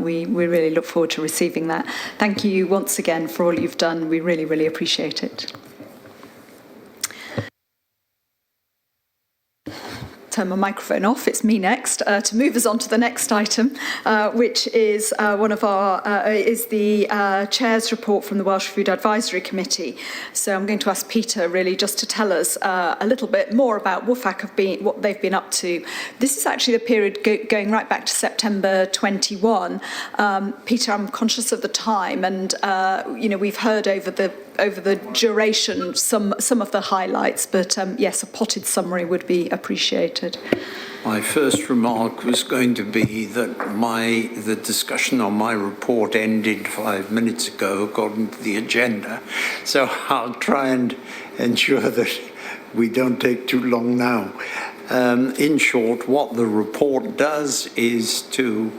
we really look forward to receiving that. Thank you once again for all you've done. We really, really appreciate it. Turn my microphone off. It's me next to move us on to the next item, which is the Chair's report from the Welsh Food Advisory Committee. So I'm going to ask Peter really just to tell us a little bit more about WFAC, what they've been up to. This is actually the period going right back to September 21. Peter, I'm conscious of the time, and we've heard over the duration some of the highlights, but yes, a potted summary would be appreciated. My first remark was going to be that the discussion on my report ended 5 minutes ago according to the agenda, so I'll try and ensure that we don't take too long now. In short, what the report does is to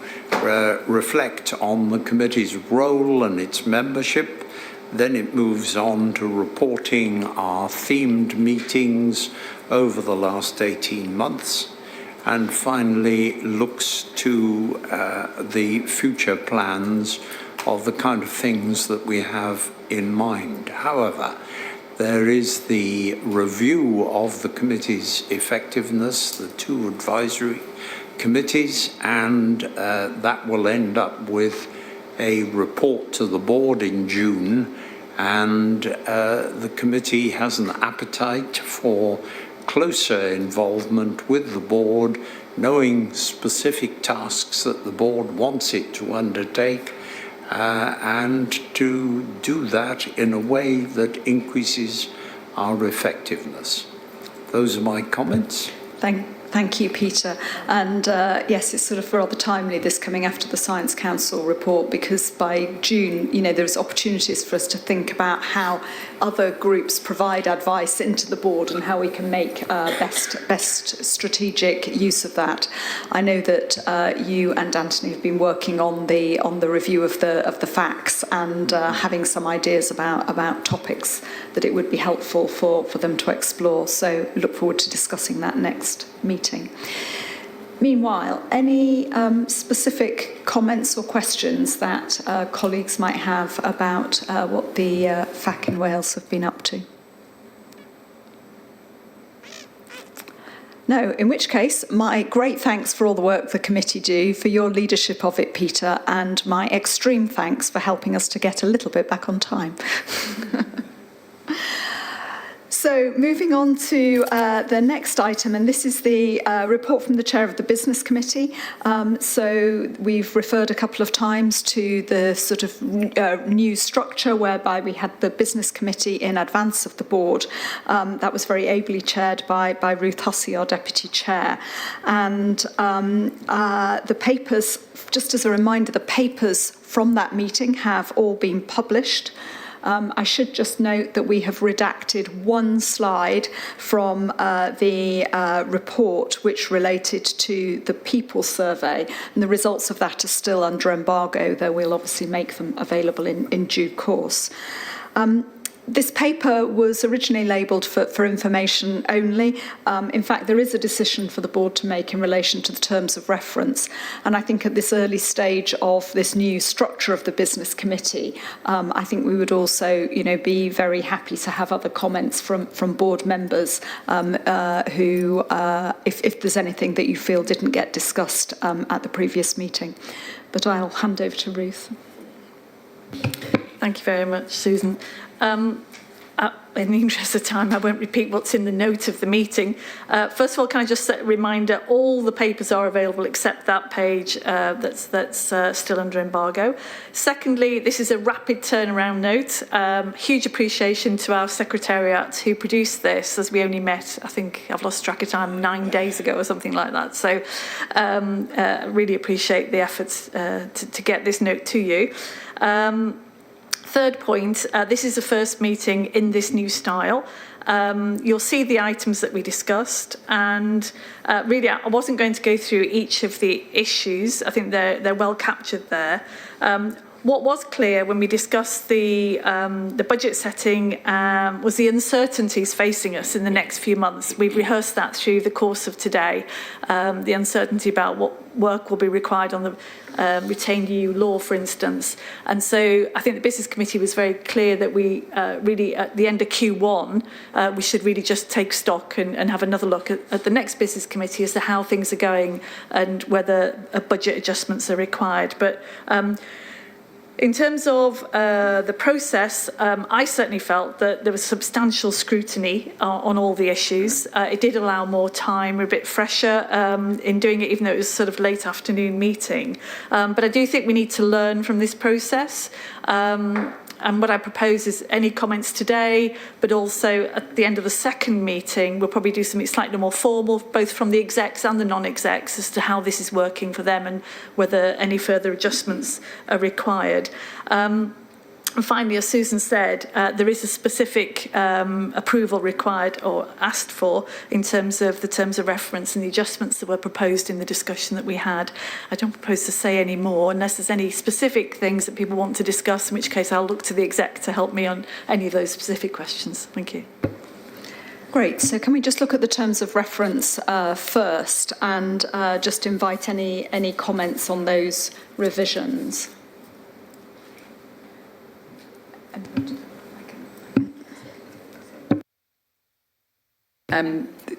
reflect on the committee's role and its membership. Then it moves on to reporting our themed meetings over the last 18 months, and finally looks to the future plans of the kind of things that we have in mind. However, there is the review of the committee's effectiveness, the two advisory committees, and that will end up with a report to the board in June, and the committee has an appetite for closer involvement with the board, knowing specific tasks that the board wants it to undertake, and to do that in a way that increases our effectiveness. Those are my comments. Thank you, Peter. And yes, it's sort of rather timely, this coming after the Science Council report, because by June, there's opportunities for us to think about how other groups provide advice into the board and how we can make best strategic use of that. I know that you and Anthony have been working on the review of the facts and having some ideas about topics that it would be helpful for them to explore. So we look forward to discussing that next meeting. Meanwhile, any specific comments or questions that colleagues might have about what the FAC in Wales have been up to? No, in which case, my great thanks for all the work the committee do, for your leadership of it, Peter, and my extreme thanks for helping us to get a little bit back on time. So moving on to the next item, and this is the report from the Chair of the Business Committee. So we've referred a couple of times to the sort of new structure whereby we had the Business Committee in advance of the board. That was very ably chaired by Ruth Hussey, our Deputy Chair. And the papers, just as a reminder, the papers from that meeting have all been published. I should just note that we have redacted one slide from the report which related to the people survey, and the results of that are still under embargo, though we'll obviously make them available in due course. This paper was originally labelled for information only. In fact, there is a decision for the board to make in relation to the terms of reference. And I think at this early stage of this new structure of the business committee, I think we would also, be very happy to have other comments from board members who, if there's anything that you feel didn't get discussed at the previous meeting. But I'll hand over to Ruth. Thank you very much, Susan. In the interest of time, I won't repeat what's in the note of the meeting. First of all, can I just set a reminder, all the papers are available except that page that's still under embargo. Secondly, this is a rapid turnaround note. Huge appreciation to our secretariat who produced this, as we only met, I think I've lost track of time, 9 days ago or something like that. So really appreciate the efforts to get this note to you. Third point, this is the first meeting in this new style. You'll see the items that we discussed, and really I wasn't going to go through each of the issues. I think they're well captured there. What was clear when we discussed the budget setting was the uncertainties facing us in the next few months. We've rehearsed that through the course of today, the uncertainty about what work will be required on the retained EU law, for instance. And so I think the Business Committee was very clear that we really, at the end of Q1, we should really just take stock and have another look at the next Business Committee as to how things are going and whether budget adjustments are required. But in terms of the process, I certainly felt that there was substantial scrutiny on all the issues. It did allow more time, a bit fresher in doing it, even though it was sort of late afternoon meeting. But I do think we need to learn from this process. And what I propose is any comments today, but also at the end of the second meeting, we'll probably do something slightly more formal, both from the execs and the non-execs, as to how this is working for them and whether any further adjustments are required. And finally, as Susan said, there is a specific approval required or asked for in terms of the terms of reference and the adjustments that were proposed in the discussion that we had. I don't propose to say any more unless there's any specific things that people want to discuss, in which case I'll look to the exec to help me on any of those specific questions. Thank you. Great. So can we just look at the terms of reference first and just invite any comments on those revisions?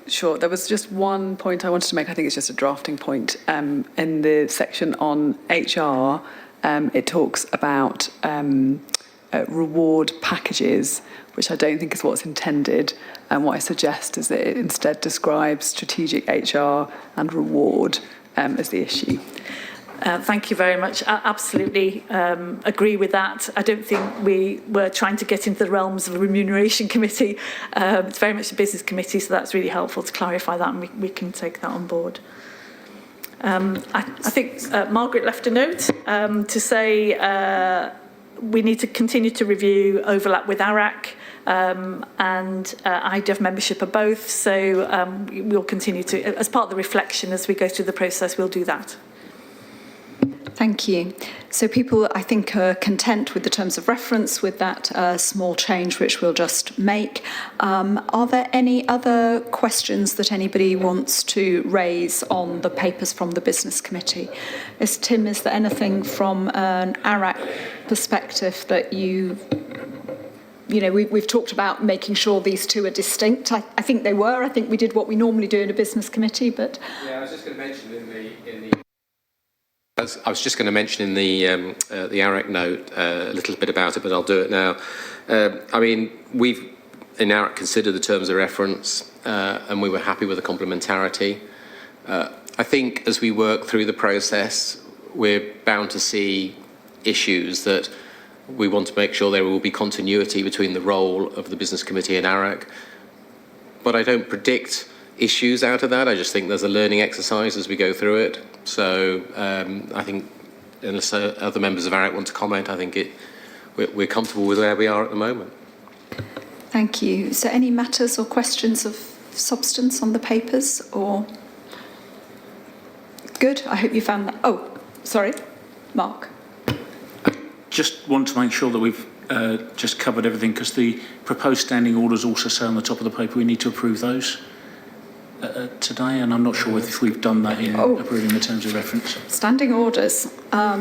Sure. There was just one point I wanted to make. I think it's just a drafting point in the section on HR. it talks about reward packages, which I don't think is what's intended. And what I suggest is that it instead describes strategic HR and reward as the issue. Thank you very much. I absolutely agree with that. I don't think we were trying to get into the realms of a remuneration committee. It's very much a business committee, so that's really helpful to clarify that, and we can take that on board. I think Margaret left a note to say we need to continue to review overlap with ARAC and IDF membership of both. So we'll continue to, as part of the reflection as we go through the process, we'll do that. Thank you. So people, I think, are content with the terms of reference with that small change which we'll just make. Are there any other questions that anybody wants to raise on the papers from the Business Committee? Tim, is there anything from an ARAC perspective that we've talked about making sure these two are distinct. I think they were. I think we did what we normally do in a Business Committee, but... Yeah, I was just going to mention in the ARAC note a little bit about it, but I'll do it now. We've in ARAC considered the terms of reference, and we were happy with the complementarity. I think as we work through the process, we're bound to see issues that we want to make sure there will be continuity between the role of the Business Committee and ARAC. But I don't predict issues out of that. I just think there's a learning exercise as we go through it. So I think, unless other members of ARAC want to comment, I think we're comfortable with where we are at the moment. Thank you. Is there any matters or questions of substance on the papers? Or good. I hope you found that. Oh, sorry, Mark. Just want to make sure that we've just covered everything, because the proposed standing orders also say on the top of the paper we need to approve those today, and I'm not sure if we've done that in approving the terms of reference. Standing orders. Let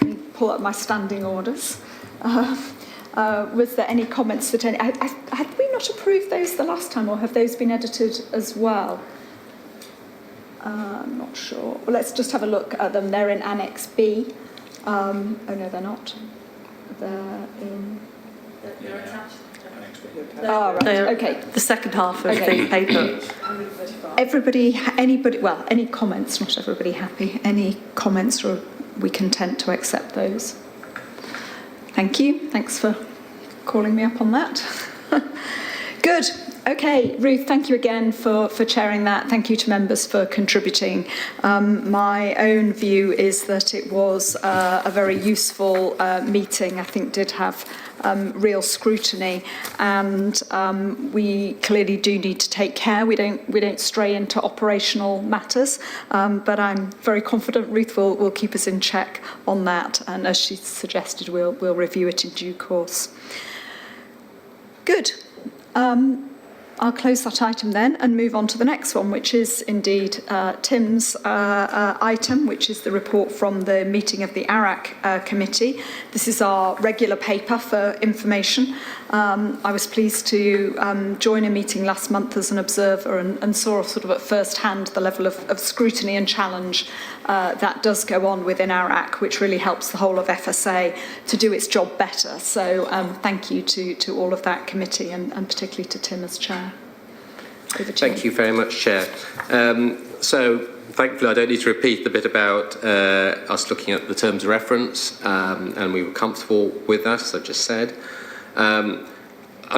me pull up my standing orders. Was there any comments that any... had we not approved those the last time, or have those been edited as well? I'm not sure. Well, let's just have a look at them. They're in Annex B. Oh, no, they're not. They're in... They're attached. Oh, right, okay. The second half of the paper. Any comments? Not everybody happy. Any comments, or are we content to accept those? Thank you. Thanks for calling me up on that. Good. Okay, Ruth, thank you again for chairing that. Thank you to members for contributing. My own view is that it was a very useful meeting. I think did have real scrutiny, and we clearly do need to take care. We don't stray into operational matters, but I'm very confident Ruth will keep us in check on that, and as she suggested, we'll review it in due course. Good. I'll close that item then and move on to the next one, which is indeed Tim's item, which is the report from the meeting of the ARAC committee. This is our regular paper for information. I was pleased to join a meeting last month as an observer and saw sort of at first hand the level of scrutiny and challenge that does go on within ARAC, which really helps the whole of FSA to do its job better. So thank you to all of that committee, and particularly to Tim as chair. Thank you very much, Chair. So thankfully I don't need to repeat the bit about us looking at the terms of reference, and we were comfortable with that, as I just said. I'm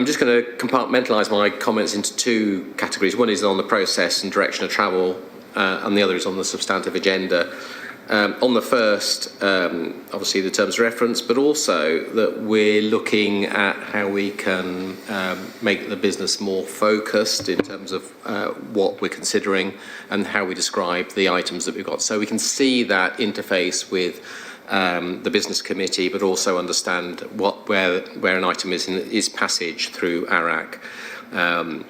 just going to compartmentalise my comments into two categories. One is on the process and direction of travel, and the other is on the substantive agenda. On the first, obviously the terms of reference, but also that we're looking at how we can make the business more focused in terms of what we're considering and how we describe the items that we've got. So we can see that interface with the business committee, but also understand where an item is in its passage through ARAC. And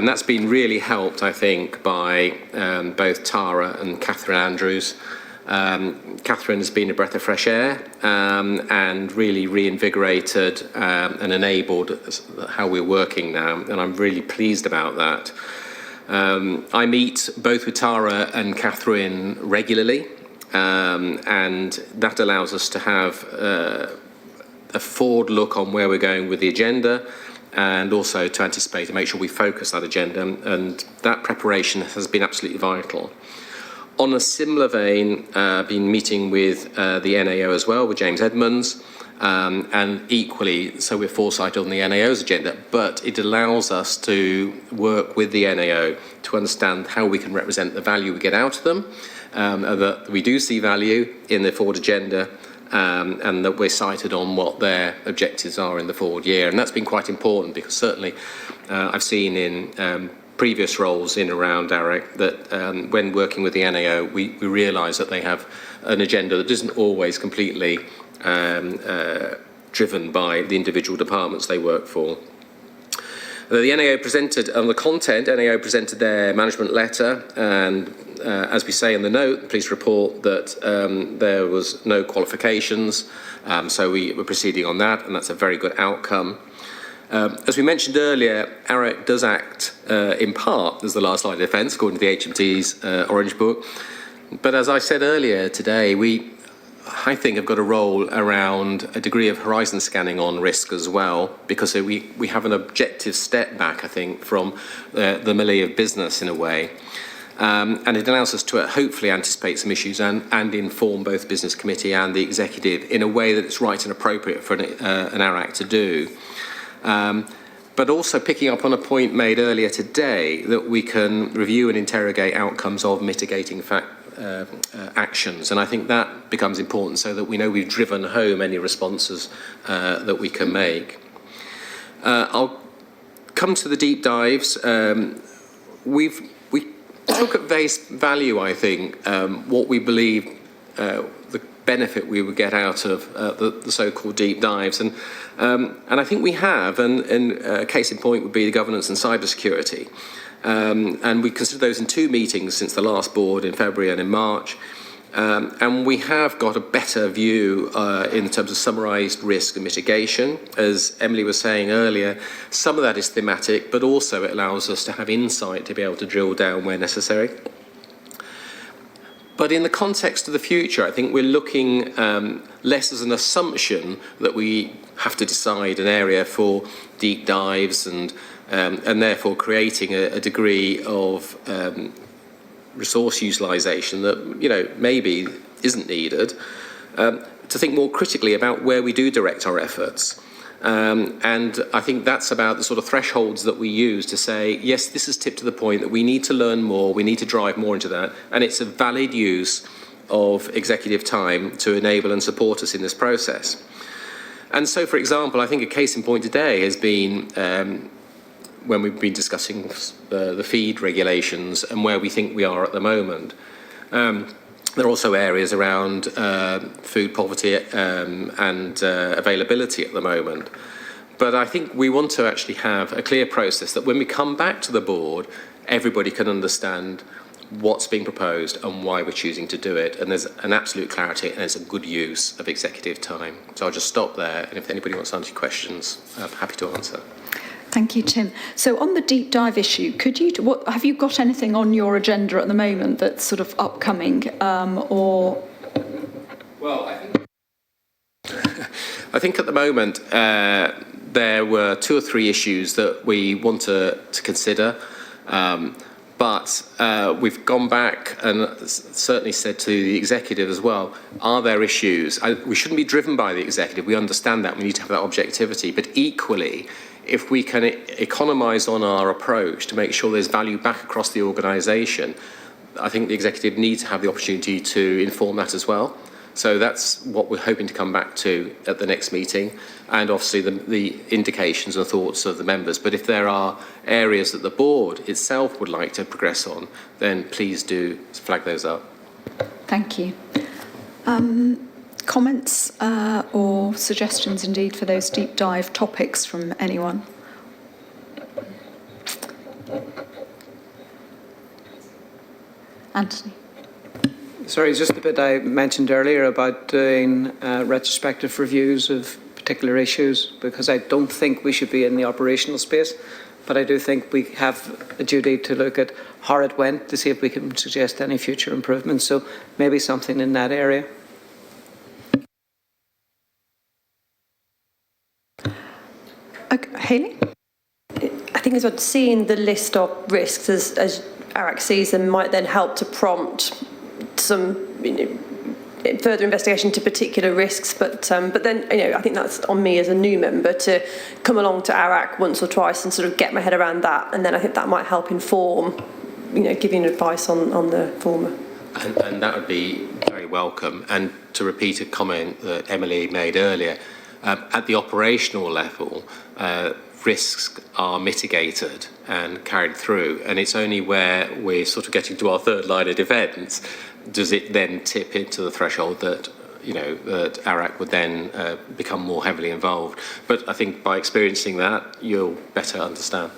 that's been really helped, I think, by both Tara and Catherine Andrews. Catherine has been a breath of fresh air and really reinvigorated and enabled how we're working now, and I'm really pleased about that. I meet both with Tara and Catherine regularly, and that allows us to have a forward look on where we're going with the agenda, and also to anticipate and make sure we focus that agenda, and that preparation has been absolutely vital. On a similar vein, I've been meeting with the NAO as well, with James Edmonds, and equally, so we're foresight on the NAO's agenda, but it allows us to work with the NAO to understand how we can represent the value we get out of them, and that we do see value in the forward agenda, and that we're cited on what their objectives are in the forward year. And that's been quite important, because certainly I've seen in previous roles in around AREC that when working with the NAO, we realise that they have an agenda that isn't always completely driven by the individual departments they work for. The NAO presented, on the content, NAO presented their management letter, and as we say in the note, the police report that there was no qualifications, so we were proceeding on that, and that's a very good outcome. As we mentioned earlier, AREC does act in part as the last line of defence, according to the HMT's Orange Book. But as I said earlier today, I think have got a role around a degree of horizon scanning on risk as well, because we have an objective step back, I think, from the melee of business in a way. And it allows us to hopefully anticipate some issues and inform both Business Committee and the Executive in a way that it's right and appropriate for an ARAC to do. But also picking up on a point made earlier today, that we can review and interrogate outcomes of mitigating actions, and I think that becomes important, so that we know we've driven home any responses that we can make. I'll come to the deep dives. We took at face value, I think, what we believe the benefit we would get out of the so-called deep dives, and I think we have, and a case in point would be the governance and cybersecurity. And we considered those in 2 meetings since the last board, in February and in March. And we have got a better view in terms of summarised risk and mitigation. As Emily was saying earlier, some of that is thematic, but also it allows us to have insight to be able to drill down where necessary. But in the context of the future, I think we're looking less as an assumption that we have to decide an area for deep dives, and therefore creating a degree of resource utilisation that maybe isn't needed. To think more critically about where we do direct our efforts. And I think that's about the sort of thresholds that we use to say, yes, this is tipped to the point that we need to learn more, we need to drive more into that, and it's a valid use of executive time to enable and support us in this process. And so, for example, I think a case in point today has been when we've been discussing the feed regulations and where we think we are at the moment. There are also areas around food poverty and availability at the moment. But I think we want to actually have a clear process that when we come back to the board, everybody can understand what's being proposed and why we're choosing to do it. And there's an absolute clarity and it's a good use of executive time. So I'll just stop there. And if anybody wants to answer questions, I'm happy to answer. Thank you, Tim. So on the deep dive issue, have you got anything on your agenda at the moment that's sort of upcoming, or? Well, I think at the moment there were 2 or 3 issues that we want to consider, but we've gone back and certainly said to the executive as well, are there issues? We shouldn't be driven by the executive. We understand that. We need to have that objectivity, but equally, if we can economise on our approach to make sure there's value back across the organisation, I think the executive needs to have the opportunity to inform that as well. So that's what we're hoping to come back to at the next meeting, and obviously the indications and thoughts of the members. But if there are areas that the board itself would like to progress on, then please do flag those up. Thank you. Comments or suggestions indeed for those deep dive topics from anyone? Anthony. Sorry, just the bit I mentioned earlier about doing retrospective reviews of particular issues, because I don't think we should be in the operational space. but I do think we have a duty to look at how it went to see if we can suggest any future improvements. So maybe something in that area. Okay, Hayley? I think as well, seeing the list of risks as ARAC sees them might then help to prompt some further investigation to particular risks. But then I think that's on me as a new member to come along to ARAC once or twice and sort of get my head around that, and then I think that might help inform, giving advice on the former. And that would be very welcome. And to repeat a comment that Emily made earlier, at the operational level, risks are mitigated and carried through, and it's only where we're sort of getting to our third line of defence does it then tip into the threshold that that ARAC would then become more heavily involved. But I think by experiencing that, you'll better understand.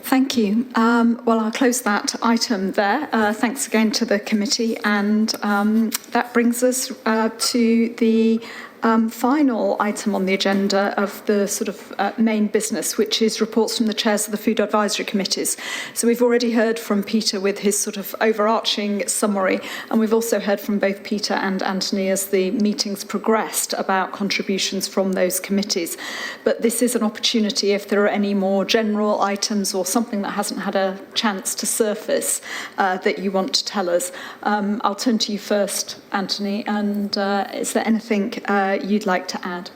Thank you. Well, I'll close that item there. Thanks again to the committee, and that brings us to the final item on the agenda of the sort of main business, which is reports from the chairs of the food advisory committees. So we've already heard from Peter with his sort of overarching summary, and we've also heard from both Peter and Anthony as the meetings progressed about contributions from those committees. But this is an opportunity, if there are any more general items or something that hasn't had a chance to surface that you want to tell us. I'll turn to you first, Anthony, and is there anything you'd like to add?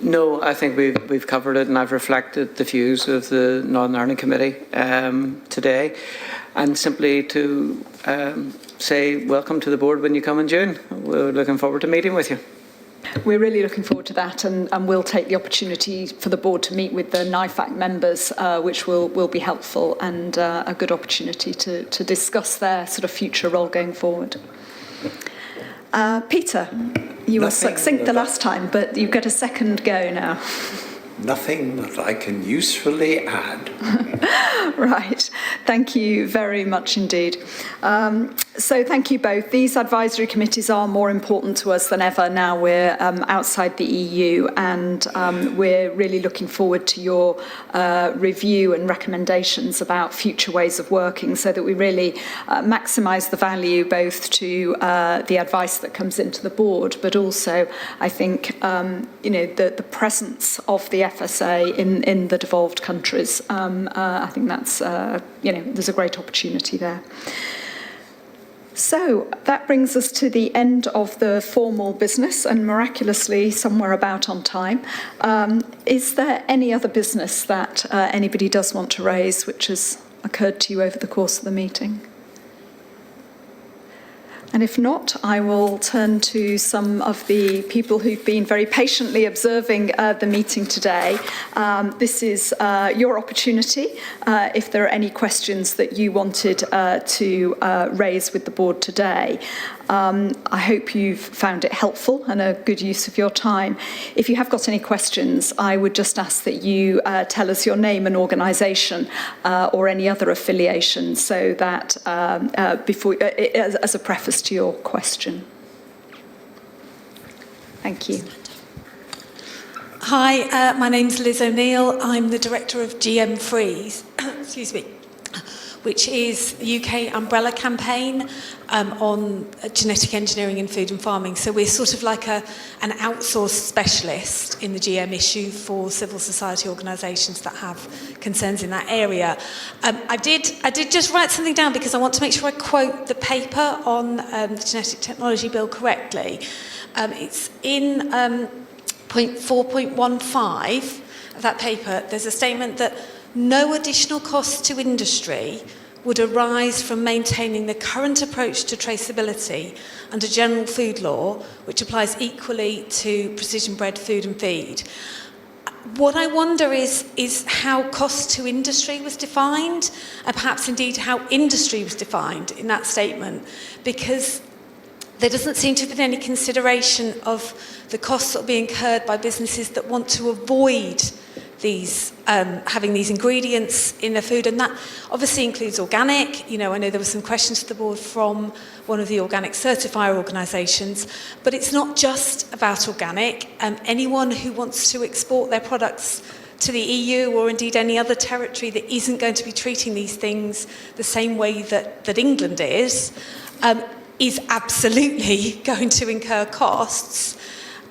No, I think we've covered it, and I've reflected the views of the Northern Ireland Committee today, and simply to say welcome to the board when you come in June. We're looking forward to meeting with you. We're really looking forward to that, and we'll take the opportunity for the board to meet with the NIFAC members, which will be helpful and a good opportunity to discuss their sort of future role going forward. Peter, you were succinct the last time, but you get a second go now. Nothing that I can usefully add. Right. Thank you very much indeed. So thank you both. These advisory committees are more important to us than ever now we're outside the EU, and we're really looking forward to your review and recommendations about future ways of working, so that we really maximise the value both to the advice that comes into the board, but also I think the presence of the FSA in the devolved countries. I think that's there's a great opportunity there. So that brings us to the end of the formal business, and miraculously somewhere about on time. Is there any other business that anybody does want to raise which has occurred to you over the course of the meeting? And if not, I will turn to some of the people who've been very patiently observing the meeting today. This is your opportunity. If there are any questions that you wanted to raise with the board today, I hope you've found it helpful and a good use of your time. If you have got any questions, I would just ask that you tell us your name and organisation or any other affiliation, so that as a preface to your question. Thank you. Hi, my name's Liz O'Neill. I'm the director of GM Freeze, excuse me, which is the UK umbrella campaign on genetic engineering in food and farming. So we're sort of like an outsourced specialist in the GM issue for civil society organisations that have concerns in that area. I did just write something down because I want to make sure I quote the paper on the Genetic Technology Bill correctly. It's in point 4.15 of that paper. There's a statement that no additional costs to industry would arise from maintaining the current approach to traceability under general food law, which applies equally to precision-bred food and feed. What I wonder is how cost to industry was defined, and perhaps indeed how industry was defined in that statement, because there doesn't seem to have been any consideration of the costs that will be incurred by businesses that want to avoid these having these ingredients in their food, and that obviously includes organic. You know, I know there were some questions to the board from one of the organic certifier organisations, but it's not just about organic. Anyone who wants to export their products to the EU or indeed any other territory that isn't going to be treating these things the same way that England is absolutely going to incur costs,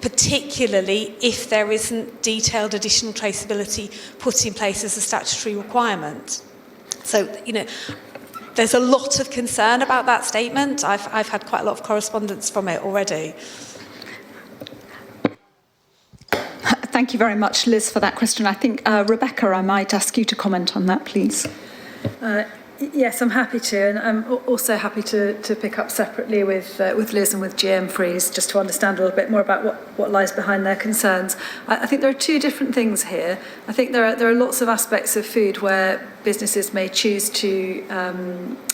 particularly if there isn't detailed additional traceability put in place as a statutory requirement. So, you know, there's a lot of concern about that statement. I've had quite a lot of correspondence from it already. Thank you very much, Liz, for that question. I think, Rebecca, I might ask you to comment on that, please. Yes, I'm happy to, and I'm also happy to pick up separately with Liz and with GM Freeze, just to understand a little bit more about what lies behind their concerns. I think there are two different things here. I think there are lots of aspects of food where businesses may choose to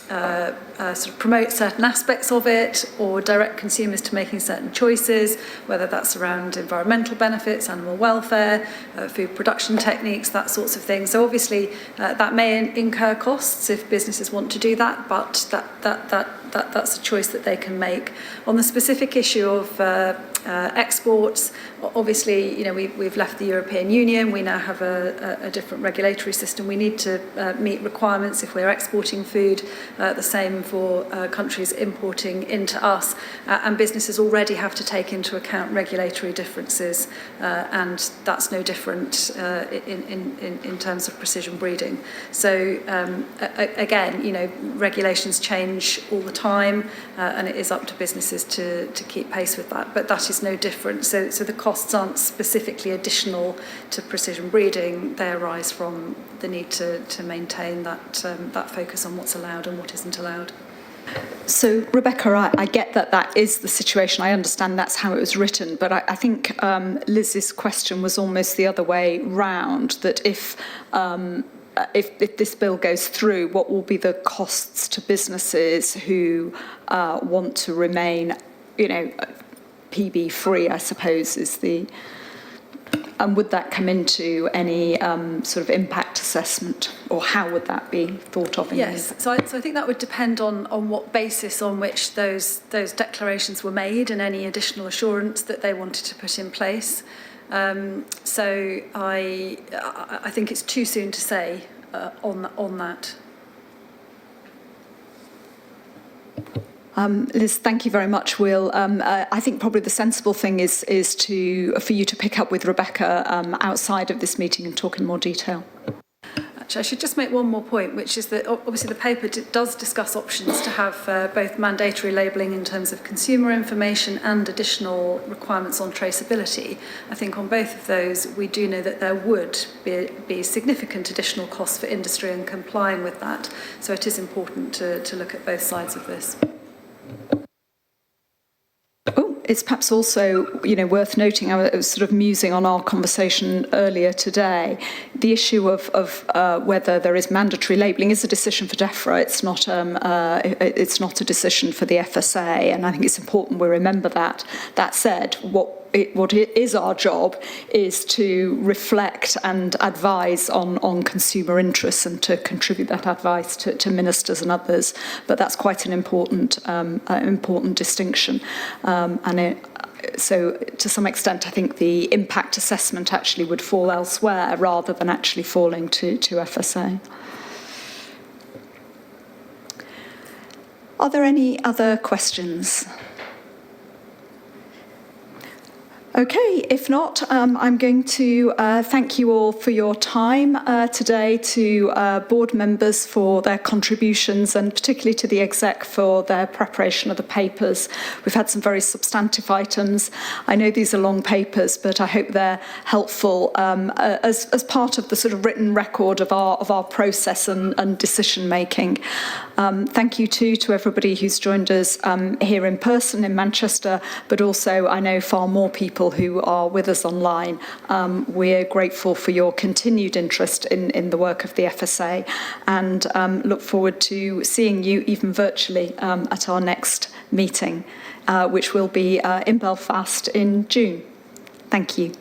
sort of promote certain aspects of it or direct consumers to making certain choices, whether that's around environmental benefits, animal welfare, food production techniques, that sorts of things. So obviously that may incur costs if businesses want to do that, but that's a choice that they can make. On the specific issue of exports, obviously, you know, we've left the European Union. We now have a different regulatory system. We need to meet requirements if we're exporting food, the same for countries importing into us. And businesses already have to take into account regulatory differences, and that's no different in terms of precision breeding. So again, you know, regulations change all the time, and it is up to businesses to keep pace with that. But that is no different. So the costs aren't specifically additional to precision breeding. They arise from the need to maintain that focus on what's allowed and what isn't allowed. So, Rebecca, I get that is the situation. I understand that's how it was written, but I think Liz's question was almost the other way round, that if this bill goes through, what will be the costs to businesses who want to remain, you know, PB free, I suppose, is the... And would that come into any sort of impact assessment, or how would that be thought of? Yes, so I think that would depend on what basis on which those declarations were made and any additional assurance that they wanted to put in place. So I think it's too soon to say on that. Liz, thank you very much. We'll, I think probably the sensible thing is for you to pick up with Rebecca outside of this meeting and talk in more detail. Actually, I should just make one more point, which is that obviously the paper does discuss options to have both mandatory labelling in terms of consumer information and additional requirements on traceability. I think on both of those, we do know that there would be significant additional costs for industry in complying with that. So it is important to look at both sides of this. It's perhaps also, you know, worth noting, I was sort of musing on our conversation earlier today, the issue of whether there is mandatory labelling is a decision for DEFRA. It's not a decision for the FSA, and I think it's important we remember that. That said, what it is our job is to reflect and advise on consumer interests and to contribute that advice to ministers and others. But that's quite an important distinction. So to some extent, I think the impact assessment actually would fall elsewhere rather than actually falling to FSA. Are there any other questions? Okay, if not, I'm going to thank you all for your time today, to board members for their contributions, and particularly to the exec for their preparation of the papers. We've had some very substantive items. I know these are long papers, but I hope they're helpful as part of the sort of written record of our process and decision making. Thank you too to everybody who's joined us here in person in Manchester, but also I know far more people who are with us online. We're grateful for your continued interest in the work of the FSA, and look forward to seeing you even virtually at our next meeting, which will be in Belfast in June. Thank you.